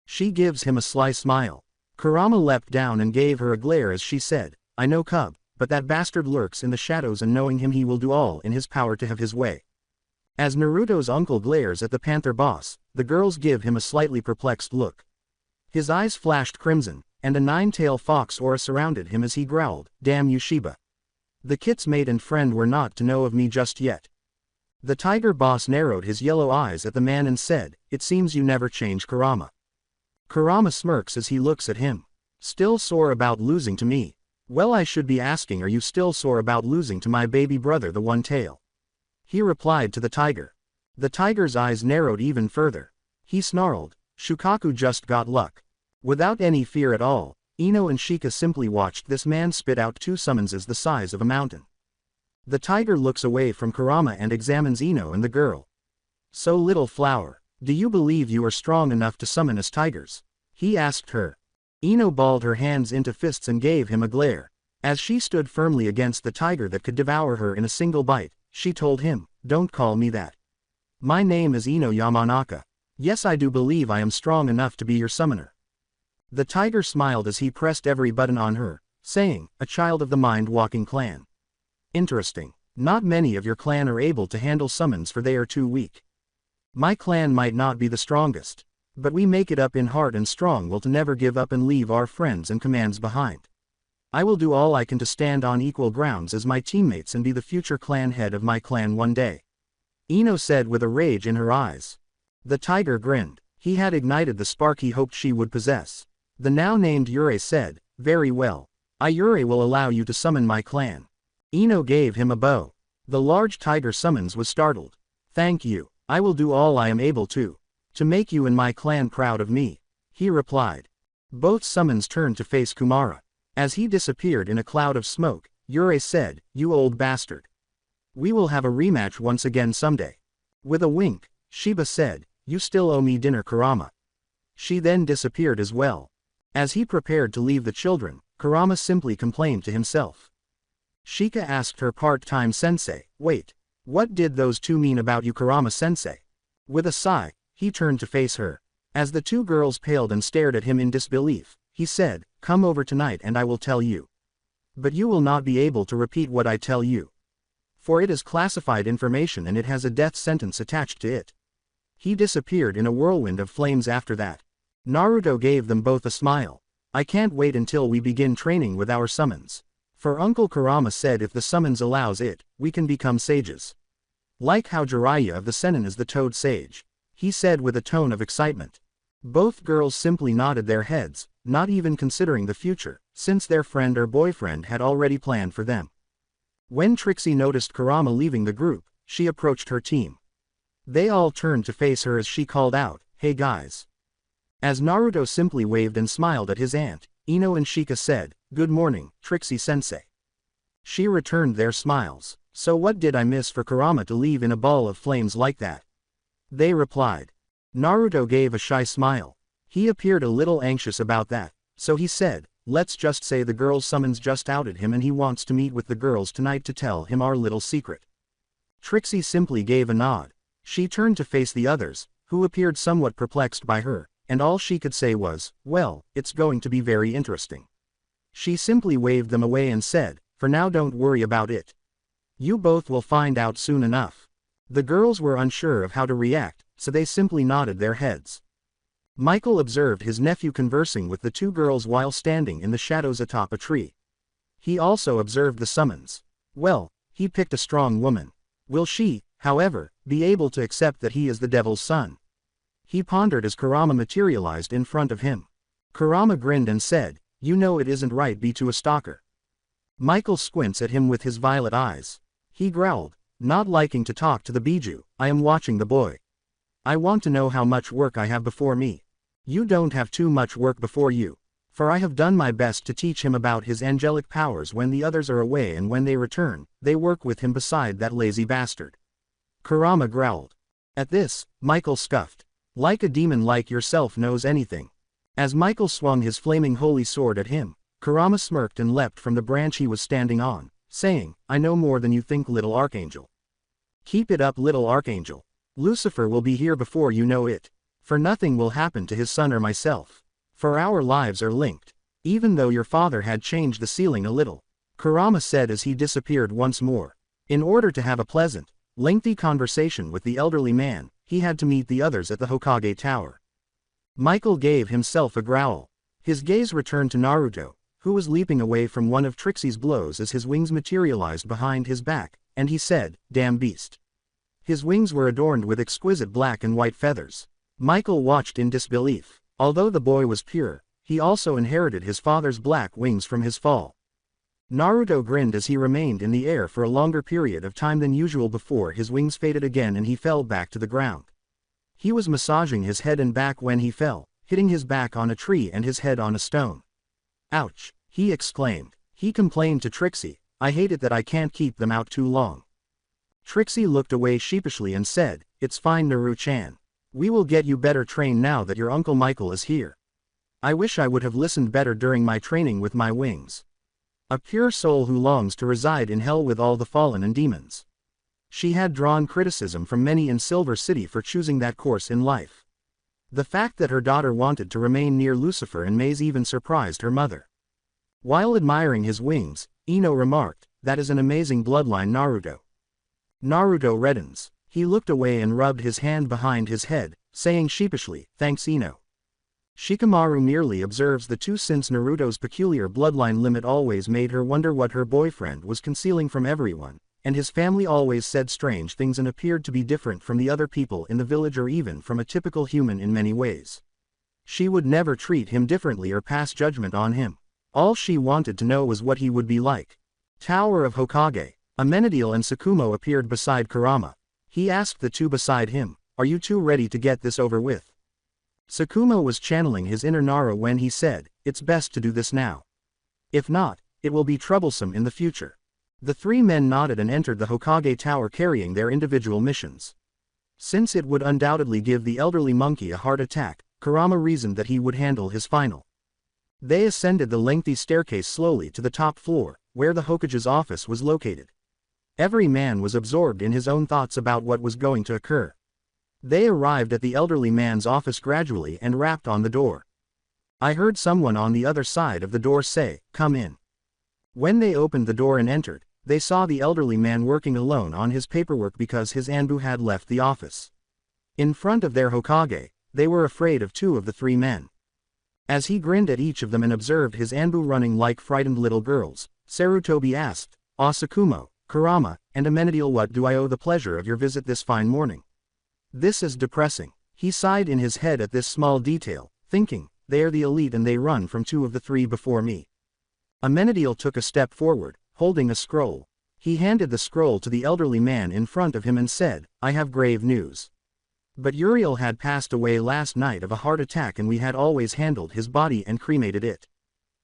She gives him a sly smile. Kurama leapt down and gave her a glare as she said, "I know, cub, but that bastard lurks in the shadows, and knowing him he will do all in his power to have his way." As Naruto's uncle glares at the panther boss, the girls give him a slightly perplexed look. His eyes flashed crimson, and a 9-tailed fox aura surrounded him as he growled, "Damn you, Shiba. The kit's mate and friend were not to know of me just yet." The tiger boss narrowed his yellow eyes at the man and said, "It seems you never change, Kurama." Kurama smirks as he looks at him. "Still sore about losing to me? Well, I should be asking, are you still sore about losing to my baby brother, the One Tail?" he replied to the tiger. The tiger's eyes narrowed even further. He snarled, "Shukaku just got luck." Without any fear at all, Ino and Sheikah simply watched this man spit out 2 summonses the size of a mountain. The tiger looks away from Kurama and examines Ino and the girl. "So, little flower, do you believe you are strong enough to summon us tigers?" he asked her. Ino balled her hands into fists and gave him a glare. As she stood firmly against the tiger that could devour her in a single bite, she told him, "Don't call me that. My name is Ino Yamanaka. Yes, I do believe I am strong enough to be your summoner." The tiger smiled as he pressed every button on her, saying, "A child of the mind-walking clan. Interesting. Not many of your clan are able to handle summons, for they are too weak. My clan might not be the strongest, but we make it up in heart and strong will to never give up and leave our friends and commands behind." I will do all I can to stand on equal grounds as my teammates and be the future clan head of my clan one day," Ino said with a rage in her eyes. The tiger grinned. He had ignited the spark he hoped she would possess. The now named Yurei said, "Very well. Yurei will allow you to summon my clan." Ino gave him a bow. The large tiger summons was startled. "Thank you. I will do all I am able to make you and my clan proud of me," he replied. Both summons turned to face Kumara. As he disappeared in a cloud of smoke, Yurei said, "You old bastard. We will have a rematch once again someday." With a wink, Shiba said, "You still owe me dinner, Kurama." She then disappeared as well. As he prepared to leave the children, Kurama simply complained to himself. Shika asked her part-time sensei, "Wait, what did those two mean about you, Kurama-sensei?" With a sigh, he turned to face her. As the two girls paled and stared at him in disbelief, he said, "Come over tonight and I will tell you. But you will not be able to repeat what I tell you, for it is classified information and it has a death sentence attached to it." He disappeared in a whirlwind of flames after that. Naruto gave them both a smile. "I can't wait until we begin training with our summons. For Uncle Kurama said if the summons allows it, we can become sages. Like how Jiraiya of the Sennin is the Toad Sage," he said with a tone of excitement. Both girls simply nodded their heads, not even considering the future, since their friend or boyfriend had already planned for them. When Trixie noticed Kurama leaving the group, she approached her team. They all turned to face her as she called out, "Hey guys." As Naruto simply waved and smiled at his aunt, Ino and Shika said, "Good morning, Trixie-sensei." She returned their smiles. "So what did I miss for Kurama to leave in a ball of flames like that?" They replied. Naruto gave a shy smile. He appeared a little anxious about that, so he said, "Let's just say the girls' summons just outed him and he wants to meet with the girls tonight to tell him our little secret." Trixie simply gave a nod. She turned to face the others, who appeared somewhat perplexed by her, and all she could say was, "Well, it's going to be very interesting." She simply waved them away and said, "For now don't worry about it. You both will find out soon enough." The girls were unsure of how to react, so they simply nodded their heads. Michael observed his nephew conversing with the two girls while standing in the shadows atop a tree. He also observed the summons. Well, he picked a strong woman. Will she, however, be able to accept that he is the devil's son? He pondered as Kurama materialized in front of him. Kurama grinned and said, "You know it isn't right be to a stalker." Michael squints at him with his violet eyes. He growled, not liking to talk to the Biju, "I am watching the boy. I want to know how much work I have before me." "You don't have too much work before you. For I have done my best to teach him about his angelic powers when the others are away, and when they return, they work with him beside that lazy bastard." Kurama growled. At this, Michael scoffed. "Like a demon like yourself knows anything." As Michael swung his flaming holy sword at him, Kurama smirked and leapt from the branch he was standing on, saying, "I know more than you think, little archangel. Keep it up, little archangel. Lucifer will be here before you know it. For nothing will happen to his son or myself. For our lives are linked. Even though your father had changed the ceiling a little," Kurama said as he disappeared once more. In order to have a pleasant, lengthy conversation with the elderly man, he had to meet the others at the Hokage Tower. Michael gave himself a growl. His gaze returned to Naruto, who was leaping away from one of Trixie's blows as his wings materialized behind his back, and he said, "Damn beast." His wings were adorned with exquisite black and white feathers. Michael watched in disbelief. Although the boy was pure, he also inherited his father's black wings from his fall. Naruto grinned as he remained in the air for a longer period of time than usual before his wings faded again and he fell back to the ground. He was massaging his head and back when he fell, hitting his back on a tree and his head on a stone. "Ouch," he exclaimed. He complained to Trixie, "I hate it that I can't keep them out too long." Trixie looked away sheepishly and said, "It's fine, Naru-chan. We will get you better trained now that your Uncle Michael is here. I wish I would have listened better during my training with my wings. A pure soul who longs to reside in hell with all the fallen and demons." She had drawn criticism from many in Silver City for choosing that course in life. The fact that her daughter wanted to remain near Lucifer and Maze even surprised her mother. While admiring his wings, Ino remarked, "That is an amazing bloodline, Naruto." Naruto reddens. He looked away and rubbed his hand behind his head, saying sheepishly, "Thanks, Ino." Shikamaru merely observes the two since Naruto's peculiar bloodline limit always made her wonder what her boyfriend was concealing from everyone, and his family always said strange things and appeared to be different from the other people in the village or even from a typical human in many ways. She would never treat him differently or pass judgment on him. All she wanted to know was what he would be like. Tower of Hokage. Amenadiel and Tsukumo appeared beside Kurama. He asked the two beside him, "Are you two ready to get this over with?" Tsukumo was channeling his inner Nara when he said, "It's best to do this now. If not, it will be troublesome in the future." The three men nodded and entered the Hokage Tower carrying their individual missions. Since it would undoubtedly give the elderly monkey a heart attack, Kurama reasoned that he would handle his final. They ascended the lengthy staircase slowly to the top floor, where the Hokage's office was located. Every man was absorbed in his own thoughts about what was going to occur. They arrived at the elderly man's office gradually and rapped on the door. I heard someone on the other side of the door say, "Come in." When they opened the door and entered, they saw the elderly man working alone on his paperwork because his Anbu had left the office. In front of their Hokage, they were afraid of two of the three men. As he grinned at each of them and observed his Anbu running like frightened little girls, Sarutobi asked, "Tsukumo, Kurama, and Amenadiel, what do I owe the pleasure of your visit this fine morning? This is depressing." He sighed in his head at this small detail, thinking, "They are the elite and they run from two of the three before me." Amenadiel took a step forward, holding a scroll. He handed the scroll to the elderly man in front of him and said, "I have grave news. But Uriel had passed away last night of a heart attack and we had always handled his body and cremated it."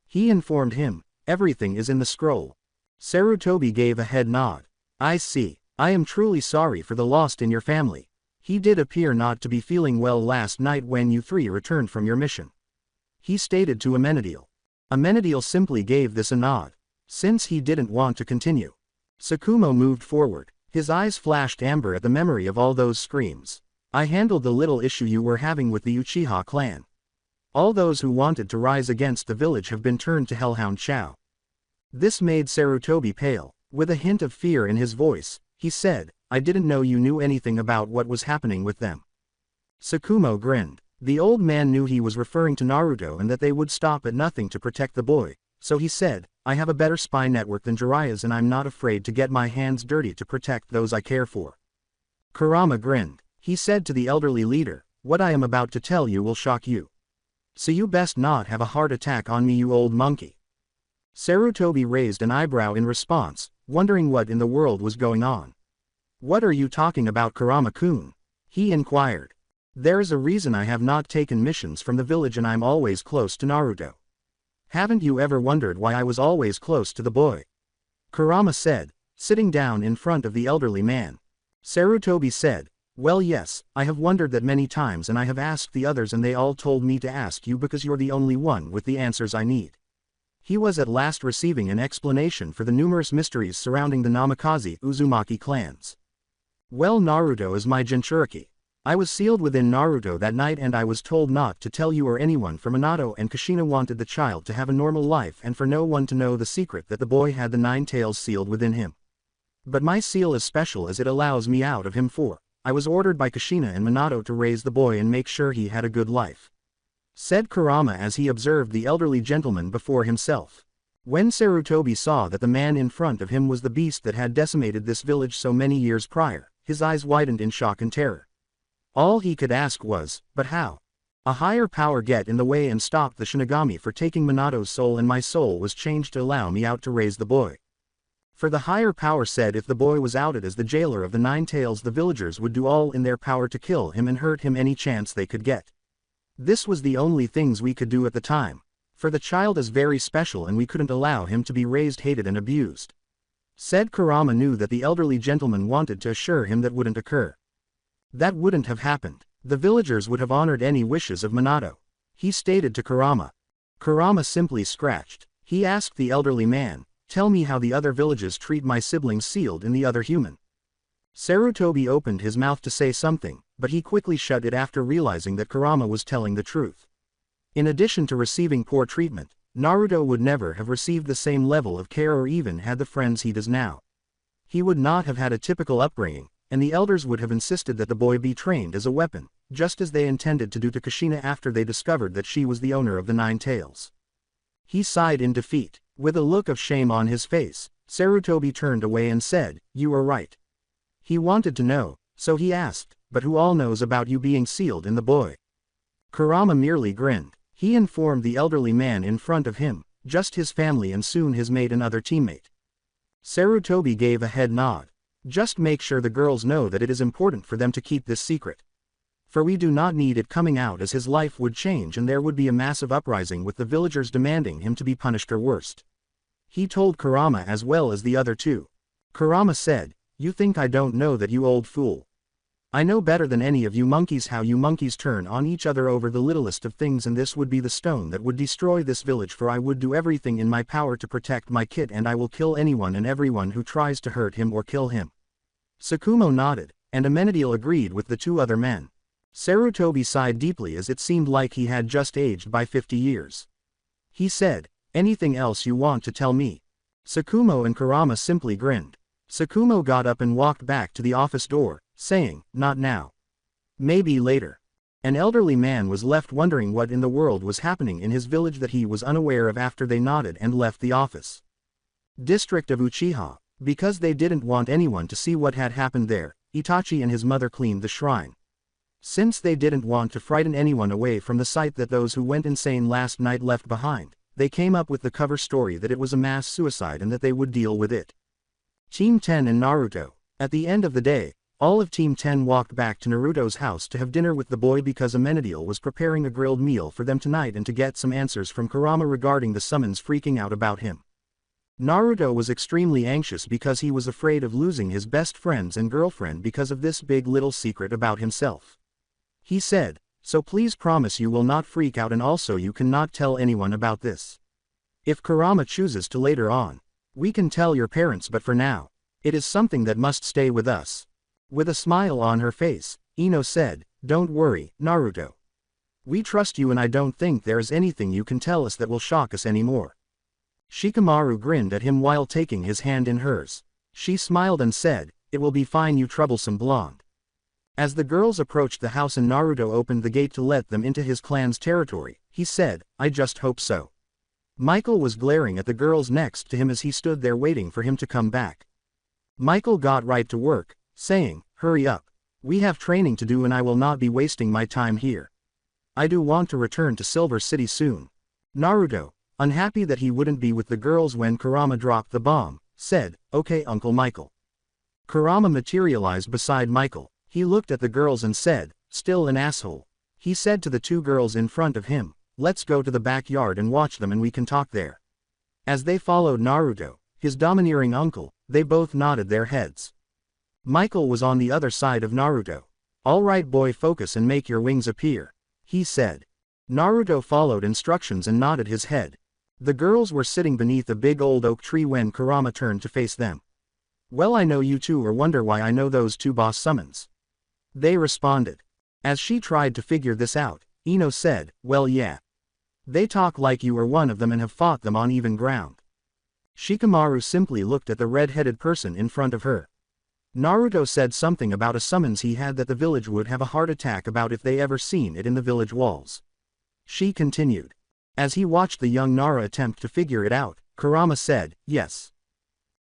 He informed him, "Everything is in the scroll." Sarutobi gave a head nod. "I see. I am truly sorry for the loss in your family. He did appear not to be feeling well last night when you three returned from your mission," he stated to Amenadiel. Amenadiel simply gave this a nod, since he didn't want to continue. Tsukumo moved forward. His eyes flashed amber at the memory of all those screams. "I handled the little issue you were having with the Uchiha clan. All those who wanted to rise against the village have been turned to Hellhound Chow." This made Sarutobi pale. With a hint of fear in his voice, he said, "I didn't know you knew anything about what was happening with them." Tsukumo grinned. The old man knew he was referring to Naruto and that they would stop at nothing to protect the boy, so he said, "I have a better spy network than Jiraiya's and I'm not afraid to get my hands dirty to protect those I care for." Kurama grinned. He said to the elderly leader, "What I am about to tell you will shock you. So you best not have a heart attack on me, you old monkey." Sarutobi raised an eyebrow in response, wondering what in the world was going on. "What are you talking about, Kurama-kun?" he inquired. "There's a reason I have not taken missions from the village and I'm always close to Naruto. Haven't you ever wondered why I was always close to the boy?" Kurama said, sitting down in front of the elderly man. Sarutobi said, "Well, yes, I have wondered that many times and I have asked the others and they all told me to ask you because you're the only one with the answers I need." He was at last receiving an explanation for the numerous mysteries surrounding the Namikaze Uzumaki clans. "Well, Naruto is my Jinchuriki. I was sealed within Naruto that night and I was told not to tell you or anyone, for Minato and Kushina wanted the child to have a normal life and for no one to know the secret that the boy had the 9 tails sealed within him. But my seal is special as it allows me out of him, for I was ordered by Kushina and Minato to raise the boy and make sure he had a good life," said Kurama as he observed the elderly gentleman before himself. When Sarutobi saw that the man in front of him was the beast that had decimated this village so many years prior, his eyes widened in shock and terror. All he could ask was, "But how? A higher power get in the way and stopped the Shinigami for taking Minato's soul and my soul was changed to allow me out to raise the boy." For the higher power said if the boy was outed as the jailer of the 9 tails, the villagers would do all in their power to kill him and hurt him any chance they could get. This was the only things we could do at the time, for the child is very special and we couldn't allow him to be raised, hated and abused. Said Kurama knew that the elderly gentleman wanted to assure him that wouldn't occur. That wouldn't have happened. The villagers would have honored any wishes of Minato, he stated to Kurama. Kurama simply scratched. He asked the elderly man, "Tell me how the other villages treat my siblings sealed in the other human." Sarutobi opened his mouth to say something, but he quickly shut it after realizing that Kurama was telling the truth. In addition to receiving poor treatment, Naruto would never have received the same level of care or even had the friends he does now. He would not have had a typical upbringing, and the elders would have insisted that the boy be trained as a weapon, just as they intended to do to Kushina after they discovered that she was the owner of the 9 tails. He sighed in defeat. With a look of shame on his face, Sarutobi turned away and said, "You are right." He wanted to know, so he asked, "But who all knows about you being sealed in the boy?" Kurama merely grinned. He informed the elderly man in front of him, just his family and soon his mate and other teammate. Sarutobi gave a head nod. "Just make sure the girls know that it is important for them to keep this secret. For we do not need it coming out, as his life would change and there would be a massive uprising with the villagers demanding him to be punished or worst." He told Kurama as well as the other two. Kurama said, "You think I don't know that, you old fool? I know better than any of you monkeys how you monkeys turn on each other over the littlest of things, and this would be the stone that would destroy this village, for I would do everything in my power to protect my kid, and I will kill anyone and everyone who tries to hurt him or kill him." Sakumo nodded, and Amenadiel agreed with the two other men. Sarutobi sighed deeply as it seemed like he had just aged by 50 years. He said, "Anything else you want to tell me?" Sakumo and Kurama simply grinned. Sakumo got up and walked back to the office door, saying, "Not now. Maybe later." An elderly man was left wondering what in the world was happening in his village that he was unaware of after they nodded and left the office. District of Uchiha. Because they didn't want anyone to see what had happened there, Itachi and his mother cleaned the shrine. Since they didn't want to frighten anyone away from the sight that those who went insane last night left behind, they came up with the cover story that it was a mass suicide and that they would deal with it. Team 10 and Naruto. At the end of the day, all of Team 10 walked back to Naruto's house to have dinner with the boy because Amenadiel was preparing a grilled meal for them tonight and to get some answers from Kurama regarding the summons freaking out about him. Naruto was extremely anxious because he was afraid of losing his best friends and girlfriend because of this big little secret about himself. He said, "So please promise you will not freak out, and also you cannot tell anyone about this. If Kurama chooses to later on, we can tell your parents, but for now, it is something that must stay with us." With a smile on her face, Ino said, "Don't worry, Naruto. We trust you and I don't think there is anything you can tell us that will shock us anymore." Shikamaru grinned at him while taking his hand in hers. She smiled and said, "It will be fine, you troublesome blonde." As the girls approached the house and Naruto opened the gate to let them into his clan's territory, he said, "I just hope so." Michael was glaring at the girls next to him as he stood there waiting for him to come back. Michael got right to work, saying, "Hurry up. We have training to do and I will not be wasting my time here. I do want to return to Silver City soon." Naruto, unhappy that he wouldn't be with the girls when Kurama dropped the bomb, said, "Okay, Uncle Michael." Kurama materialized beside Michael. He looked at the girls and said, "Still an asshole." He said to the two girls in front of him, "Let's go to the backyard and watch them and we can talk there." As they followed Naruto, his domineering uncle, they both nodded their heads. Michael was on the other side of Naruto. "All right boy, focus and make your wings appear," he said. Naruto followed instructions and nodded his head. The girls were sitting beneath a big old oak tree when Kurama turned to face them. "Well, I know you two are wonder why I know those two boss summons," they responded. As she tried to figure this out, Ino said, "Well yeah. They talk like you are one of them and have fought them on even ground." Shikamaru simply looked at the red-headed person in front of her. Naruto said something about a summons he had that the village would have a heart attack about if they ever seen it in the village walls. She continued. As he watched the young Nara attempt to figure it out, Kurama said, "Yes.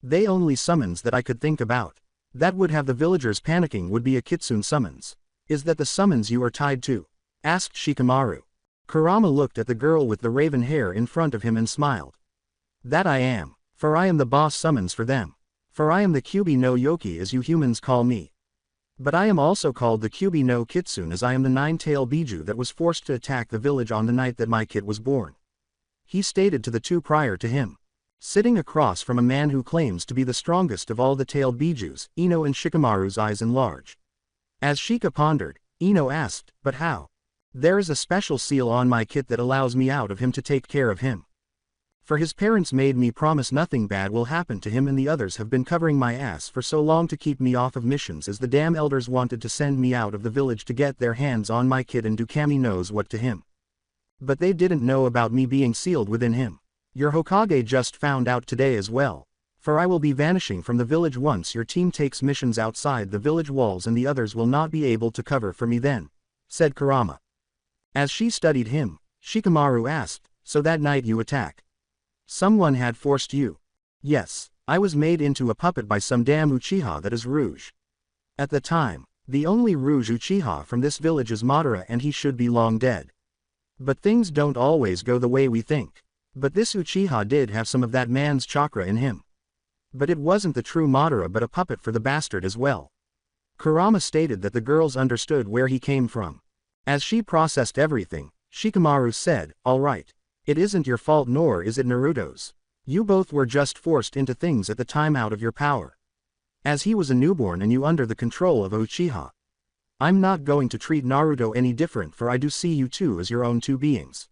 They only summons that I could think about that would have the villagers panicking would be a kitsune summons." "Is that the summons you are tied to?" asked Shikamaru. Kurama looked at the girl with the raven hair in front of him and smiled. "That I am, for I am the boss summons for them. For I am the Kyubi no Yoki as you humans call me. But I am also called the Kyubi no Kitsune as I am the 9-tailed Biju that was forced to attack the village on the night that my kid was born," he stated to the two prior to him. Sitting across from a man who claims to be the strongest of all the tailed Bijus, Ino and Shikamaru's eyes enlarged. As Shika pondered, Ino asked, "But how? There is a special seal on my kit that allows me out of him to take care of him. For his parents made me promise nothing bad will happen to him, and the others have been covering my ass for so long to keep me off of missions as the damn elders wanted to send me out of the village to get their hands on my kid and do Kami knows what to him. But they didn't know about me being sealed within him. Your Hokage just found out today as well. For I will be vanishing from the village once your team takes missions outside the village walls and the others will not be able to cover for me then. said Kurama. As she studied him, Shikamaru asked, so that night you attack. Someone had forced you. Yes, I was made into a puppet by some damn Uchiha that is Rouge. At the time, the only Rouge Uchiha from this village is Madara and he should be long dead. But things don't always go the way we think. But this Uchiha did have some of that man's chakra in him. But it wasn't the true Madara but a puppet for the bastard as well. Kurama stated that the girls understood where he came from. As she processed everything, Shikamaru said, "Alright. It isn't your fault nor is it Naruto's. You both were just forced into things at the time out of your power. As he was a newborn and you under the control of Uchiha. I'm not going to treat Naruto any different for I do see you two as your own two beings."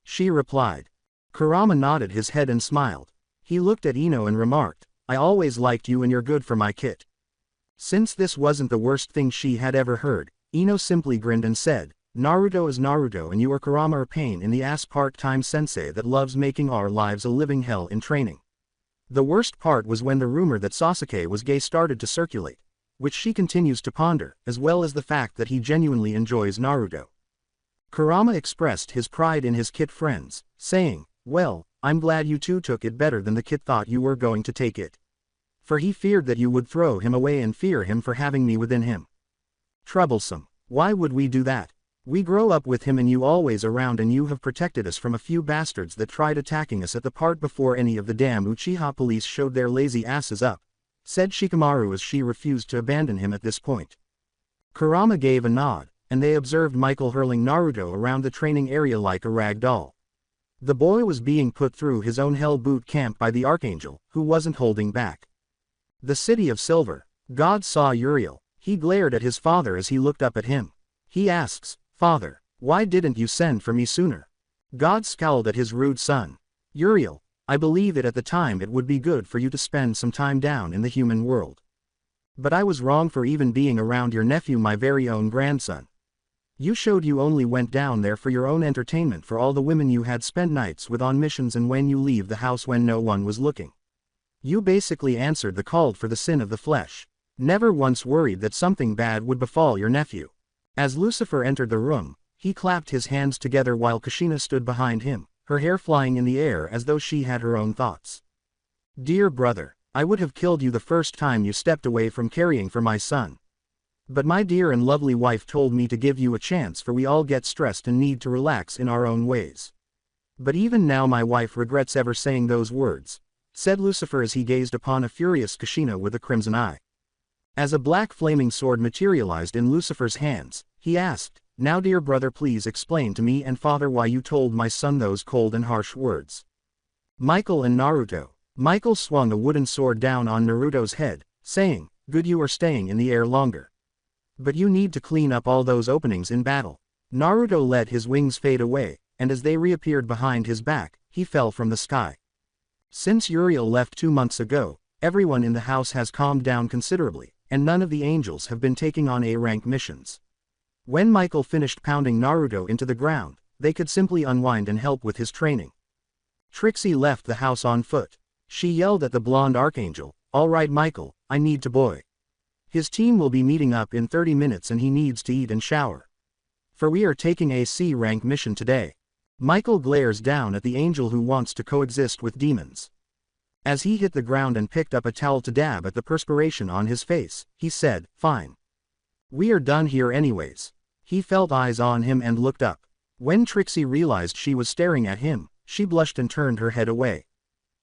She replied. Kurama nodded his head and smiled. He looked at Ino and remarked, "I always liked you and you're good for my kit." Since this wasn't the worst thing she had ever heard, Ino simply grinned and said, "Naruto is Naruto and you are Kurama, a pain in the ass part-time sensei that loves making our lives a living hell in training." The worst part was when the rumor that Sasuke was gay started to circulate, which she continues to ponder, as well as the fact that he genuinely enjoys Naruto. Kurama expressed his pride in his kit friends, saying, "Well, I'm glad you two took it better than the kid thought you were going to take it. For he feared that you would throw him away and fear him for having me within him. Troublesome. Why would we do that? We grow up with him and you always around and you have protected us from a few bastards that tried attacking us at the part before any of the damn Uchiha police showed their lazy asses up," said Shikamaru as she refused to abandon him at this point. Kurama gave a nod, and they observed Michael hurling Naruto around the training area like a rag doll. The boy was being put through his own hell boot camp by the Archangel, who wasn't holding back. The City of Silver. God saw Uriel. He glared at his father as he looked up at him. He asks, "Father, why didn't you send for me sooner?" God scowled at his rude son. "Uriel, I believe it at the time it would be good for you to spend some time down in the human world. But I was wrong for even being around your nephew, my very own grandson. You showed you only went down there for your own entertainment for all the women you had spent nights with on missions and when you leave the house when no one was looking. You basically answered the call for the sin of the flesh. Never once worried that something bad would befall your nephew." As Lucifer entered the room, he clapped his hands together while Kushina stood behind him, her hair flying in the air as though she had her own thoughts. "Dear brother, I would have killed you the first time you stepped away from caring for my son. But my dear and lovely wife told me to give you a chance for we all get stressed and need to relax in our own ways. But even now my wife regrets ever saying those words," said Lucifer as he gazed upon a furious Kushina with a crimson eye. As a black flaming sword materialized in Lucifer's hands, he asked, "Now dear brother, please explain to me and father why you told my son those cold and harsh words." Michael and Naruto. Michael swung a wooden sword down on Naruto's head, saying, "Good, you are staying in the air longer. But you need to clean up all those openings in battle." Naruto let his wings fade away, and as they reappeared behind his back, he fell from the sky. Since Uriel left 2 months ago, everyone in the house has calmed down considerably, and none of the angels have been taking on A-rank missions. When Michael finished pounding Naruto into the ground, they could simply unwind and help with his training. Trixie left the house on foot. She yelled at the blonde Archangel, "All right Michael, I need to boy. His team will be meeting up in 30 minutes and he needs to eat and shower. For we are taking a C-rank mission today." Michael glares down at the angel who wants to coexist with demons. As he hit the ground and picked up a towel to dab at the perspiration on his face, he said, "Fine. We are done here anyways." He felt eyes on him and looked up. When Trixie realized she was staring at him, she blushed and turned her head away.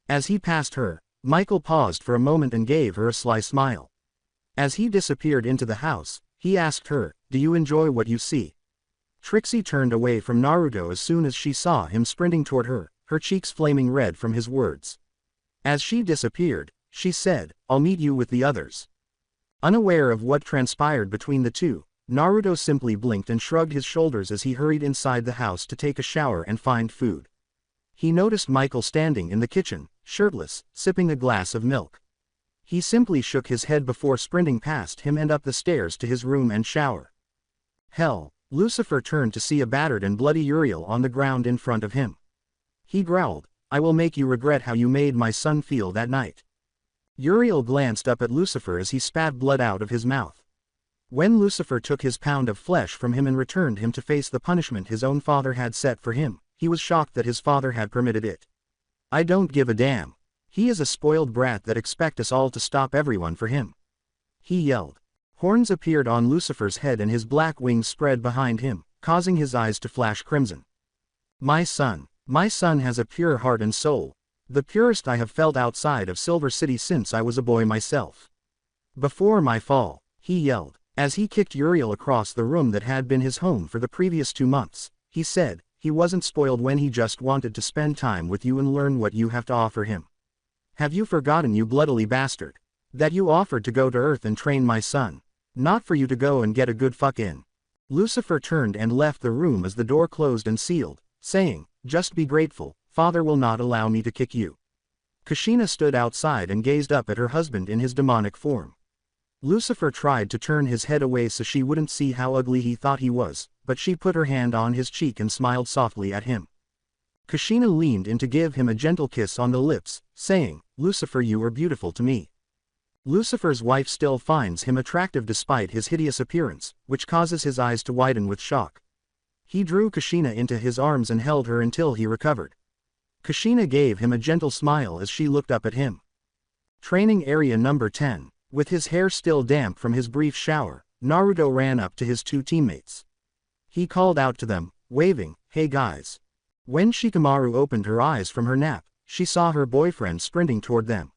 As he passed her, Michael paused for a moment and gave her a sly smile. As he disappeared into the house, he asked her, "Do you enjoy what you see?" Trixie turned away from Naruto as soon as she saw him sprinting toward her, her cheeks flaming red from his words. As she disappeared, she said, "I'll meet you with the others." Unaware of what transpired between the two, Naruto simply blinked and shrugged his shoulders as he hurried inside the house to take a shower and find food. He noticed Michael standing in the kitchen, shirtless, sipping a glass of milk. He simply shook his head before sprinting past him and up the stairs to his room and shower. Hell, Lucifer turned to see a battered and bloody Uriel on the ground in front of him. He growled, "I will make you regret how you made my son feel that night." Uriel glanced up at Lucifer as he spat blood out of his mouth. When Lucifer took his pound of flesh from him and returned him to face the punishment his own father had set for him, he was shocked that his father had permitted it. I don't give a damn. He is a spoiled brat that expect us all to stop everyone for him. He yelled. Horns appeared on Lucifer's head and his black wings spread behind him, causing his eyes to flash crimson. My son has a pure heart and soul, the purest I have felt outside of Silver City since I was a boy myself. Before my fall, he yelled, as he kicked Uriel across the room that had been his home for the previous 2 months. He said, he wasn't spoiled when he just wanted to spend time with you and learn what you have to offer him. Have you forgotten, you bloodily bastard, that you offered to go to Earth and train my son, not for you to go and get a good fuck in? Lucifer turned and left the room as the door closed and sealed, saying, just be grateful, Father will not allow me to kick you. Kushina stood outside and gazed up at her husband in his demonic form. Lucifer tried to turn his head away so she wouldn't see how ugly he thought he was, but she put her hand on his cheek and smiled softly at him. Kushina leaned in to give him a gentle kiss on the lips, saying, Lucifer, you are beautiful to me. Lucifer's wife still finds him attractive despite his hideous appearance, which causes his eyes to widen with shock. He drew Kushina into his arms and held her until he recovered. Kushina gave him a gentle smile as she looked up at him. Training area number 10. With his hair still damp from his brief shower, Naruto ran up to his 2 teammates. He called out to them, waving, hey guys. When Shikamaru opened her eyes from her nap, she saw her boyfriend sprinting toward them.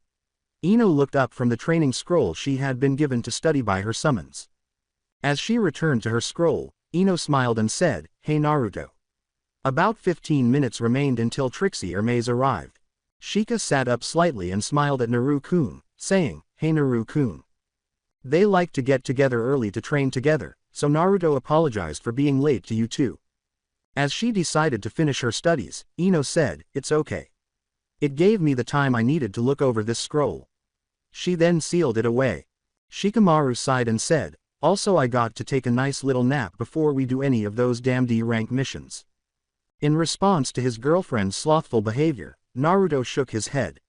Ino looked up from the training scroll she had been given to study by her summons. As she returned to her scroll, Ino smiled and said, hey Naruto. About 15 minutes remained until Trixie or Maze arrived. Shika sat up slightly and smiled at Naru-kun, saying, hey Naru-kun. They like to get together early to train together, so Naruto apologized for being late to you too. As she decided to finish her studies, Ino said, it's okay. It gave me the time I needed to look over this scroll. She then sealed it away. Shikamaru sighed and said, also I got to take a nice little nap before we do any of those damn D-rank missions. In response to his girlfriend's slothful behavior, Naruto shook his head.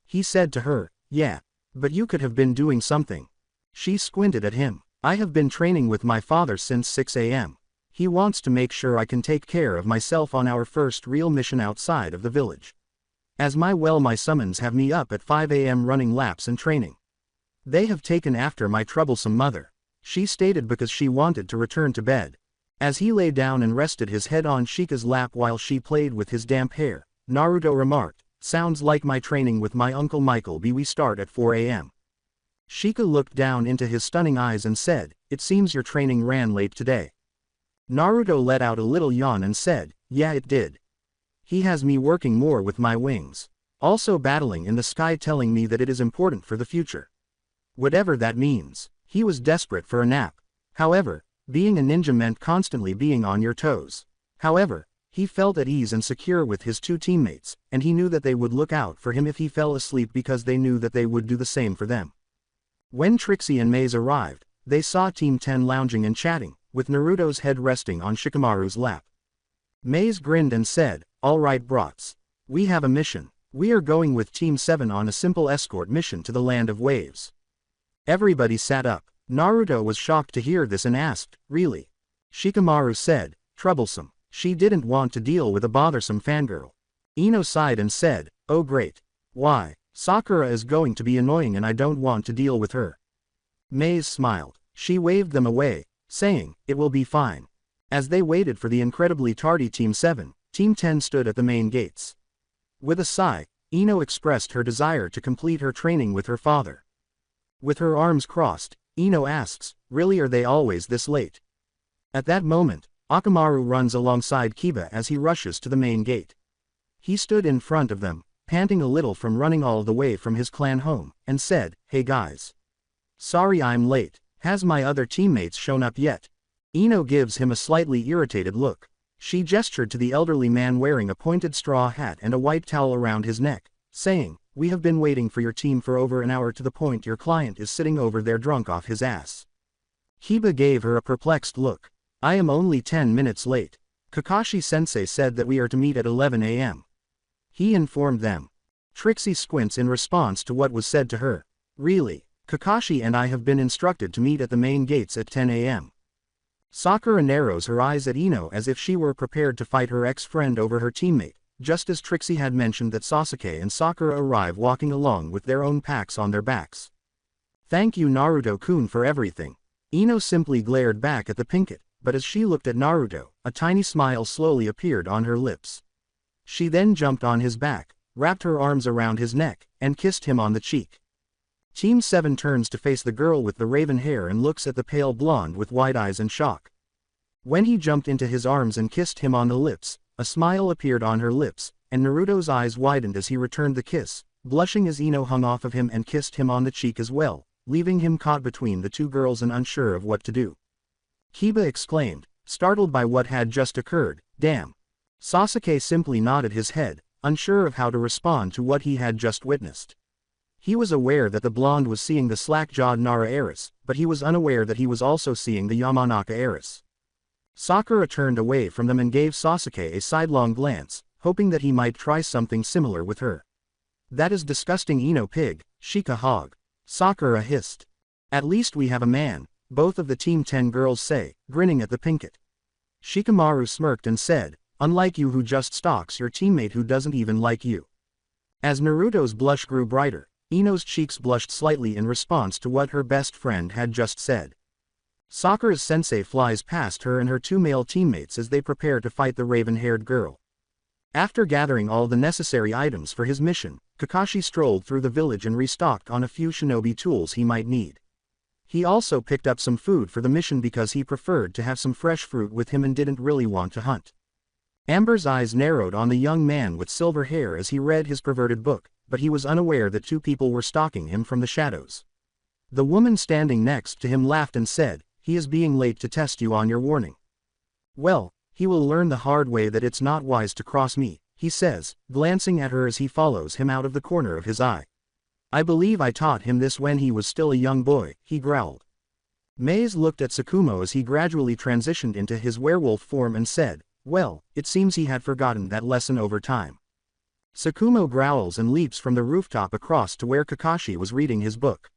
He said to her, yeah, but you could have been doing something. She squinted at him. I have been training with my father since 6 a.m. He wants to make sure I can take care of myself on our first real mission outside of the village. As my summons have me up at 5 a.m. running laps and training. They have taken after my troublesome mother, she stated because she wanted to return to bed. As he lay down and rested his head on Shika's lap while she played with his damp hair, Naruto remarked, sounds like my training with my Uncle Michael B. We start at 4 a.m. Shika looked down into his stunning eyes and said, it seems your training ran late today. Naruto let out a little yawn and said, yeah it did. He has me working more with my wings. Also battling in the sky, telling me that it is important for the future. Whatever that means. He was desperate for a nap. However, being a ninja meant constantly being on your toes. However, he felt at ease and secure with his 2 teammates, and he knew that they would look out for him if he fell asleep because they knew that they would do the same for them. When Trixie and Maze arrived, they saw Team 10 lounging and chatting, with Naruto's head resting on Shikamaru's lap. Maze grinned and said, alright brats. We have a mission. We are going with Team 7 on a simple escort mission to the Land of Waves. Everybody sat up. Naruto was shocked to hear this and asked, really? Shikamaru said, troublesome. She didn't want to deal with a bothersome fangirl. Ino sighed and said, oh great. Why? Sakura is going to be annoying and I don't want to deal with her. Maze smiled. She waved them away, saying, it will be fine. As they waited for the incredibly tardy Team 7, Team 10 stood at the main gates. With a sigh, Ino expressed her desire to complete her training with her father. With her arms crossed, Ino asks, really, are they always this late? At that moment, Akamaru runs alongside Kiba as he rushes to the main gate. He stood in front of them, panting a little from running all the way from his clan home, and said, hey guys. Sorry I'm late, has my other teammates shown up yet? Ino gives him a slightly irritated look. She gestured to the elderly man wearing a pointed straw hat and a white towel around his neck, saying, we have been waiting for your team for over an hour to the point your client is sitting over there drunk off his ass. Kiba gave her a perplexed look. I am only 10 minutes late. Kakashi-sensei said that we are to meet at 11 a.m. He informed them. Trixie squints in response to what was said to her. Really? Kakashi and I have been instructed to meet at the main gates at 10 a.m. Sakura narrows her eyes at Ino as if she were prepared to fight her ex-friend over her teammate, just as Trixie had mentioned that Sasuke and Sakura arrive walking along with their own packs on their backs. Thank you Naruto-kun for everything. Ino simply glared back at the pinkett, but as she looked at Naruto, a tiny smile slowly appeared on her lips. She then jumped on his back, wrapped her arms around his neck, and kissed him on the cheek. Team 7 turns to face the girl with the raven hair and looks at the pale blonde with wide eyes and shock. When he jumped into his arms and kissed him on the lips, a smile appeared on her lips, and Naruto's eyes widened as he returned the kiss, blushing as Ino hung off of him and kissed him on the cheek as well, leaving him caught between the two girls and unsure of what to do. Kiba exclaimed, startled by what had just occurred, "Damn." Sasuke simply nodded his head, unsure of how to respond to what he had just witnessed. He was aware that the blonde was seeing the slack-jawed Nara heiress, but he was unaware that he was also seeing the Yamanaka heiress. Sakura turned away from them and gave Sasuke a sidelong glance, hoping that he might try something similar with her. "That is disgusting Ino pig, Shika hog." Sakura hissed. "At least we have a man," both of the Team 10 girls say, grinning at the pinkett. Shikamaru smirked and said, "Unlike you who just stalks your teammate who doesn't even like you." As Naruto's blush grew brighter, Ino's cheeks blushed slightly in response to what her best friend had just said. Sakura's sensei flies past her and her two male teammates as they prepare to fight the raven-haired girl. After gathering all the necessary items for his mission, Kakashi strolled through the village and restocked on a few shinobi tools he might need. He also picked up some food for the mission because he preferred to have some fresh fruit with him and didn't really want to hunt. Amber's eyes narrowed on the young man with silver hair as he read his perverted book, but he was unaware that two people were stalking him from the shadows. The woman standing next to him laughed and said, "He is being late to test you on your warning." "Well, he will learn the hard way that it's not wise to cross me," he says, glancing at her as he follows him out of the corner of his eye. "I believe I taught him this when he was still a young boy," he growled. Maze looked at Tsukumo as he gradually transitioned into his werewolf form and said, "Well, it seems he had forgotten that lesson over time." Tsukumo growls and leaps from the rooftop across to where Kakashi was reading his book.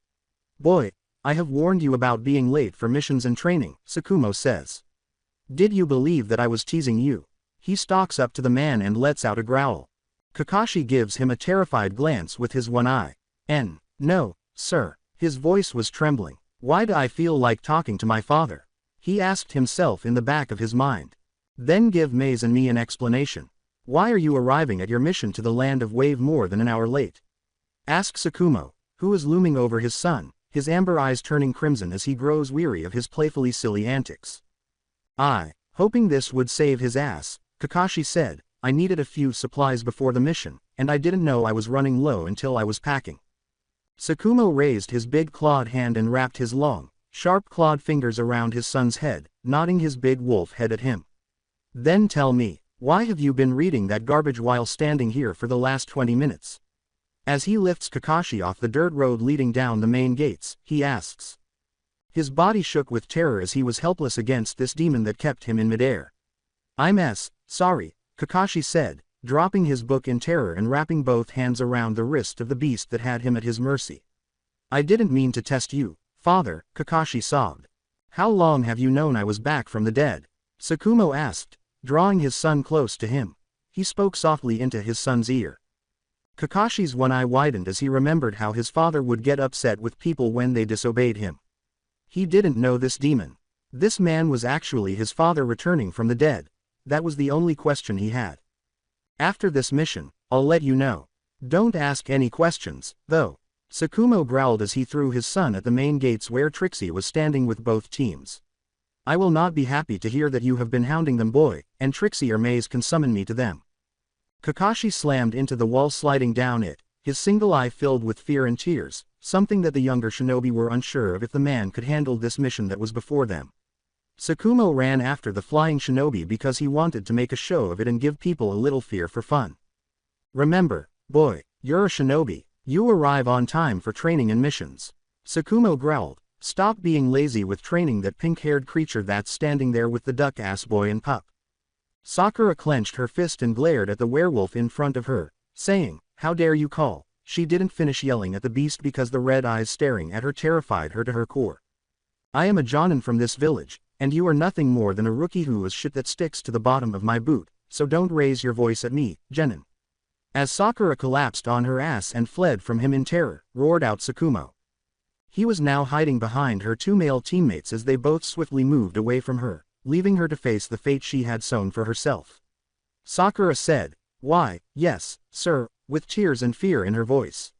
"Boy, I have warned you about being late for missions and training," Tsukumo says. "Did you believe that I was teasing you?" He stalks up to the man and lets out a growl. Kakashi gives him a terrified glance with his one eye. "No, sir." His voice was trembling. "Why do I feel like talking to my father?" he asked himself in the back of his mind. "Then give Maze and me an explanation. Why are you arriving at your mission to the land of Wave more than an hour late?" asked Tsukumo, who is looming over his son, his amber eyes turning crimson as he grows weary of his playfully silly antics. Hoping this would save his ass, Kakashi said, "I needed a few supplies before the mission, and I didn't know I was running low until I was packing." Tsukumo raised his big clawed hand and wrapped his long, sharp clawed fingers around his son's head, nodding his big wolf head at him. "Then tell me, why have you been reading that garbage while standing here for the last 20 minutes? As he lifts Kakashi off the dirt road leading down the main gates, he asks. His body shook with terror as he was helpless against this demon that kept him in midair. "I'm sorry," Kakashi said, dropping his book in terror and wrapping both hands around the wrist of the beast that had him at his mercy. "I didn't mean to test you, father," Kakashi sobbed. "How long have you known I was back from the dead?" Tsukumo asked, drawing his son close to him. He spoke softly into his son's ear. Kakashi's one eye widened as he remembered how his father would get upset with people when they disobeyed him. He didn't know this demon. This man was actually his father returning from the dead. That was the only question he had. "After this mission, I'll let you know. Don't ask any questions, though," Tsukumo growled as he threw his son at the main gates where Trixie was standing with both teams. "I will not be happy to hear that you have been hounding them, boy, and Trixie or Maze can summon me to them." Kakashi slammed into the wall, sliding down it, his single eye filled with fear and tears, something that the younger shinobi were unsure of if the man could handle this mission that was before them. Tsukumo ran after the flying shinobi because he wanted to make a show of it and give people a little fear for fun. "Remember, boy, you're a shinobi. You arrive on time for training and missions." Tsukumo growled. "Stop being lazy with training that pink-haired creature that's standing there with the duck-ass boy and pup." Sakura clenched her fist and glared at the werewolf in front of her, saying, "How dare you call she didn't finish yelling at the beast because the red eyes staring at her terrified her to her core. I am a Jonin from this village, and you are nothing more than a rookie who is shit that sticks to the bottom of my boot, so don't raise your voice at me, Genin. As Sakura collapsed on her ass and fled from him in terror, roared out Tsukumo. He was now hiding behind her two male teammates as they both swiftly moved away from her, leaving her to face the fate she had sown for herself. Sakura said, "Why, yes, sir," with tears and fear in her voice.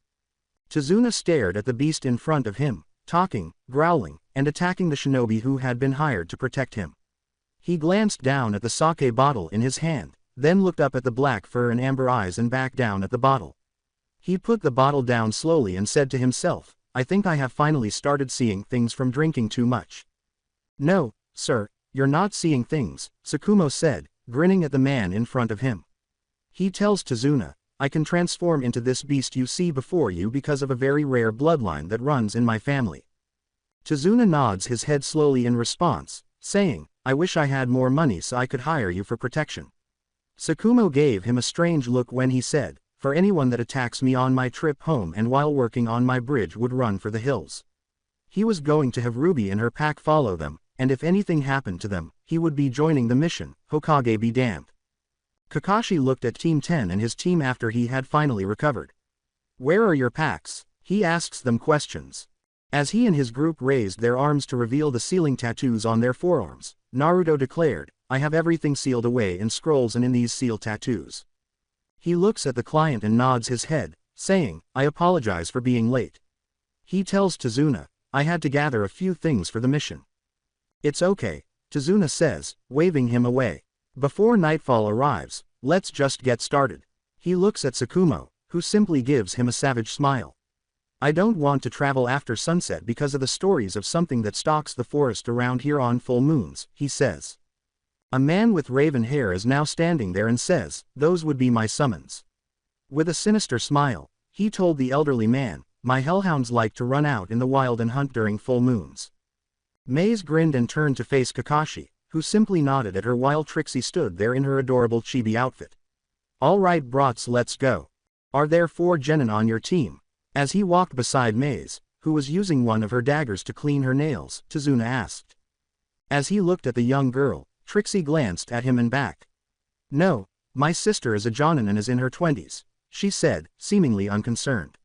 Tazuna stared at the beast in front of him, talking, growling, and attacking the shinobi who had been hired to protect him. He glanced down at the sake bottle in his hand, then looked up at the black fur and amber eyes and back down at the bottle. He put the bottle down slowly and said to himself, "I think I have finally started seeing things from drinking too much." "No, sir, you're not seeing things," Tsukumo said, grinning at the man in front of him. He tells Tazuna, "I can transform into this beast you see before you because of a very rare bloodline that runs in my family." Tazuna nods his head slowly in response, saying, "I wish I had more money so I could hire you for protection." Tsukumo gave him a strange look when he said, "For anyone that attacks me on my trip home and while working on my bridge would run for the hills." He was going to have Ruby and her pack follow them, and if anything happened to them, he would be joining the mission, Hokage be damned. Kakashi looked at Team 10 and his team after he had finally recovered. "Where are your packs?" he asks them questions. As he and his group raised their arms to reveal the sealing tattoos on their forearms, Naruto declared, "I have everything sealed away in scrolls and in these seal tattoos." He looks at the client and nods his head, saying, "I apologize for being late." He tells Tazuna, "I had to gather a few things for the mission." "It's okay," Tazuna says, waving him away. Before nightfall arrives, let's just get started. He looks at Tsukumo, who simply gives him a savage smile. "I don't want to travel after sunset because of the stories of something that stalks the forest around here on full moons," he says. A man with raven hair is now standing there and says, "Those would be my summons." With a sinister smile, he told the elderly man, "My hellhounds like to run out in the wild and hunt during full moons." Maze grinned and turned to face Kakashi, who simply nodded at her while Trixie stood there in her adorable chibi outfit. "All right brats, let's go. Are there 4 genin on your team?" As he walked beside Maze, who was using one of her daggers to clean her nails, Tazuna asked. As he looked at the young girl, Trixie glanced at him and back. "No, my sister is a jonin and is in her 20s, she said, seemingly unconcerned.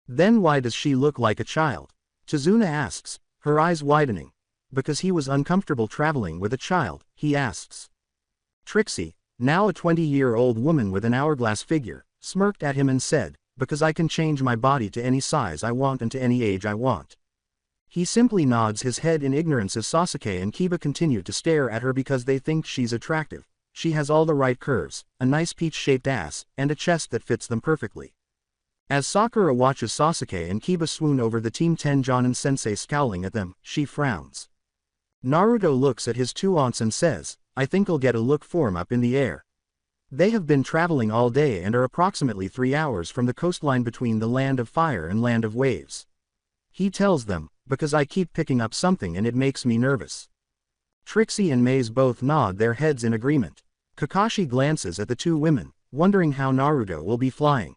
"Then why does she look like a child?" Tazuna asks, her eyes widening. "Because he was uncomfortable traveling with a child," he asks. Trixie, now a 20-year-old woman with an hourglass figure, smirked at him and said, "Because I can change my body to any size I want and to any age I want." He simply nods his head in ignorance as Sasuke and Kiba continue to stare at her because they think she's attractive. She has all the right curves, a nice peach-shaped ass, and a chest that fits them perfectly. As Sakura watches Sasuke and Kiba swoon over the Team 10 Jonin sensei scowling at them, she frowns. Naruto looks at his two aunts and says, "I think I'll get a look form up in the air." They have been traveling all day and are approximately 3 hours from the coastline between the Land of Fire and Land of Waves. He tells them, "Because I keep picking up something and it makes me nervous." Trixie and Maze both nod their heads in agreement. Kakashi glances at the two women, wondering how Naruto will be flying.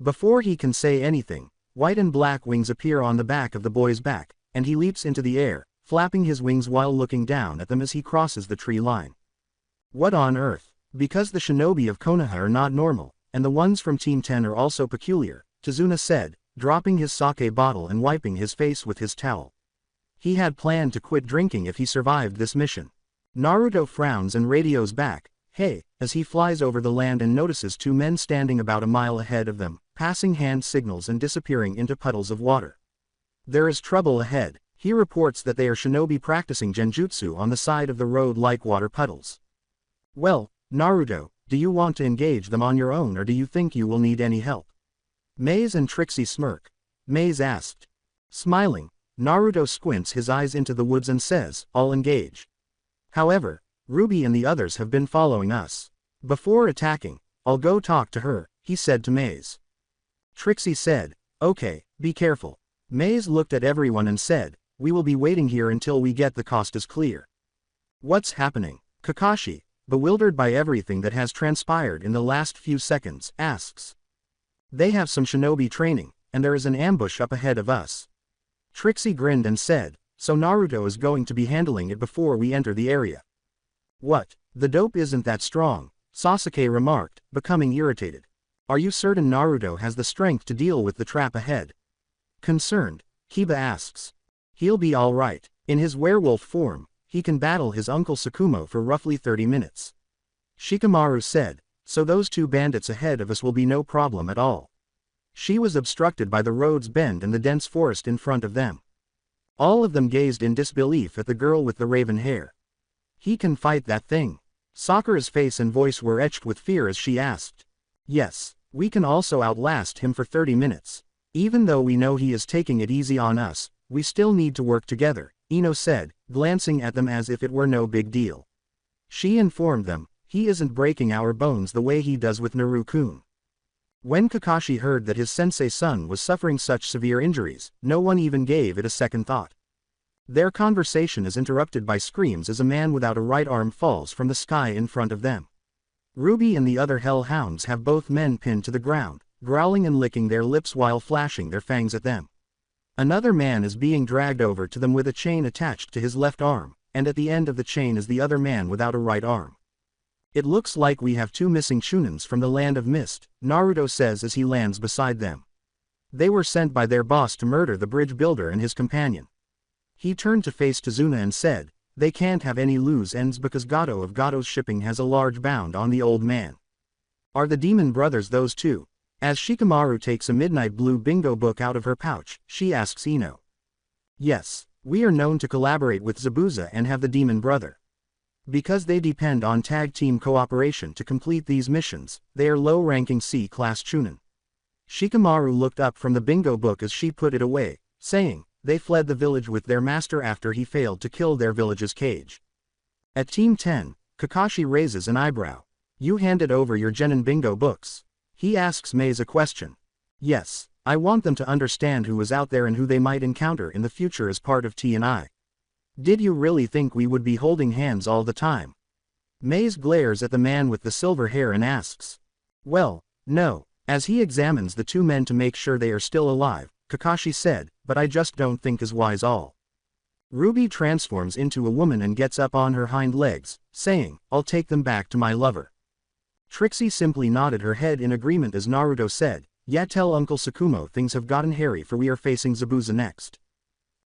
Before he can say anything, white and black wings appear on the back of the boy's back, and he leaps into the air, flapping his wings while looking down at them as he crosses the tree line. What on earth? Because the shinobi of Konoha are not normal, and the ones from Team 10 are also peculiar, Tazuna said, dropping his sake bottle and wiping his face with his towel. He had planned to quit drinking if he survived this mission. Naruto frowns and radios back, "Hey," as he flies over the land and notices 2 men standing about a mile ahead of them, passing hand signals and disappearing into puddles of water. There is trouble ahead. He reports that they are shinobi practicing genjutsu on the side of the road like water puddles. "Well, Naruto, do you want to engage them on your own or do you think you will need any help?" Maze and Trixie smirk. Maze asked. Smiling, Naruto squints his eyes into the woods and says, "I'll engage. However, Ruby and the others have been following us. Before attacking, I'll go talk to her," he said to Maze. Trixie said, "Okay, be careful." Maze looked at everyone and said, "We will be waiting here until we get the coast is clear." "What's happening?" Kakashi, bewildered by everything that has transpired in the last few seconds, asks. They have some shinobi training, and there is an ambush up ahead of us. Trixie grinned and said, so Naruto is going to be handling it before we enter the area. What? The dope isn't that strong, Sasuke remarked, becoming irritated. Are you certain Naruto has the strength to deal with the trap ahead? Concerned, Kiba asks. He'll be alright. In his werewolf form, he can battle his uncle Tsukumo for roughly 30 minutes. Shikamaru said, so those two bandits ahead of us will be no problem at all. She was obstructed by the road's bend and the dense forest in front of them. All of them gazed in disbelief at the girl with the raven hair. He can fight that thing. Sakura's face and voice were etched with fear as she asked. Yes, we can also outlast him for 30 minutes. Even though we know he is taking it easy on us, we still need to work together, Ino said, glancing at them as if it were no big deal. She informed them, he isn't breaking our bones the way he does with Naru-kun. When Kakashi heard that his sensei's son was suffering such severe injuries, no one even gave it a second thought. Their conversation is interrupted by screams as a man without a right arm falls from the sky in front of them. Ruby and the other hellhounds have both men pinned to the ground, growling and licking their lips while flashing their fangs at them. Another man is being dragged over to them with a chain attached to his left arm, and at the end of the chain is the other man without a right arm. It looks like we have two missing Shunins from the Land of Mist, Naruto says as he lands beside them. They were sent by their boss to murder the bridge builder and his companion. He turned to face Tazuna and said, they can't have any loose ends because Gato of Gato's shipping has a large bound on the old man. Are the demon brothers those two? As Shikamaru takes a midnight blue bingo book out of her pouch, she asks Ino. Yes, we are known to collaborate with Zabuza and have the demon brother. Because they depend on tag team cooperation to complete these missions, they are low-ranking C-class Chunin. Shikamaru looked up from the bingo book as she put it away, saying, they fled the village with their master after he failed to kill their village's cage. At Team 10, Kakashi raises an eyebrow. You handed over your genin bingo books. He asks Maze a question. Yes, I want them to understand who is out there and who they might encounter in the future as part of T&I. Did you really think we would be holding hands all the time? Maze glares at the man with the silver hair and asks. Well, no. As he examines the two men to make sure they are still alive, Kakashi said, but I just don't think is wise all. Ruby transforms into a woman and gets up on her hind legs, saying, I'll take them back to my lover. Trixie simply nodded her head in agreement as Naruto said, yeah, tell Uncle Tsukumo things have gotten hairy for we are facing Zabuza next.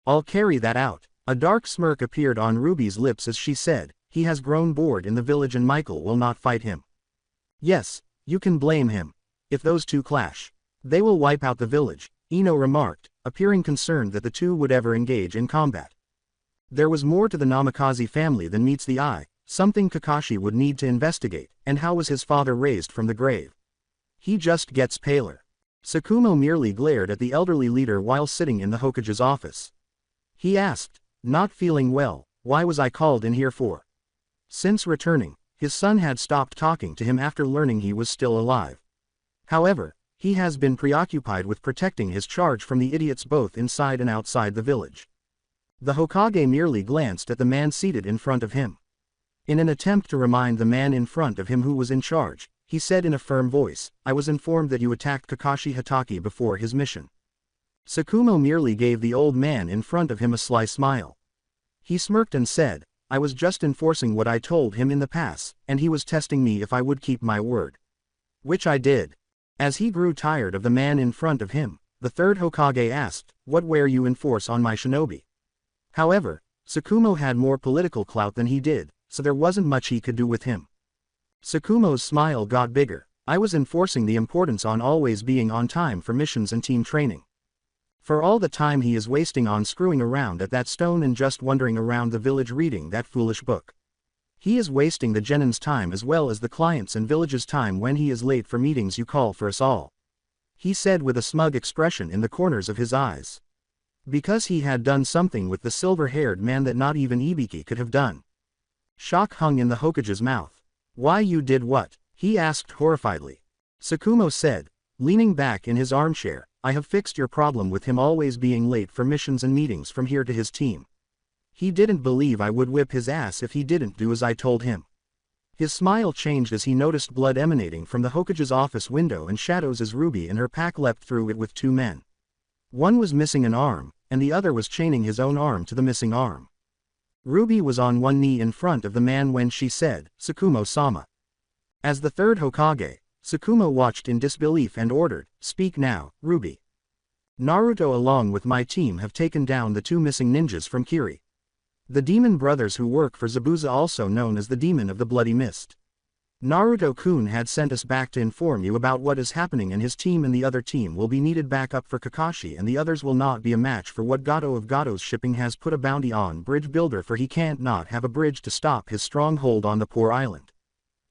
I'll carry that out. A dark smirk appeared on Ruby's lips as she said, he has grown bored in the village and Michael will not fight him. Yes, you can blame him. If those two clash, they will wipe out the village, Ino remarked, appearing concerned that the two would ever engage in combat. There was more to the Namikaze family than meets the eye, something Kakashi would need to investigate, and how was his father raised from the grave? He just gets paler. Tsukumo merely glared at the elderly leader while sitting in the Hokage's office. He asked, not feeling well, why was I called in here for? Since returning, his son had stopped talking to him after learning he was still alive. However, he has been preoccupied with protecting his charge from the idiots both inside and outside the village. The Hokage merely glanced at the man seated in front of him. In an attempt to remind the man in front of him who was in charge, he said in a firm voice, I was informed that you attacked Kakashi Hatake before his mission. Tsukumo merely gave the old man in front of him a sly smile. He smirked and said, I was just enforcing what I told him in the past, and he was testing me if I would keep my word. Which I did. As he grew tired of the man in front of him, the third Hokage asked, what were you enforce on my shinobi? However, Tsukumo had more political clout than he did, so there wasn't much he could do with him. Tsukumo's smile got bigger. I was enforcing the importance on always being on time for missions and team training. For all the time he is wasting on screwing around at that stone and just wandering around the village reading that foolish book. He is wasting the genin's time as well as the clients' and village's time when he is late for meetings you call for us all. He said with a smug expression in the corners of his eyes. Because he had done something with the silver-haired man that not even Ibiki could have done. Shock hung in the Hokage's mouth. Why you did what? He asked horrifiedly. Tsukumo said, leaning back in his armchair, I have fixed your problem with him always being late for missions and meetings from here to his team. He didn't believe I would whip his ass if he didn't do as I told him. His smile changed as he noticed blood emanating from the Hokage's office window and shadows as Ruby and her pack leapt through it with two men. One was missing an arm, and the other was chaining his own arm to the missing arm. Ruby was on one knee in front of the man when she said, "Tsukumo-sama." As the third Hokage, Tsukumo watched in disbelief and ordered, "Speak now, Ruby. Naruto along with my team have taken down the two missing ninjas from Kiri. The demon brothers who work for Zabuza, also known as the Demon of the Bloody Mist. Naruto-kun had sent us back to inform you about what is happening, and his team and the other team will be needed back up for Kakashi, and the others will not be a match for what Gato of Gato's shipping has put a bounty on Bridge Builder, for he can't not have a bridge to stop his stronghold on the poor island."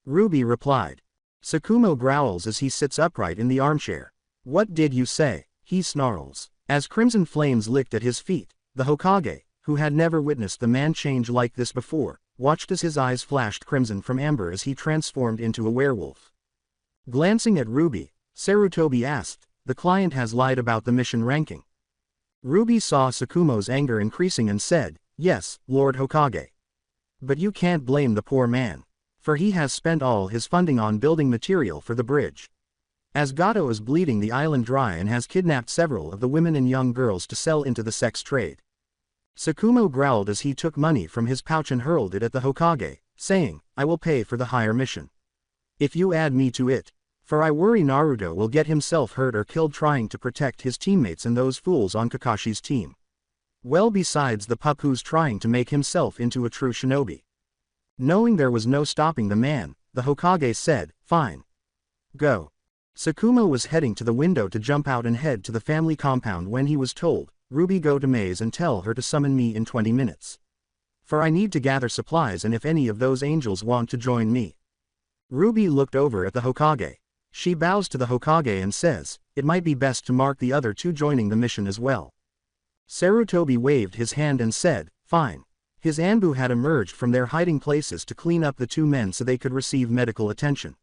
Ruby replied. Tsukumo growls as he sits upright in the armchair. "What did you say?" he snarls. As crimson flames licked at his feet, the Hokage, who had never witnessed the man change like this before, watched as his eyes flashed crimson from amber as he transformed into a werewolf. Glancing at Ruby, Sarutobi asked, "The client has lied about the mission ranking." Ruby saw Tsukumo's anger increasing and said, "Yes, Lord Hokage. But you can't blame the poor man, for he has spent all his funding on building material for the bridge. As Gato is bleeding the island dry and has kidnapped several of the women and young girls to sell into the sex trade." Tsukumo growled as he took money from his pouch and hurled it at the Hokage, saying, "I will pay for the higher mission. If you add me to it. For I worry Naruto will get himself hurt or killed trying to protect his teammates and those fools on Kakashi's team. Well, besides the pup who's trying to make himself into a true shinobi." Knowing there was no stopping the man, the Hokage said, "Fine. Go." Tsukumo was heading to the window to jump out and head to the family compound when he was told, "Ruby, go to Maze and tell her to summon me in 20 minutes. For I need to gather supplies and if any of those angels want to join me." Ruby looked over at the Hokage. She bows to the Hokage and says, "It might be best to mark the other two joining the mission as well." Sarutobi waved his hand and said, "Fine." His Anbu had emerged from their hiding places to clean up the two men so they could receive medical attention.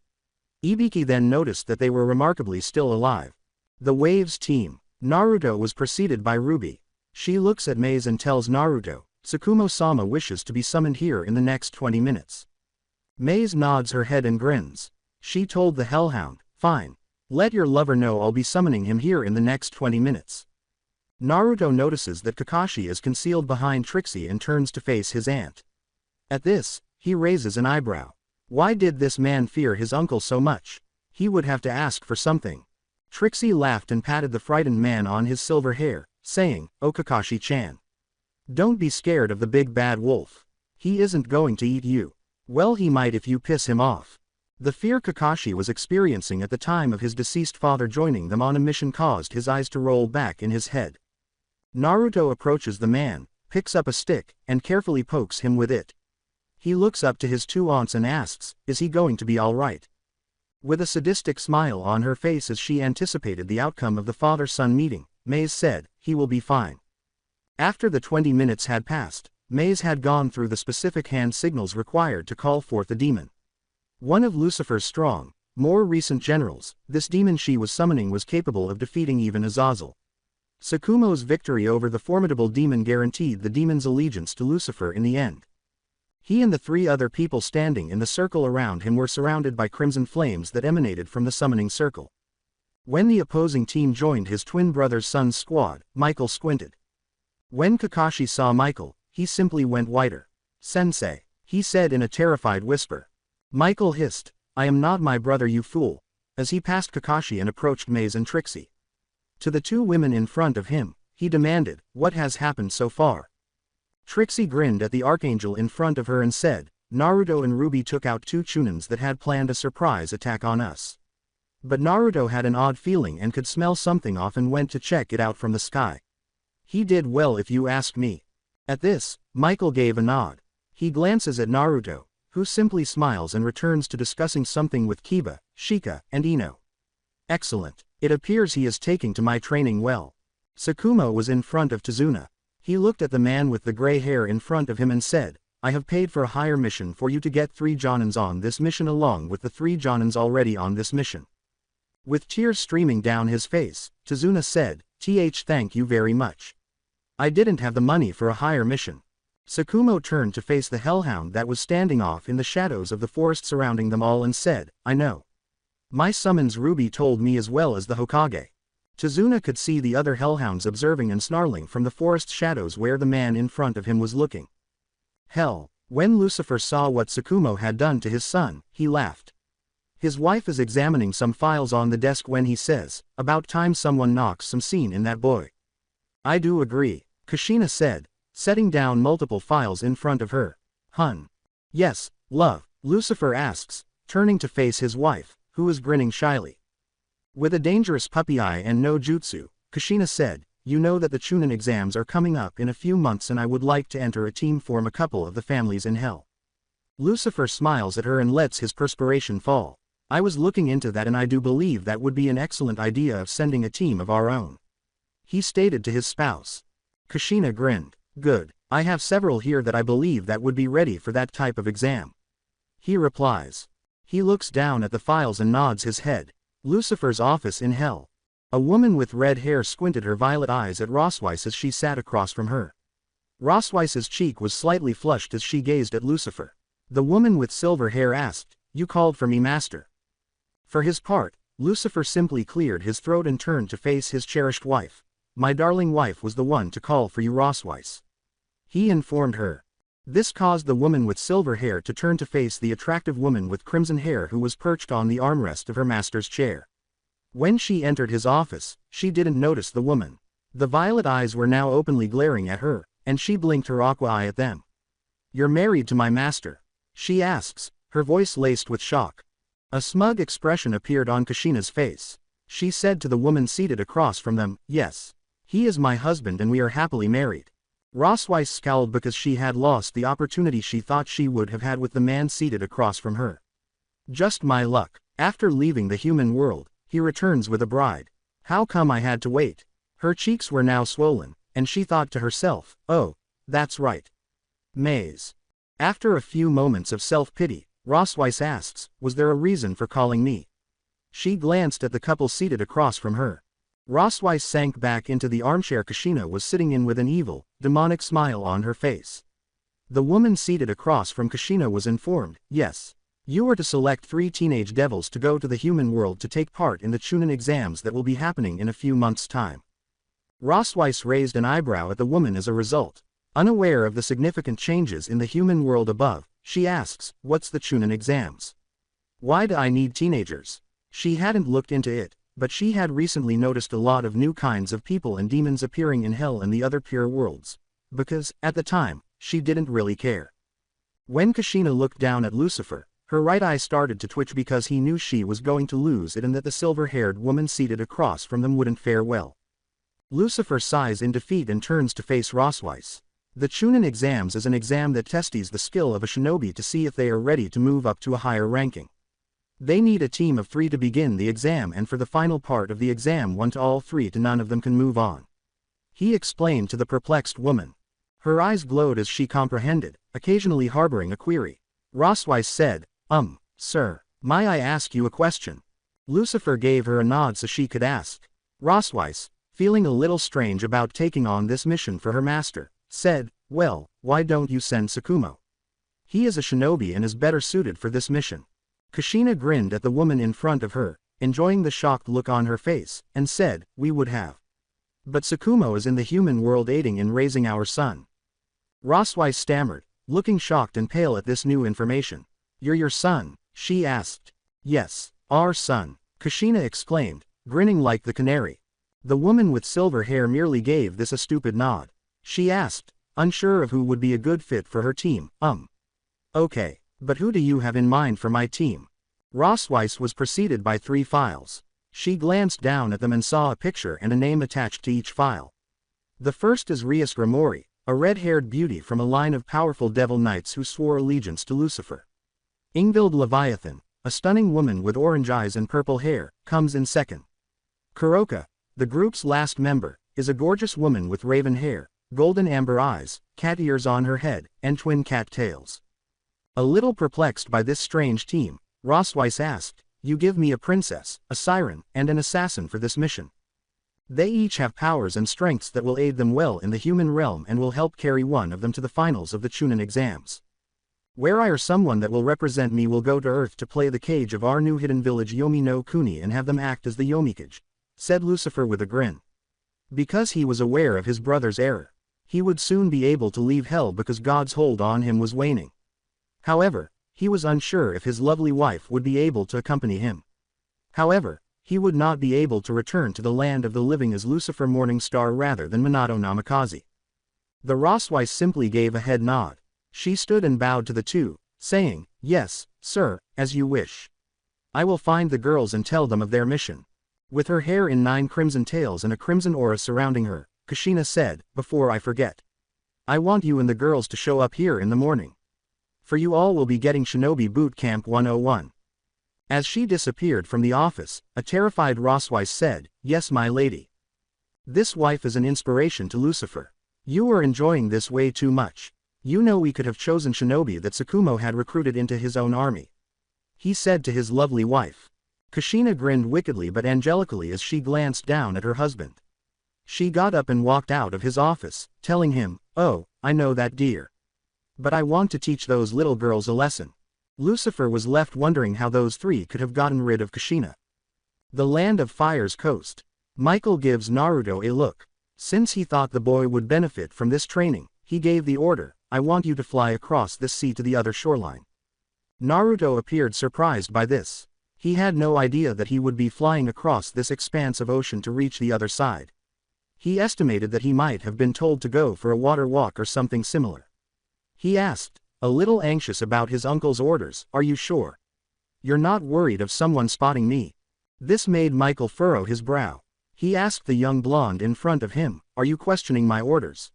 Ibiki then noticed that they were remarkably still alive. The Waves team. Naruto was preceded by Ruby. She looks at Maze and tells Naruto, "Tsukumo-sama wishes to be summoned here in the next 20 minutes. Maze nods her head and grins. She told the Hellhound, "Fine. Let your lover know I'll be summoning him here in the next 20 minutes. Naruto notices that Kakashi is concealed behind Trixie and turns to face his aunt. At this, he raises an eyebrow. Why did this man fear his uncle so much? He would have to ask for something. Trixie laughed and patted the frightened man on his silver hair, saying, "Oh Kakashi-chan. Don't be scared of the big bad wolf. He isn't going to eat you. Well, he might if you piss him off." The fear Kakashi was experiencing at the time of his deceased father joining them on a mission caused his eyes to roll back in his head. Naruto approaches the man, picks up a stick, and carefully pokes him with it. He looks up to his two aunts and asks, "Is he going to be all right?" With a sadistic smile on her face as she anticipated the outcome of the father-son meeting, Maze said, "He will be fine." After the 20 minutes had passed, Maze had gone through the specific hand signals required to call forth the demon. One of Lucifer's strong, more recent generals, this demon she was summoning was capable of defeating even Azazel. Tsukumo's victory over the formidable demon guaranteed the demon's allegiance to Lucifer in the end. He and the three other people standing in the circle around him were surrounded by crimson flames that emanated from the summoning circle. When the opposing team joined his twin brother's son's squad, Michael squinted. When Kakashi saw Michael, he simply went whiter. "Sensei," he said in a terrified whisper. Michael hissed, "I am not my brother, you fool," as he passed Kakashi and approached Maze and Trixie. To the two women in front of him, he demanded, "What has happened so far?" Trixie grinned at the archangel in front of her and said, "Naruto and Ruby took out two Chunins that had planned a surprise attack on us. But Naruto had an odd feeling and could smell something off and went to check it out from the sky. He did well if you ask me." At this, Michael gave a nod. He glances at Naruto, who simply smiles and returns to discussing something with Kiba, Shika, and Ino. "Excellent. It appears he is taking to my training well." Tsukumo was in front of Tazuna. He looked at the man with the gray hair in front of him and said, "I have paid for a higher mission for you to get 3 Jonins on this mission along with the 3 Jonins already on this mission." With tears streaming down his face, Tazuna said, "Thank you very much. I didn't have the money for a higher mission." Sakumo turned to face the hellhound that was standing off in the shadows of the forest surrounding them all and said, I know. My summons Ruby told me as well as the Hokage. Tazuna could see the other hellhounds observing and snarling from the forest shadows where the man in front of him was looking. Hell, when Lucifer saw what Sakumo had done to his son, he laughed. His wife is examining some files on the desk when he says, about time someone knocks some scene in that boy. I do agree, Kushina said, setting down multiple files in front of her. Hun. Yes, love, Lucifer asks, turning to face his wife, who is grinning shyly. With a dangerous puppy eye and no jutsu, Kushina said, you know that the Chunin exams are coming up in a few months and I would like to enter a team form a couple of the families in hell. Lucifer smiles at her and lets his perspiration fall. I was looking into that and I do believe that would be an excellent idea of sending a team of our own. He stated to his spouse. Kushina grinned. Good, I have several here that I believe that would be ready for that type of exam. He replies. He looks down at the files and nods his head. Lucifer's office in hell. A woman with red hair squinted her violet eyes at Rosweiss as she sat across from her. Rosweiss's cheek was slightly flushed as she gazed at Lucifer. The woman with silver hair asked, you called for me, master? For his part, Lucifer simply cleared his throat and turned to face his cherished wife. My darling wife was the one to call for you, Rosweiss. He informed her. This caused the woman with silver hair to turn to face the attractive woman with crimson hair who was perched on the armrest of her master's chair. When she entered his office, she didn't notice the woman. The violet eyes were now openly glaring at her, and she blinked her aqua eye at them. You're married to my master? She asks, her voice laced with shock. A smug expression appeared on Kushina's face. She said to the woman seated across from them, yes. He is my husband and we are happily married. Rosweiss scowled because she had lost the opportunity she thought she would have had with the man seated across from her. Just my luck. After leaving the human world, he returns with a bride. How come I had to wait? Her cheeks were now swollen, and she thought to herself, oh, that's right. Maze. After a few moments of self-pity, Rosweiss asks, was there a reason for calling me? She glanced at the couple seated across from her. Rosweiss sank back into the armchair Kushina was sitting in with an evil, demonic smile on her face. The woman seated across from Kushina was informed, yes. You are to select 3 teenage devils to go to the human world to take part in the Chunin exams that will be happening in a few months' time. Rosweiss raised an eyebrow at the woman as a result. Unaware of the significant changes in the human world above, she asks, what's the Chunin exams? Why do I need teenagers? She hadn't looked into it, but she had recently noticed a lot of new kinds of people and demons appearing in hell and the other pure worlds. Because, at the time, she didn't really care. When Kushina looked down at Lucifer, her right eye started to twitch because he knew she was going to lose it and that the silver-haired woman seated across from them wouldn't fare well. Lucifer sighs in defeat and turns to face Rosweiss. The Chunin exams is an exam that tests the skill of a shinobi to see if they are ready to move up to a higher ranking. They need a team of 3 to begin the exam and for the final part of the exam 1 to all 3 to none of them can move on. He explained to the perplexed woman. Her eyes glowed as she comprehended, occasionally harboring a query. Rosweiss said, sir, may I ask you a question? Lucifer gave her a nod so she could ask. Rosweiss, feeling a little strange about taking on this mission for her master, said, well, why don't you send Sakumo? He is a shinobi and is better suited for this mission. Kushina grinned at the woman in front of her, enjoying the shocked look on her face, and said, we would have. But Sakumo is in the human world aiding in raising our son. Rosweiss stammered, looking shocked and pale at this new information. You're your son? She asked. Yes, our son, Kushina exclaimed, grinning like the canary. The woman with silver hair merely gave this a stupid nod. She asked, unsure of who would be a good fit for her team, Okay, but who do you have in mind for my team? Rosweiss was preceded by 3 files. She glanced down at them and saw a picture and a name attached to each file. The first is Rias Grimori, a red-haired beauty from a line of powerful devil knights who swore allegiance to Lucifer. Ingvild Leviathan, a stunning woman with orange eyes and purple hair, comes in second. Kuroka, the group's last member, is a gorgeous woman with raven hair, golden amber eyes, cat ears on her head, and twin cat tails. A little perplexed by this strange team, Rosweiss asked, you give me a princess, a siren, and an assassin for this mission. They each have powers and strengths that will aid them well in the human realm and will help carry one of them to the finals of the Chunin exams. Where I or someone that will represent me will go to Earth to play the cage of our new hidden village Yomi no Kuni and have them act as the Yomikage, said Lucifer with a grin. Because he was aware of his brother's error. He would soon be able to leave hell because God's hold on him was waning. However, he was unsure if his lovely wife would be able to accompany him. However, he would not be able to return to the land of the living as Lucifer Morningstar rather than Minato Namikaze. The Rosswife simply gave a head nod. She stood and bowed to the two, saying, "Yes, sir, as you wish. I will find the girls and tell them of their mission." With her hair in 9 crimson tails and a crimson aura surrounding her, Kushina said, "Before I forget. I want you and the girls to show up here in the morning. For you all will be getting Shinobi Boot Camp 101. As she disappeared from the office, a terrified Rosswife said, "Yes, my lady." This wife is an inspiration to Lucifer. You are enjoying this way too much. You know we could have chosen Shinobi that Tsukumo had recruited into his own army. He said to his lovely wife. Kushina grinned wickedly but angelically as she glanced down at her husband. She got up and walked out of his office, telling him, "Oh, I know that, dear. But I want to teach those little girls a lesson." Lucifer was left wondering how those three could have gotten rid of Kushina. The Land of Fire's coast. Michael gives Naruto a look. Since he thought the boy would benefit from this training, he gave the order, "I want you to fly across this sea to the other shoreline." Naruto appeared surprised by this. He had no idea that he would be flying across this expanse of ocean to reach the other side. He estimated that he might have been told to go for a water walk or something similar. He asked, a little anxious about his uncle's orders, "Are you sure? You're not worried of someone spotting me?" This made Michael furrow his brow. He asked the young blonde in front of him, "Are you questioning my orders?"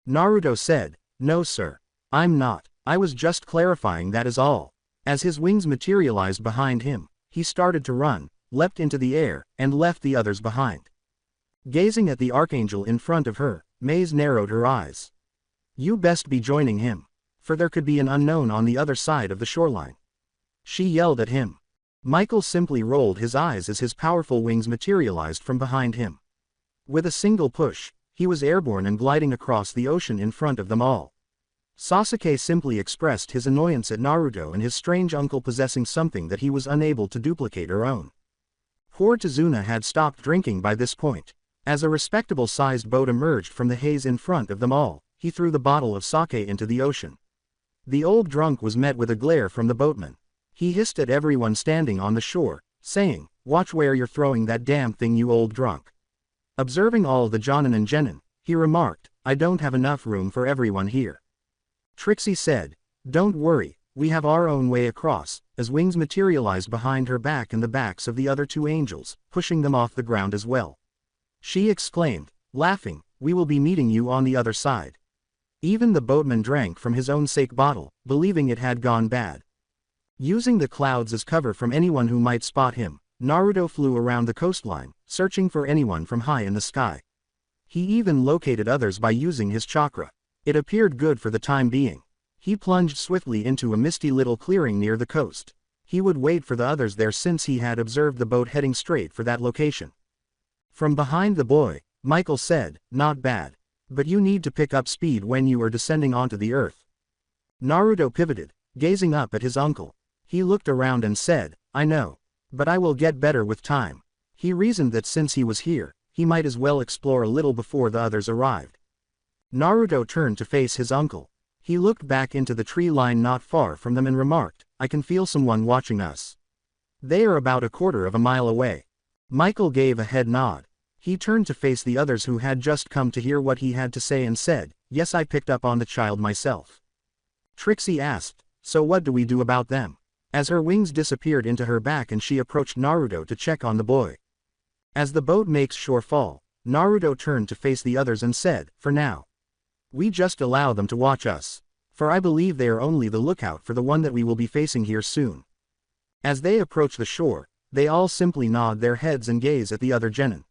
Naruto said, "No sir. I'm not. I was just clarifying, that is all." As his wings materialized behind him, he started to run, leapt into the air, and left the others behind. Gazing at the archangel in front of her, Maze narrowed her eyes. You best be joining him. For there could be an unknown on the other side of the shoreline. She yelled at him. Michael simply rolled his eyes as his powerful wings materialized from behind him. With a single push, he was airborne and gliding across the ocean in front of them all. Sasuke simply expressed his annoyance at Naruto and his strange uncle possessing something that he was unable to duplicate or own. Poor Tazuna had stopped drinking by this point. As a respectable-sized boat emerged from the haze in front of them all, he threw the bottle of sake into the ocean. The old drunk was met with a glare from the boatman. He hissed at everyone standing on the shore, saying, "Watch where you're throwing that damn thing, you old drunk." Observing all the Jonin and Genin, he remarked, "I don't have enough room for everyone here." Trixie said, "Don't worry, we have our own way across," as wings materialized behind her back and the backs of the other two angels, pushing them off the ground as well. She exclaimed, laughing, "We will be meeting you on the other side." Even the boatman drank from his own sake bottle, believing it had gone bad. Using the clouds as cover from anyone who might spot him, Naruto flew around the coastline, searching for anyone from high in the sky. He even located others by using his chakra. It appeared good for the time being. He plunged swiftly into a misty little clearing near the coast. He would wait for the others there since he had observed the boat heading straight for that location. From behind the boy, Michael said, "Not bad. But you need to pick up speed when you are descending onto the earth." Naruto pivoted, gazing up at his uncle. He looked around and said, "I know. But I will get better with time." He reasoned that since he was here, he might as well explore a little before the others arrived. Naruto turned to face his uncle. He looked back into the tree line not far from them and remarked, "I can feel someone watching us. They are about a quarter of a mile away." Michael gave a head nod. He turned to face the others who had just come to hear what he had to say and said, "Yes, I picked up on the child myself." Trixie asked, "So what do we do about them?" As her wings disappeared into her back and she approached Naruto to check on the boy. As the boat makes shore fall, Naruto turned to face the others and said, "For now, we just allow them to watch us. For I believe they are only the lookout for the one that we will be facing here soon." As they approach the shore, they all simply nod their heads and gaze at the other genin.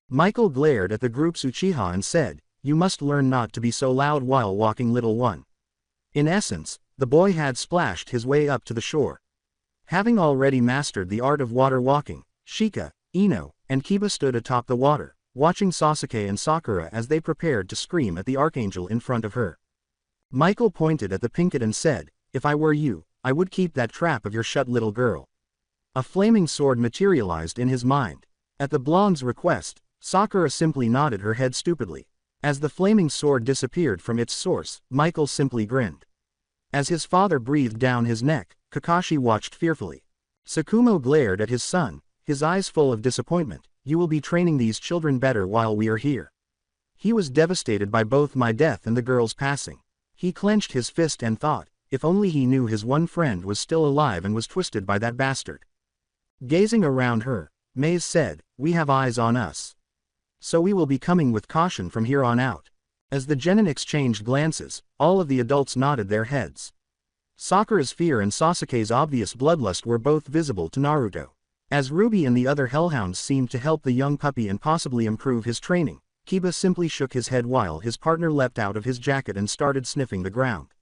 Michael glared at the group's Uchiha and said, "You must learn not to be so loud while walking, little one." In essence, the boy had splashed his way up to the shore. Having already mastered the art of water walking, Shika, Ino, and Kiba stood atop the water, watching Sasuke and Sakura as they prepared to scream at the archangel in front of her. Michael pointed at the Pinkett and said, "If I were you, I would keep that trap of yours shut, little girl." A flaming sword materialized in his mind. At the blonde's request, Sakura simply nodded her head stupidly. As the flaming sword disappeared from its source, Michael simply grinned. As his father breathed down his neck, Kakashi watched fearfully. Tsukumo glared at his son, his eyes full of disappointment. "You will be training these children better while we are here." He was devastated by both my death and the girl's passing. He clenched his fist and thought, if only he knew his one friend was still alive and was twisted by that bastard. Gazing around her, Maze said, "We have eyes on us. So we will be coming with caution from here on out." As the genin exchanged glances, all of the adults nodded their heads. Sakura's fear and Sasuke's obvious bloodlust were both visible to Naruto. As Ruby and the other hellhounds seemed to help the young puppy and possibly improve his training, Kiba simply shook his head while his partner leapt out of his jacket and started sniffing the ground.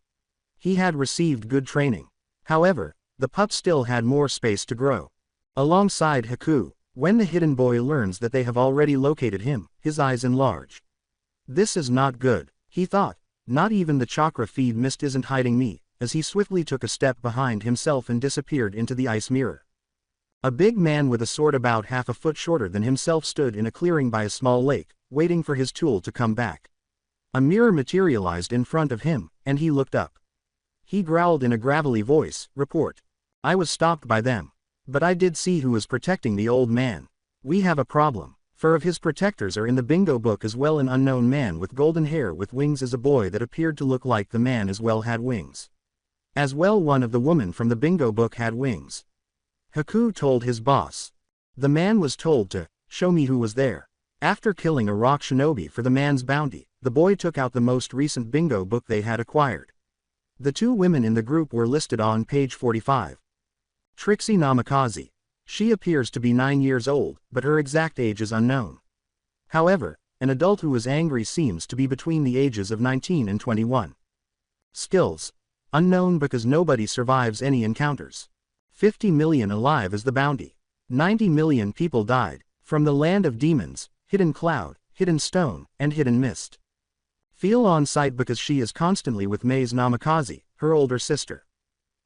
He had received good training. However, the pup still had more space to grow. Alongside Haku, when the hidden boy learns that they have already located him, his eyes enlarge. "This is not good," he thought. "Not even the chakra feed mist isn't hiding me," as he swiftly took a step behind himself and disappeared into the ice mirror. A big man with a sword about half a foot shorter than himself stood in a clearing by a small lake, waiting for his tool to come back. A mirror materialized in front of him, and he looked up. He growled in a gravelly voice, "Report. I was stopped by them. But I did see who was protecting the old man. We have a problem. Four of his protectors are in the bingo book as well. An unknown man with golden hair with wings as a boy that appeared to look like the man as well had wings. As well one of the women from the bingo book had wings." Haku told his boss. The man was told to show me who was there. After killing a rock shinobi for the man's bounty, the boy took out the most recent bingo book they had acquired. The two women in the group were listed on page 45. Trixie Namikaze. She appears to be 9 years old, but her exact age is unknown. However, an adult who is angry seems to be between the ages of 19 and 21. Skills. Unknown because nobody survives any encounters. 50 million alive is the bounty. 90 million people died, from the land of demons, hidden cloud, hidden stone, and hidden mist. Feel on site because she is constantly with Maze Namikaze, her older sister.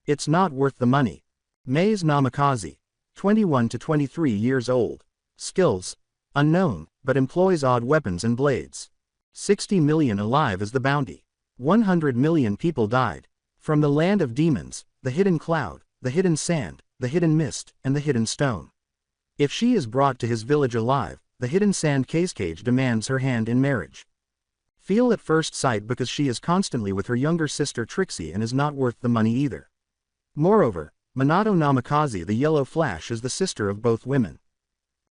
It's not worth the money. Maze Namikaze. 21 to 23 years old. Skills. Unknown, but employs odd weapons and blades. 60 million alive is the bounty. 100 million people died. From the land of demons, the hidden cloud, the hidden sand, the hidden mist, and the hidden stone. If she is brought to his village alive, the hidden sand cage demands her hand in marriage. Feel at first sight because she is constantly with her younger sister Trixie and is not worth the money either. Moreover, Minato Namikaze the Yellow Flash is the sister of both women.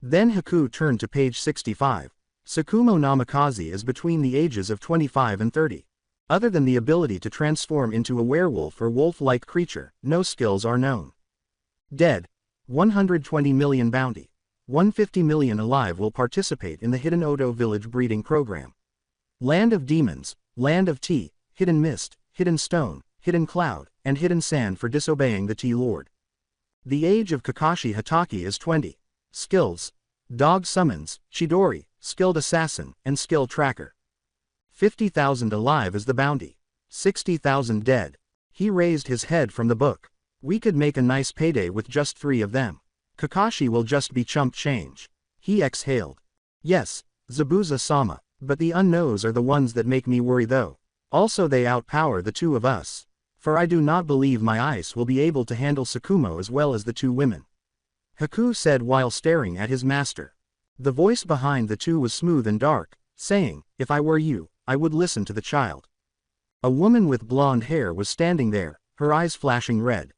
Then Haku turned to page 65. Tsukumo Namikaze is between the ages of 25 and 30. Other than the ability to transform into a werewolf or wolf-like creature, no skills are known. Dead. 120 million bounty. 150 million alive will participate in the Hidden Odo Village breeding program. Land of demons, land of tea, hidden mist, hidden stone, hidden cloud, and hidden sand for disobeying the Tea Lord. The age of Kakashi Hatake is 20. Skills. Dog summons, Chidori, skilled assassin, and skill tracker. 50,000 alive is the bounty. 60,000 dead. He raised his head from the book. We could make a nice payday with just 3 of them. Kakashi will just be chump change. He exhaled. Yes, Zabuza-sama, but the unknowns are the ones that make me worry though. Also they outpower the 2 of us. For I do not believe my ice will be able to handle Tsukumo as well as the 2 women. Haku said while staring at his master. The voice behind the 2 was smooth and dark, saying, "If I were you, I would listen to the child." A woman with blonde hair was standing there, her eyes flashing red.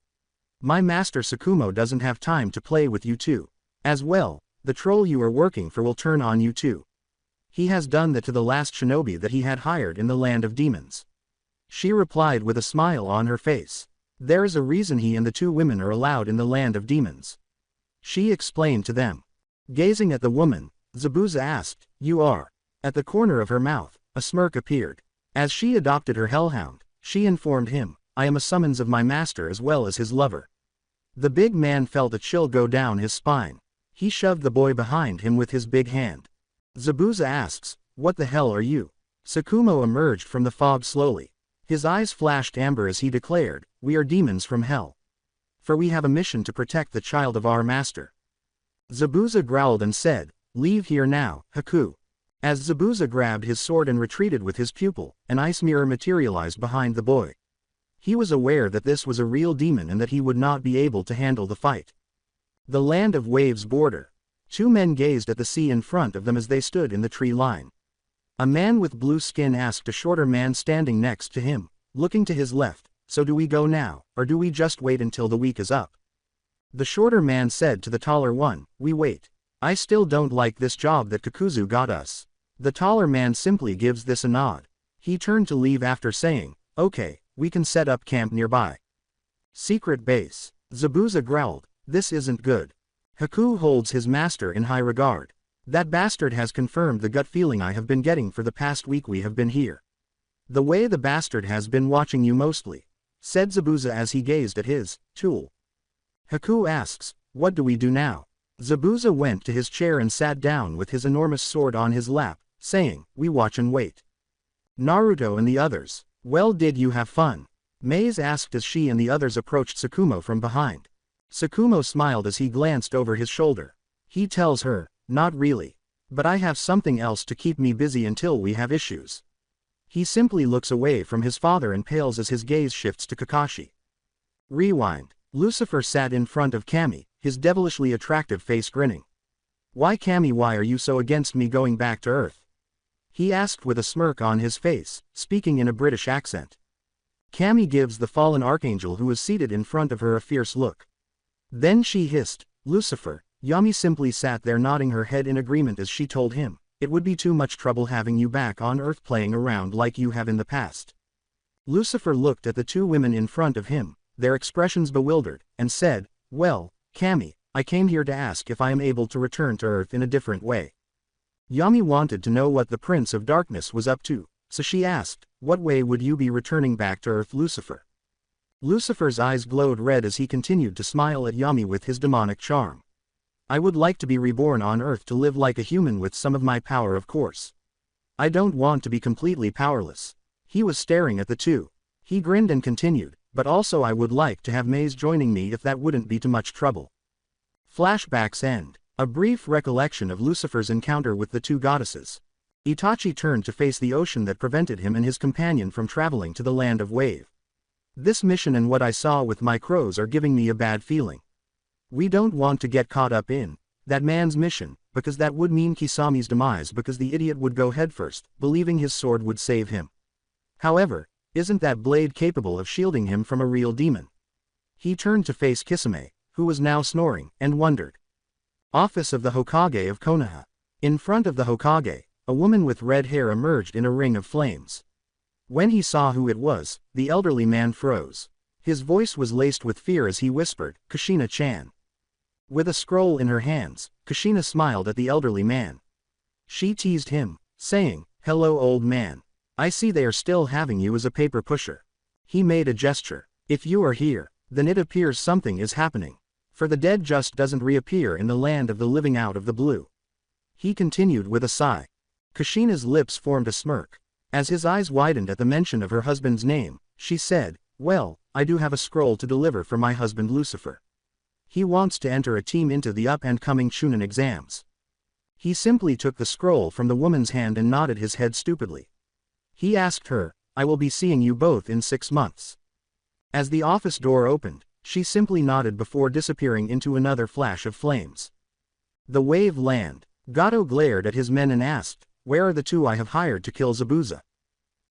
"My master Tsukumo doesn't have time to play with you two. As well, the troll you are working for will turn on you too. He has done that to the last shinobi that he had hired in the land of demons." She replied with a smile on her face. "There is a reason he and the 2 women are allowed in the land of demons." She explained to them. Gazing at the woman, Zabuza asked, "You are?" At the corner of her mouth, a smirk appeared. As she adopted her hellhound, she informed him, "I am a summons of my master as well as his lover." The big man felt a chill go down his spine. He shoved the boy behind him with his big hand. Zabuza asks, "What the hell are you?" Sakumo emerged from the fog slowly. His eyes flashed amber as he declared, "We are demons from hell. For we have a mission to protect the child of our master." Zabuza growled and said, "Leave here now, Haku." As Zabuza grabbed his sword and retreated with his pupil, an ice mirror materialized behind the boy. He was aware that this was a real demon and that he would not be able to handle the fight. The land of waves border. Two men gazed at the sea in front of them as they stood in the tree line. A man with blue skin asked a shorter man standing next to him, looking to his left, "So do we go now, or do we just wait until the week is up?" The shorter man said to the taller one, "We wait. I still don't like this job that Kakuzu got us." The taller man simply gives this a nod. He turned to leave after saying, "Okay, we can set up camp nearby." Secret base. Zabuza growled, "This isn't good. Haku holds his master in high regard. That bastard has confirmed the gut feeling I have been getting for the past week we have been here. The way the bastard has been watching you mostly," said Zabuza as he gazed at his tool. Haku asks, "What do we do now?" Zabuza went to his chair and sat down with his enormous sword on his lap, saying, "We watch and wait." Naruto and the others, "Well, did you have fun?" Maze asked as she and the others approached Sakumo from behind. Sakumo smiled as he glanced over his shoulder. He tells her, "Not really. But I have something else to keep me busy until we have issues." He simply looks away from his father and pales as his gaze shifts to Kakashi. Rewind. Lucifer sat in front of Kami, his devilishly attractive face grinning. "Why, Kami, why are you so against me going back to Earth?" he asked with a smirk on his face, speaking in a British accent. Kami gives the fallen archangel who is seated in front of her a fierce look. Then she hissed, "Lucifer." Yami simply sat there nodding her head in agreement as she told him, "It would be too much trouble having you back on Earth playing around like you have in the past." Lucifer looked at the two women in front of him, their expressions bewildered, and said, "Well, Kami, I came here to ask if I am able to return to Earth in a different way." Yami wanted to know what the Prince of Darkness was up to, so she asked, "What way would you be returning back to Earth, Lucifer?" Lucifer's eyes glowed red as he continued to smile at Yami with his demonic charm. "I would like to be reborn on Earth to live like a human with some of my power, of course. I don't want to be completely powerless." He was staring at the two. He grinned and continued, "But also I would like to have Maze joining me if that wouldn't be too much trouble." Flashbacks end. A brief recollection of Lucifer's encounter with the two goddesses. Itachi turned to face the ocean that prevented him and his companion from traveling to the land of Wave. "This mission and what I saw with my crows are giving me a bad feeling. We don't want to get caught up in that man's mission, because that would mean Kisami's demise because the idiot would go headfirst, believing his sword would save him. However, isn't that blade capable of shielding him from a real demon?" He turned to face Kisame, who was now snoring, and wondered. Office of the Hokage of Konoha. In front of the Hokage, a woman with red hair emerged in a ring of flames. When he saw who it was, the elderly man froze. His voice was laced with fear as he whispered, "Kushina-chan." With a scroll in her hands, Kushina smiled at the elderly man. She teased him, saying, "Hello, old man. I see they are still having you as a paper pusher." He made a gesture. "If you are here, then it appears something is happening. For the dead just doesn't reappear in the land of the living out of the blue." He continued with a sigh. Kushina's lips formed a smirk. As his eyes widened at the mention of her husband's name, she said, "Well, I do have a scroll to deliver for my husband Lucifer. He wants to enter a team into the up-and-coming Chunin exams." He simply took the scroll from the woman's hand and nodded his head stupidly. He asked her, "I will be seeing you both in 6 months." As the office door opened, she simply nodded before disappearing into another flash of flames. The Wave land. Gato glared at his men and asked, "Where are the two I have hired to kill Zabuza?"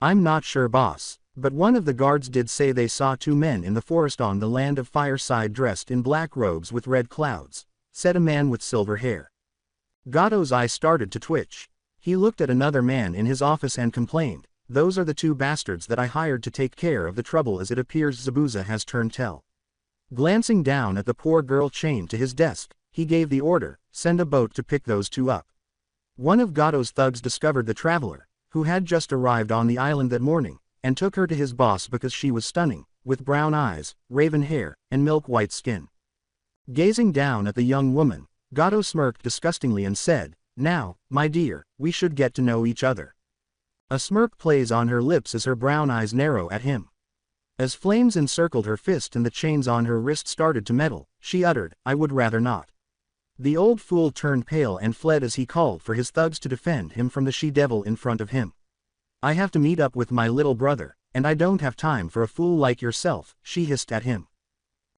"I'm not sure, boss, but one of the guards did say they saw 2 men in the forest on the land of Fireside dressed in black robes with red clouds," said a man with silver hair. Gato's eyes started to twitch. He looked at another man in his office and complained, "Those are the 2 bastards that I hired to take care of the trouble as it appears Zabuza has turned tail." Glancing down at the poor girl chained to his desk, he gave the order, "Send a boat to pick those 2 up." One of Gato's thugs discovered the traveler, who had just arrived on the island that morning, and took her to his boss because she was stunning, with brown eyes, raven hair, and milk-white skin. Gazing down at the young woman, Gato smirked disgustingly and said, Now, my dear, we should get to know each other. A smirk plays on her lips as her brown eyes narrow at him. As flames encircled her fist and the chains on her wrist started to metal, she uttered, "I would rather not." The old fool turned pale and fled as he called for his thugs to defend him from the she-devil in front of him. "I have to meet up with my little brother, and I don't have time for a fool like yourself," she hissed at him.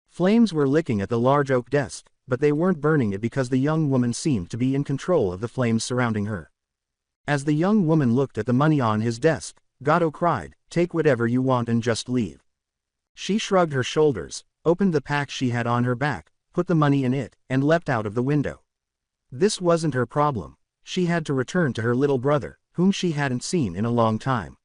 Flames were licking at the large oak desk, but they weren't burning it because the young woman seemed to be in control of the flames surrounding her. As the young woman looked at the money on his desk, Gato cried, "Take whatever you want and just leave." She shrugged her shoulders, opened the pack she had on her back, put the money in it, and leapt out of the window. This wasn't her problem. She had to return to her little brother, whom she hadn't seen in a long time.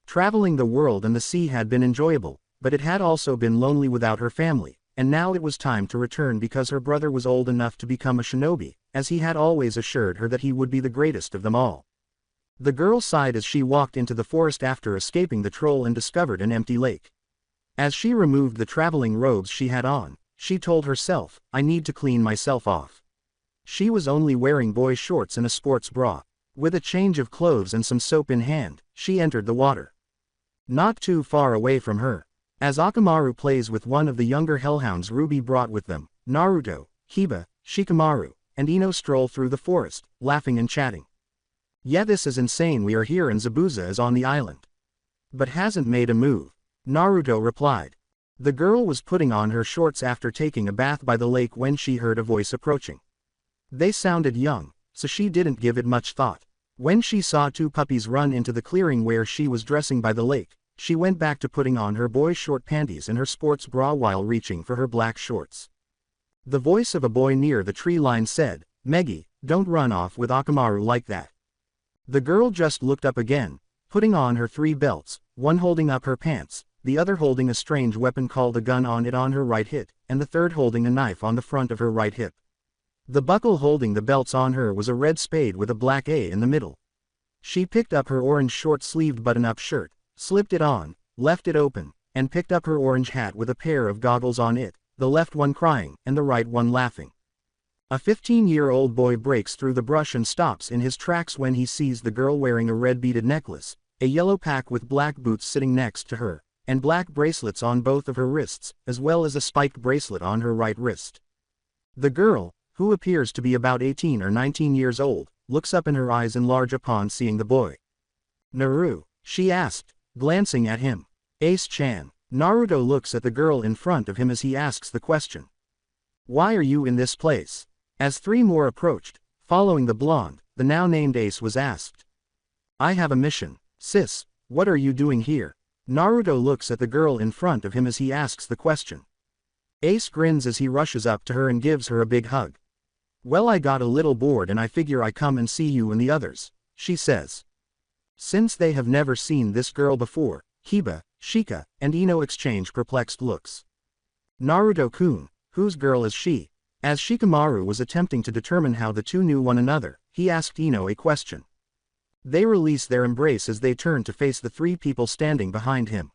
Traveling the world and the sea had been enjoyable, but it had also been lonely without her family, and now it was time to return because her brother was old enough to become a shinobi, as he had always assured her that he would be the greatest of them all. The girl sighed as she walked into the forest after escaping the troll and discovered an empty lake. As she removed the traveling robes she had on, she told herself, "I need to clean myself off." She was only wearing boy shorts and a sports bra. With a change of clothes and some soap in hand, she entered the water. Not too far away from her, as Akamaru plays with one of the younger hellhounds Ruby brought with them, Naruto, Hiba, Shikamaru, and Ino stroll through the forest, laughing and chatting. "Yeah, this is insane. We are here and Zabuza is on the island. But hasn't made a move," Naruto replied. The girl was putting on her shorts after taking a bath by the lake when she heard a voice approaching. They sounded young, so she didn't give it much thought. When she saw two puppies run into the clearing where she was dressing by the lake, she went back to putting on her boy short panties and her sports bra while reaching for her black shorts. The voice of a boy near the tree line said, "Meggy, don't run off with Akamaru like that." The girl just looked up again, putting on her 3 belts, one holding up her pants, the other holding a strange weapon called a gun on it on her right hip, and the third holding a knife on the front of her right hip. The buckle holding the belts on her was a red spade with a black A in the middle. She picked up her orange short-sleeved button-up shirt, slipped it on, left it open, and picked up her orange hat with a pair of goggles on it, the left one crying and the right one laughing. A 15-year-old boy breaks through the brush and stops in his tracks when he sees the girl wearing a red beaded necklace, a yellow pack with black boots sitting next to her, and black bracelets on both of her wrists, as well as a spiked bracelet on her right wrist. The girl, who appears to be about 18 or 19 years old, looks up and her eyes enlarge upon seeing the boy. "Naru?" she asked, glancing at him. "Ace-chan." Naruto looks at the girl in front of him as he asks the question. "Why are you in this place?" As 3 more approached, following the blonde, the now named Ace was asked. "I have a mission. Sis, what are you doing here?" Naruto looks at the girl in front of him as he asks the question. Ace grins as he rushes up to her and gives her a big hug. "Well, I got a little bored and I figure I come and see you and the others," she says. Since they have never seen this girl before, Hiba, Shika, and Ino exchange perplexed looks. "Naruto-kun, whose girl is she?" As Shikamaru was attempting to determine how the two knew one another, he asked Ino a question. They release their embrace as they turn to face the 3 people standing behind him.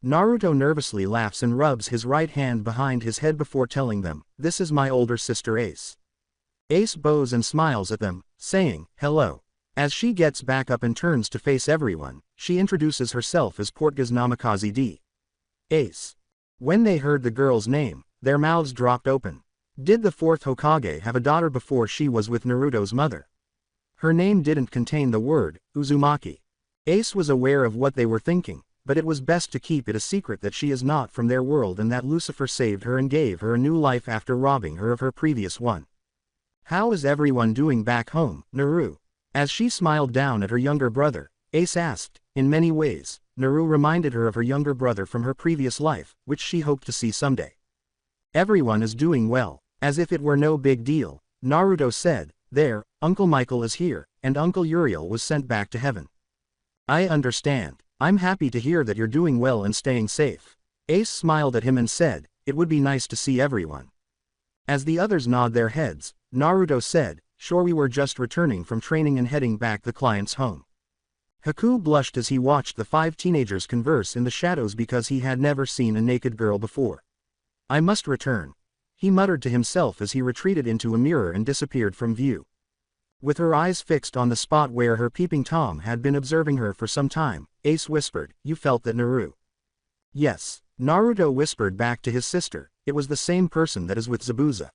Naruto nervously laughs and rubs his right hand behind his head before telling them, "This is my older sister Ace." Ace bows and smiles at them, saying, "Hello." As she gets back up and turns to face everyone, she introduces herself as Portgas Namikaze D. Ace. When they heard the girl's name, their mouths dropped open. Did the 4th Hokage have a daughter before she was with Naruto's mother? Her name didn't contain the word, Uzumaki. Ace was aware of what they were thinking, but it was best to keep it a secret that she is not from their world and that Lucifer saved her and gave her a new life after robbing her of her previous one. "How is everyone doing back home, Naru?" As she smiled down at her younger brother, Ace asked. In many ways, Naru reminded her of her younger brother from her previous life, which she hoped to see someday. "Everyone is doing well." As if it were no big deal, Naruto said, "There, Uncle Michael is here, and Uncle Uriel was sent back to heaven." "I understand. I'm happy to hear that you're doing well and staying safe." Ace smiled at him and said, "It would be nice to see everyone." As the others nod their heads, Naruto said, "Sure, we were just returning from training and heading back the client's home." Haku blushed as he watched the 5 teenagers converse in the shadows because he had never seen a naked girl before. "I must return," he muttered to himself as he retreated into a mirror and disappeared from view. With her eyes fixed on the spot where her peeping Tom had been observing her for some time, Ace whispered, "You felt that Naru?" "Yes," Naruto whispered back to his sister, "it was the same person that is with Zabuza."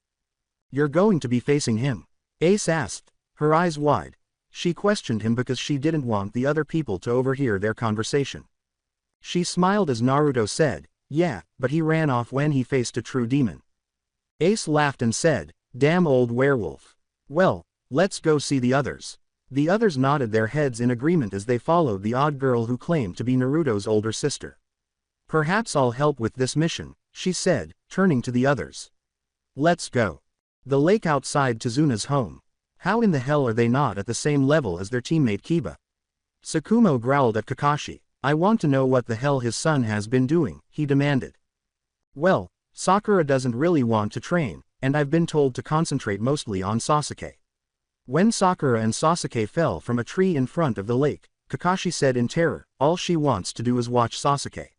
"You're going to be facing him?" Ace asked, her eyes wide. She questioned him because she didn't want the other people to overhear their conversation. She smiled as Naruto said, "Yeah, but he ran off when he faced a true demon." Ace laughed and said, "Damn old werewolf. Well, let's go see the others." The others nodded their heads in agreement as they followed the odd girl who claimed to be Naruto's older sister. "Perhaps I'll help with this mission," she said, turning to the others. "Let's go." The lake outside Tazuna's home. How in the hell are they not at the same level as their teammate Kiba? Tsukumo growled at Kakashi. "I want to know what the hell his son has been doing," he demanded. "Well, Sakura doesn't really want to train, and I've been told to concentrate mostly on Sasuke." When Sakura and Sasuke fell from a tree in front of the lake, Kakashi said in terror, "All she wants to do is watch Sasuke."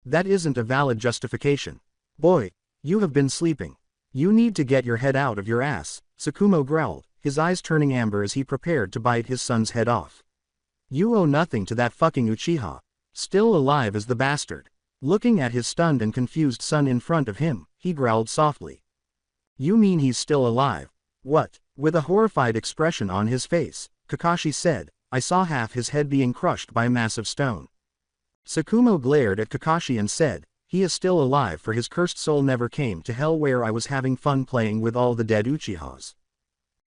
"That isn't a valid justification. Boy, you have been sleeping. You need to get your head out of your ass," Tsukumo growled, his eyes turning amber as he prepared to bite his son's head off. "You owe nothing to that fucking Uchiha. Still alive as the bastard." Looking at his stunned and confused son in front of him, he growled softly. "You mean he's still alive? What?" With a horrified expression on his face, Kakashi said, "I saw half his head being crushed by a massive stone." Tsukumo glared at Kakashi and said, "He is still alive, for his cursed soul never came to hell where I was having fun playing with all the dead Uchihas."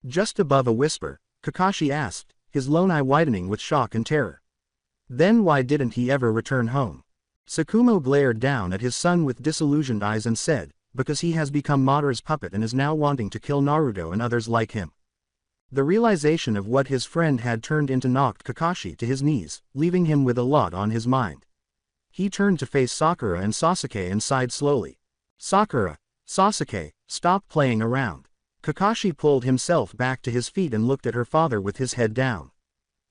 Just above a whisper, Kakashi asked, his lone eye widening with shock and terror. "Then why didn't he ever return home?" Tsukumo glared down at his son with disillusioned eyes and said, "Because he has become Madara's puppet and is now wanting to kill Naruto and others like him." The realization of what his friend had turned into knocked Kakashi to his knees, leaving him with a lot on his mind. He turned to face Sakura and Sasuke and sighed slowly. "Sakura, Sasuke, stop playing around." Kakashi pulled himself back to his feet and looked at her father with his head down.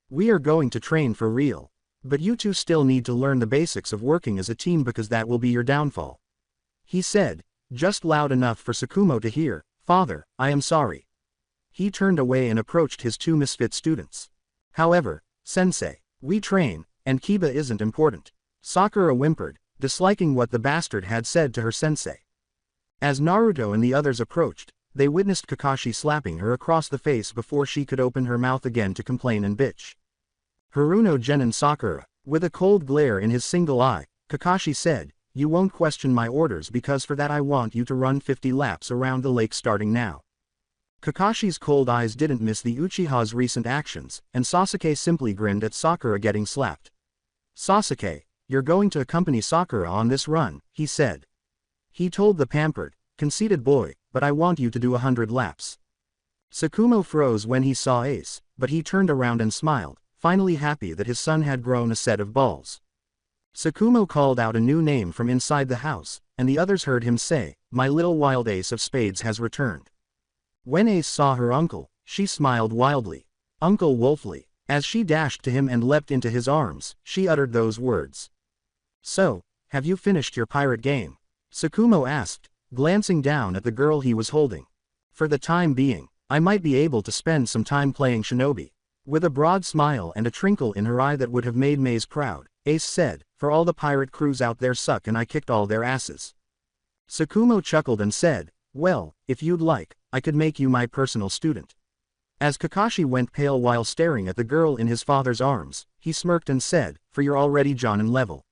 "We are going to train for real. But you two still need to learn the basics of working as a team because that will be your downfall," he said, just loud enough for Tsukumo to hear. "Father, I am sorry." He turned away and approached his two misfit students. "However, Sensei, we train, and Kiba isn't important," Sakura whimpered, disliking what the bastard had said to her sensei. As Naruto and the others approached, they witnessed Kakashi slapping her across the face before she could open her mouth again to complain and bitch. "Haruno Genin Sakura," with a cold glare in his single eye, Kakashi said, "You won't question my orders because for that I want you to run 50 laps around the lake starting now." Kakashi's cold eyes didn't miss the Uchiha's recent actions, and Sasuke simply grinned at Sakura getting slapped. "Sasuke, you're going to accompany Sakura on this run," he said. He told the pampered, conceited boy, "But I want you to do 100 laps." Tsukumo froze when he saw Ace, but he turned around and smiled, finally happy that his son had grown a set of balls. Tsukumo called out a new name from inside the house, and the others heard him say, "My little wild ace of spades has returned." When Ace saw her uncle, she smiled wildly. "Uncle Wolfley." As she dashed to him and leapt into his arms, she uttered those words. "So, have you finished your pirate game?" Tsukumo asked, glancing down at the girl he was holding. "For the time being, I might be able to spend some time playing shinobi." With a broad smile and a twinkle in her eye that would have made Maze proud, Ace said, "For all the pirate crews out there suck and I kicked all their asses." Tsukumo chuckled and said, "Well, if you'd like, I could make you my personal student." As Kakashi went pale while staring at the girl in his father's arms, he smirked and said, "For you're already Jonin level."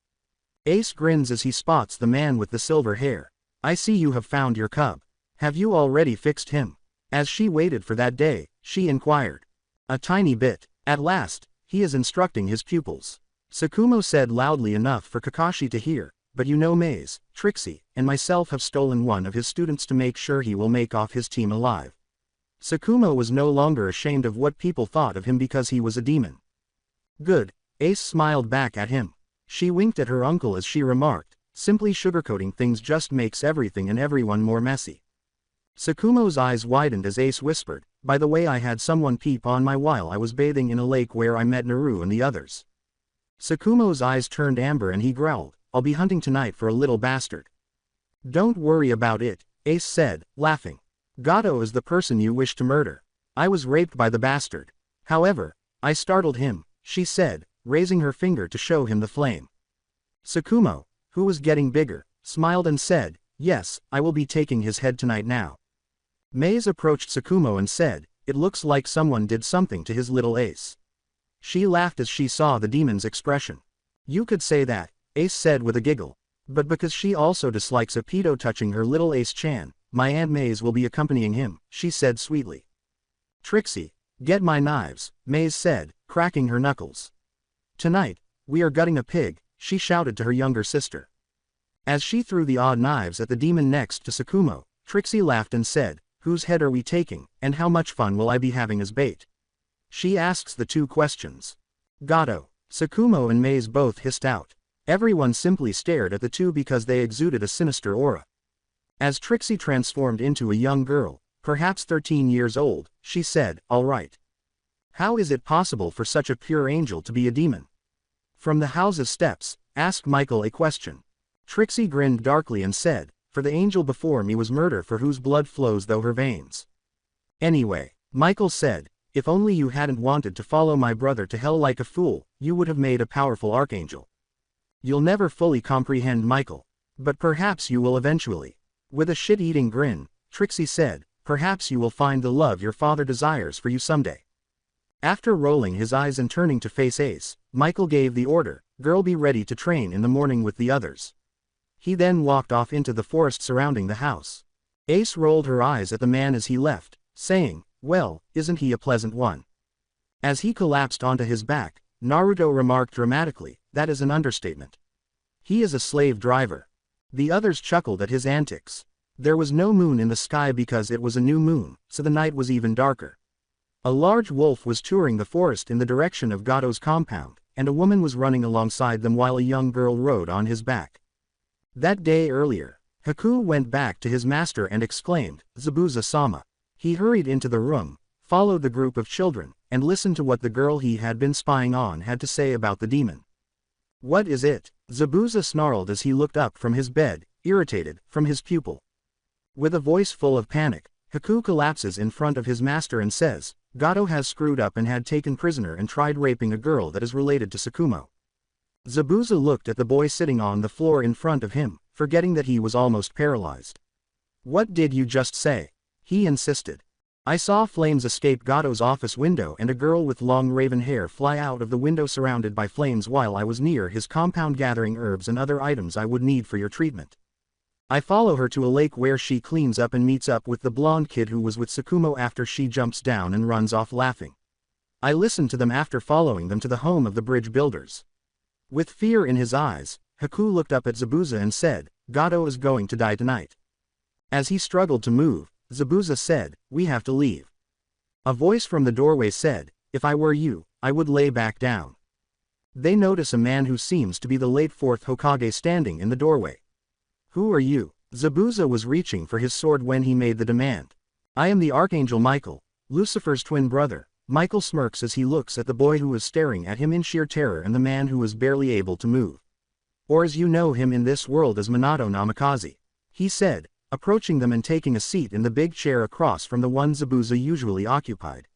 Ace grins as he spots the man with the silver hair. "I see you have found your cub. Have you already fixed him?" As she waited for that day, she inquired. "A tiny bit. At last, he is instructing his pupils." Tsukumo said loudly enough for Kakashi to hear, "But you know Maze, Trixie, and myself have stolen one of his students to make sure he will make off his team alive." Tsukumo was no longer ashamed of what people thought of him because he was a demon. "Good." Ace smiled back at him. She winked at her uncle as she remarked, "Simply sugarcoating things just makes everything and everyone more messy." Tsukumo's eyes widened as Ace whispered, "By the way, I had someone peep on my while I was bathing in a lake where I met Naru and the others." Tsukumo's eyes turned amber and he growled, "I'll be hunting tonight for a little bastard." "Don't worry about it," Ace said, laughing. "Gato is the person you wish to murder." I was raped by the bastard. However, I startled him, she said, raising her finger to show him the flame. Tsukumo, who was getting bigger, smiled and said, yes, I will be taking his head tonight now. Maze approached Tsukumo and said, it looks like someone did something to his little ace. She laughed as she saw the demon's expression. You could say that, Ace said with a giggle. But because she also dislikes a pedo touching her little Ace-chan, my Aunt Maze will be accompanying him, she said sweetly. Trixie, get my knives, Maze said, cracking her knuckles. Tonight, we are gutting a pig, she shouted to her younger sister. As she threw the odd knives at the demon next to Tsukumo, Trixie laughed and said, whose head are we taking, and how much fun will I be having as bait? She asks the two questions. Gato, Tsukumo and Maze both hissed out. Everyone simply stared at the two because they exuded a sinister aura. As Trixie transformed into a young girl, perhaps 13 years old, she said, all right. How is it possible for such a pure angel to be a demon? From the house's steps, asked Michael a question. Trixie grinned darkly and said, for the angel before me was murder for whose blood flows through her veins. Anyway, Michael said, if only you hadn't wanted to follow my brother to hell like a fool, you would have made a powerful archangel. You'll never fully comprehend Michael. But perhaps you will eventually. With a shit-eating grin, Trixie said, perhaps you will find the love your father desires for you someday. After rolling his eyes and turning to face Ace, Michael gave the order, girl be ready to train in the morning with the others. He then walked off into the forest surrounding the house. Ace rolled her eyes at the man as he left, saying, well, isn't he a pleasant one? As he collapsed onto his back, Naruto remarked dramatically, that is an understatement. He is a slave driver. The others chuckled at his antics. There was no moon in the sky because it was a new moon, so the night was even darker. A large wolf was touring the forest in the direction of Gato's compound, and a woman was running alongside them while a young girl rode on his back. That day earlier, Haku went back to his master and exclaimed, Zabuza-sama. He hurried into the room, followed the group of children, and listened to what the girl he had been spying on had to say about the demon. What is it? Zabuza snarled as he looked up from his bed, irritated, from his pupil. With a voice full of panic, Haku collapses in front of his master and says, Gato has screwed up and had taken prisoner and tried raping a girl that is related to Tsukumo. Zabuza looked at the boy sitting on the floor in front of him, forgetting that he was almost paralyzed. What did you just say? He insisted. I saw flames escape Gato's office window and a girl with long raven hair fly out of the window surrounded by flames while I was near his compound gathering herbs and other items I would need for your treatment. I follow her to a lake where she cleans up and meets up with the blonde kid who was with Tsukumo after she jumps down and runs off laughing. I listened to them after following them to the home of the bridge builders. With fear in his eyes, Haku looked up at Zabuza and said, Gato is going to die tonight. As he struggled to move, Zabuza said, we have to leave. A voice from the doorway said, if I were you, I would lay back down. They notice a man who seems to be the late fourth Hokage standing in the doorway. Who are you? Zabuza was reaching for his sword when he made the demand. I am the Archangel Michael, Lucifer's twin brother. Michael smirks as he looks at the boy who is staring at him in sheer terror and the man who is barely able to move. Or as you know him in this world as Minato Namikaze. He said, approaching them and taking a seat in the big chair across from the one Zabuza usually occupied.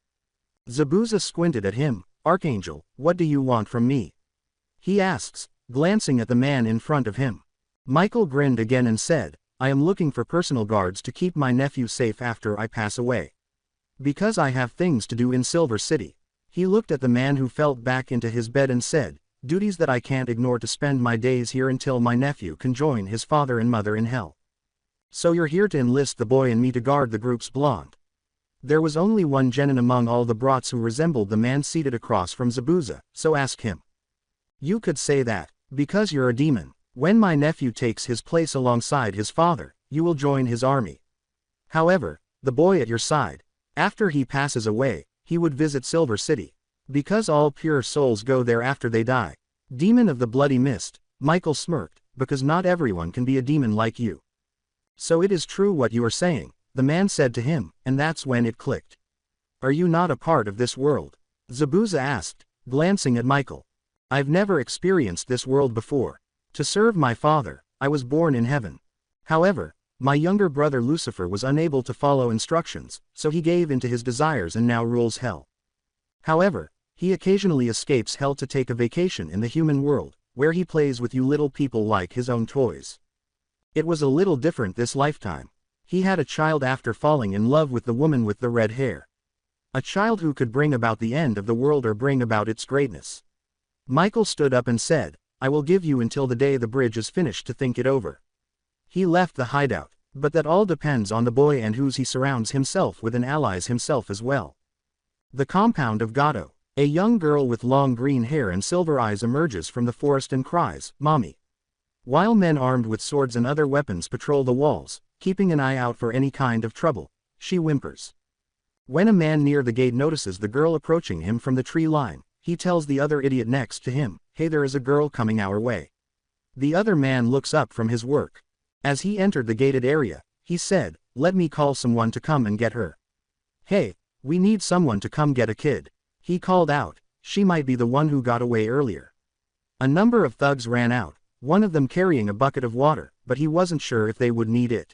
Zabuza squinted at him. Archangel, what do you want from me? He asks, glancing at the man in front of him. Michael grinned again and said, I am looking for personal guards to keep my nephew safe after I pass away. Because I have things to do in Silver City. He looked at the man who fell back into his bed and said, duties that I can't ignore to spend my days here until my nephew can join his father and mother in hell. So you're here to enlist the boy and me to guard the group's blonde. There was only one genin among all the brats who resembled the man seated across from Zabuza, so ask him. You could say that, because you're a demon, when my nephew takes his place alongside his father, you will join his army. However, the boy at your side, after he passes away, he would visit Silver City. Because all pure souls go there after they die. Demon of the bloody mist, Michael smirked, because not everyone can be a demon like you. So it is true what you are saying, the man said to him, and that's when it clicked. Are you not a part of this world? Zabuza asked, glancing at Michael. I've never experienced this world before. To serve my father, I was born in heaven. However, My younger brother Lucifer was unable to follow instructions, so he gave in to his desires and now rules hell. However, he occasionally escapes hell to take a vacation in the human world, where he plays with you little people like his own toys. It was a little different this lifetime. He had a child after falling in love with the woman with the red hair. A child who could bring about the end of the world or bring about its greatness. Michael stood up and said, I will give you until the day the bridge is finished to think it over. He left the hideout, but that all depends on the boy and whose he surrounds himself with and allies himself as well. The compound of Gato. A young girl with long green hair and silver eyes emerges from the forest and cries, Mommy. While men armed with swords and other weapons patrol the walls, keeping an eye out for any kind of trouble, she whimpers. When a man near the gate notices the girl approaching him from the tree line, he tells the other idiot next to him, Hey, there is a girl coming our way. The other man looks up from his work. As he entered the gated area, he said, Let me call someone to come and get her. Hey, we need someone to come get a kid. He called out, she might be the one who got away earlier. A number of thugs ran out, one of them carrying a bucket of water, but he wasn't sure if they would need it.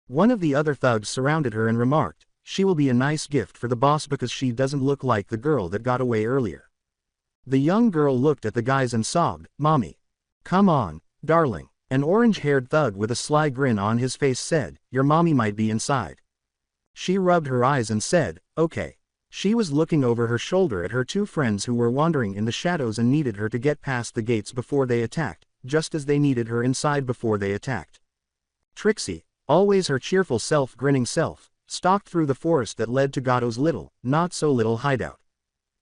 One of the other thugs surrounded her and remarked, She will be a nice gift for the boss because she doesn't look like the girl that got away earlier. The young girl looked at the guys and sobbed, Mommy. Come on, darling. An orange-haired thug with a sly grin on his face said, Your mommy might be inside. She rubbed her eyes and said, Okay. She was looking over her shoulder at her two friends who were wandering in the shadows and needed her to get past the gates before they attacked, just as they needed her inside before they attacked. Trixie, always her cheerful grinning self, stalked through the forest that led to Gato's little, not so little hideout.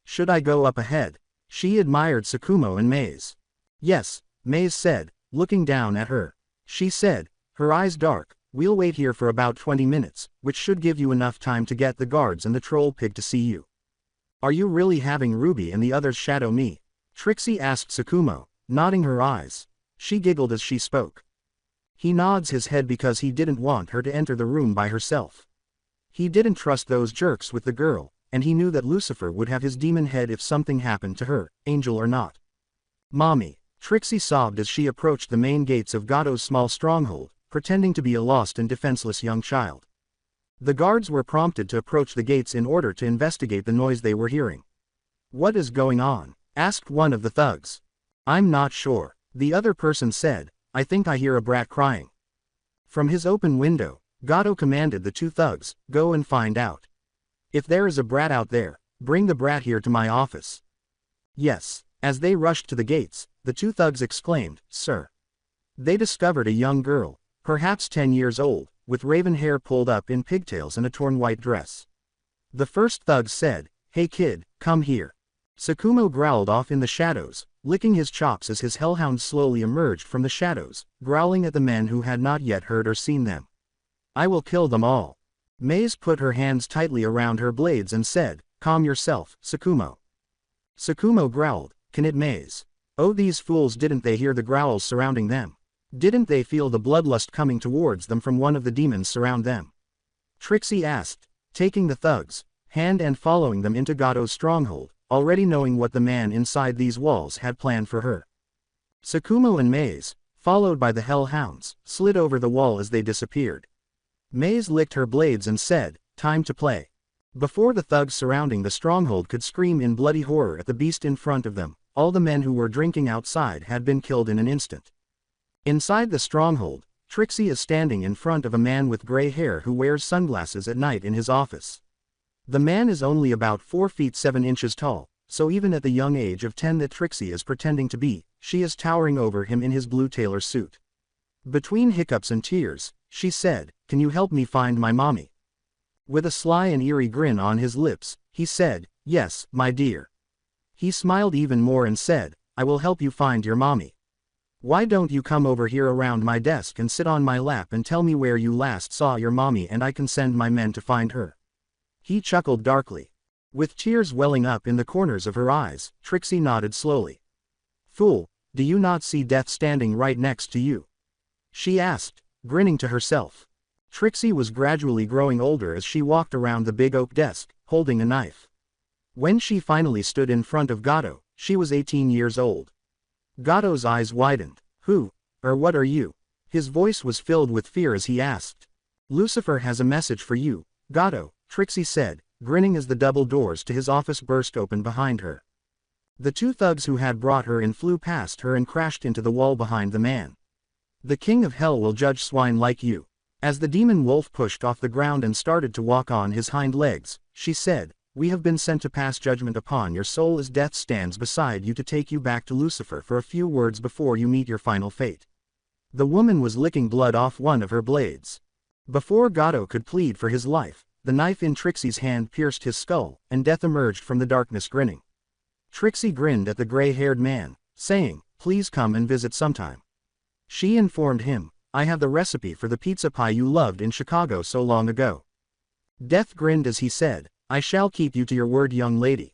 Should I go up ahead? She admired Tsukumo and Maze. Yes, Maze said, looking down at her. She said, her eyes dark, We'll wait here for about 20 minutes, which should give you enough time to get the guards and the troll pig to see you. Are you really having Ruby and the others shadow me? Trixie asked Tsukumo, nodding her eyes. She giggled as she spoke. He nods his head because he didn't want her to enter the room by herself. He didn't trust those jerks with the girl, and he knew that Lucifer would have his demon head if something happened to her, angel or not. Mommy, Trixie sobbed as she approached the main gates of Gato's small stronghold, pretending to be a lost and defenseless young child. The guards were prompted to approach the gates in order to investigate the noise they were hearing. What is going on? Asked one of the thugs. I'm not sure, the other person said, I think I hear a brat crying. From his open window, Gato commanded the two thugs, Go and find out. If there is a brat out there, bring the brat here to my office. Yes, as they rushed to the gates, the two thugs exclaimed, Sir. They discovered a young girl, perhaps 10 years old, with raven hair pulled up in pigtails and a torn white dress. The first thug said, Hey kid, come here. Tsukumo growled off in the shadows, licking his chops as his hellhound slowly emerged from the shadows, growling at the men who had not yet heard or seen them. I will kill them all. Maze put her hands tightly around her blades and said, Calm yourself, Tsukumo. Tsukumo growled, Can it Maze? Oh, these fools, didn't they hear the growls surrounding them? Didn't they feel the bloodlust coming towards them from one of the demons surround them? Trixie asked, taking the thugs' hand and following them into Gato's stronghold, already knowing what the man inside these walls had planned for her. Tsukumo and Maze, followed by the hellhounds, slid over the wall as they disappeared. Maze licked her blades and said, Time to play. Before the thugs surrounding the stronghold could scream in bloody horror at the beast in front of them, all the men who were drinking outside had been killed in an instant. Inside the stronghold, Trixie is standing in front of a man with gray hair who wears sunglasses at night in his office. The man is only about 4 feet 7 inches tall, so even at the young age of 10 that Trixie is pretending to be, she is towering over him in his blue tailor suit. Between hiccups and tears, she said, Can you help me find my mommy? With a sly and eerie grin on his lips, he said, Yes, my dear. He smiled even more and said, I will help you find your mommy. Why don't you come over here around my desk and sit on my lap and tell me where you last saw your mommy and I can send my men to find her? He chuckled darkly. With tears welling up in the corners of her eyes, Trixie nodded slowly. Fool, do you not see death standing right next to you? She asked, grinning to herself. Trixie was gradually growing older as she walked around the big oak desk, holding a knife. When she finally stood in front of Gato, she was 18 years old. Gato's eyes widened. Who, or what are you? His voice was filled with fear as he asked. Lucifer has a message for you, Gato, Trixie said, grinning as the double doors to his office burst open behind her. The two thugs who had brought her in flew past her and crashed into the wall behind the man. The king of hell will judge swine like you. As the demon wolf pushed off the ground and started to walk on his hind legs, she said, we have been sent to pass judgment upon your soul as death stands beside you to take you back to Lucifer for a few words before you meet your final fate. The woman was licking blood off one of her blades. Before Gato could plead for his life, the knife in Trixie's hand pierced his skull, and death emerged from the darkness grinning. Trixie grinned at the gray-haired man, saying, please come and visit sometime. She informed him, I have the recipe for the pizza pie you loved in Chicago so long ago. Death grinned as he said, I shall keep you to your word, young lady.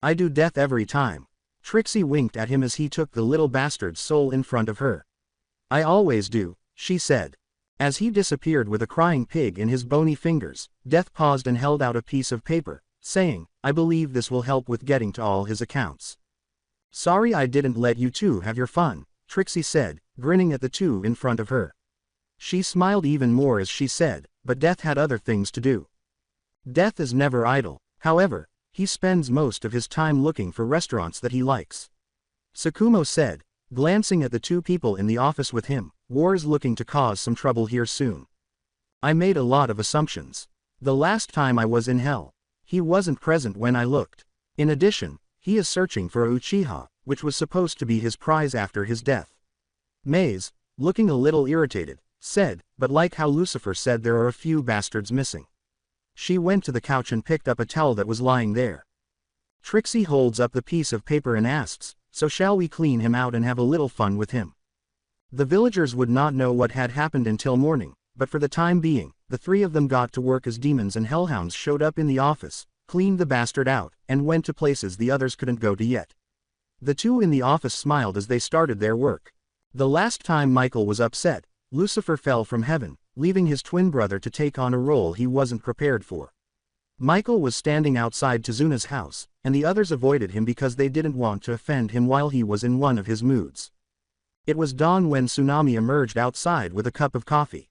I do death every time. Trixie winked at him as he took the little bastard's soul in front of her. I always do, she said. As he disappeared with a crying pig in his bony fingers, Death paused and held out a piece of paper, saying, I believe this will help with getting to all his accounts. Sorry I didn't let you two have your fun, Trixie said, grinning at the two in front of her. She smiled even more as she said, but Death had other things to do. Death is never idle, however, he spends most of his time looking for restaurants that he likes. Sakumo said, glancing at the two people in the office with him, War's looking to cause some trouble here soon. I made a lot of assumptions. The last time I was in hell, he wasn't present when I looked. In addition, he is searching for a Uchiha, which was supposed to be his prize after his death. Maze, looking a little irritated, said, but like how Lucifer said there are a few bastards missing. She went to the couch and picked up a towel that was lying there. Trixie holds up the piece of paper and asks, so shall we clean him out and have a little fun with him? The villagers would not know what had happened until morning, but for the time being, the three of them got to work as demons and hellhounds showed up in the office, cleaned the bastard out, and went to places the others couldn't go to yet. The two in the office smiled as they started their work. The last time Michael was upset, Lucifer fell from heaven, leaving his twin brother to take on a role he wasn't prepared for. Michael was standing outside Tezuna's house, and the others avoided him because they didn't want to offend him while he was in one of his moods. It was dawn when Tsunami emerged outside with a cup of coffee.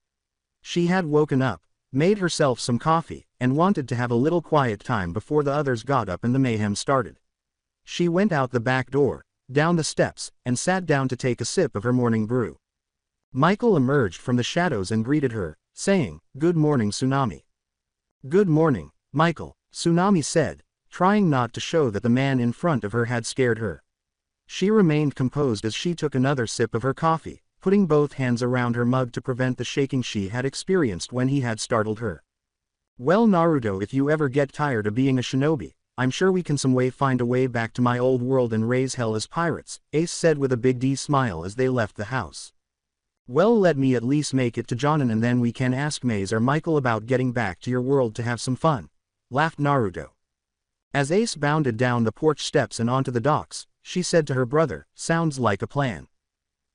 She had woken up, made herself some coffee, and wanted to have a little quiet time before the others got up and the mayhem started. She went out the back door, down the steps, and sat down to take a sip of her morning brew. Michael emerged from the shadows and greeted her, saying, Good morning, Tsunami. Good morning, Michael, Tsunami said, trying not to show that the man in front of her had scared her. She remained composed as she took another sip of her coffee, putting both hands around her mug to prevent the shaking she had experienced when he had startled her. Well, Naruto, if you ever get tired of being a shinobi, I'm sure we can some way find a way back to my old world and raise hell as pirates, Ace said with a big D smile as they left the house. Well, let me at least make it to Jonin and then we can ask Maze or Michael about getting back to your world to have some fun, laughed Naruto. As Ace bounded down the porch steps and onto the docks, she said to her brother, sounds like a plan.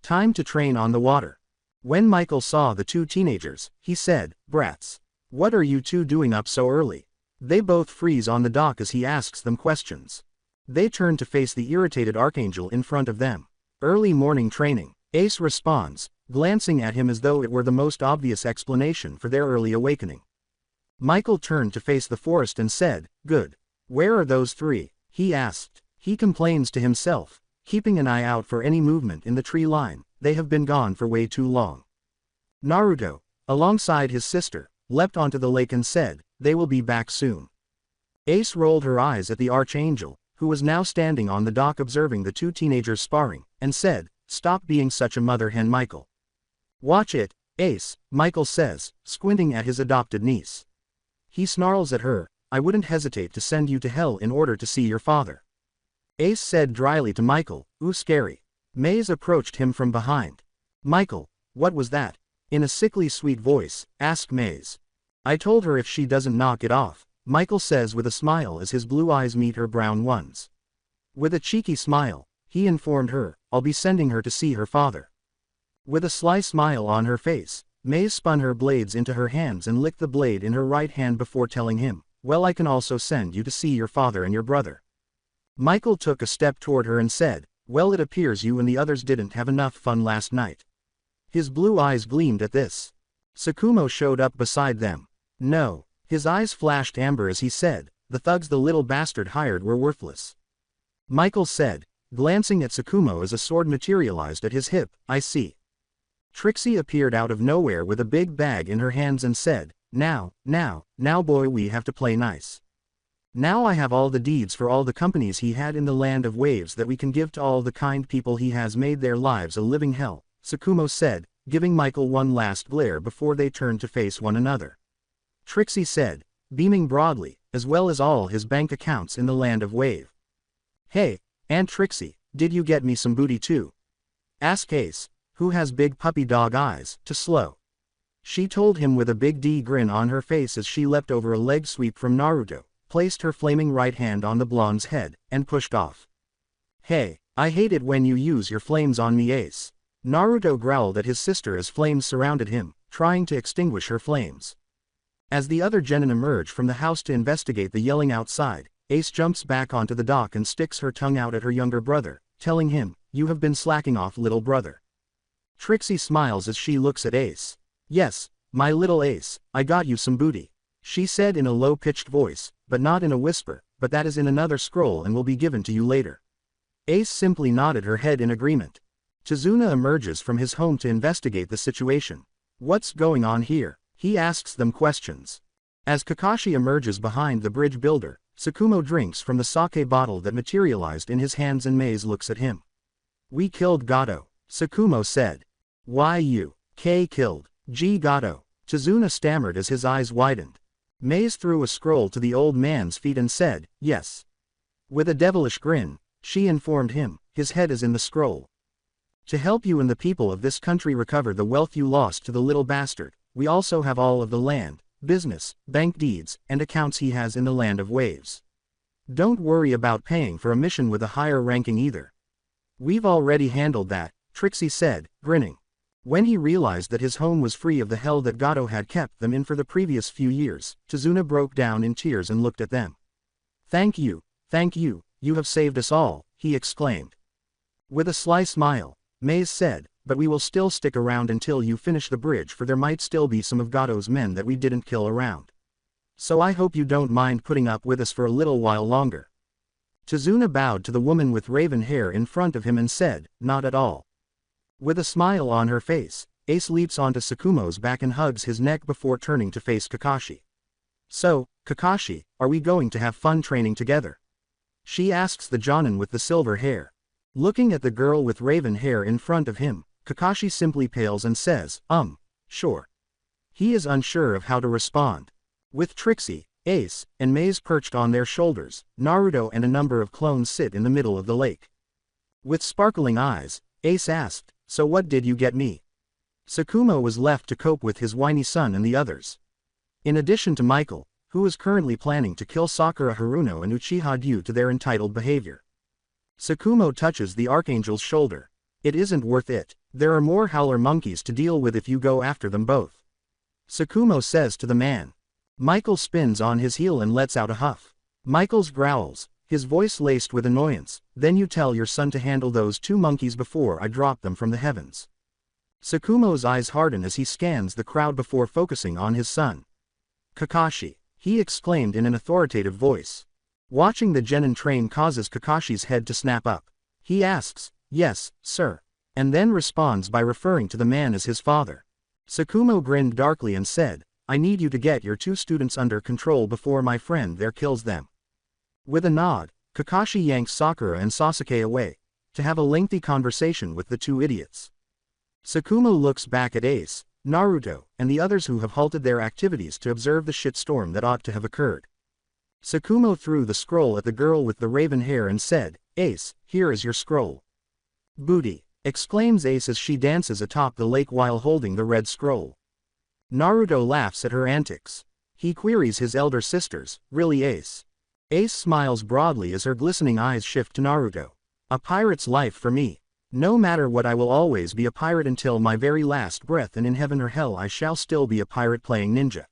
Time to train on the water. When Michael saw the two teenagers, he said, brats. What are you two doing up so early? They both freeze on the dock as he asks them questions. They turn to face the irritated Archangel in front of them. Early morning training, Ace responds, glancing at him as though it were the most obvious explanation for their early awakening. Michael turned to face the forest and said, good. Where are those three? He asked. He complains to himself, keeping an eye out for any movement in the tree line. They have been gone for way too long. Naruto, alongside his sister, leapt onto the lake and said, they will be back soon. Ace rolled her eyes at the Archangel, who was now standing on the dock observing the two teenagers sparring, and said, stop being such a mother hen, Michael. Watch it, Ace, Michael says, squinting at his adopted niece. He snarls at her, I wouldn't hesitate to send you to hell in order to see your father. Ace said dryly to Michael, ooh, scary. Maze approached him from behind. Michael, what was that? In a sickly sweet voice, asked Maze. I told her if she doesn't knock it off, Michael says with a smile as his blue eyes meet her brown ones. With a cheeky smile, he informed her, I'll be sending her to see her father. With a sly smile on her face, Maze spun her blades into her hands and licked the blade in her right hand before telling him, well, I can also send you to see your father and your brother. Michael took a step toward her and said, well, it appears you and the others didn't have enough fun last night. His blue eyes gleamed at this. Tsukumo showed up beside them. No. His eyes flashed amber as he said, the thugs the little bastard hired were worthless. Michael said, glancing at Tsukumo as a sword materialized at his hip, I see. Trixie appeared out of nowhere with a big bag in her hands and said, now boy, we have to play nice. Now I have all the deeds for all the companies he had in the land of waves that we can give to all the kind people he has made their lives a living hell, Tsukumo said, giving Michael one last glare before they turned to face one another. Trixie said, beaming broadly, as well as all his bank accounts in the land of wave. Hey, Aunt Trixie, did you get me some booty too? Asked Ace, who has big puppy dog eyes, to slow. She told him with a big D grin on her face as she leapt over a leg sweep from Naruto, placed her flaming right hand on the blonde's head, and pushed off. Hey, I hate it when you use your flames on me, Ace. Naruto growled at his sister as flames surrounded him, trying to extinguish her flames. As the other genin emerge from the house to investigate the yelling outside, Ace jumps back onto the dock and sticks her tongue out at her younger brother, telling him, you have been slacking off, little brother. Trixie smiles as she looks at Ace. Yes, my little Ace, I got you some booty. She said in a low-pitched voice, but not in a whisper, but that is in another scroll and will be given to you later. Ace simply nodded her head in agreement. Chizuna emerges from his home to investigate the situation. What's going on here? He asks them questions. As Kakashi emerges behind the bridge builder, Tsukumo drinks from the sake bottle that materialized in his hands and Maze looks at him. We killed Gato, Tsukumo said. Why you? K killed G Gato, Chizuna stammered as his eyes widened. Maze threw a scroll to the old man's feet and said, yes. With a devilish grin, she informed him, his head is in the scroll. To help you and the people of this country recover the wealth you lost to the little bastard, we also have all of the land, business, bank deeds, and accounts he has in the land of waves. Don't worry about paying for a mission with a higher ranking either. We've already handled that, Trixie said, grinning. When he realized that his home was free of the hell that Gato had kept them in for the previous few years, Chizuna broke down in tears and looked at them. Thank you, you have saved us all, he exclaimed. With a sly smile, Maze said, but we will still stick around until you finish the bridge, for there might still be some of Gato's men that we didn't kill around. So I hope you don't mind putting up with us for a little while longer. Chizuna bowed to the woman with raven hair in front of him and said, not at all. With a smile on her face, Ace leaps onto Tsukumo's back and hugs his neck before turning to face Kakashi. So, Kakashi, are we going to have fun training together? She asks the Jonin with the silver hair. Looking at the girl with raven hair in front of him, Kakashi simply pales and says, sure. He is unsure of how to respond. With Trixie, Ace, and Maze perched on their shoulders, Naruto and a number of clones sit in the middle of the lake. With sparkling eyes, Ace asked, so what did you get me? Tsukumo was left to cope with his whiny son and the others. In addition to Michael, who is currently planning to kill Sakura Haruno and Uchiha due to their entitled behavior. Tsukumo touches the Archangel's shoulder. It isn't worth it, there are more howler monkeys to deal with if you go after them both. Tsukumo says to the man. Michael spins on his heel and lets out a huff. Michael's growls, his voice laced with annoyance, then you tell your son to handle those two monkeys before I drop them from the heavens. Tsukumo's eyes harden as he scans the crowd before focusing on his son. Kakashi, he exclaimed in an authoritative voice. Watching the genin train causes Kakashi's head to snap up. He asks, yes, sir, and then responds by referring to the man as his father. Tsukumo grinned darkly and said, I need you to get your two students under control before my friend there kills them. With a nod, Kakashi yanks Sakura and Sasuke away, to have a lengthy conversation with the two idiots. Tsukumo looks back at Ace, Naruto, and the others who have halted their activities to observe the shitstorm that ought to have occurred. Tsukumo threw the scroll at the girl with the raven hair and said, Ace, here is your scroll. Booty, exclaims Ace as she dances atop the lake while holding the red scroll. Naruto laughs at her antics. He queries his elder sisters, really Ace? Ace smiles broadly as her glistening eyes shift to Naruto. A pirate's life for me. No matter what, I will always be a pirate until my very last breath, and in heaven or hell I shall still be a pirate playing ninja.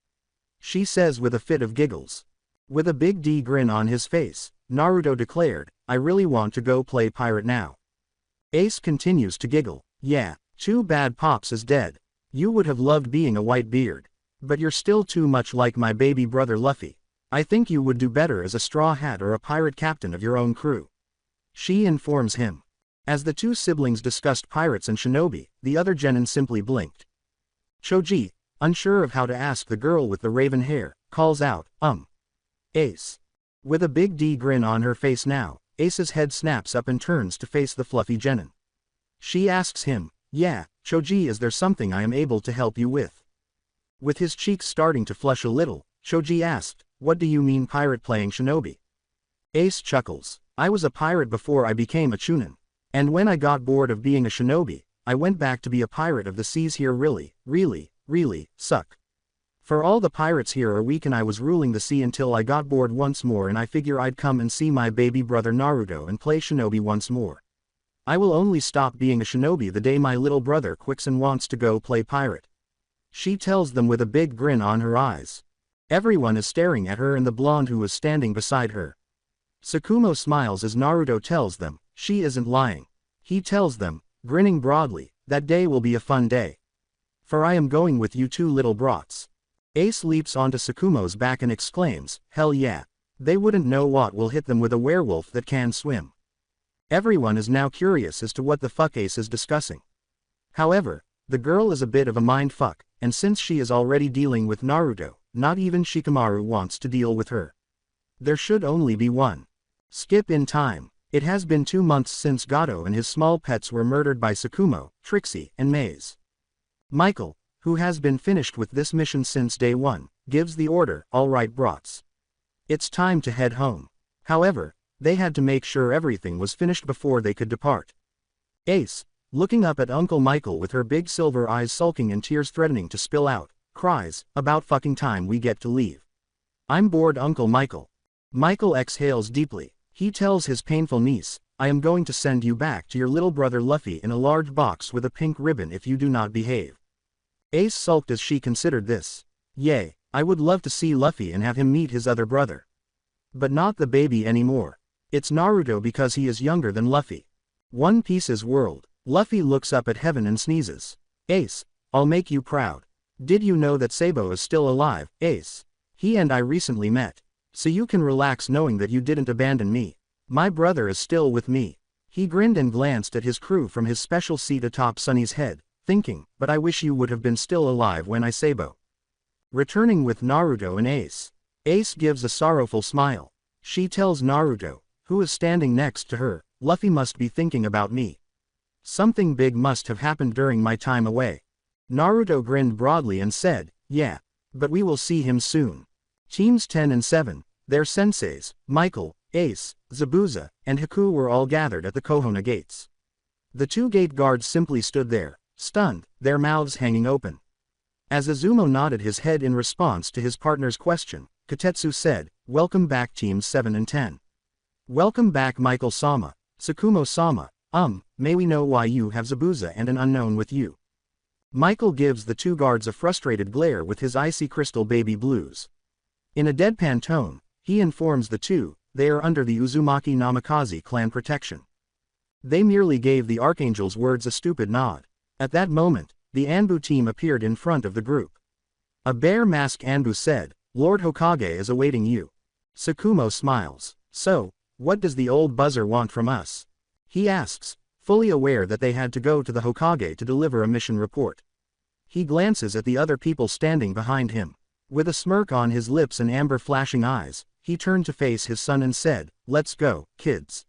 She says with a fit of giggles. With a big D grin on his face, Naruto declared, I really want to go play pirate now. Ace continues to giggle. Yeah, Too bad Pops is dead. You would have loved being a white beard. But you're still too much like my baby brother Luffy. I think you would do better as a straw hat or a pirate captain of your own crew. She informs him. As the two siblings discussed pirates and shinobi, the other genin simply blinked. Choji, unsure of how to ask the girl with the raven hair, calls out, Ace. With a big D grin on her face now, Ace's head snaps up and turns to face the fluffy genin. She asks him, yeah, Choji, is there something I am able to help you with? With his cheeks starting to flush a little, Choji asked, what do you mean pirate playing shinobi? Ace chuckles, I was a pirate before I became a chunin. And when I got bored of being a shinobi, I went back to be a pirate of the seas. Here really suck. For all the pirates here are weak and I was ruling the sea until I got bored once more and I figure I'd come and see my baby brother Naruto and play shinobi once more. I will only stop being a shinobi the day my little brother quicks and wants to go play pirate. She tells them with a big grin on her eyes. Everyone is staring at her and the blonde who is standing beside her. Tsukumo smiles as Naruto tells them, she isn't lying. He tells them, grinning broadly, that day will be a fun day. For I am going with you two little brats. Ace leaps onto Tsukumo's back and exclaims, hell yeah. They wouldn't know what will hit them with a werewolf that can swim. Everyone is now curious as to what the fuck Ace is discussing. However, the girl is a bit of a mindfuck, and since she is already dealing with Naruto, not even Shikamaru wants to deal with her. There should only be one. Skip in time. It has been 2 months since Gato and his small pets were murdered by Tsukumo, Trixie, and Maze. Michael, who has been finished with this mission since day one, gives the order, alright brats. It's time to head home. However, they had to make sure everything was finished before they could depart. Ace, looking up at Uncle Michael with her big silver eyes sulking and tears threatening to spill out, cries, about fucking time we get to leave. I'm bored, Uncle Michael. Michael exhales deeply. He tells his painful niece, I am going to send you back to your little brother Luffy in a large box with a pink ribbon if you do not behave. Ace sulked as she considered this. Yay, I would love to see Luffy and have him meet his other brother. But not the baby anymore. It's Naruto because he is younger than Luffy. One Piece's world. Luffy looks up at heaven and sneezes. Ace, I'll make you proud. Did you know that Sabo is still alive, Ace? He and I recently met. So you can relax knowing that you didn't abandon me. My brother is still with me. He grinned and glanced at his crew from his special seat atop Sunny's head, thinking, but I wish you would have been still alive when I Sabo. Returning with Naruto and Ace. Ace gives a sorrowful smile. She tells Naruto, who is standing next to her, Luffy must be thinking about me. Something big must have happened during my time away. Naruto grinned broadly and said, yeah. But we will see him soon. Teams 10 and 7, their senseis, Michael, Ace, Zabuza, and Haku were all gathered at the Kohona gates. The 2 gate guards simply stood there, stunned, their mouths hanging open. As Izumo nodded his head in response to his partner's question, Katetsu said, welcome back Teams 7 and 10. Welcome back Michael-sama, Tsukumo-sama, may we know why you have Zabuza and an unknown with you? Michael gives the 2 guards a frustrated glare with his icy crystal baby blues. In a deadpan tone, he informs the 2, they are under the Uzumaki Namikaze clan protection. They merely gave the Archangel's words a stupid nod. At that moment, the Anbu team appeared in front of the group. A bare-masked Anbu said, Lord Hokage is awaiting you. Tsukumo smiles. So, what does the old buzzer want from us? He asks, fully aware that they had to go to the Hokage to deliver a mission report. He glances at the other people standing behind him. With a smirk on his lips and amber flashing eyes, he turned to face his son and said, let's go, kids.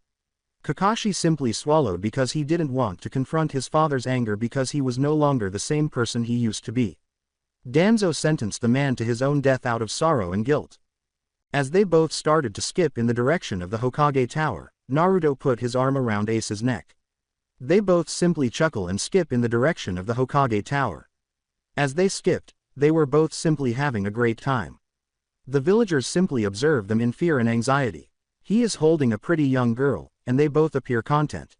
Kakashi simply swallowed because he didn't want to confront his father's anger because he was no longer the same person he used to be. Danzo sentenced the man to his own death out of sorrow and guilt. As they both started to skip in the direction of the Hokage Tower, Naruto put his arm around Ace's neck. They both simply chuckle and skip in the direction of the Hokage Tower. As they skipped, they were both simply having a great time. The villagers simply observe them in fear and anxiety. He is holding a pretty young girl, and they both appear content.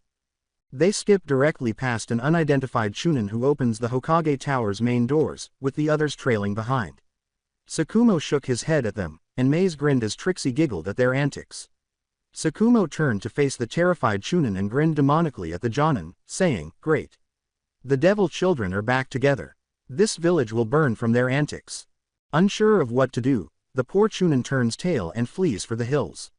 They skip directly past an unidentified chunin who opens the Hokage Tower's main doors, with the others trailing behind. Tsukumo shook his head at them, and Maze grinned as Trixie giggled at their antics. Tsukumo turned to face the terrified chunin and grinned demonically at the jonin, saying, great. The devil children are back together. This village will burn from their antics. Unsure of what to do, the poor Chunin turns tail and flees for the hills.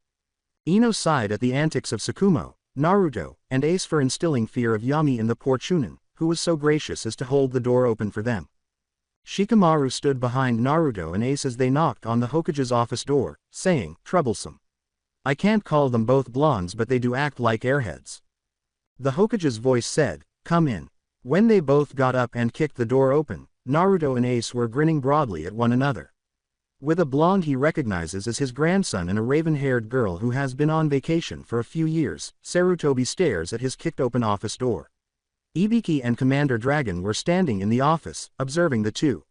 Ino sighed at the antics of Tsukumo, Naruto, and Ace for instilling fear of Yami in the poor Chunin, who was so gracious as to hold the door open for them. Shikamaru stood behind Naruto and Ace as they knocked on the Hokage's office door, saying, "Troublesome. I can't call them both blondes, but they do act like airheads." The Hokage's voice said, "Come in." When they both got up and kicked the door open, Naruto and Ace were grinning broadly at one another. With a blonde he recognizes as his grandson and a raven-haired girl who has been on vacation for a few years, Sarutobi stares at his kicked-open office door. Ibiki and Commander Dragon were standing in the office, observing the two.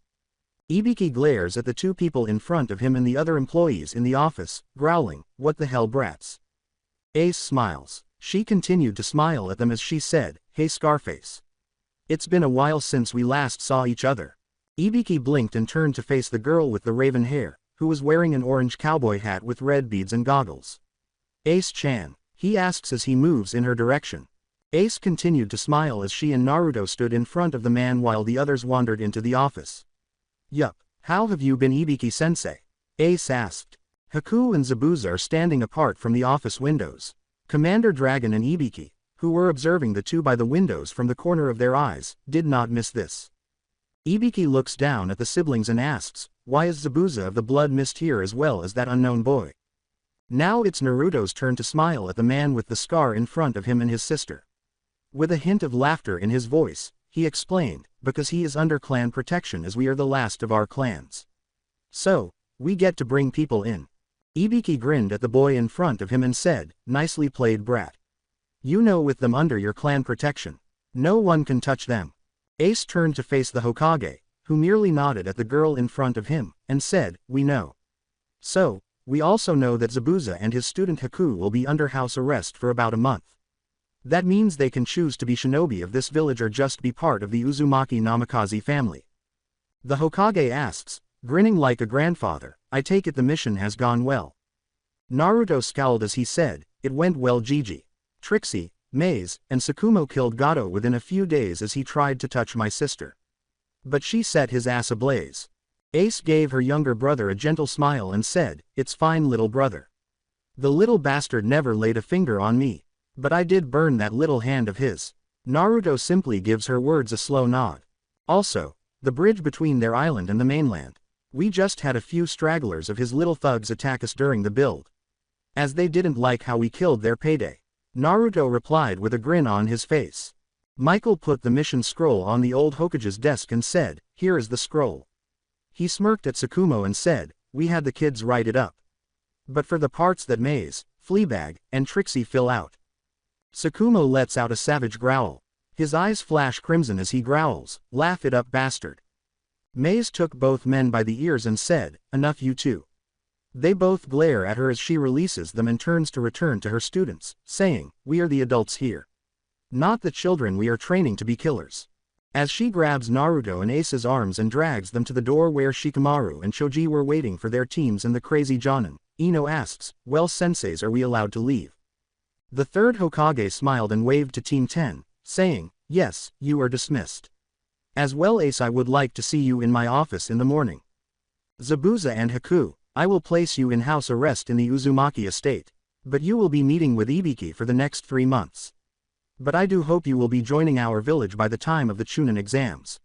Ibiki glares at the two people in front of him and the other employees in the office, growling, "What the hell, brats?" Ace smiles. She continued to smile at them as she said, "Hey Scarface. It's been a while since we last saw each other." Ibiki blinked and turned to face the girl with the raven hair, who was wearing an orange cowboy hat with red beads and goggles. "Ace-chan," he asks as he moves in her direction. Ace continued to smile as she and Naruto stood in front of the man while the others wandered into the office. "Yup, how have you been, Ibiki-sensei?" Ace asked. Haku and Zabuza are standing apart from the office windows. Commander Dragon and Ibiki, who were observing the two by the windows from the corner of their eyes, did not miss this. Ibiki looks down at the siblings and asks, "Why is Zabuza of the Blood Mist here as well as that unknown boy?" Now it's Naruto's turn to smile at the man with the scar in front of him and his sister. With a hint of laughter in his voice, he explained, "Because he is under clan protection as we are the last of our clans. So, we get to bring people in." Ibiki grinned at the boy in front of him and said, "Nicely played, brat. You know, with them under your clan protection, no one can touch them." Ace turned to face the Hokage, who merely nodded at the girl in front of him, and said, "We know. So, we also know that Zabuza and his student Haku will be under house arrest for about a month. That means they can choose to be shinobi of this village or just be part of the Uzumaki Namikaze family." The Hokage asks, grinning like a grandfather, "I take it the mission has gone well." Naruto scowled as he said, "It went well, Gigi. Trixie, Maze, and Tsukumo killed Gato within a few days as he tried to touch my sister. But she set his ass ablaze." Ace gave her younger brother a gentle smile and said, "It's fine, little brother. The little bastard never laid a finger on me. But I did burn that little hand of his." Naruto simply gives her words a slow nod. "Also, the bridge between their island and the mainland. We just had a few stragglers of his little thugs attack us during the build. As they didn't like how we killed their payday." Naruto replied with a grin on his face. Michael put the mission scroll on the old Hokage's desk and said, "Here is the scroll." He smirked at Tsukumo and said, "We had the kids write it up. But for the parts that Maze, Fleabag, and Trixie fill out." Tsukumo lets out a savage growl. His eyes flash crimson as he growls, "Laugh it up, bastard." Maze took both men by the ears and said, "Enough, you two." They both glare at her as she releases them and turns to return to her students, saying, "We are the adults here. Not the children we are training to be killers." As she grabs Naruto and Ace's arms and drags them to the door where Shikamaru and Choji were waiting for their teams and the crazy Jonin, Ino asks, "Well, senseis, are we allowed to leave?" The third Hokage smiled and waved to Team 10, saying, "Yes, you are dismissed. As well, Ace, I would like to see you in my office in the morning. Zabuza and Haku, I will place you in house arrest in the Uzumaki estate. But you will be meeting with Ibiki for the next 3 months. But I do hope you will be joining our village by the time of the Chunin exams."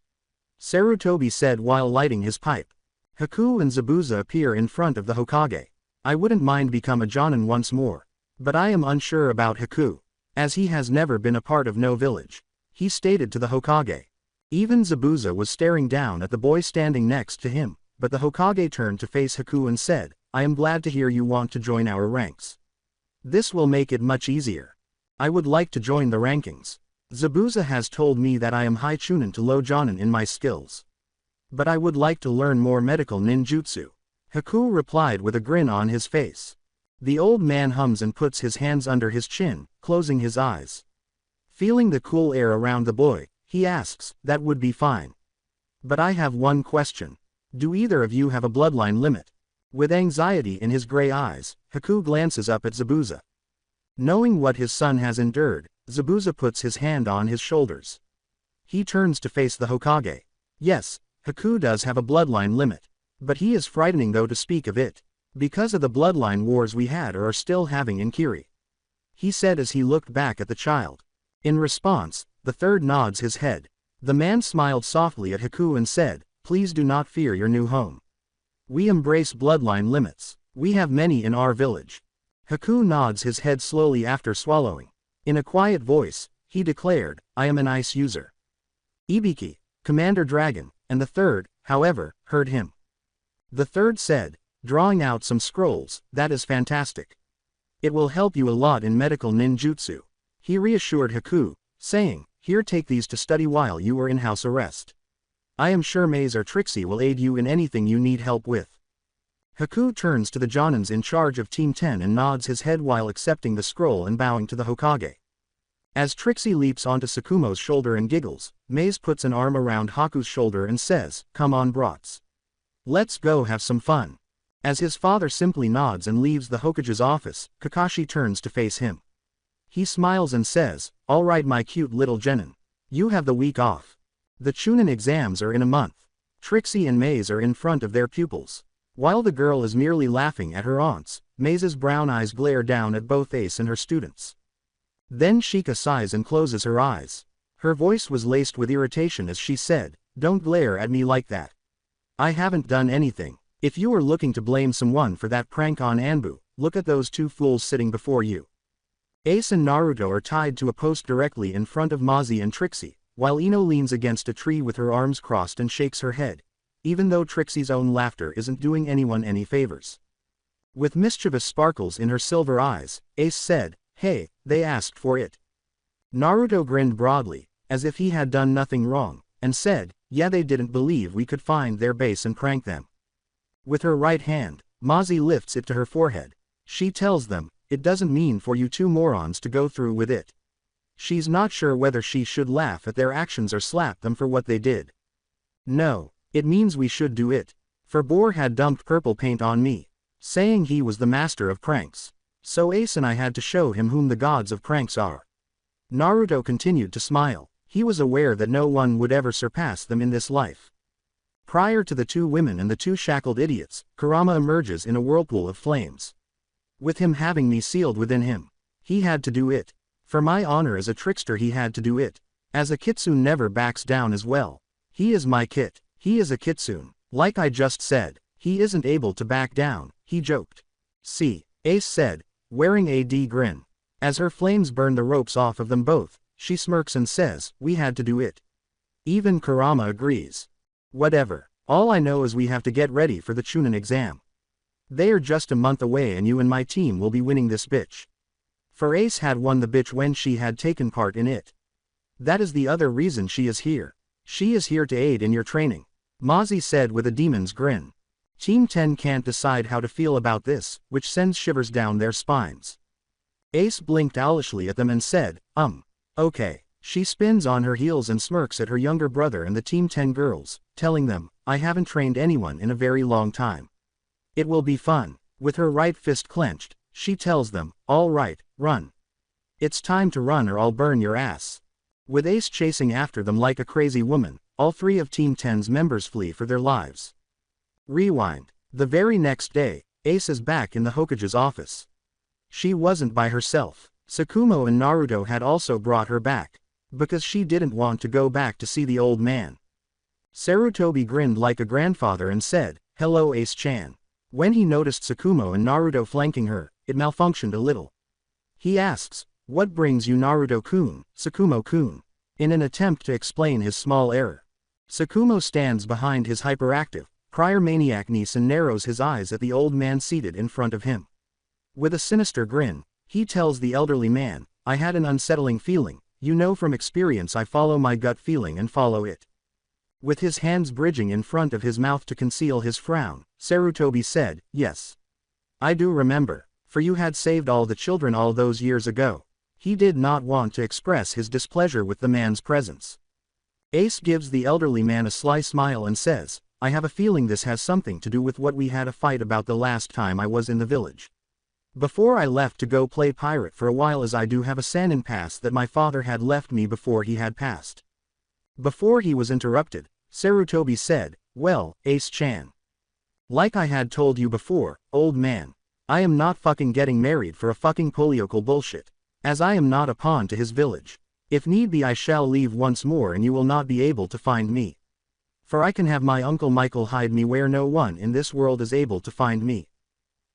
Sarutobi said while lighting his pipe. Haku and Zabuza appear in front of the Hokage. "I wouldn't mind become a Jonin once more. But I am unsure about Haku, as he has never been a part of no village," he stated to the Hokage. Even Zabuza was staring down at the boy standing next to him, but the Hokage turned to face Haku and said, "I am glad to hear you want to join our ranks. This will make it much easier. I would like to join the rankings. Zabuza has told me that I am high Chunin to low Jonin in my skills. But I would like to learn more medical ninjutsu." Haku replied with a grin on his face. The old man hums and puts his hands under his chin, closing his eyes. Feeling the cool air around the boy, he asks, "That would be fine. But I have one question. Do either of you have a bloodline limit?" With anxiety in his gray eyes, Haku glances up at Zabuza. Knowing what his son has endured, Zabuza puts his hand on his shoulders. He turns to face the Hokage. Yes, Haku does have a bloodline limit. But he is frightening though to speak of it. Because of the bloodline wars we had or are still having in Kiri. He said as he looked back at the child. In response, the third nods his head. The man smiled softly at Haku and said, please do not fear your new home. We embrace bloodline limits. We have many in our village. Haku nods his head slowly after swallowing. In a quiet voice, he declared, I am an ice user. Ibiki, Commander Dragon, and the third, however, heard him. The third said, drawing out some scrolls, that is fantastic. It will help you a lot in medical ninjutsu. He reassured Haku, saying, here take these to study while you are in house arrest. I am sure Maze or Trixie will aid you in anything you need help with. Haku turns to the Jonins in charge of Team 10 and nods his head while accepting the scroll and bowing to the Hokage. As Trixie leaps onto Sakumo's shoulder and giggles, Maze puts an arm around Haku's shoulder and says, come on brats. Let's go have some fun. As his father simply nods and leaves the Hokage's office, Kakashi turns to face him. He smiles and says, all right my cute little Genin. You have the week off. The Chunin exams are in a month. Trixie and Maze are in front of their pupils. While the girl is merely laughing at her aunts, Maze's brown eyes glare down at both Ace and her students. Then Sheikah sighs and closes her eyes. Her voice was laced with irritation as she said, don't glare at me like that. I haven't done anything. If you are looking to blame someone for that prank on Anbu, look at those two fools sitting before you. Ace and Naruto are tied to a post directly in front of Mazi and Trixie, while Ino leans against a tree with her arms crossed and shakes her head, even though Trixie's own laughter isn't doing anyone any favors. With mischievous sparkles in her silver eyes, Ace said, hey, they asked for it. Naruto grinned broadly, as if he had done nothing wrong, and said, yeah they didn't believe we could find their base and prank them. With her right hand, Mazi lifts it to her forehead. She tells them, it doesn't mean for you two morons to go through with it. She's not sure whether she should laugh at their actions or slap them for what they did. No, it means we should do it. For Boar had dumped purple paint on me, saying he was the master of pranks. So Ace and I had to show him whom the gods of pranks are. Naruto continued to smile. He was aware that no one would ever surpass them in this life. Prior to the two women and the two shackled idiots, Kurama emerges in a whirlpool of flames. With him having me sealed within him, he had to do it. For my honor as a trickster he had to do it. As a kitsune never backs down as well. He is my kit. He is a kitsune. Like I just said, he isn't able to back down, he joked. See, Ace said, wearing a grin. As her flames burn the ropes off of them both, she smirks and says, we had to do it. Even Kurama agrees. Whatever. All I know is we have to get ready for the Chunin exam. They are just a month away and you and my team will be winning this bitch. For Ace had won the bitch when she had taken part in it. That is the other reason she is here. She is here to aid in your training. Mazi said with a demon's grin. Team 10 can't decide how to feel about this, which sends shivers down their spines. Ace blinked owlishly at them and said, okay. She spins on her heels and smirks at her younger brother and the Team 10 girls, telling them, I haven't trained anyone in a very long time. It will be fun. With her right fist clenched, she tells them, all right, run. It's time to run or I'll burn your ass. With Ace chasing after them like a crazy woman, all three of Team 10's members flee for their lives. Rewind. The very next day, Ace is back in the Hokage's office. She wasn't by herself. Sakumo and Naruto had also brought her back. Because she didn't want to go back to see the old man. Sarutobi grinned like a grandfather and said, hello Ace-chan. When he noticed Sakumo and Naruto flanking her, it malfunctioned a little. He asks, what brings you Naruto-kun, Sakumo-kun? In an attempt to explain his small error. Sakumo stands behind his hyperactive, prior maniac niece and narrows his eyes at the old man seated in front of him. With a sinister grin, he tells the elderly man, I had an unsettling feeling, you know from experience I follow my gut feeling and follow it. With his hands bridging in front of his mouth to conceal his frown, Sarutobi said, yes. I do remember, for you had saved all the children all those years ago. He did not want to express his displeasure with the man's presence. Ace gives the elderly man a sly smile and says, I have a feeling this has something to do with what we had a fight about the last time I was in the village. Before I left to go play pirate for a while as I do have a Sanin pass that my father had left me before he had passed. Before he was interrupted, Sarutobi said, "Well, Ace-chan. Like I had told you before, old man. I am not fucking getting married for a fucking poliocal bullshit. As I am not a pawn to his village. If need be I shall leave once more and you will not be able to find me. For I can have my uncle Michael hide me where no one in this world is able to find me."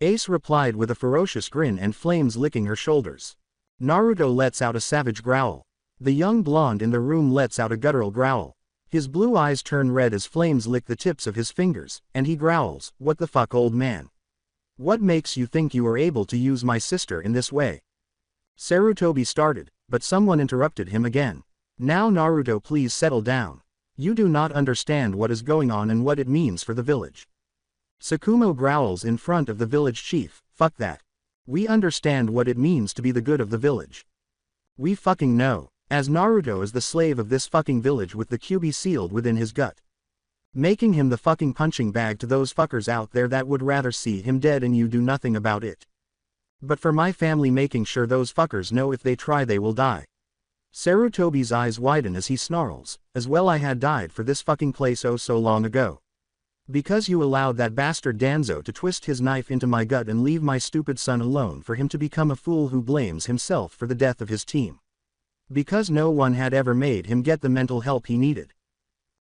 Ace replied with a ferocious grin and flames licking her shoulders. Naruto lets out a savage growl. The young blonde in the room lets out a guttural growl. His blue eyes turn red as flames lick the tips of his fingers, and he growls, "What the fuck, old man? What makes you think you are able to use my sister in this way?" Sarutobi started, but someone interrupted him again. "Now Naruto, please settle down. You do not understand what is going on and what it means for the village." Tsukumo growls in front of the village chief, "Fuck that. We understand what it means to be the good of the village. We fucking know, as Naruto is the slave of this fucking village with the QB sealed within his gut. Making him the fucking punching bag to those fuckers out there that would rather see him dead and you do nothing about it. But for my family, making sure those fuckers know if they try they will die." Sarutobi's eyes widen as he snarls, "As well I had died for this fucking place oh so long ago. Because you allowed that bastard Danzo to twist his knife into my gut and leave my stupid son alone for him to become a fool who blames himself for the death of his team. Because no one had ever made him get the mental help he needed."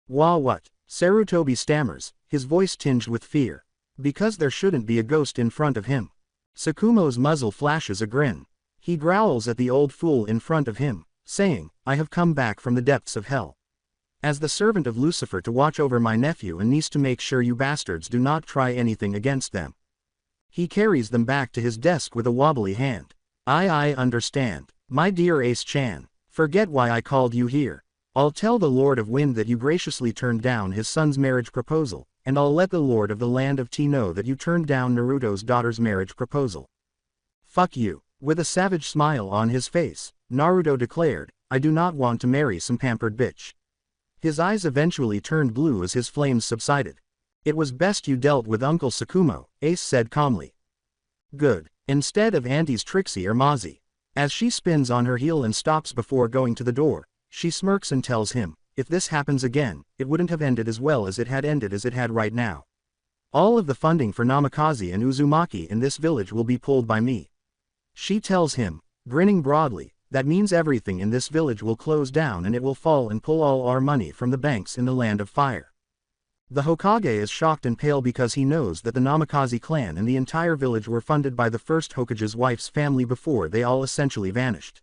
"Wah what?" Sarutobi stammers, his voice tinged with fear. "Because there shouldn't be a ghost in front of him." Tsukumo's muzzle flashes a grin. He growls at the old fool in front of him, saying, "I have come back from the depths of hell. As the servant of Lucifer to watch over my nephew and niece to make sure you bastards do not try anything against them." He carries them back to his desk with a wobbly hand. I understand. My dear Ace-chan. Forget why I called you here. I'll tell the Lord of Wind that you graciously turned down his son's marriage proposal, and I'll let the Lord of the Land of Tea know that you turned down Naruto's daughter's marriage proposal. Fuck you." With a savage smile on his face, Naruto declared, "I do not want to marry some pampered bitch." His eyes eventually turned blue as his flames subsided. "It was best you dealt with Uncle Tsukumo," Ace said calmly. "Good. Instead of Auntie's Trixie or Mozzie." As she spins on her heel and stops before going to the door, she smirks and tells him, "If this happens again, it wouldn't have ended as well as it had right now. All of the funding for Namikaze and Uzumaki in this village will be pulled by me." She tells him, grinning broadly, "That means everything in this village will close down and it will fall and pull all our money from the banks in the Land of Fire." The Hokage is shocked and pale because he knows that the Namikaze clan and the entire village were funded by the first Hokage's wife's family before they all essentially vanished.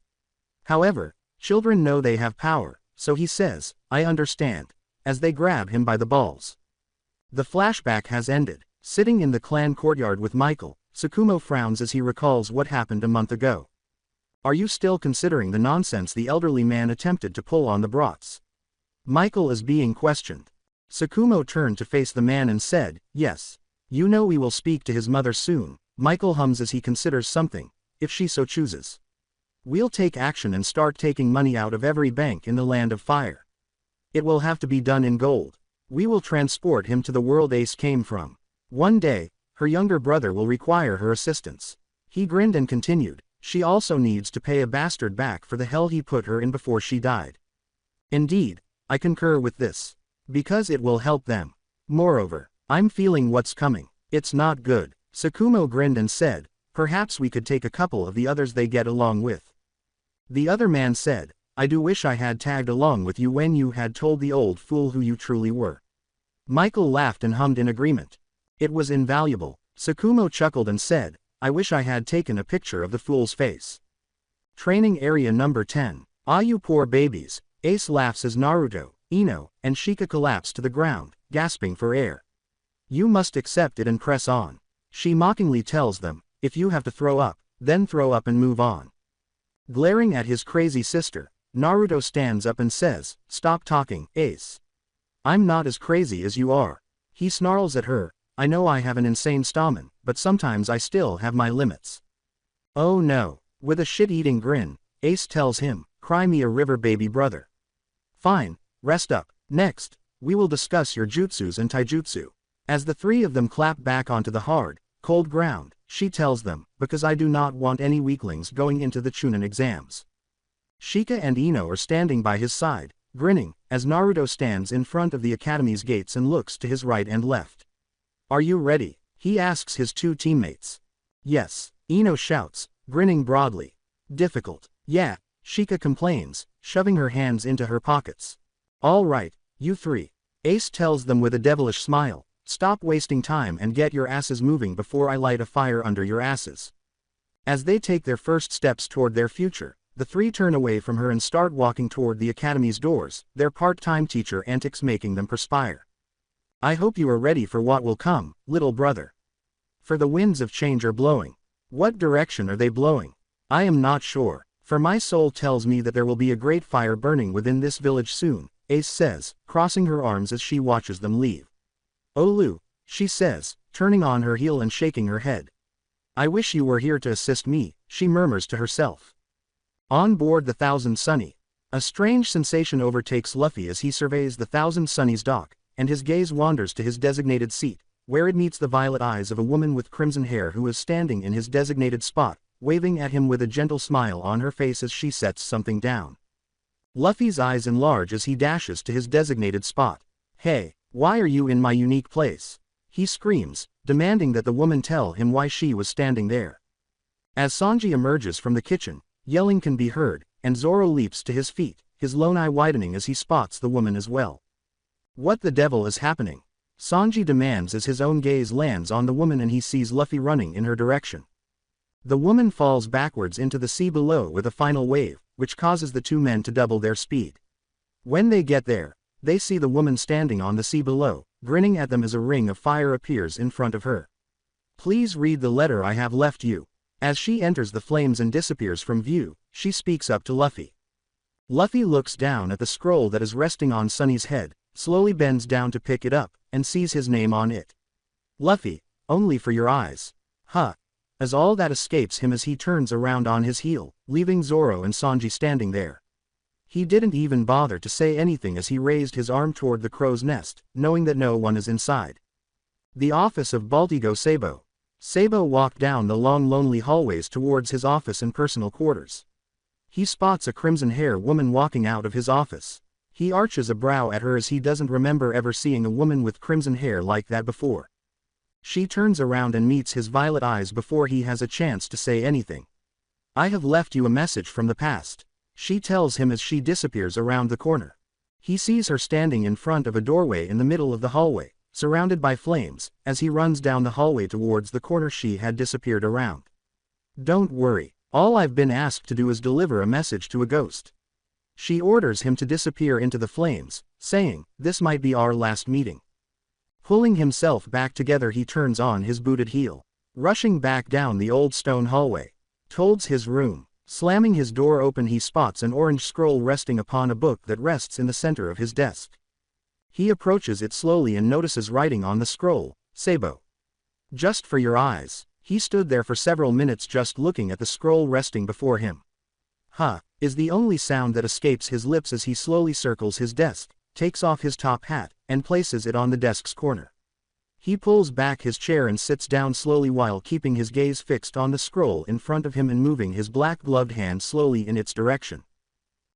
However, children know they have power, so he says, "I understand," as they grab him by the balls. The flashback has ended. Sitting in the clan courtyard with Michael, Tsukumo frowns as he recalls what happened a month ago. "Are you still considering the nonsense the elderly man attempted to pull on the brats?" Michael is being questioned. Tsukumo turned to face the man and said, "Yes. You know we will speak to his mother soon." Michael hums as he considers something, "If she so chooses. We'll take action and start taking money out of every bank in the Land of Fire. It will have to be done in gold. We will transport him to the world Ace came from. One day, her younger brother will require her assistance." He grinned and continued, "She also needs to pay a bastard back for the hell he put her in before she died. Indeed, I concur with this. Because it will help them. Moreover, I'm feeling what's coming. It's not good." Tsukumo grinned and said, "Perhaps we could take a couple of the others they get along with." The other man said, "I do wish I had tagged along with you when you had told the old fool who you truly were." Michael laughed and hummed in agreement. "It was invaluable." Tsukumo chuckled and said, "I wish I had taken a picture of the fool's face." Training area number 10. "Ah, you poor babies." Ace laughs as Naruto, Ino, and Shika collapse to the ground, gasping for air. "You must accept it and press on." She mockingly tells them, "If you have to throw up, then throw up and move on." Glaring at his crazy sister, Naruto stands up and says, "Stop talking, Ace. I'm not as crazy as you are." He snarls at her, "I know I have an insane stomach, but sometimes I still have my limits." "Oh no." With a shit-eating grin, Ace tells him, "Cry me a river, baby brother. Fine, rest up. Next, we will discuss your jutsus and taijutsu." As the three of them clap back onto the hard, cold ground, she tells them, "Because I do not want any weaklings going into the Chunin exams." Shika and Ino are standing by his side, grinning, as Naruto stands in front of the academy's gates and looks to his right and left. "Are you ready?" he asks his two teammates. "Yes," Ino shouts, grinning broadly. "Difficult." "Yeah," Shika complains, shoving her hands into her pockets. "All right, you three." Ace tells them with a devilish smile, "Stop wasting time and get your asses moving before I light a fire under your asses." As they take their first steps toward their future, the three turn away from her and start walking toward the academy's doors, their part-time teacher antics making them perspire. "I hope you are ready for what will come, little brother. For the winds of change are blowing." "What direction are they blowing?" "I am not sure. For my soul tells me that there will be a great fire burning within this village soon," Ace says, crossing her arms as she watches them leave. "Oh Lu," she says, turning on her heel and shaking her head. "I wish you were here to assist me," she murmurs to herself. On board the Thousand Sunny, a strange sensation overtakes Luffy as he surveys the Thousand Sunny's dock, and his gaze wanders to his designated seat, where it meets the violet eyes of a woman with crimson hair who is standing in his designated spot, waving at him with a gentle smile on her face as she sets something down. Luffy's eyes enlarge as he dashes to his designated spot. "Hey, why are you in my unique place?" he screams, demanding that the woman tell him why she was standing there. As Sanji emerges from the kitchen, yelling can be heard, and Zoro leaps to his feet, his lone eye widening as he spots the woman as well. "What the devil is happening?" Sanji demands as his own gaze lands on the woman and he sees Luffy running in her direction. The woman falls backwards into the sea below with a final wave, which causes the two men to double their speed. When they get there, they see the woman standing on the sea below, grinning at them as a ring of fire appears in front of her. "Please read the letter I have left you." As she enters the flames and disappears from view, she speaks up to Luffy. Luffy looks down at the scroll that is resting on Sunny's head, slowly bends down to pick it up, and sees his name on it. "Luffy, only for your eyes." "Huh." As all that escapes him as he turns around on his heel, leaving Zoro and Sanji standing there. He didn't even bother to say anything as he raised his arm toward the crow's nest, knowing that no one is inside. The office of Baltigo Sabo. Sabo walked down the long lonely hallways towards his office and personal quarters. He spots a crimson-haired woman walking out of his office. He arches a brow at her as he doesn't remember ever seeing a woman with crimson hair like that before. She turns around and meets his violet eyes before he has a chance to say anything. "I have left you a message from the past," she tells him as she disappears around the corner. He sees her standing in front of a doorway in the middle of the hallway, surrounded by flames, as he runs down the hallway towards the corner she had disappeared around. "Don't worry, all I've been asked to do is deliver a message to a ghost." She orders him to disappear into the flames, saying, "This might be our last meeting." Pulling himself back together he turns on his booted heel. Rushing back down the old stone hallway towards his room. Slamming his door open he spots an orange scroll resting upon a book that rests in the center of his desk. He approaches it slowly and notices writing on the scroll, "Sabo. Just for your eyes." He stood there for several minutes just looking at the scroll resting before him. "Huh," is the only sound that escapes his lips as he slowly circles his desk, takes off his top hat, and places it on the desk's corner. He pulls back his chair and sits down slowly while keeping his gaze fixed on the scroll in front of him and moving his black-gloved hand slowly in its direction.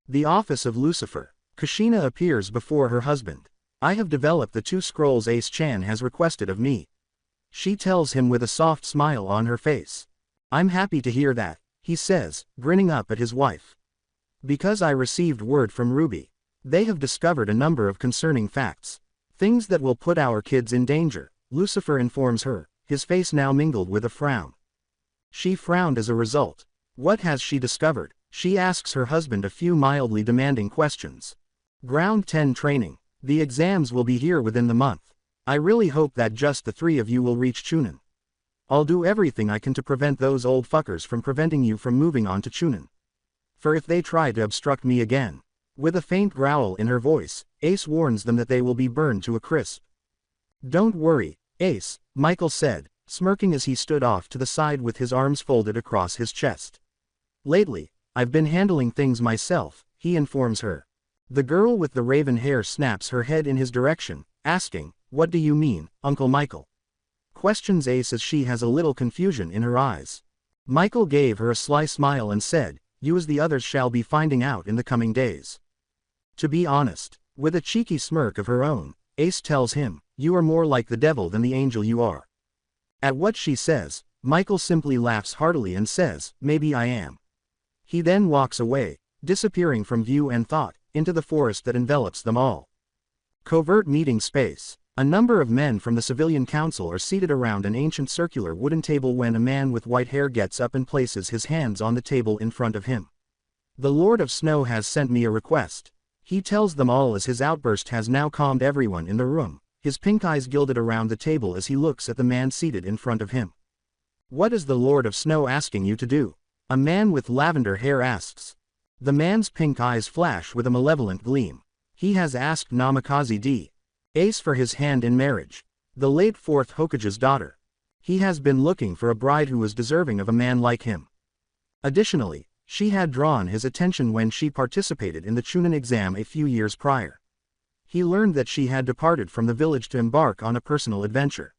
The office of Lucifer. Kushina appears before her husband. "I have developed the 2 scrolls Ace-chan has requested of me," she tells him with a soft smile on her face. "I'm happy to hear that," he says, grinning up at his wife. "Because I received word from Ruby. They have discovered a number of concerning facts. Things that will put our kids in danger," Lucifer informs her, his face now mingled with a frown. She frowned as a result. What has she discovered? She asks her husband a few mildly demanding questions. "Ground 10 training. The exams will be here within the month. I really hope that just the 3 of you will reach Chunin. I'll do everything I can to prevent those old fuckers from preventing you from moving on to Chunin. For if they try to obstruct me again." With a faint growl in her voice, Ace warns them that they will be burned to a crisp. "Don't worry, Ace," Michael said, smirking as he stood off to the side with his arms folded across his chest. "Lately, I've been handling things myself," he informs her. The girl with the raven hair snaps her head in his direction, asking, "What do you mean, Uncle Michael?" Questions Ace as she has a little confusion in her eyes. Michael gave her a sly smile and said, "You as the others shall be finding out in the coming days." To be honest, With a cheeky smirk of her own, Ace tells him, "You are more like the devil than the angel you are." At what she says, Michael simply laughs heartily and says, "Maybe I am." He then walks away, disappearing from view and thought, into the forest that envelops them all. Covert meeting space. A number of men from the civilian council are seated around an ancient circular wooden table when a man with white hair gets up and places his hands on the table in front of him. "The Lord of Snow has sent me a request," he tells them all as his outburst has now calmed everyone in the room, his pink eyes gilded around the table as he looks at the man seated in front of him. "What is the Lord of Snow asking you to do?" a man with lavender hair asks. The man's pink eyes flash with a malevolent gleam. He has asked Namikaze D. Ace for his hand in marriage, the late 4th Hokage's daughter. He has been looking for a bride who was deserving of a man like him. Additionally, she had drawn his attention when she participated in the Chunin exam a few years prior. He learned that she had departed from the village to embark on a personal adventure.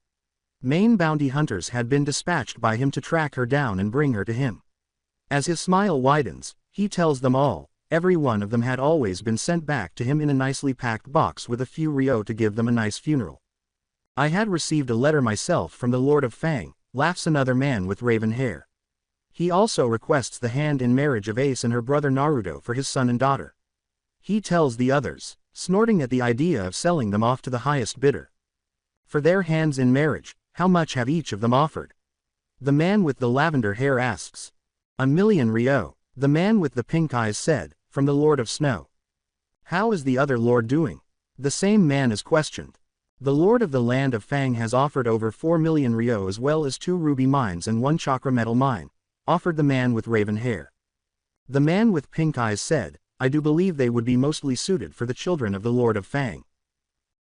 Main bounty hunters had been dispatched by him to track her down and bring her to him. As his smile widens, he tells them all, every one of them had always been sent back to him in a nicely packed box with a few ryo to give them a nice funeral. "I had received a letter myself from the Lord of Fang," laughs another man with raven hair. He also requests the hand in marriage of Ace and her brother Naruto for his son and daughter. He tells the others, snorting at the idea of selling them off to the highest bidder. For their hands in marriage, how much have each of them offered? The man with the lavender hair asks. "1,000,000 ryo, the man with the pink eyes said, "from the Lord of Snow." "How is the other lord doing?" the same man is questioned. "The lord of the land of Fang has offered over 4,000,000 ryo as well as 2 ruby mines and 1 chakra metal mine," offered the man with raven hair. The man with pink eyes said, "I do believe they would be mostly suited for the children of the Lord of Fang."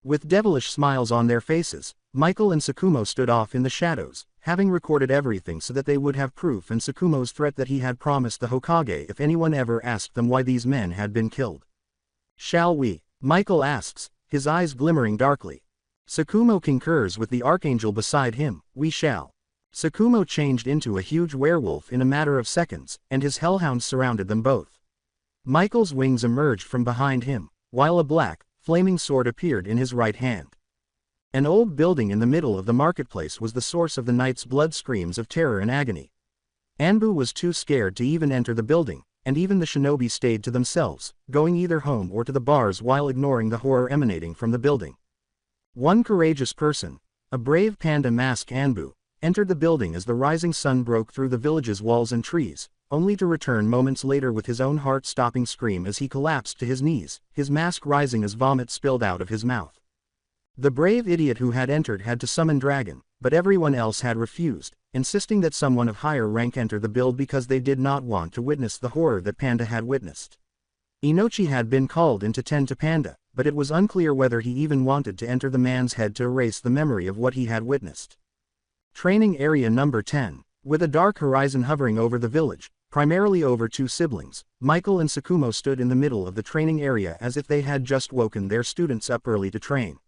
With devilish smiles on their faces, Michael and Tsukumo stood off in the shadows, having recorded everything so that they would have proof and Tsukumo's threat that he had promised the Hokage if anyone ever asked them why these men had been killed. "Shall we?" Michael asks, his eyes glimmering darkly. Tsukumo concurs with the archangel beside him, "We shall." Tsukumo changed into a huge werewolf in a matter of seconds, and his hellhounds surrounded them both. Michael's wings emerged from behind him, while a black, flaming sword appeared in his right hand. An old building in the middle of the marketplace was the source of the night's blood screams of terror and agony. Anbu was too scared to even enter the building, and even the shinobi stayed to themselves, going either home or to the bars while ignoring the horror emanating from the building. One courageous person, a brave panda mask Anbu, entered the building as the rising sun broke through the village's walls and trees, only to return moments later with his own heart-stopping scream as he collapsed to his knees, his mask rising as vomit spilled out of his mouth. The brave idiot who had entered had to summon Dragon, but everyone else had refused, insisting that someone of higher rank enter the build because they did not want to witness the horror that Panda had witnessed. Inochi had been called in to tend to Panda, but it was unclear whether he even wanted to enter the man's head to erase the memory of what he had witnessed. Training Area Number 10. With a dark horizon hovering over the village, primarily over 2 siblings, Michael and Tsukumo stood in the middle of the training area as if they had just woken their students up early to train.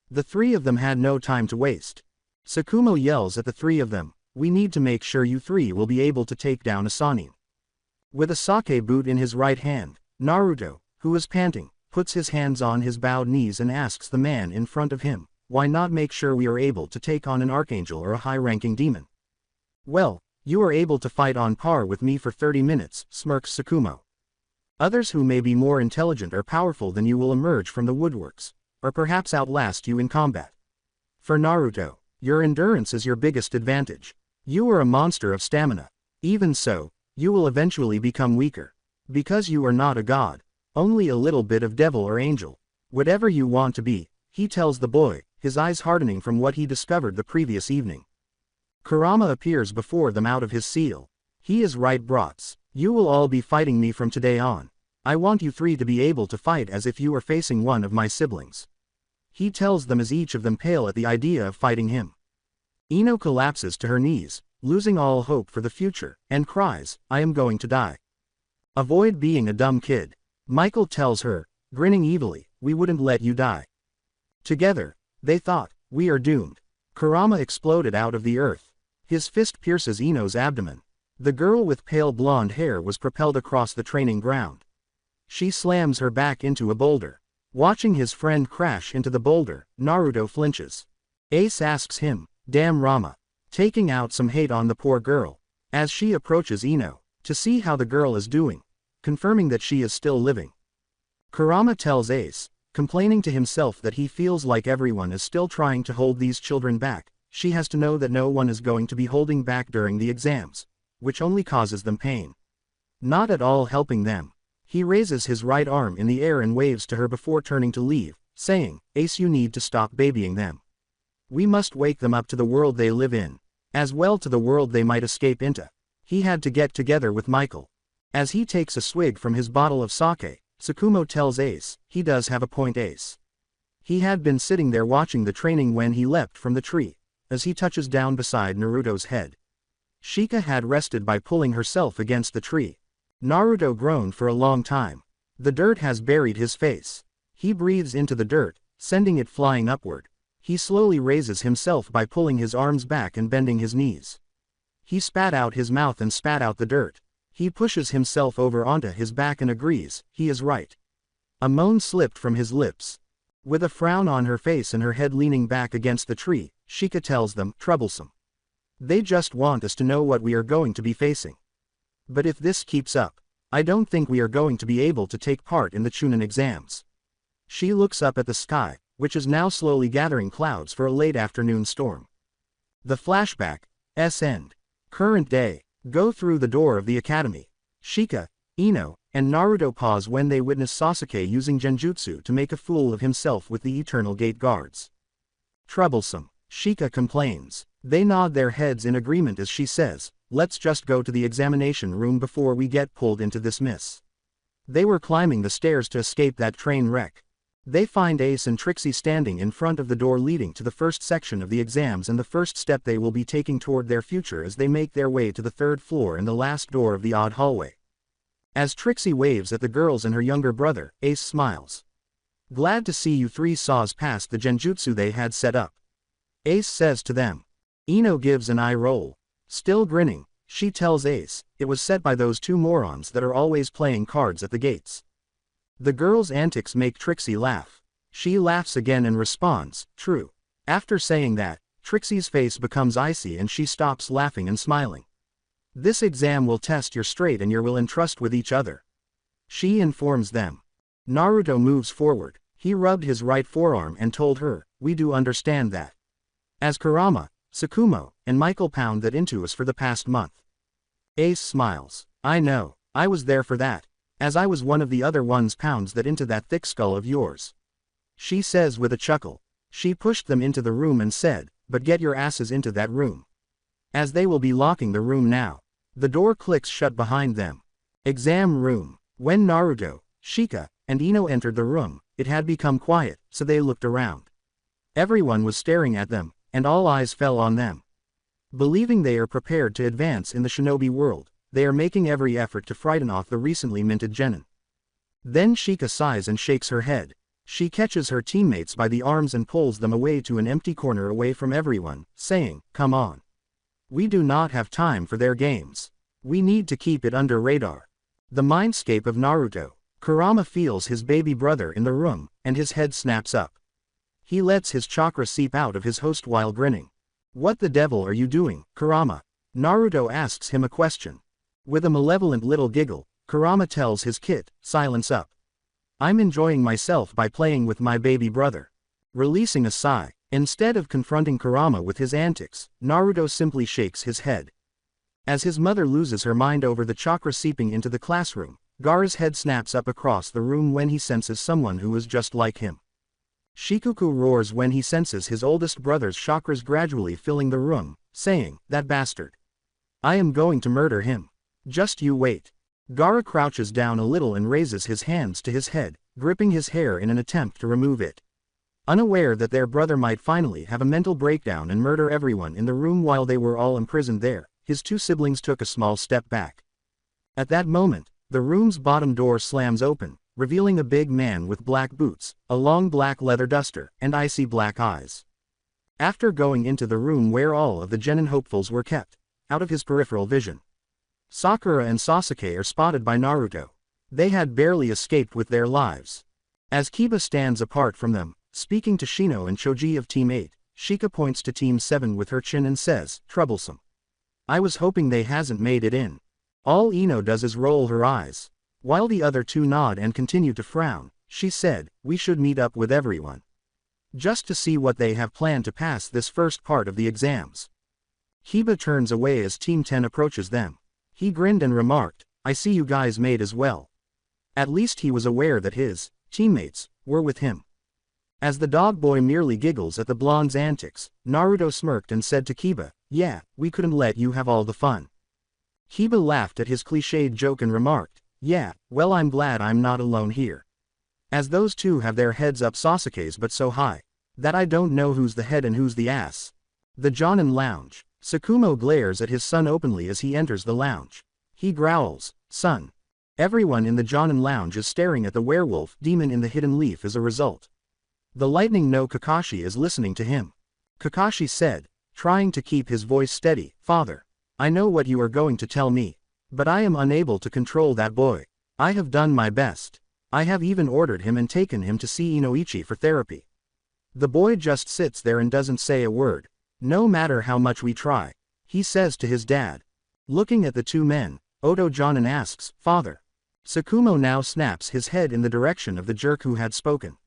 The 3 of them had no time to waste. Tsukumo yells at the 3 of them, "We need to make sure you 3 will be able to take down Asanin." With a sake boot in his right hand, Naruto, who is panting, puts his hands on his bowed knees and asks the man in front of him, "Why not make sure we are able to take on an archangel or a high-ranking demon?" "Well, you are able to fight on par with me for 30 minutes, smirks Tsukumo. "Others who may be more intelligent or powerful than you will emerge from the woodworks, or perhaps outlast you in combat. For Naruto, your endurance is your biggest advantage. You are a monster of stamina. Even so, you will eventually become weaker. Because you are not a god, only a little bit of devil or angel. Whatever you want to be," he tells the boy, his eyes hardening from what he discovered the previous evening. Kurama appears before them out of his seal. "He is right, brats. You will all be fighting me from today on. I want you 3 to be able to fight as if you were facing one of my siblings." He tells them as each of them pale at the idea of fighting him. Ino collapses to her knees, losing all hope for the future, and cries, "I am going to die." "Avoid being a dumb kid." Michael tells her, grinning evilly, "We wouldn't let you die." Together, they thought, "We are doomed." Kurama exploded out of the earth. His fist pierces Ino's abdomen. The girl with pale blonde hair was propelled across the training ground. She slams her back into a boulder. Watching his friend crash into the boulder, Naruto flinches. Ace asks him, "Damn Rama." Taking out some hate on the poor girl. As she approaches Ino, to see how the girl is doing, confirming that she is still living. Kurama tells Ace, complaining to himself that he feels like everyone is still trying to hold these children back. She has to know that no one is going to be holding back during the exams, which only causes them pain. Not at all helping them. He raises his right arm in the air and waves to her before turning to leave, saying, "Ace, you need to stop babying them. We must wake them up to the world they live in, as well to the world they might escape into." He had to get together with Michael. As he takes a swig from his bottle of sake, Tsukumo tells Ace, "He does have a point, Ace." He had been sitting there watching the training when he leapt from the tree, as he touches down beside Naruto's head. Shika had rested by pulling herself against the tree. Naruto groaned for a long time. The dirt has buried his face. He breathes into the dirt, sending it flying upward. He slowly raises himself by pulling his arms back and bending his knees. He spat out his mouth and spat out the dirt. He pushes himself over onto his back and agrees, he is right. A moan slipped from his lips. With a frown on her face and her head leaning back against the tree, Shika tells them, "Troublesome. They just want us to know what we are going to be facing. But if this keeps up, I don't think we are going to be able to take part in the Chunin exams." She looks up at the sky, which is now slowly gathering clouds for a late afternoon storm. The flashback, end. Current day. Go through the door of the academy. Shika, Ino, and Naruto pause when they witness Sasuke using genjutsu to make a fool of himself with the Eternal Gate guards. "Troublesome," Shika complains. They nod their heads in agreement as she says, "Let's just go to the examination room before we get pulled into this mess." They were climbing the stairs to escape that train wreck. They find Ace and Trixie standing in front of the door leading to the first section of the exams and the first step they will be taking toward their future as they make their way to the third floor and the last door of the odd hallway. As Trixie waves at the girls and her younger brother, Ace smiles. "Glad to see you three saws past the genjutsu they had set up," Ace says to them. Ino gives an eye roll. Still grinning, she tells Ace, "It was set by those two morons that are always playing cards at the gates." The girls' antics make Trixie laugh. She laughs again and responds, "True." After saying that, Trixie's face becomes icy and she stops laughing and smiling. "This exam will test your straight and your will and trust with each other," she informs them. Naruto moves forward. He rubbed his right forearm and told her, "We do understand that." As Kurama, Tsukumo, and Michael pound that into us for the past month. Ace smiles. "I know, I was there for that. As I was one of the other ones pounds that into that thick skull of yours," she says with a chuckle. She pushed them into the room and said, "But get your asses into that room." As they will be locking the room now. The door clicks shut behind them. Exam room. When Naruto, Shika, and Ino entered the room, it had become quiet, so they looked around. Everyone was staring at them, and all eyes fell on them. Believing they are prepared to advance in the shinobi world, they are making every effort to frighten off the recently minted genin. Then Shika sighs and shakes her head. She catches her teammates by the arms and pulls them away to an empty corner away from everyone, saying, "Come on. We do not have time for their games. We need to keep it under radar." The mindscape of Naruto. Kurama feels his baby brother in the room, and his head snaps up. He lets his chakra seep out of his host while grinning. "What the devil are you doing, Kurama?" Naruto asks him a question. With a malevolent little giggle, Kurama tells his kid, "Silence up. I'm enjoying myself by playing with my baby brother." Releasing a sigh, instead of confronting Kurama with his antics, Naruto simply shakes his head. As his mother loses her mind over the chakra seeping into the classroom, Gaara's head snaps up across the room when he senses someone who is just like him. Shikuku roars when he senses his oldest brother's chakras gradually filling the room, saying, "That bastard. I am going to murder him. Just you wait." Gaara crouches down a little and raises his hands to his head, gripping his hair in an attempt to remove it. Unaware that their brother might finally have a mental breakdown and murder everyone in the room while they were all imprisoned there, his two siblings took a small step back. At that moment, the room's bottom door slams open, revealing a big man with black boots, a long black leather duster, and icy black eyes. After going into the room where all of the genin hopefuls were kept, out of his peripheral vision, Sakura and Sasuke are spotted by Naruto. They had barely escaped with their lives. As Kiba stands apart from them, speaking to Shino and Choji of Team 8, Shika points to Team 7 with her chin and says, "Troublesome. I was hoping they hasn't made it in." All Ino does is roll her eyes. While the other two nod and continue to frown, she said, "We should meet up with everyone. Just to see what they have planned to pass this first part of the exams." Kiba turns away as Team 10 approaches them. He grinned and remarked, "I see you guys made as well." At least he was aware that his teammates were with him. As the dog boy merely giggles at the blonde's antics, Naruto smirked and said to Kiba, "Yeah, we couldn't let you have all the fun." Kiba laughed at his cliched joke and remarked, "Yeah, well, I'm glad I'm not alone here. As those two have their heads up Sasuke's but so high that I don't know who's the head and who's the ass." The Jonin Lounge. Tsukumo glares at his son openly as he enters the lounge. He growls, "Son." Everyone in the Jonin Lounge is staring at the werewolf demon in the hidden leaf as a result. The Lightning no Kakashi is listening to him. Kakashi said, trying to keep his voice steady, "Father, I know what you are going to tell me. But I am unable to control that boy. I have done my best. I have even ordered him and taken him to see Inoichi for therapy. The boy just sits there and doesn't say a word. No matter how much we try," he says to his dad. Looking at the two men, Oto Jonin asks, "Father?" Tsukumo now snaps his head in the direction of the jerk who had spoken.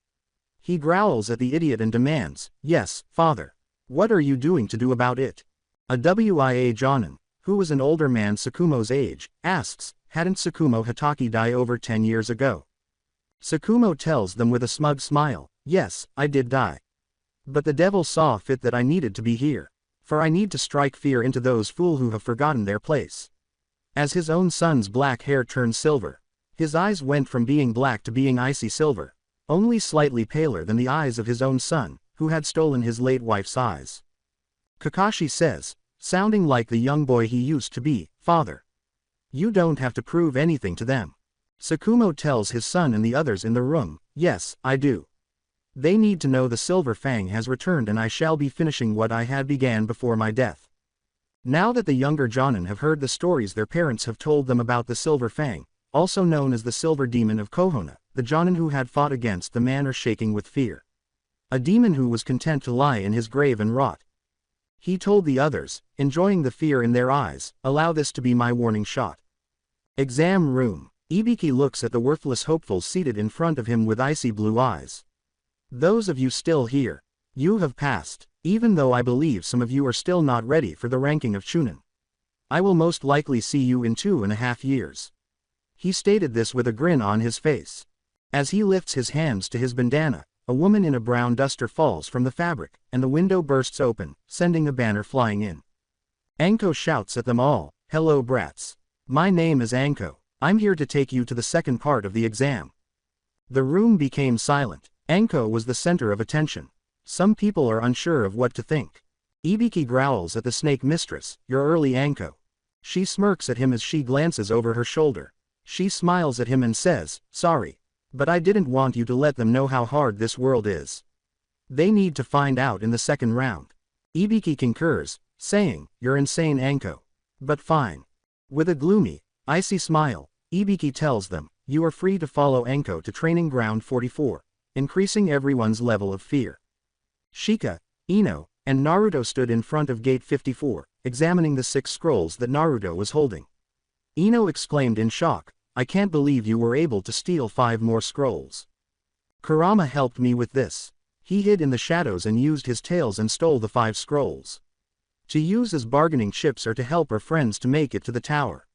He growls at the idiot and demands, "Yes, father. What are you doing to do about it?" A WIA Jonin, who was an older man Tsukumo's age, asks, "Hadn't Tsukumo Hatake die over 10 years ago?" Tsukumo tells them with a smug smile, "Yes, I did die. But the devil saw fit that I needed to be here. For I need to strike fear into those fools who have forgotten their place." As his own son's black hair turned silver, his eyes went from being black to being icy silver, only slightly paler than the eyes of his own son, who had stolen his late wife's eyes. Kakashi says, sounding like the young boy he used to be, "Father, you don't have to prove anything to them." Tsukumo tells his son and the others in the room, "Yes, I do. They need to know the Silver Fang has returned and I shall be finishing what I had began before my death." Now that the younger Jonin have heard the stories their parents have told them about the Silver Fang, also known as the Silver Demon of Kohona, the Jonin who had fought against the man are shaking with fear. A demon who was content to lie in his grave and rot. He told the others, enjoying the fear in their eyes, "Allow this to be my warning shot." Exam room. Ibiki looks at the worthless hopefuls seated in front of him with icy blue eyes. "Those of you still here, you have passed, even though I believe some of you are still not ready for the ranking of Chunin. I will most likely see you in 2.5 years. He stated this with a grin on his face. As he lifts his hands to his bandana, a woman in a brown duster falls from the fabric, and the window bursts open, sending a banner flying in. Anko shouts at them all, "Hello brats. My name is Anko. I'm here to take you to the second part of the exam." The room became silent. Anko was the center of attention. Some people are unsure of what to think. Ibiki growls at the snake mistress, "You're early, Anko." She smirks at him as she glances over her shoulder. She smiles at him and says, "Sorry. But I didn't want you to let them know how hard this world is. They need to find out in the second round." Ibiki concurs, saying, "You're insane, Anko. But fine." With a gloomy, icy smile, Ibiki tells them, "You are free to follow Anko to training ground 44, increasing everyone's level of fear." Shika, Ino, and Naruto stood in front of gate 54, examining the 6 scrolls that Naruto was holding. Ino exclaimed in shock, "I can't believe you were able to steal 5 more scrolls." "Kurama helped me with this. He hid in the shadows and used his tails and stole the 5 scrolls. To use as bargaining chips or to help our friends to make it to the tower,"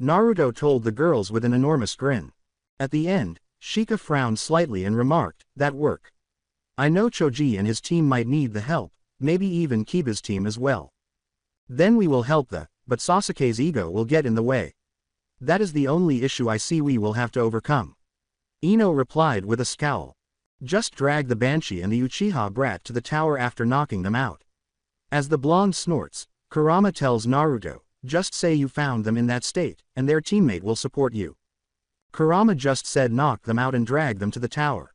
Naruto told the girls with an enormous grin. At the end, Shika frowned slightly and remarked, "That work. I know Choji and his team might need the help, maybe even Kiba's team as well. Then we will help but Sasuke's ego will get in the way. That is the only issue I see we will have to overcome." Ino replied with a scowl. "Just drag the Banshee and the Uchiha brat to the tower after knocking them out." As the blonde snorts, Kurama tells Naruto, "Just say you found them in that state, and their teammate will support you." Kurama just said knock them out and drag them to the tower.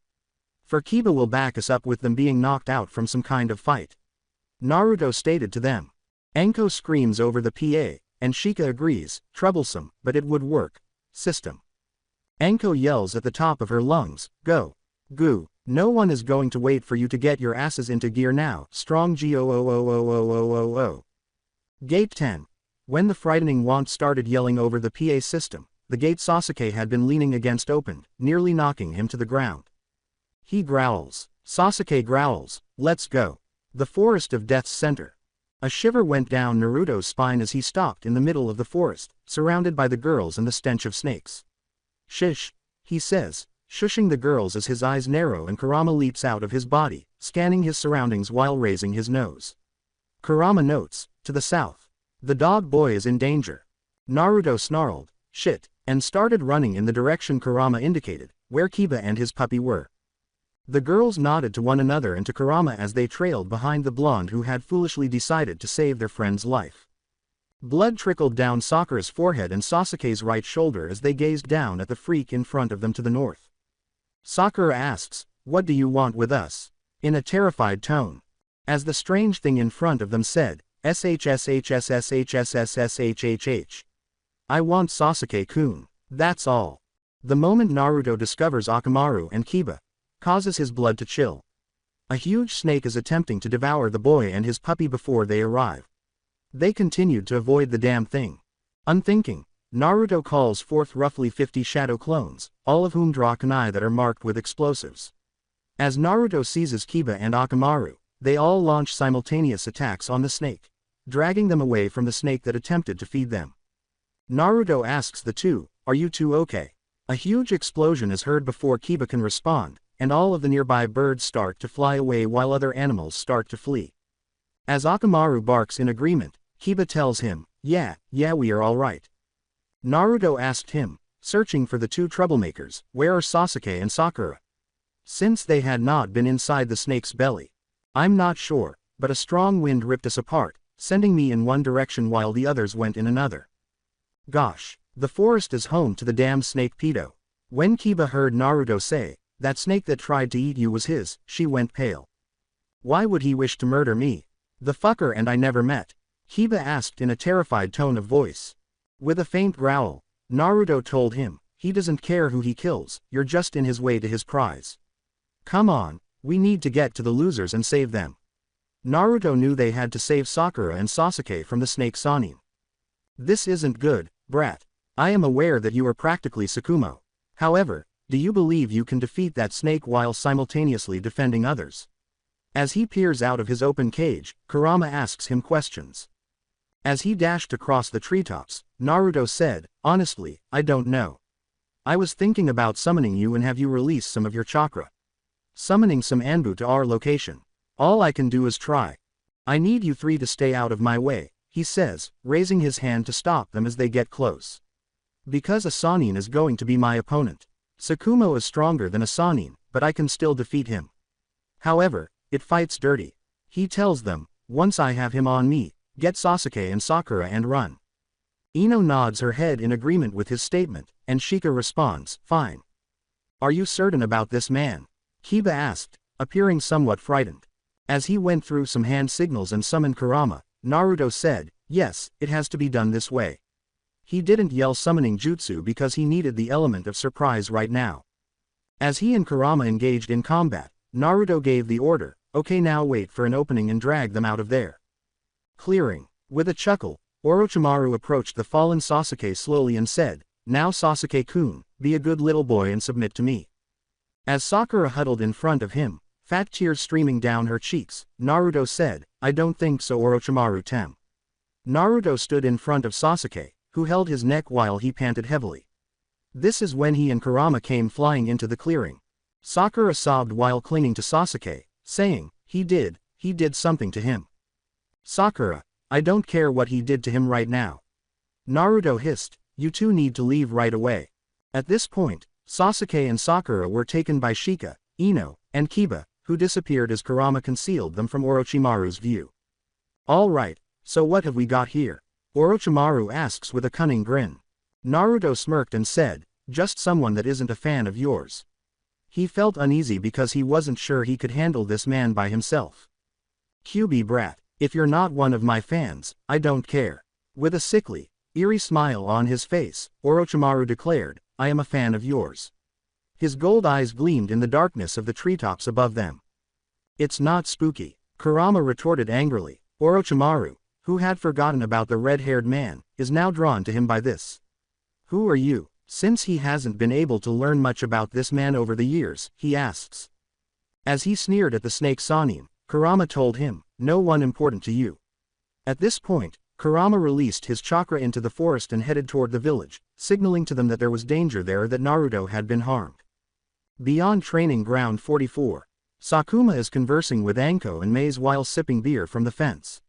"For Kiba will back us up with them being knocked out from some kind of fight," Naruto stated to them. Anko screams over the PA, and Shika agrees, "Troublesome, but it would work. System." Anko yells at the top of her lungs, "Go. Goo, no one is going to wait for you to get your asses into gear now. Strong G-O-O-O-O-O-O-O-O. Gate 10. When the frightening want started yelling over the PA system, the gate Sasuke had been leaning against opened, nearly knocking him to the ground. He growls. Sasuke growls, let's go. The forest of death's center. A shiver went down Naruto's spine as he stopped in the middle of the forest, surrounded by the girls and the stench of snakes. Shish, he says, shushing the girls as his eyes narrow and Kurama leaps out of his body, scanning his surroundings while raising his nose. Kurama notes, to the south. The dog boy is in danger. Naruto snarled, shit, and started running in the direction Kurama indicated, where Kiba and his puppy were. The girls nodded to one another and to Kurama as they trailed behind the blonde who had foolishly decided to save their friend's life. Blood trickled down Sakura's forehead and Sasuke's right shoulder as they gazed down at the freak in front of them to the north. Sakura asks, what do you want with us? In a terrified tone. As the strange thing in front of them said, SHSHSSHSSSHHH. I want Sasuke-kun. That's all. The moment Naruto discovers Akamaru and Kiba, causes his blood to chill. A huge snake is attempting to devour the boy and his puppy before they arrive. They continued to avoid the damn thing. Unthinking, Naruto calls forth roughly 50 shadow clones, all of whom draw kunai that are marked with explosives. As Naruto seizes Kiba and Akamaru, they all launch simultaneous attacks on the snake, dragging them away from the snake that attempted to feed them. Naruto asks the two, are you two okay? A huge explosion is heard before Kiba can respond, and all of the nearby birds start to fly away while other animals start to flee. As Akamaru barks in agreement, Kiba tells him, yeah, we are all right. Naruto asked him, searching for the two troublemakers, where are Sasuke and Sakura? Since they had not been inside the snake's belly. I'm not sure, but a strong wind ripped us apart, sending me in one direction while the others went in another. Gosh, the forest is home to the damn snake pedo. When Kiba heard Naruto say, that snake that tried to eat you was his, she went pale. Why would he wish to murder me? The fucker and I never met. Kiba asked in a terrified tone of voice. With a faint growl, Naruto told him, he doesn't care who he kills, you're just in his way to his prize. Come on, we need to get to the losers and save them. Naruto knew they had to save Sakura and Sasuke from the snake Sannin. This isn't good, brat. I am aware that you are practically Tsukumo. However, do you believe you can defeat that snake while simultaneously defending others? As he peers out of his open cage, Kurama asks him questions. As he dashed across the treetops, Naruto said, honestly, I don't know. I was thinking about summoning you and have you release some of your chakra. Summoning some Anbu to our location. All I can do is try. I need you three to stay out of my way, he says, raising his hand to stop them as they get close. Because a Sannin is going to be my opponent. Tsukumo is stronger than a Sannin, but I can still defeat him. However, it fights dirty. He tells them, once I have him on me, get Sasuke and Sakura and run. Ino nods her head in agreement with his statement, and Shika responds, fine. Are you certain about this man? Kiba asked, appearing somewhat frightened. As he went through some hand signals and summoned Kurama, Naruto said, yes, it has to be done this way. He didn't yell summoning jutsu because he needed the element of surprise right now. As he and Kurama engaged in combat, Naruto gave the order, okay now wait for an opening and drag them out of there. Clearing. With a chuckle, Orochimaru approached the fallen Sasuke slowly and said, now Sasuke-kun, be a good little boy and submit to me. As Sakura huddled in front of him, fat tears streaming down her cheeks, Naruto said, I don't think so Orochimaru-tem. Naruto stood in front of Sasuke, who held his neck while he panted heavily. This is when he and Kurama came flying into the clearing. Sakura sobbed while clinging to Sasuke, saying, he did something to him. Sakura, I don't care what he did to him right now. Naruto hissed, you two need to leave right away. At this point, Sasuke and Sakura were taken by Shika, Ino, and Kiba, who disappeared as Kurama concealed them from Orochimaru's view. All right, so what have we got here? Orochimaru asks with a cunning grin. Naruto smirked and said, just someone that isn't a fan of yours. He felt uneasy because he wasn't sure he could handle this man by himself. QB brat, if you're not one of my fans, I don't care. With a sickly, eerie smile on his face, Orochimaru declared, I am a fan of yours. His gold eyes gleamed in the darkness of the treetops above them. It's not spooky, Kurama retorted angrily. Orochimaru, who had forgotten about the red-haired man, is now drawn to him by this. Who are you? Since he hasn't been able to learn much about this man over the years, he asks. As he sneered at the snake Sanin, Kurama told him, no one important to you. At this point, Kurama released his chakra into the forest and headed toward the village, signaling to them that there was danger there, that Naruto had been harmed. Beyond Training Ground 44, Sakuma is conversing with Anko and Maze while sipping beer from the fence.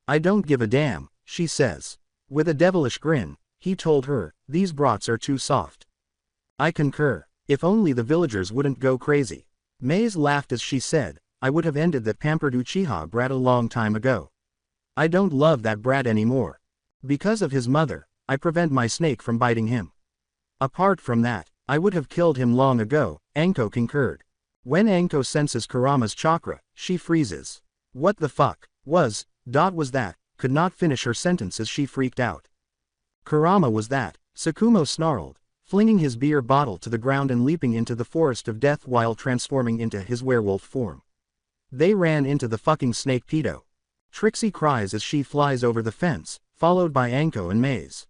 I don't give a damn, she says. With a devilish grin, he told her, these brats are too soft. I concur. If only the villagers wouldn't go crazy. Maze laughed as she said, I would have ended that pampered Uchiha brat a long time ago. I don't love that brat anymore. Because of his mother, I prevent my snake from biting him. Apart from that, I would have killed him long ago, Anko concurred. When Anko senses Kurama's chakra, she freezes. What the fuck was that, could not finish her sentence as she freaked out. Kurama was that, Sakumo snarled, flinging his beer bottle to the ground and leaping into the forest of death while transforming into his werewolf form. They ran into the fucking snake pedo. Trixie cries as she flies over the fence, followed by Anko and Maze.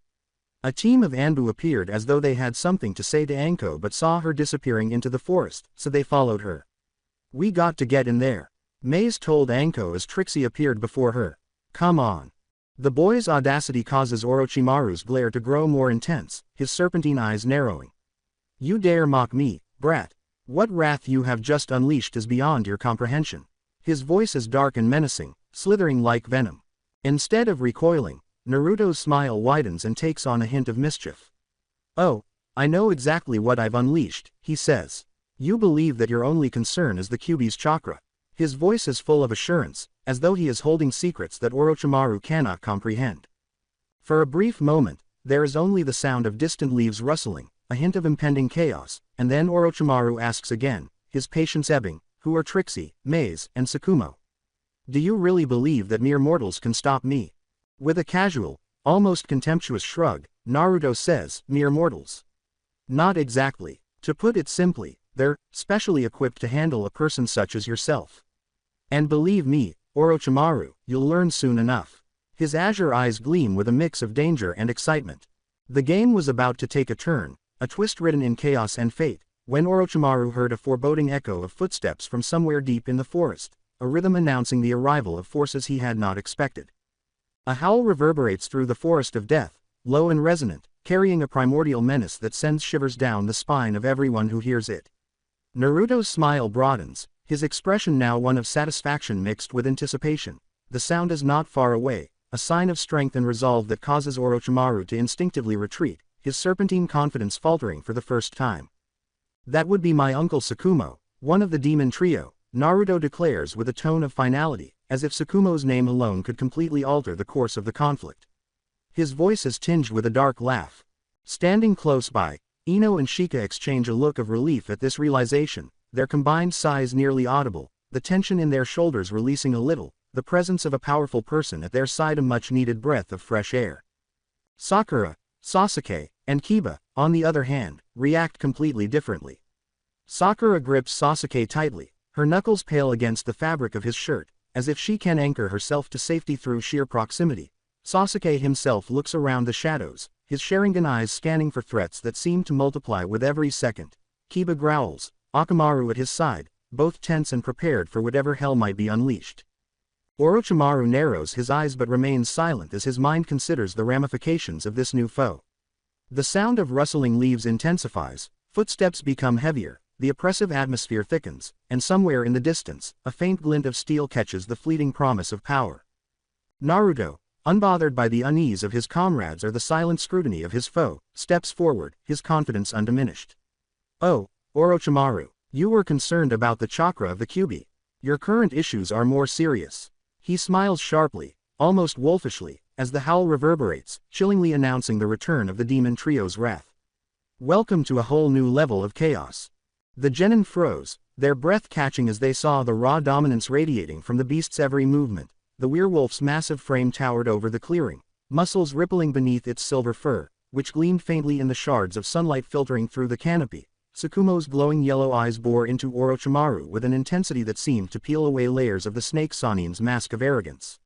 A team of Anbu appeared as though they had something to say to Anko but saw her disappearing into the forest, so they followed her. We got to get in there, Maze told Anko as Trixie appeared before her. Come on. The boy's audacity causes Orochimaru's glare to grow more intense, his serpentine eyes narrowing. You dare mock me, brat. What wrath you have just unleashed is beyond your comprehension. His voice is dark and menacing, slithering like venom. Instead of recoiling, Naruto's smile widens and takes on a hint of mischief. Oh, I know exactly what I've unleashed, he says. You believe that your only concern is the Kyuubi's chakra. His voice is full of assurance, as though he is holding secrets that Orochimaru cannot comprehend. For a brief moment, there is only the sound of distant leaves rustling, a hint of impending chaos, and then Orochimaru asks again, his patience ebbing, who are Trixie, Maze, and Sakumo? Do you really believe that mere mortals can stop me? With a casual, almost contemptuous shrug, Naruto says, mere mortals. Not exactly. To put it simply, they're specially equipped to handle a person such as yourself. And believe me, Orochimaru, you'll learn soon enough. His azure eyes gleam with a mix of danger and excitement. The game was about to take a turn, a twist written in chaos and fate, when Orochimaru heard a foreboding echo of footsteps from somewhere deep in the forest, a rhythm announcing the arrival of forces he had not expected. A howl reverberates through the forest of death, low and resonant, carrying a primordial menace that sends shivers down the spine of everyone who hears it. Naruto's smile broadens, his expression now one of satisfaction mixed with anticipation. The sound is not far away, a sign of strength and resolve that causes Orochimaru to instinctively retreat, his serpentine confidence faltering for the first time. That would be my uncle Sakumo, one of the demon trio, Naruto declares with a tone of finality, as if Sakumo's name alone could completely alter the course of the conflict. His voice is tinged with a dark laugh. Standing close by, Ino and Shika exchange a look of relief at this realization, their combined sighs nearly audible, the tension in their shoulders releasing a little, the presence of a powerful person at their side a much-needed breath of fresh air. Sakura, Sasuke, and Kiba, on the other hand, react completely differently. Sakura grips Sasuke tightly, her knuckles pale against the fabric of his shirt, as if she can anchor herself to safety through sheer proximity. Sasuke himself looks around the shadows, his Sharingan eyes scanning for threats that seem to multiply with every second. Kiba growls, Akamaru at his side, both tense and prepared for whatever hell might be unleashed. Orochimaru narrows his eyes but remains silent as his mind considers the ramifications of this new foe. The sound of rustling leaves intensifies, footsteps become heavier, the oppressive atmosphere thickens, and somewhere in the distance, a faint glint of steel catches the fleeting promise of power. Naruto, unbothered by the unease of his comrades or the silent scrutiny of his foe, steps forward, his confidence undiminished. Oh, Orochimaru, you were concerned about the chakra of the Kyuubi. Your current issues are more serious. He smiles sharply, almost wolfishly, as the howl reverberates, chillingly announcing the return of the demon trio's wrath. Welcome to a whole new level of chaos. The genin froze, their breath catching as they saw the raw dominance radiating from the beast's every movement. The werewolf's massive frame towered over the clearing, muscles rippling beneath its silver fur, which gleamed faintly in the shards of sunlight filtering through the canopy, Tsukumo's glowing yellow eyes bore into Orochimaru with an intensity that seemed to peel away layers of the snake Sanin's mask of arrogance.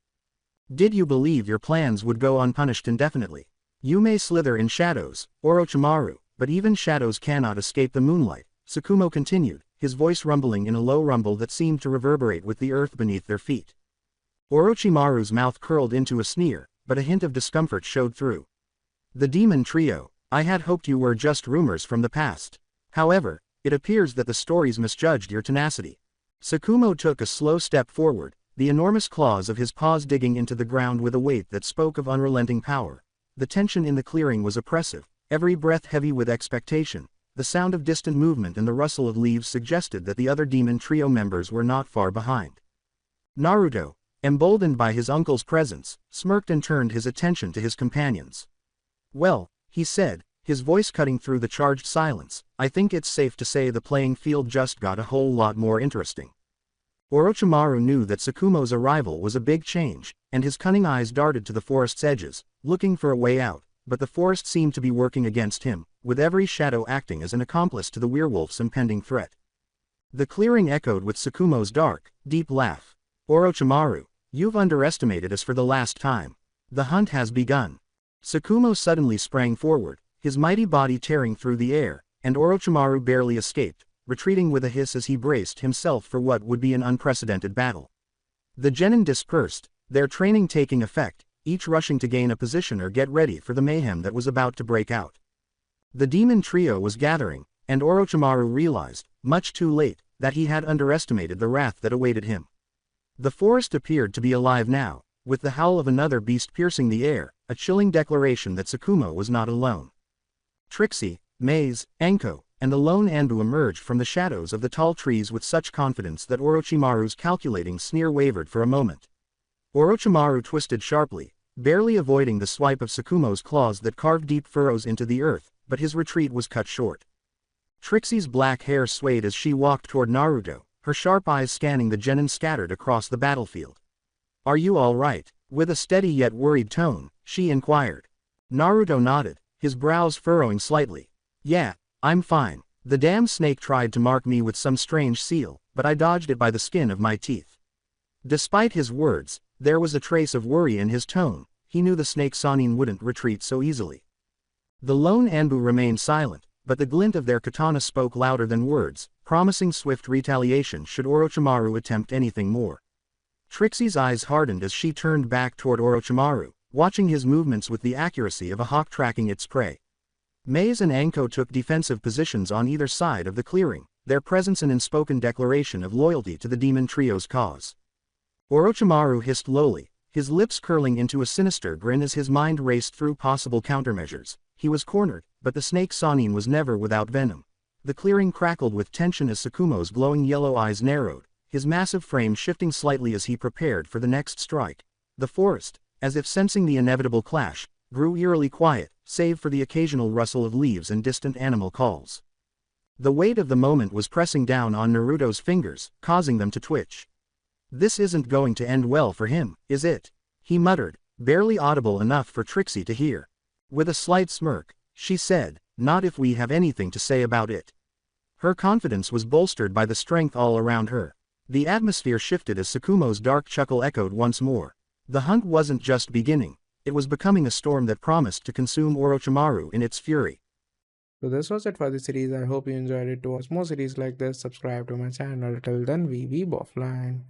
Did you believe your plans would go unpunished indefinitely? You may slither in shadows, Orochimaru, but even shadows cannot escape the moonlight, Tsukumo continued, his voice rumbling in a low rumble that seemed to reverberate with the earth beneath their feet. Orochimaru's mouth curled into a sneer, but a hint of discomfort showed through. The demon trio, I had hoped you were just rumors from the past. However, it appears that the stories misjudged your tenacity. Tsukumo took a slow step forward, the enormous claws of his paws digging into the ground with a weight that spoke of unrelenting power. The tension in the clearing was oppressive, every breath heavy with expectation. The sound of distant movement and the rustle of leaves suggested that the other demon trio members were not far behind. Naruto, emboldened by his uncle's presence, smirked and turned his attention to his companions. Well, he said, his voice cutting through the charged silence, I think it's safe to say the playing field just got a whole lot more interesting. Orochimaru knew that Tsukumo's arrival was a big change, and his cunning eyes darted to the forest's edges, looking for a way out, but the forest seemed to be working against him, with every shadow acting as an accomplice to the werewolf's impending threat. The clearing echoed with Tsukumo's dark, deep laugh. Orochimaru, you've underestimated us for the last time. The hunt has begun. Tsukumo suddenly sprang forward, his mighty body tearing through the air, and Orochimaru barely escaped, retreating with a hiss as he braced himself for what would be an unprecedented battle. The genin dispersed, their training taking effect, each rushing to gain a position or get ready for the mayhem that was about to break out. The demon trio was gathering, and Orochimaru realized, much too late, that he had underestimated the wrath that awaited him. The forest appeared to be alive now, with the howl of another beast piercing the air, a chilling declaration that Tsukumo was not alone. Trixie, Maze, Anko, and the lone Anbu emerged from the shadows of the tall trees with such confidence that Orochimaru's calculating sneer wavered for a moment. Orochimaru twisted sharply, barely avoiding the swipe of Tsukumo's claws that carved deep furrows into the earth, but his retreat was cut short. Trixie's black hair swayed as she walked toward Naruto, her sharp eyes scanning the genin scattered across the battlefield. Are you all right? With a steady yet worried tone, she inquired. Naruto nodded, his brows furrowing slightly. Yeah, I'm fine. The damn snake tried to mark me with some strange seal, but I dodged it by the skin of my teeth. Despite his words, there was a trace of worry in his tone. He knew the snake Sanin wouldn't retreat so easily. The lone Anbu remained silent, but the glint of their katana spoke louder than words, promising swift retaliation should Orochimaru attempt anything more. Trixie's eyes hardened as she turned back toward Orochimaru, watching his movements with the accuracy of a hawk tracking its prey. Maze and Anko took defensive positions on either side of the clearing, their presence an unspoken declaration of loyalty to the demon trio's cause. Orochimaru hissed lowly, his lips curling into a sinister grin as his mind raced through possible countermeasures. He was cornered, but the snake Sanin was never without venom. The clearing crackled with tension as Tsukumo's glowing yellow eyes narrowed, his massive frame shifting slightly as he prepared for the next strike. The forest, as if sensing the inevitable clash, grew eerily quiet, save for the occasional rustle of leaves and distant animal calls. The weight of the moment was pressing down on Naruto's fingers, causing them to twitch. This isn't going to end well for him, is it? He muttered, barely audible enough for Trixie to hear. With a slight smirk, she said, not if we have anything to say about it. Her confidence was bolstered by the strength all around her. The atmosphere shifted as Tsukumo's dark chuckle echoed once more. The hunt wasn't just beginning, it was becoming a storm that promised to consume Orochimaru in its fury. So this was it for the series. I hope you enjoyed it. To watch more series like this, subscribe to my channel. Till then, we Weeb offline.